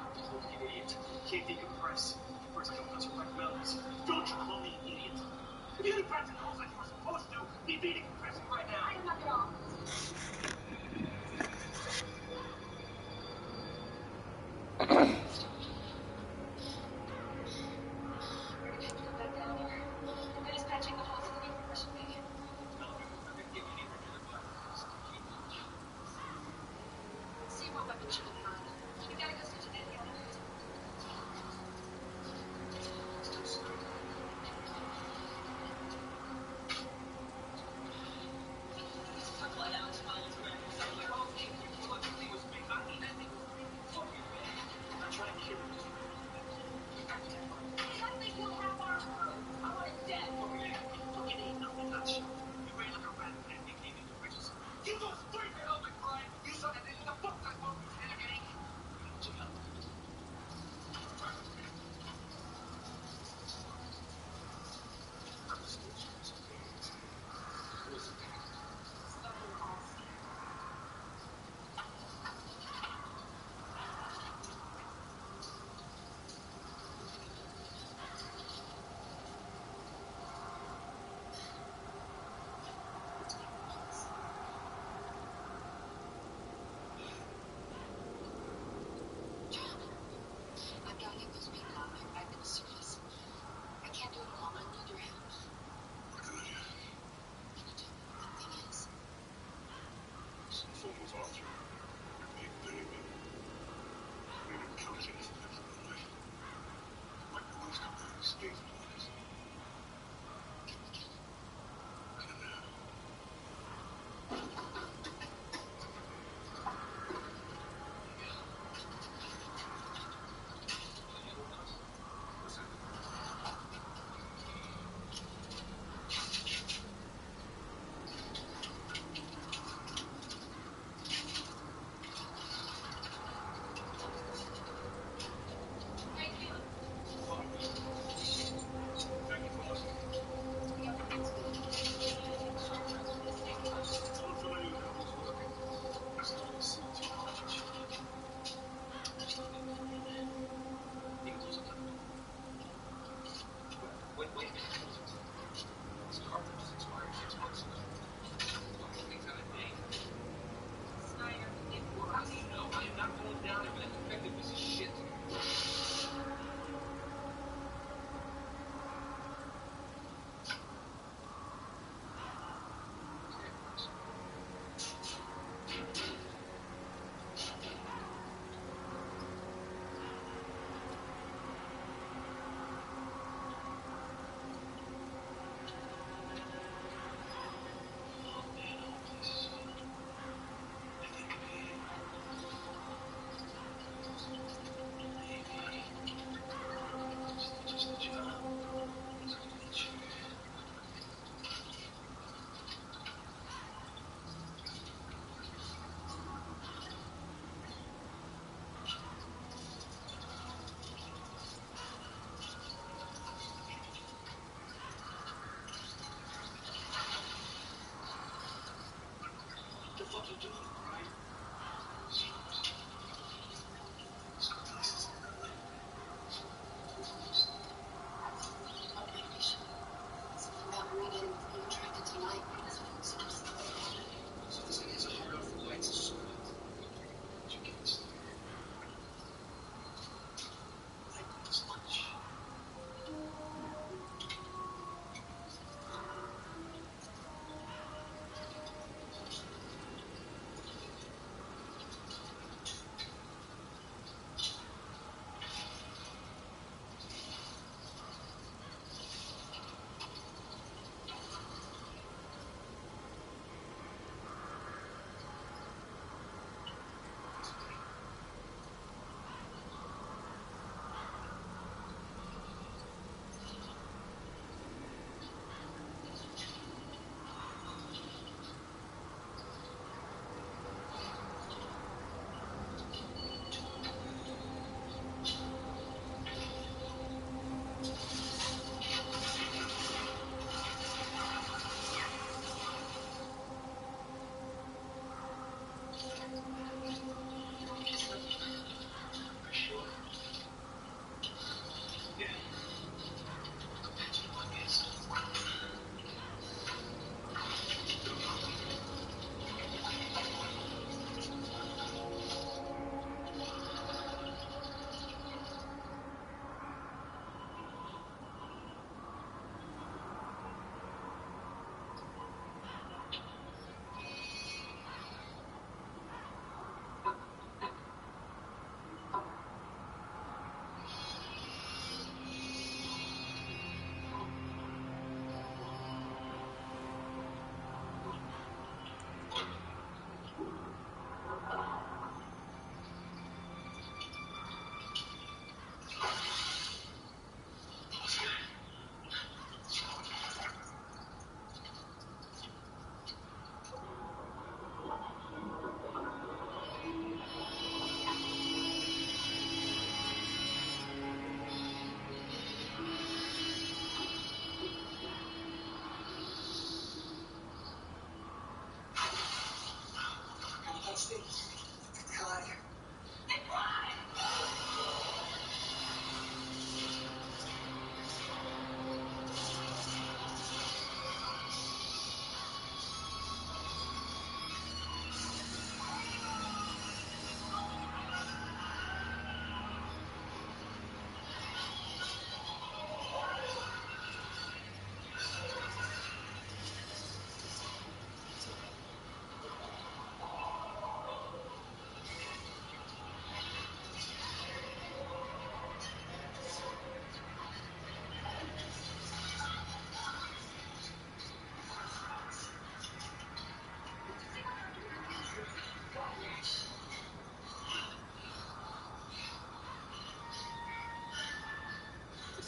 you idiot. Can't decompress. First, I don't resurrect metals. Don't you call me an idiot. If you had practicals like you were supposed to, be decompressing right now. I am not at all. fall through. Big baby. Maybe we come to this life. Like the ones come out of space planets.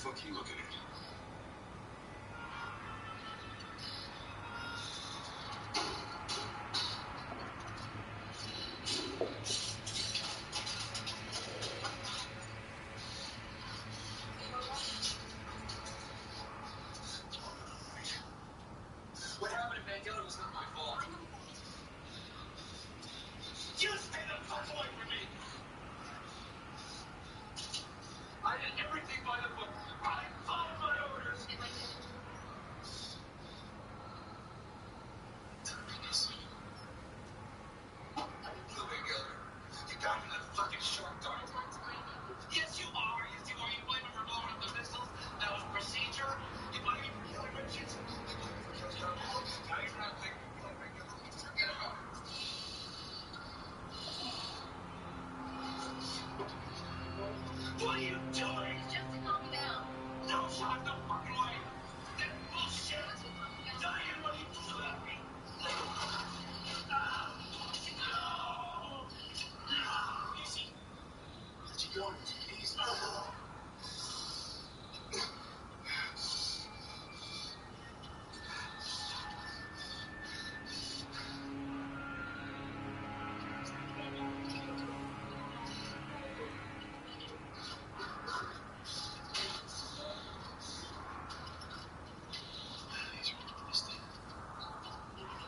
fuck are you looking at? What happened to Mandela was not my fault. You stay the fuck away from me! I did everything by the book. I followed my orders. You got me that fucking shark dart. Yes, you are. Yes, you are. You blame me for blowing up the missiles. That was procedure. You blame me for killing Richards. You blame me for killing John Paul. Now you're not blaming me for killing Richards. Forget about it. What are you doing? Just to calm me down. No, shut the fucking way. That bullshit. Diane, what are you doing at me? No. Easy. Let you go. Easy.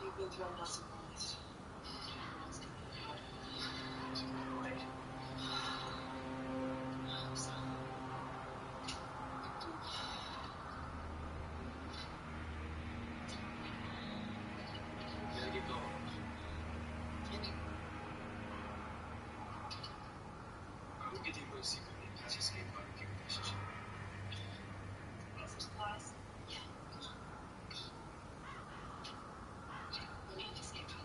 You've been through lots of bullets. Gotta get going. Look at the real secret in his escape barbecue relationship. Offer supplies? Yeah. We need to escape.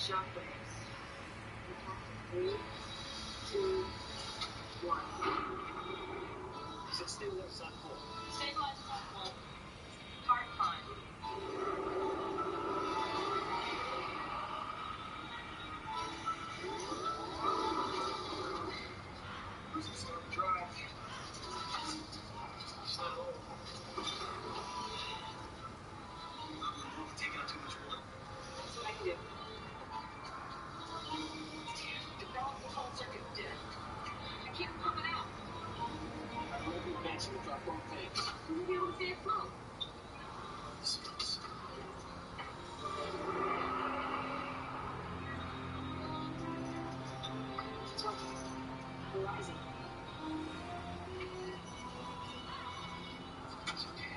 Shockwaves. 3, 2, 1. Sit still outside for. Stabilize platform. Hard climb. Start the drive. Slow. We're taking out too much wood. That's what I can do. The valve control circuit's dead. I can't pump it out. I will be advancing the drop one phase. You won't be able to see it float. It's working. We're rising. It's okay.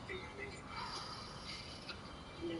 Think we make it? No.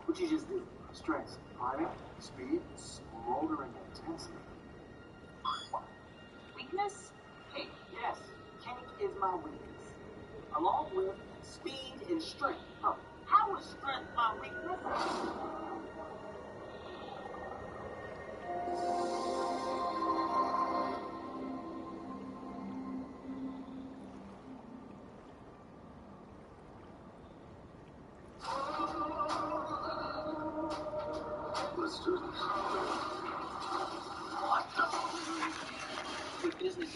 What'd you just do? Strength, climbing, speed, smoldering intensity. Weakness? Hey, yes, Kenny is my weakness. Along with speed and strength. Oh, how is strength my weakness? Let's do this. What the business is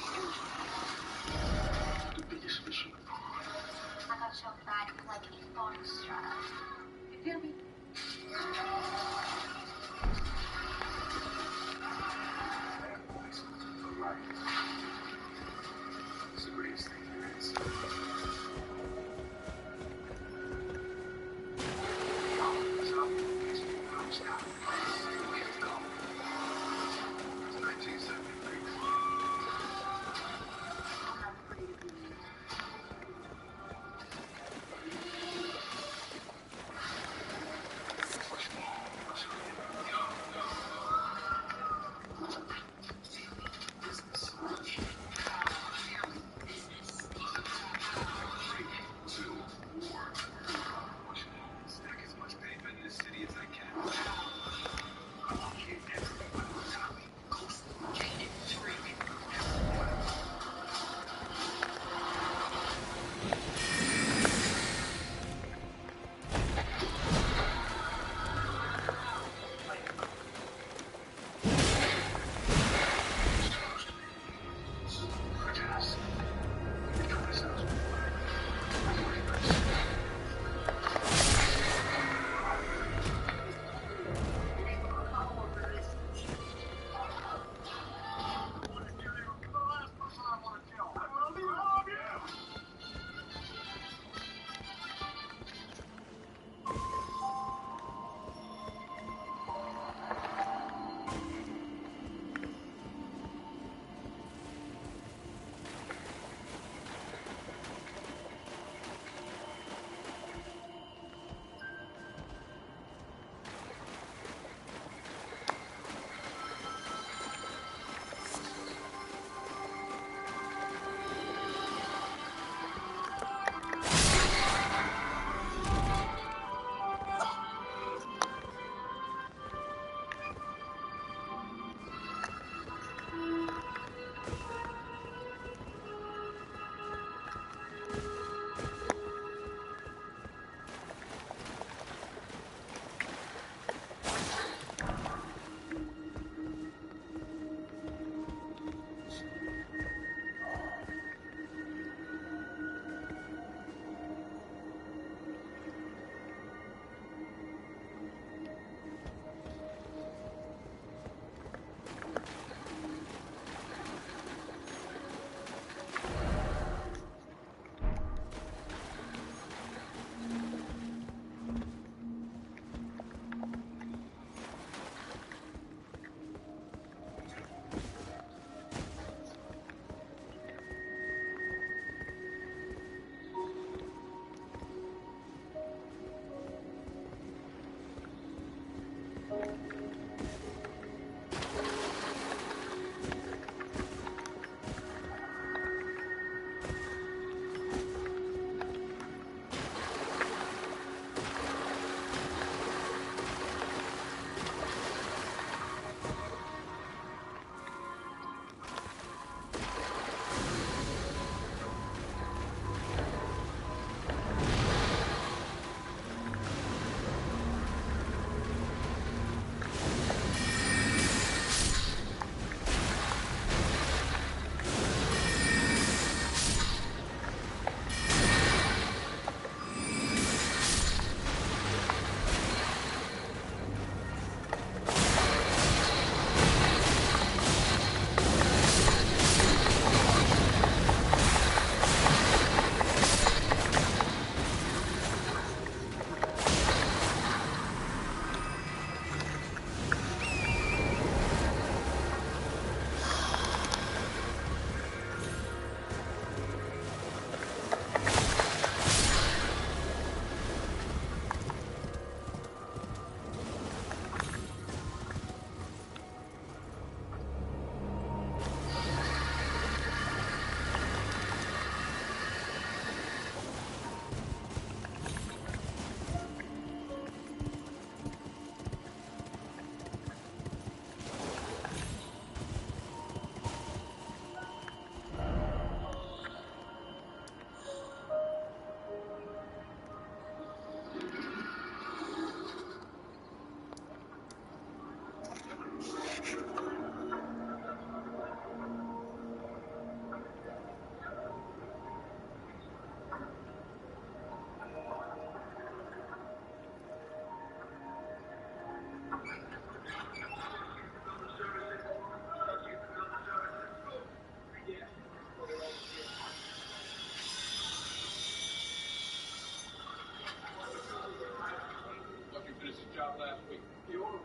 The biggest fish in the pond. I got your back like a forest strap. You feel me? For life. It's the greatest thing there is. Stop. Stop. We have to go. It's 1973.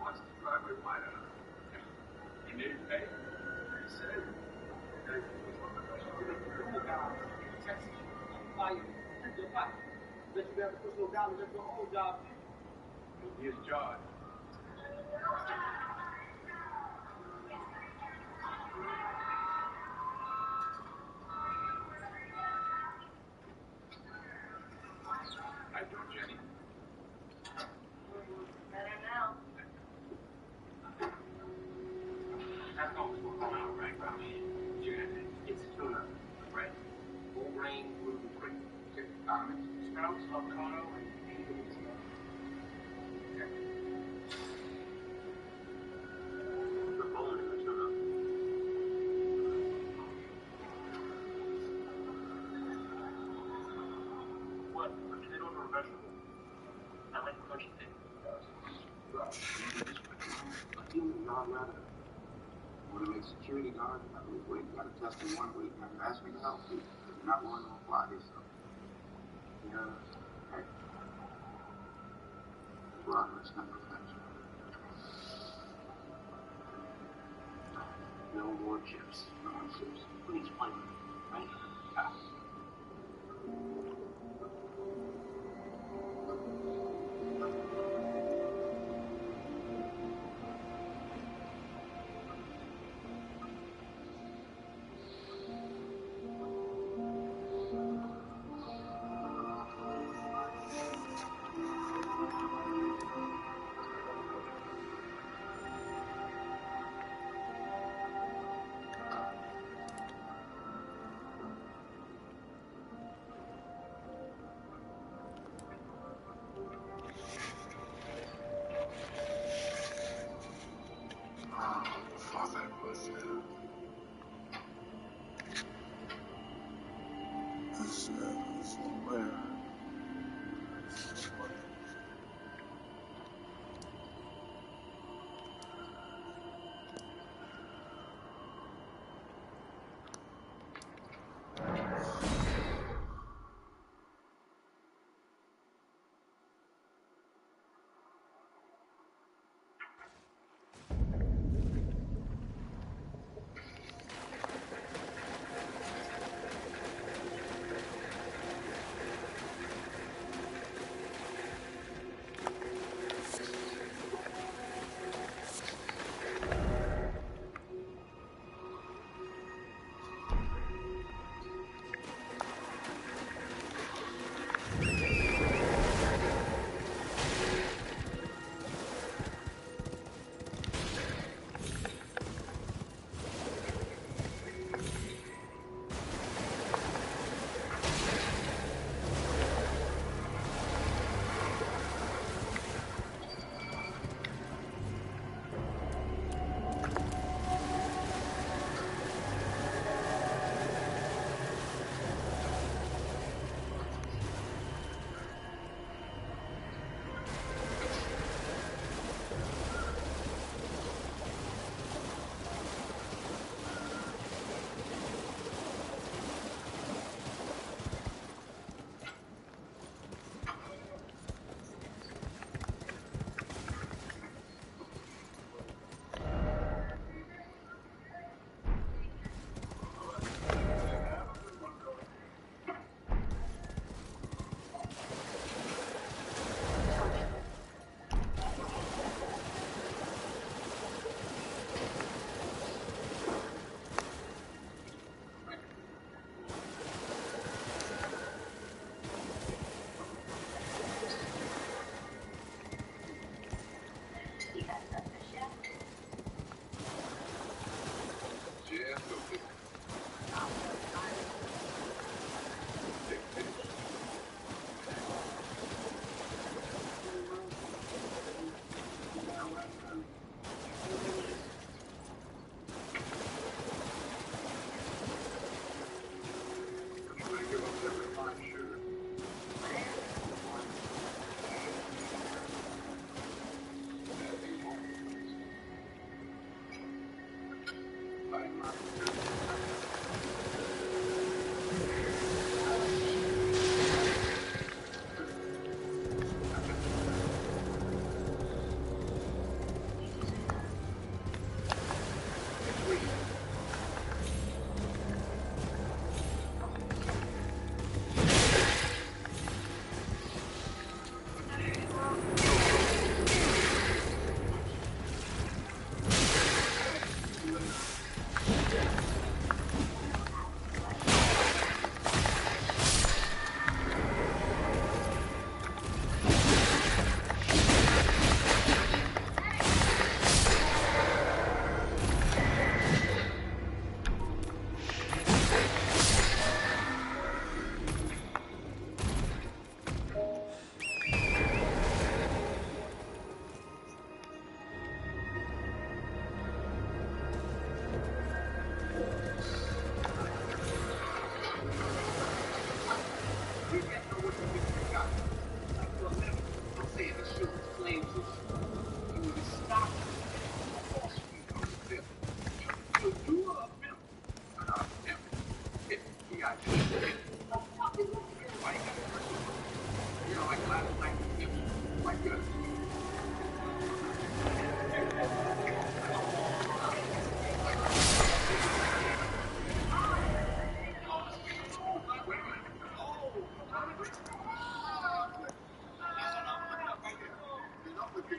wants to drive my wine out. You need to pay? He said. His job. I do, Jenny. Better now. That's almost what I'm out right around here. It's tuna, right? Full grain, gluten free. Condiments, sprouts, avocado, and anything you want. Okay. The bone in the tuna. What? Potatoes or vegetable? I like crunchy things. A human guard rather. Want to make security guard? I believe we got to test in 1 week. Now you ask me to help you. You're not willing to apply yourself. Yeah. Hey. Progress, not perfection. No more chips. No more chips. Who needs flavor? Right? Ah.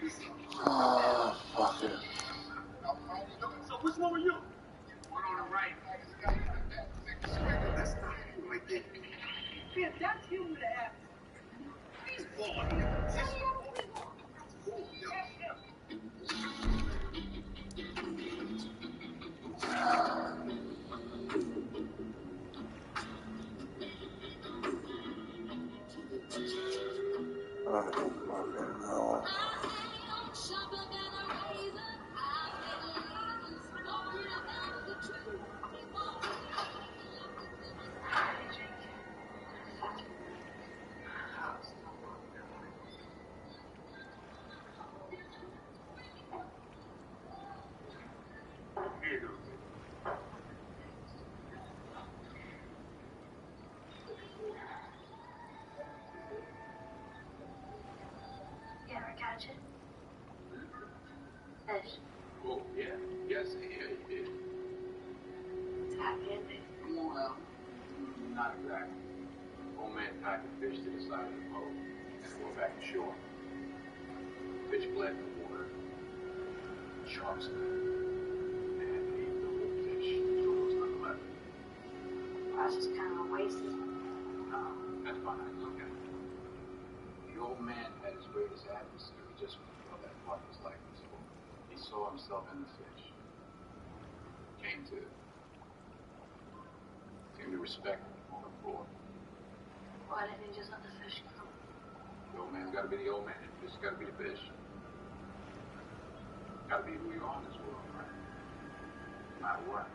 Oh, fuck it. So which one were you? One on the right. That's not him right there. Yeah, that's him with the ass. He's bald. I don't fucking know. You ever catch it? Fish. Oh, yeah. Yes, yeah, you did. It's a happy ending. Well, not exactly. Old man tied the fish to the side of the boat and went back to shore. Fish bled in the water. Sharks got it. And ate the whole fish. So there was nothing left. That's just kind of wasted. That's fine. I look at it. The old man had his greatest adversary just when he thought that part of his life was over. He saw himself in the fish. Came to respect him on the floor. Why didn't he just let the fish go? The old man's got to be the old man. The fish got to be the fish. Got to be who you are in this world, right? No matter what.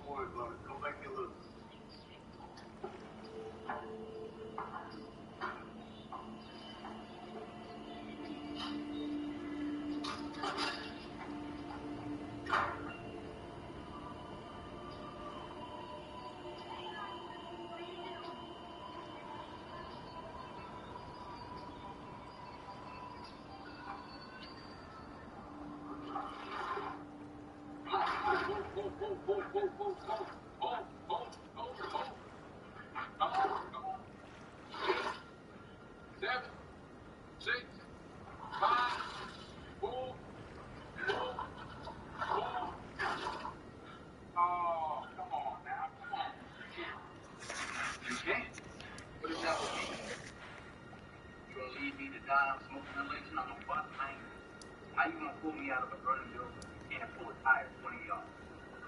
Don't worry about it. Come back and look. How you gonna pull me out of a burning building? You can't pull a tire 20 yards.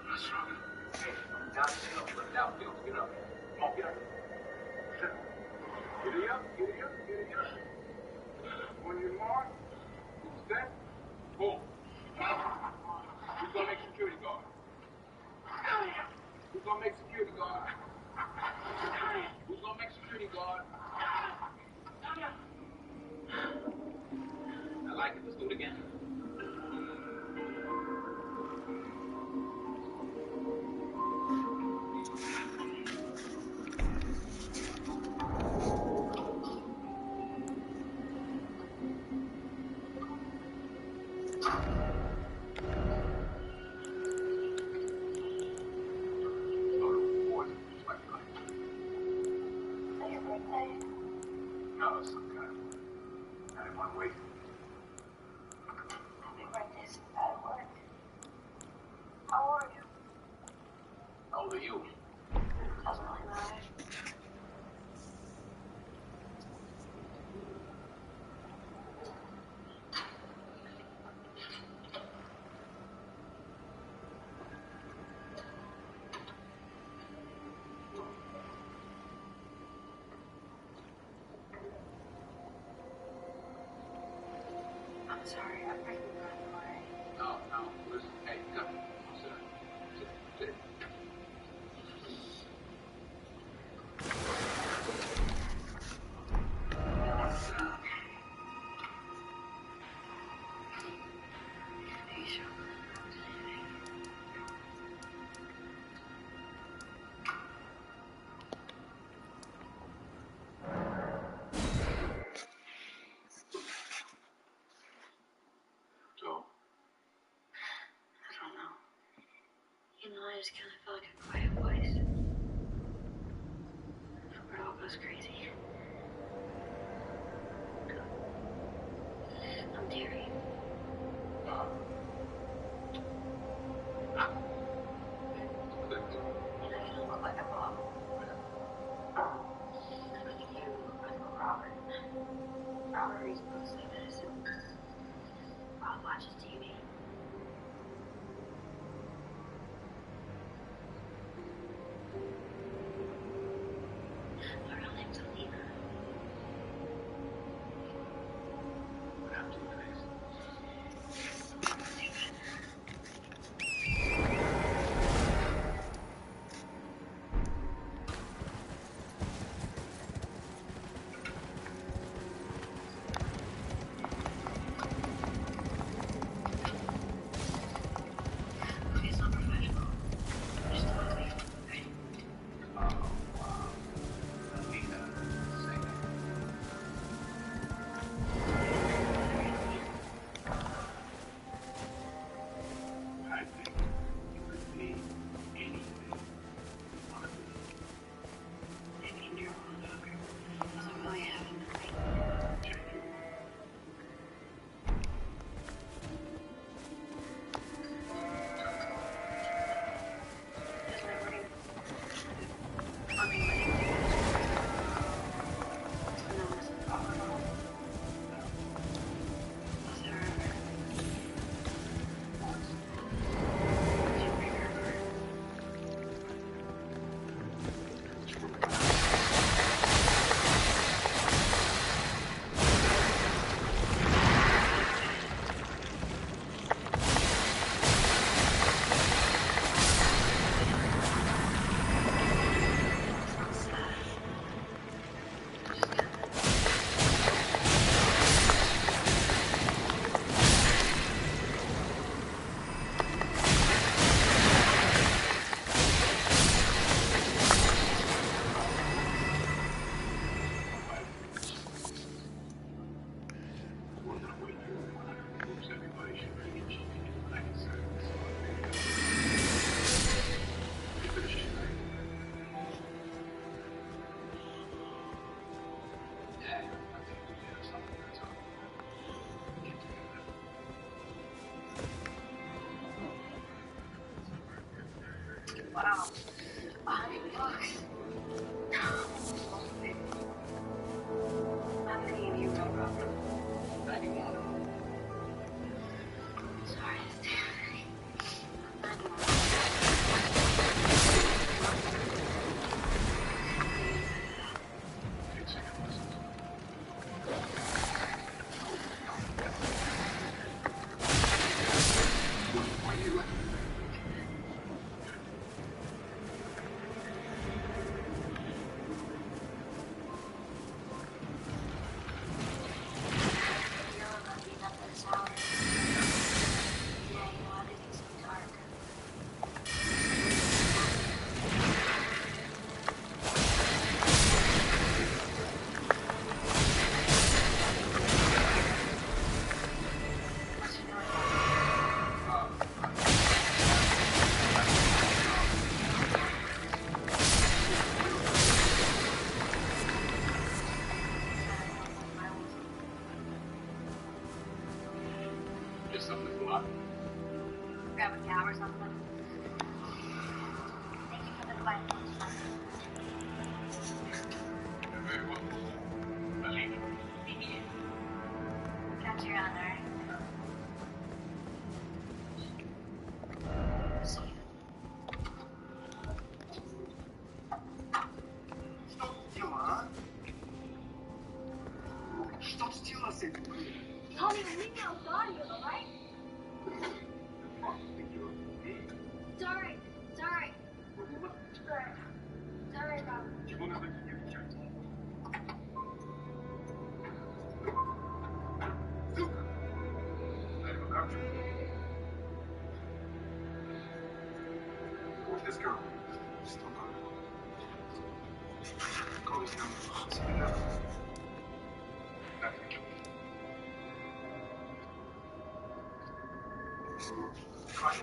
What's wrong? Hey, I'm down to help, but now get up. Come on, get up. Get up, get up, get up. On your mark, set, boom. Who's gonna make security guard? Who's gonna make security guard? Who's gonna make security guard? I like it. Let's do it again. No, it's some kind of way. Not in one way. Happy birthday, some bad work. How are you? How old are you? Doesn't really matter. I'm sorry, I'm pregnant, by the way. No, listen, hey, come. Sit. You know, I just kind of feel like a quiet place. Where it all goes crazy. I'm Terry. You know, you don't look like a Bob. I think you look like a Robert. Robert reads books like this. Bob watches TV. My real name's Alina. What happened to your face? It's not professional. Just talk to me. Oh, wow. Alina, say that. I think you could be anything you want to be. I need your one hooker. Because I really haven't been thinking. Change your world. That's my ring. I mean, my name's Terry. And I was a Robert. Was there ever? Once. Did you bring her over? It's not sad. Just kind of. More than a week, moves everybody should finish. I can say this. You finished tonight. Yeah, I think we have something that's up. Get together. Wow. $100. How many of you wrote Robert? Sorry, it's Terry. Take second lessons. Why are you like You're lucky that this hour. Yeah, you know, everything's so dark. What's your just something to lot? Grab a cab or something. Thank you for the quiet lunch. You're very welcome. Alina. Catch you around, alright? See you. Honey, leave me out of audio, alright? Sorry. Sorry. Sorry, Robert. This girl. Still not. Call this number. See you later. Not gonna kill me. Fine.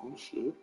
Oh shit.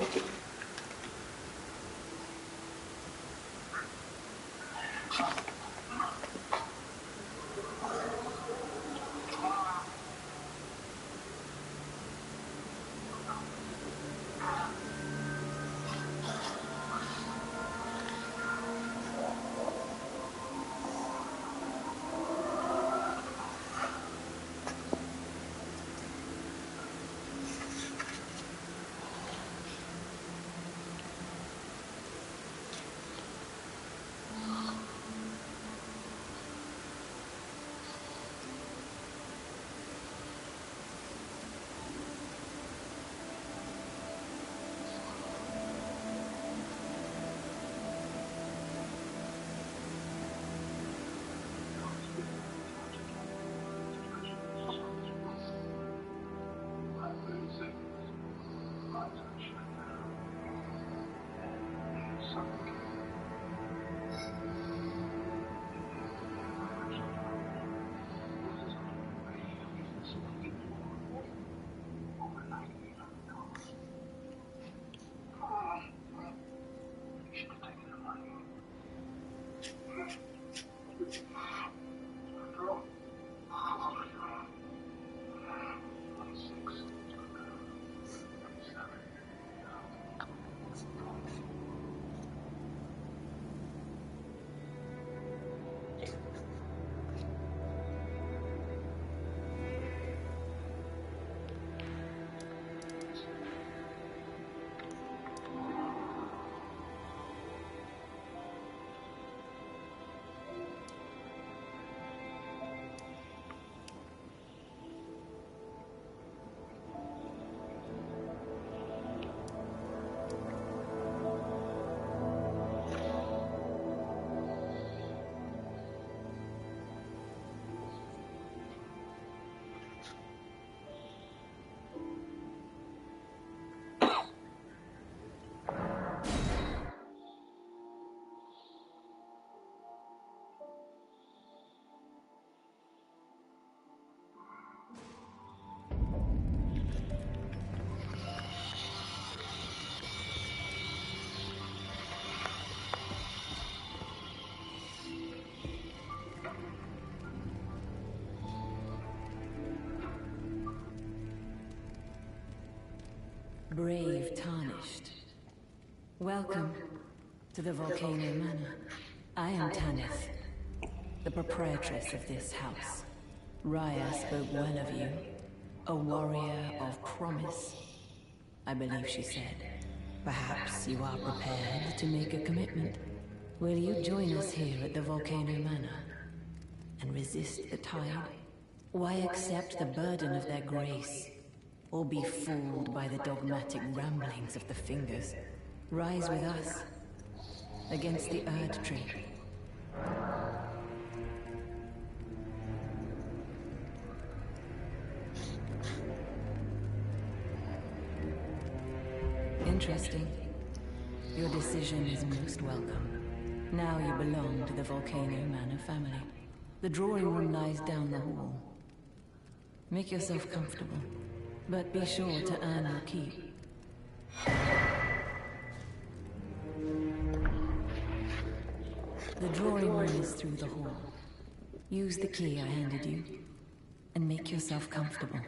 Okay. Brave Tarnished. Welcome to the Volcano Manor. I am Tanith, the proprietress of this house. Raya spoke well of you, a warrior of promise, I believe she said. Perhaps you are prepared to make a commitment. Will you join us here at the Volcano Manor and resist the tide? Why accept the burden of their grace, or be fooled by the dogmatic ramblings of the Fingers? Rise with us against the Erd Tree. Interesting. Your decision is most welcome. Now you belong to the Volcano Manor family. The drawing room lies down the hall. Make yourself comfortable, but be sure to earn your keep. The drawing room is through the hall. Use the key I handed you, and make yourself comfortable.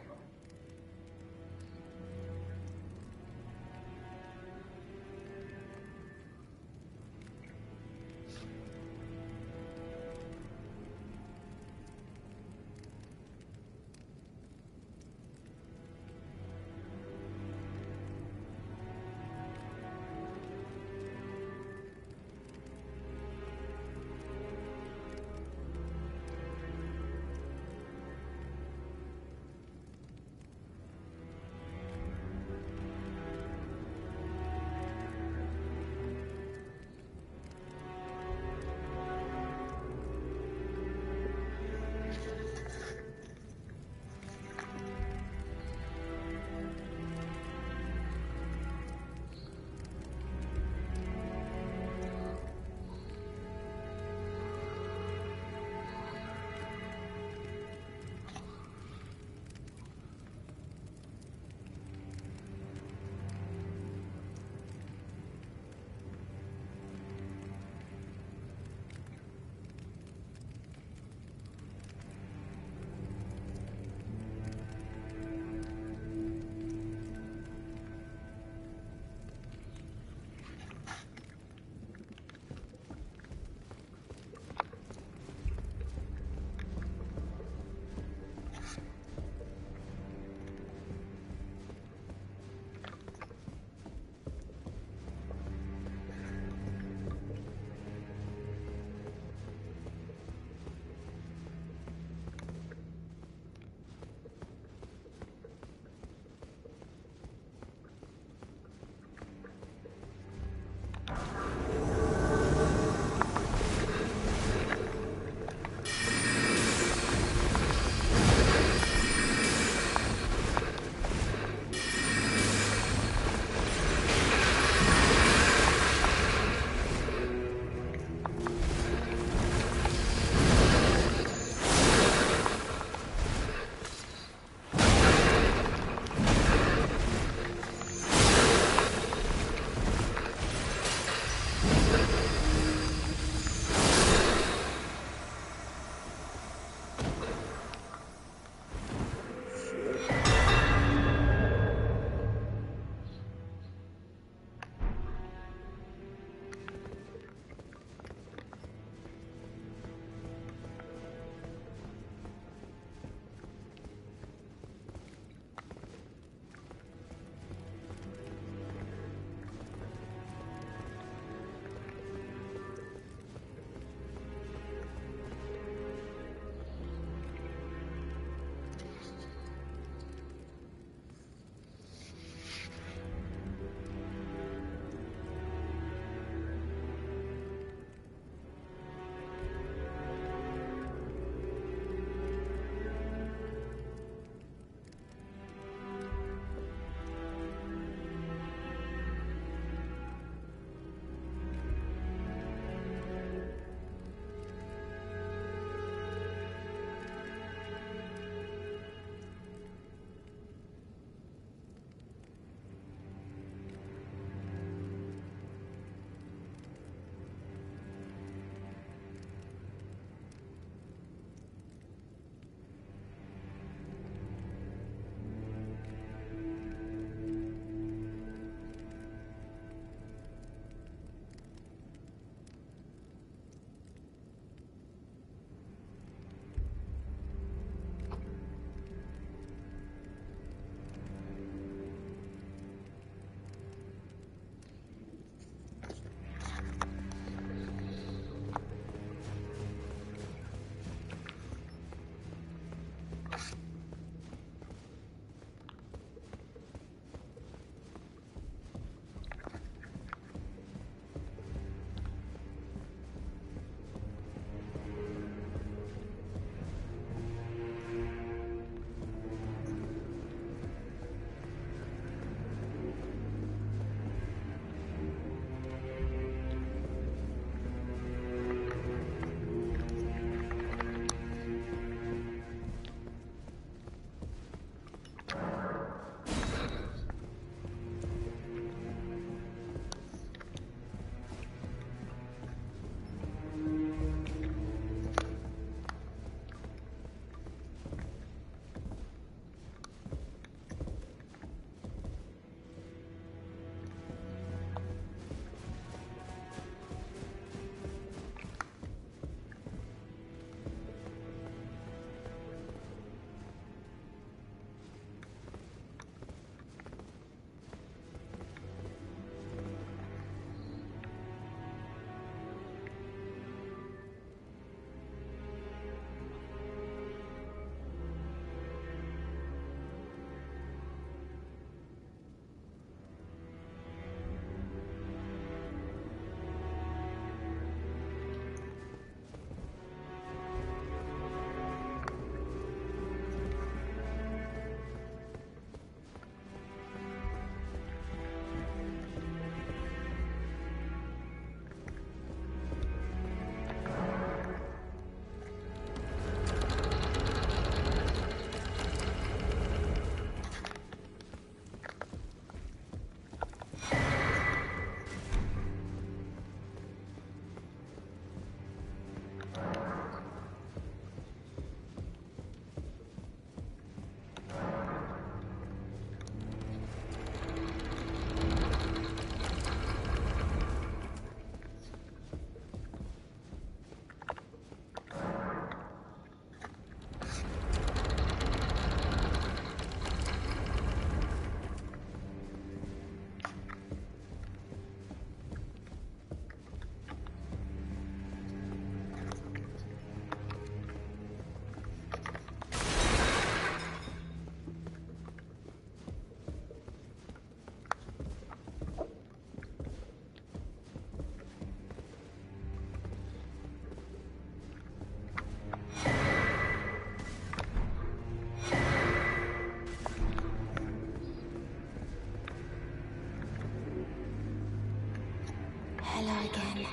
Hello again,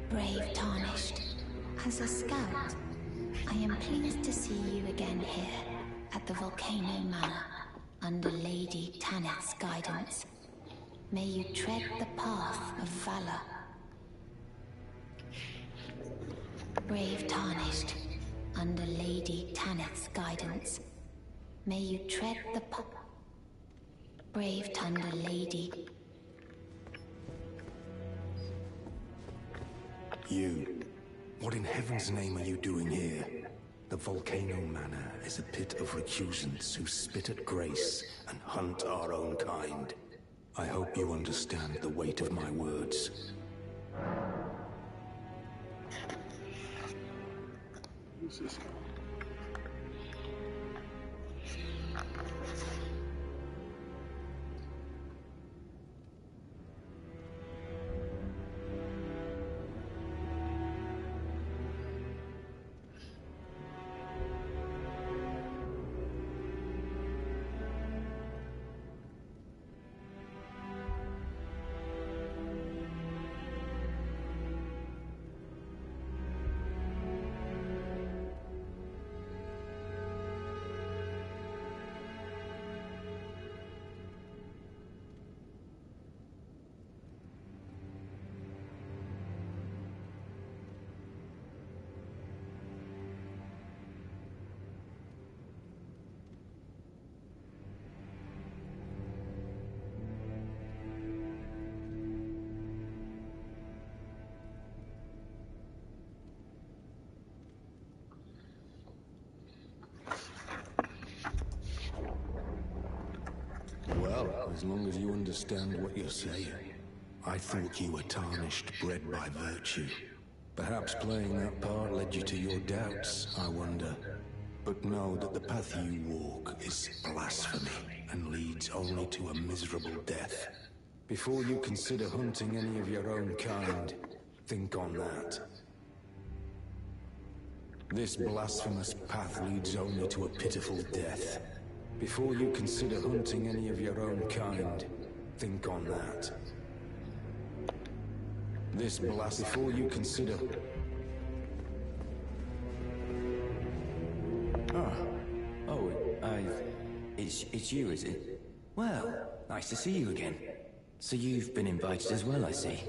brave Tarnished. As a scout, I am pleased to see you again here at the Volcano Manor, under Lady Tanith's guidance. May you tread the path of valor. Brave Tarnished, under Lady Tanith's guidance. May you tread the path. Brave under Lady. You. What in heaven's name are you doing here? The Volcano Manor is a pit of recusants who spit at grace and hunt our own kind. I hope you understand the weight of my words. Who's this guy? Well, as long as you understand what you're saying. I thought you were tarnished, bred by virtue. Perhaps playing that part led you to your doubts, I wonder. But know that the path you walk is blasphemy and leads only to a miserable death. Before you consider hunting any of your own kind, think on that. This blasphemous path leads only to a pitiful death. Before you consider hunting any of your own kind, think on that. This before you consider... It's you, is it? Well, nice to see you again. So you've been invited as well, I see.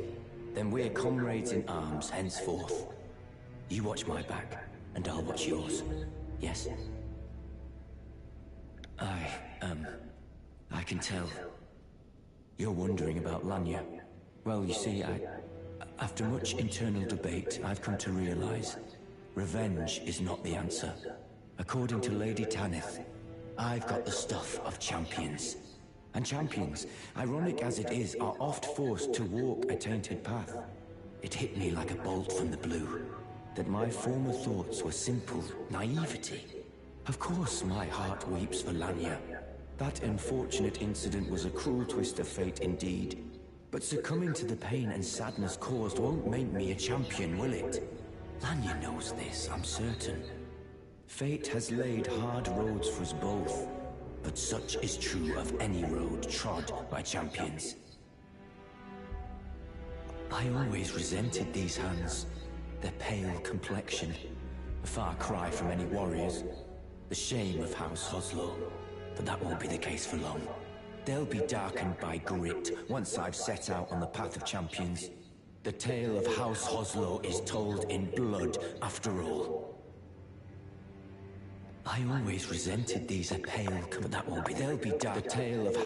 Then we're comrades in arms henceforth. You watch my back, and I'll watch yours. Yes? I can tell. You're wondering about Lanya. Well, you see, after much internal debate, I've come to realize revenge is not the answer. According to Lady Tanith, I've got the stuff of champions. And champions, ironic as it is, are oft forced to walk a tainted path. It hit me like a bolt from the blue, that my former thoughts were simple naivety. Of course my heart weeps for Lanya. That unfortunate incident was a cruel twist of fate indeed. But succumbing to the pain and sadness caused won't make me a champion, will it? Lanya knows this, I'm certain. Fate has laid hard roads for us both, but such is true of any road trod by champions. I always resented these hands, their pale complexion, a far cry from any warriors, the shame of House Hoslow, but that won't be the case for long. They'll be darkened by grit once I've set out on the path of champions. The tale of House Hoslow is told in blood, after all. I always resented these pale, but that won't be. They'll be dark. The tale of...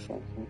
Something.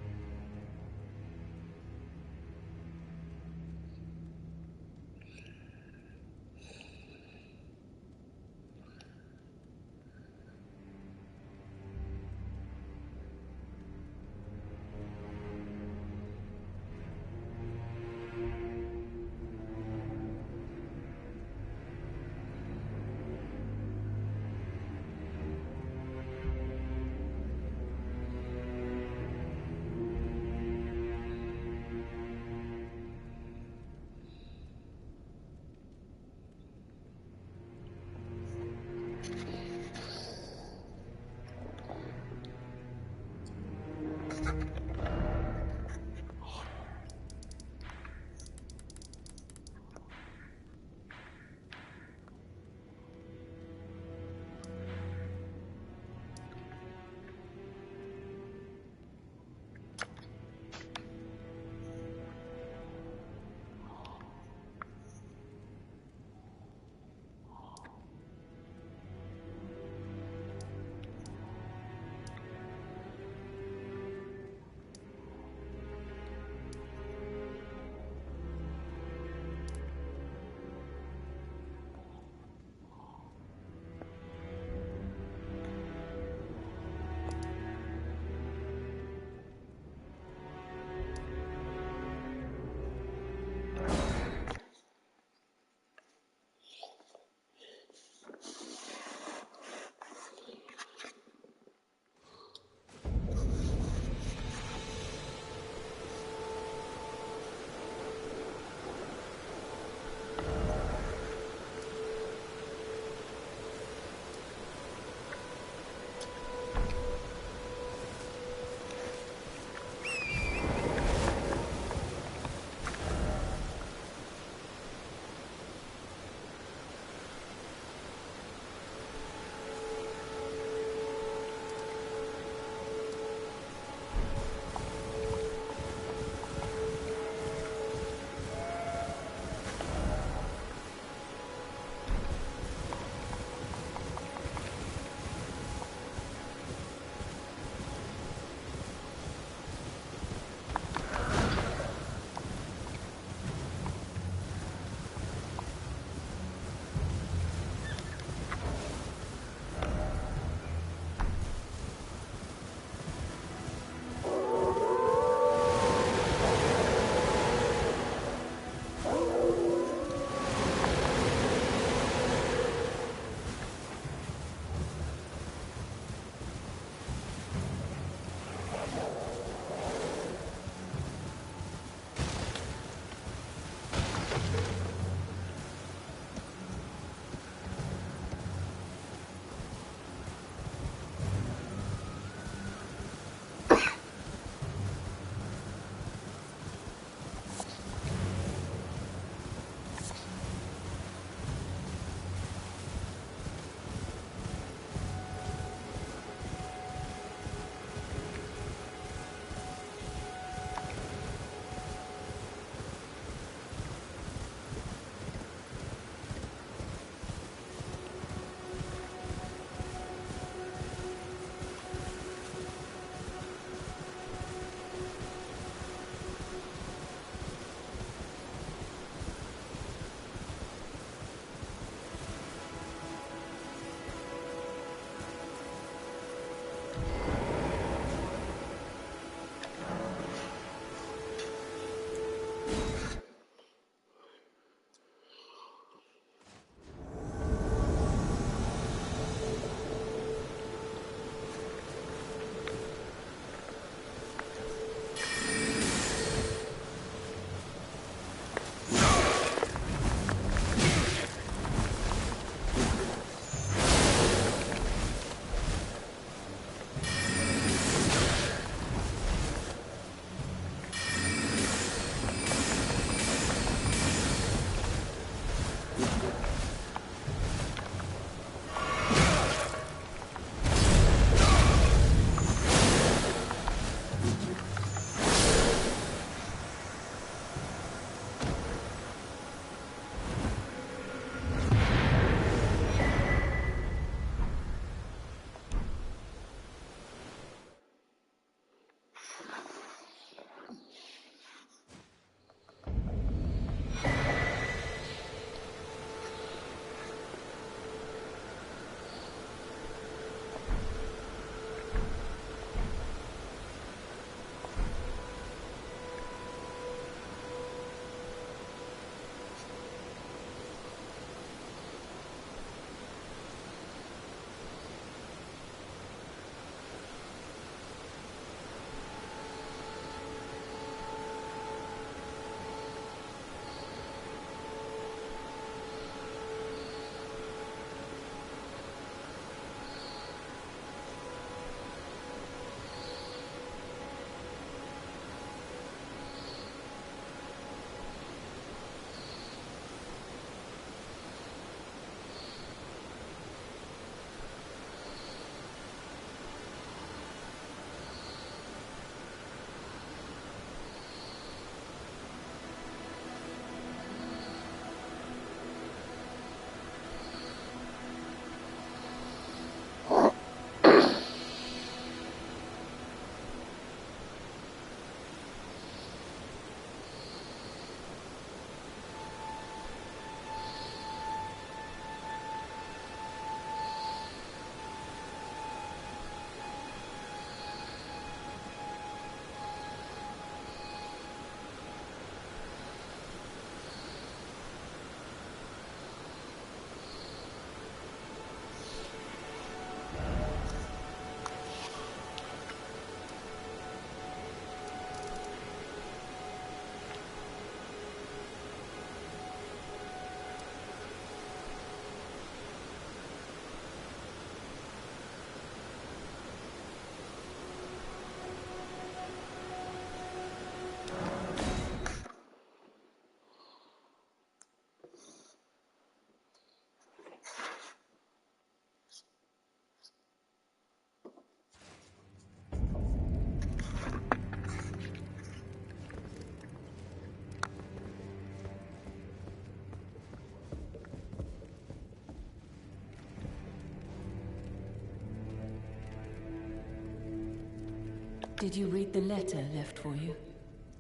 Did you read the letter left for you?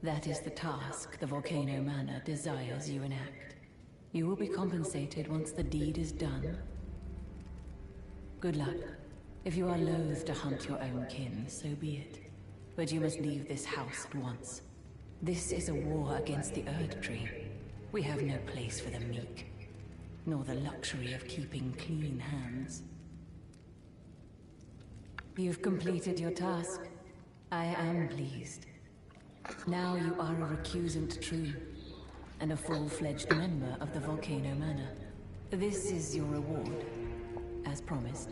That is the task the Volcano Manor desires you enact. You will be compensated once the deed is done. Good luck. If you are loath to hunt your own kin, so be it. But you must leave this house at once. This is a war against the Erd Tree. We have no place for the meek, nor the luxury of keeping clean hands. You've completed your task. I am pleased. Now you are a recusant true, and a full-fledged member of the Volcano Manor. This is your reward, as promised.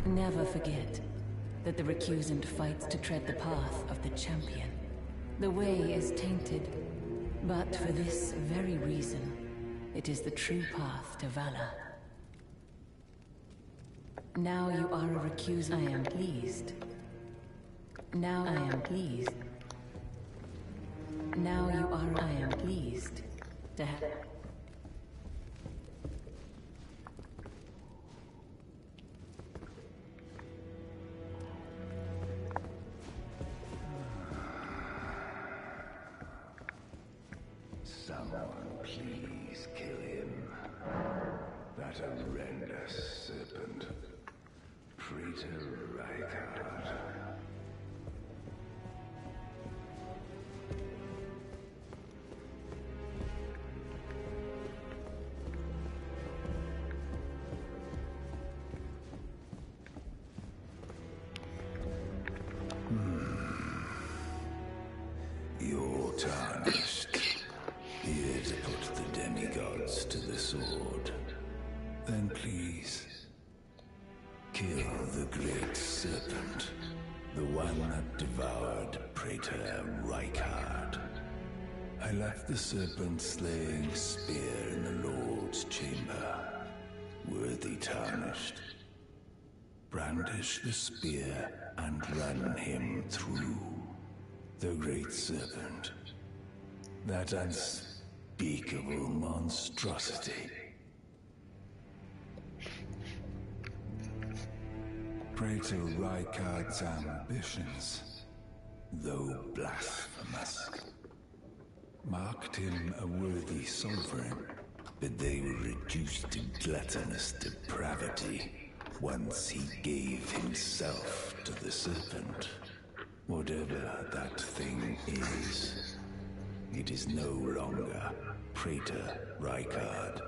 Never forget that the recusant fights to tread the path of the champion. The way is tainted, but for this very reason, it is the true path to valor. Now you are a recusant. I am pleased. Now I am pleased. Now you are. I am pleased to have. Someone please kill him. That horrendous serpent. Praetor Rykard. You're tarnished. Here to put the demigods to the sword. Then please, kill the great serpent. The one that devoured Praetor Rykard. I left the serpent-slaying spear in the Lord's chamber. Worthy tarnished. Brandish the spear and run him through. The great serpent. That unspeakable monstrosity. Praetor Rykard's ambitions, though blasphemous, marked him a worthy sovereign, but they were reduced to gluttonous depravity once he gave himself to the serpent. Whatever that thing is, it is no longer Praetor Rykard.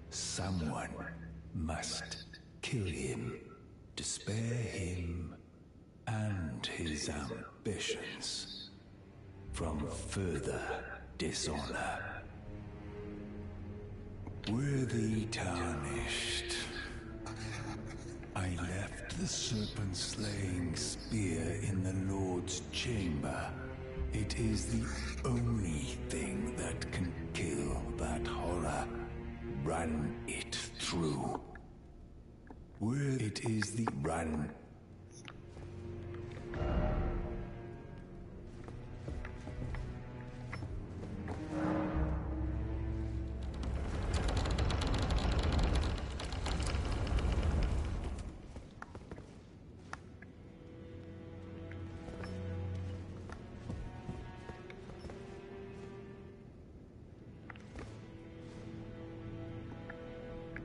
Someone must kill him to spare him and his ambitions from further dishonor. Worthy tarnished. I left the serpent-slaying spear in the Lord's chamber. It is the only thing that can kill that horror. Run it through. It is the run.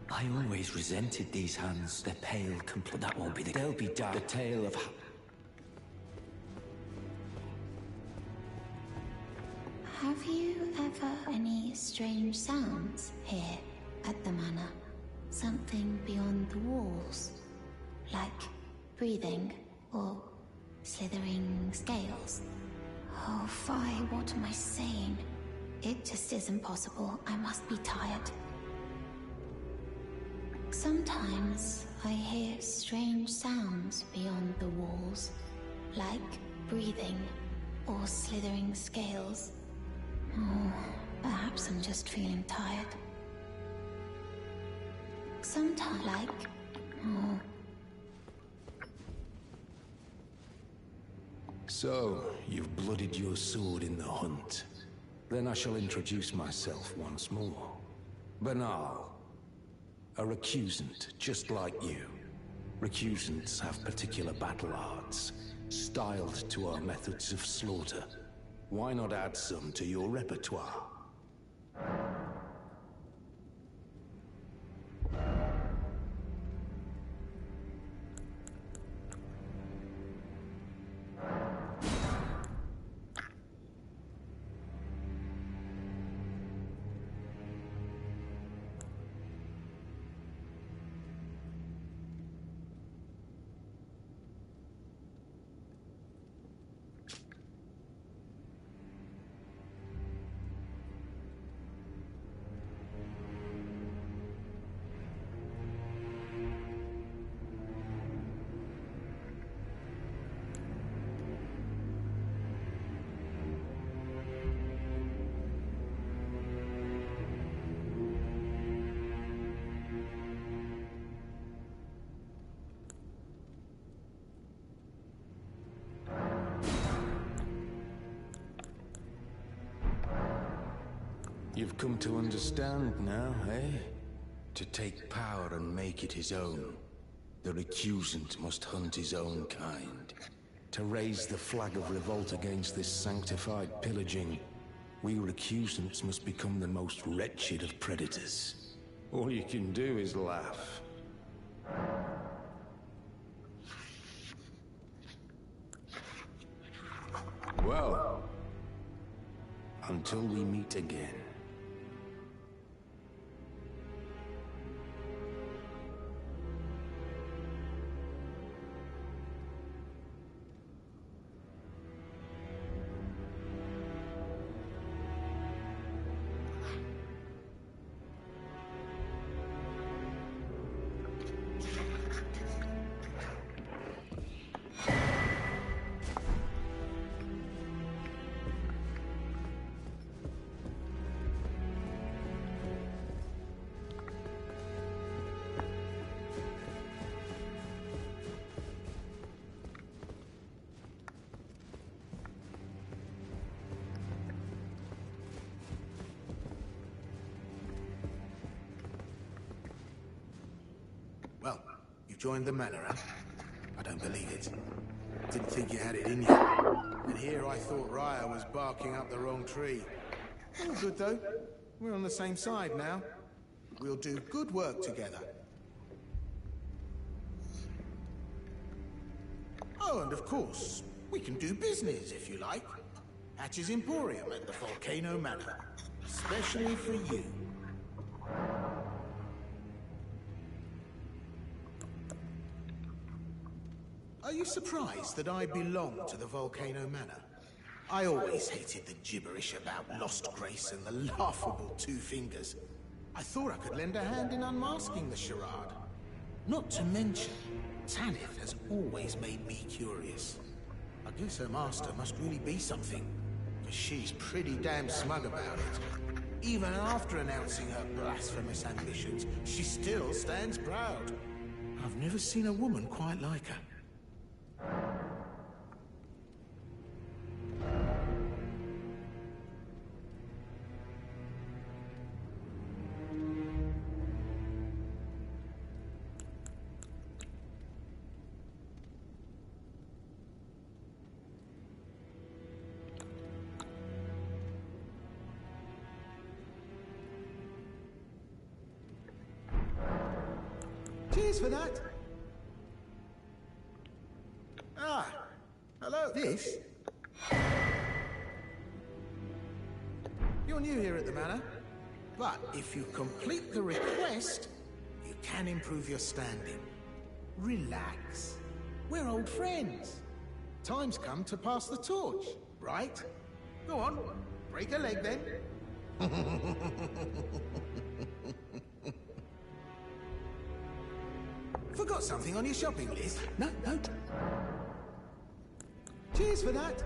I always resented these hands. They're pale, complete. That won't be the... They'll be dark. The tale of... Have you ever any strange sounds here at the manor? Something beyond the walls? Like breathing or slithering scales? Oh, Fi, what am I saying? It just isn't possible. I must be tired. Sometimes I hear strange sounds beyond the walls, like breathing or slithering scales. Oh, perhaps I'm just feeling tired. Sometimes, oh. So, you've blooded your sword in the hunt. Then I shall introduce myself once more. Banal. A recusant, just like you. Recusants have particular battle arts, styled to our methods of slaughter. Why not add some to your repertoire? You've come to understand now, eh? To take power and make it his own, the recusant must hunt his own kind. To raise the flag of revolt against this sanctified pillaging, we recusants must become the most wretched of predators. All you can do is laugh. Well, until we meet again. Well, you've joined the manor, huh? I don't believe it. Didn't think you had it in you. And here I thought Raya was barking up the wrong tree. All good, though. We're on the same side now. We'll do good work together. Oh, and of course, we can do business, if you like. Hatch's Emporium at the Volcano Manor. Especially for you. Are you surprised that I belong to the Volcano Manor? I always hated the gibberish about lost grace and the laughable two fingers. I thought I could lend a hand in unmasking the charade. Not to mention, Tanith has always made me curious. I guess her master must really be something, because she's pretty damn smug about it. Even after announcing her blasphemous ambitions, she still stands proud. I've never seen a woman quite like her. Cheers for that. Ah, hello. This? You're new here at the manor, but if you complete the request, you can improve your standing. Relax. We're old friends. Time's come to pass the torch, right? Go on, break a leg then. Forgot something on your shopping list? No. Cheers for that.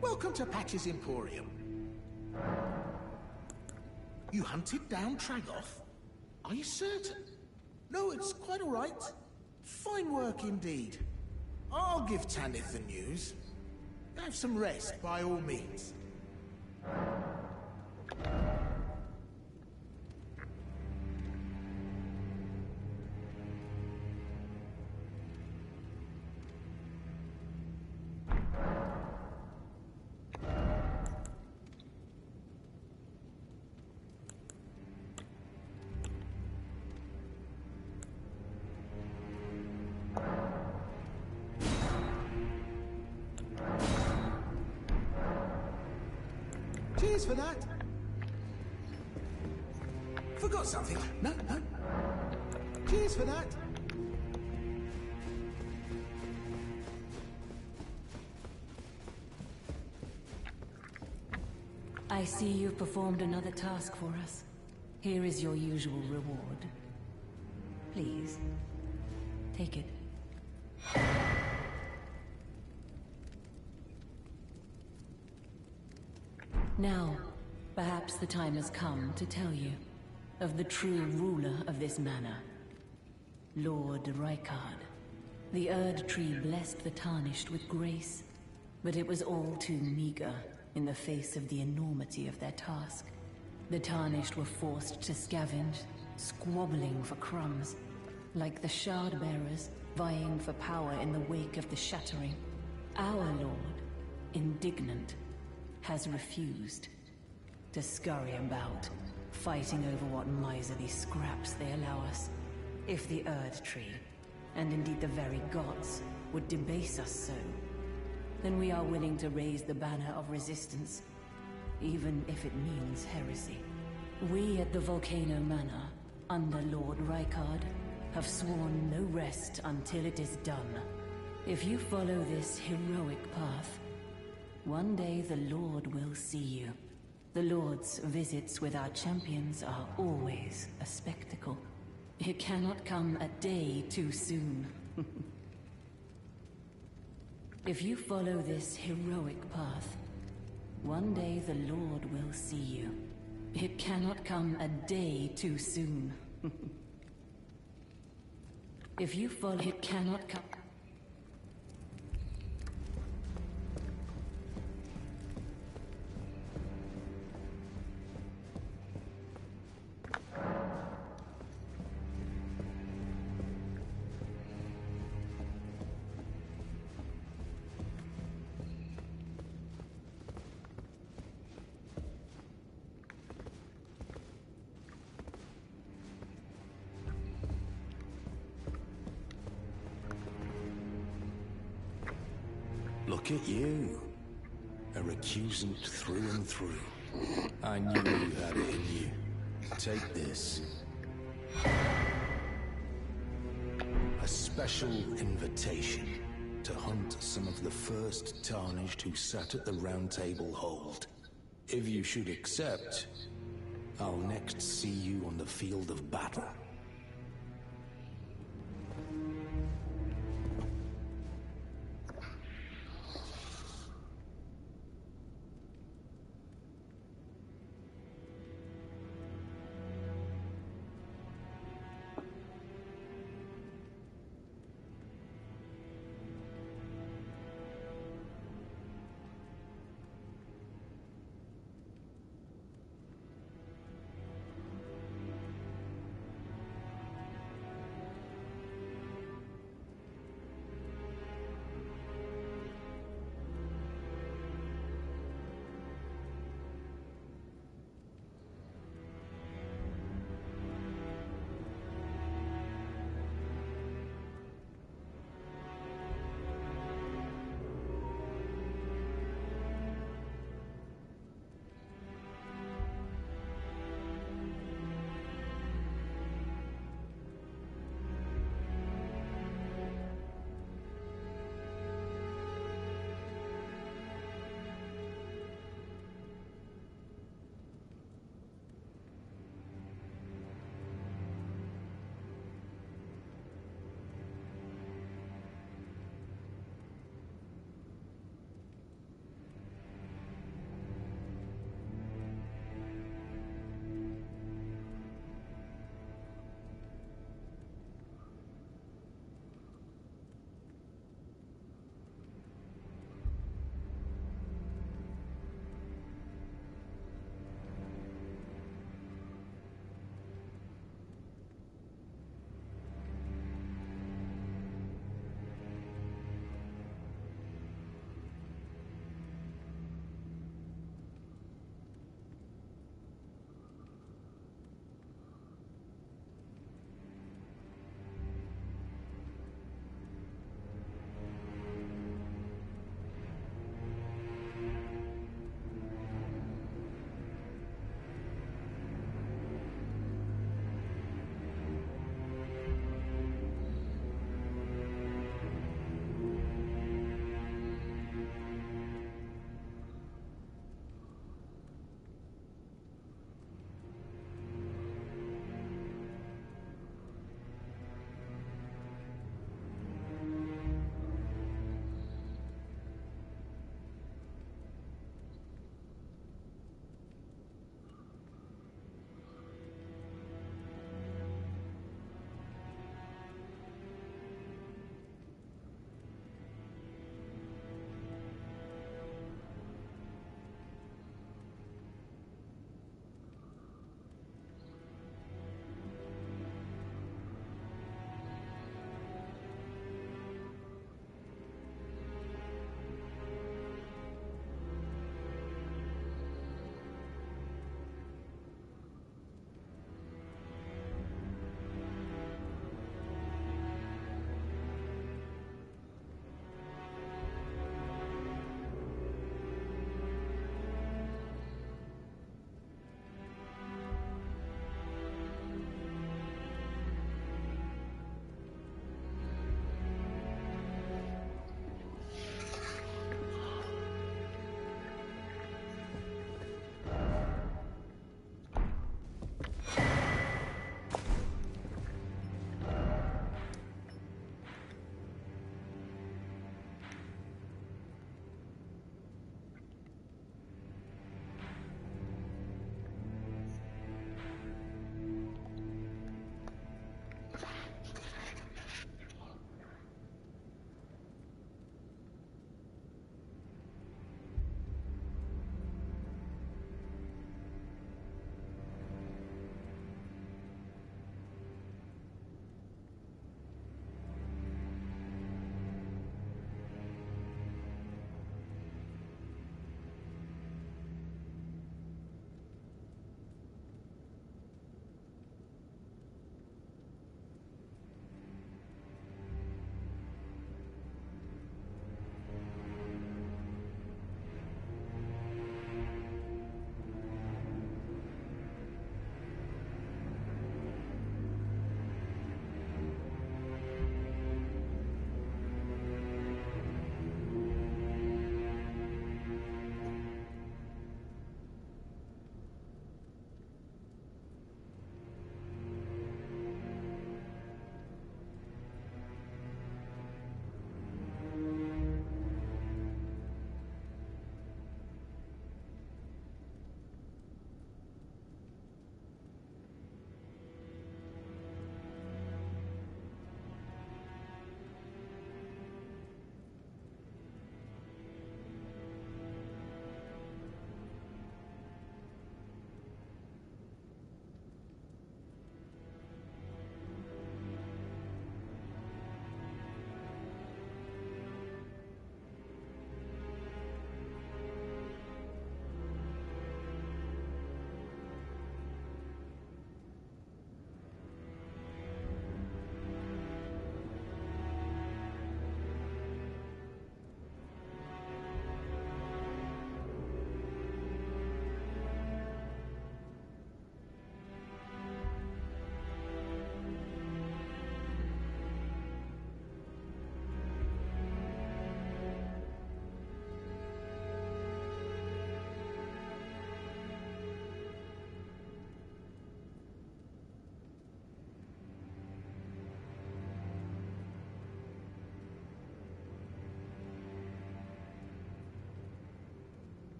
Welcome to Patch's Emporium. You hunted down Tragoth? Are you certain? No, it's quite all right. Fine work indeed. I'll give Tanith the news. Have some rest, by all means. Cheers for that. Forgot something. No. Cheers for that. I see you've performed another task for us. Here is your usual reward. Please, take it. Now, perhaps the time has come to tell you of the true ruler of this manor, Lord Rykard. The Erd Tree blessed the Tarnished with grace, but it was all too meager in the face of the enormity of their task. The Tarnished were forced to scavenge, squabbling for crumbs, like the Shard Bearers vying for power in the wake of the Shattering. Our Lord, indignant, has refused to scurry about, fighting over what miserly scraps they allow us. If the Erd Tree, and indeed the very gods, would debase us so, then we are willing to raise the banner of resistance, even if it means heresy. We at the Volcano Manor, under Lord Rykard, have sworn no rest until it is done. If you follow this heroic path, one day the Lord will see you. The Lord's visits with our champions are always a spectacle. It cannot come a day too soon. If you follow this heroic path, one day the Lord will see you. It cannot come a day too soon. If you follow, it cannot come. Look at you. A recusant through and through. I knew you had it in you. Take this. A special invitation to hunt some of the first Tarnished who sat at the Round Table Hold. If you should accept, I'll next see you on the field of battle.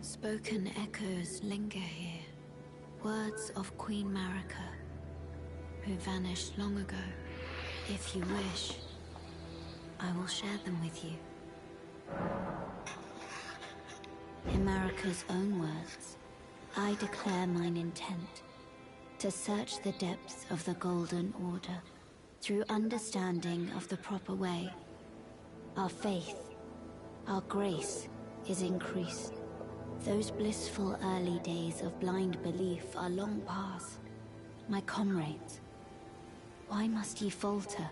Unspoken echoes linger here. Words of Queen Marika, who vanished long ago. If you wish, I will share them with you. In Marika's own words, I declare mine intent to search the depths of the Golden Order through understanding of the proper way. Our faith, our grace is increased. Those blissful early days of blind belief are long past. My comrades, why must ye falter?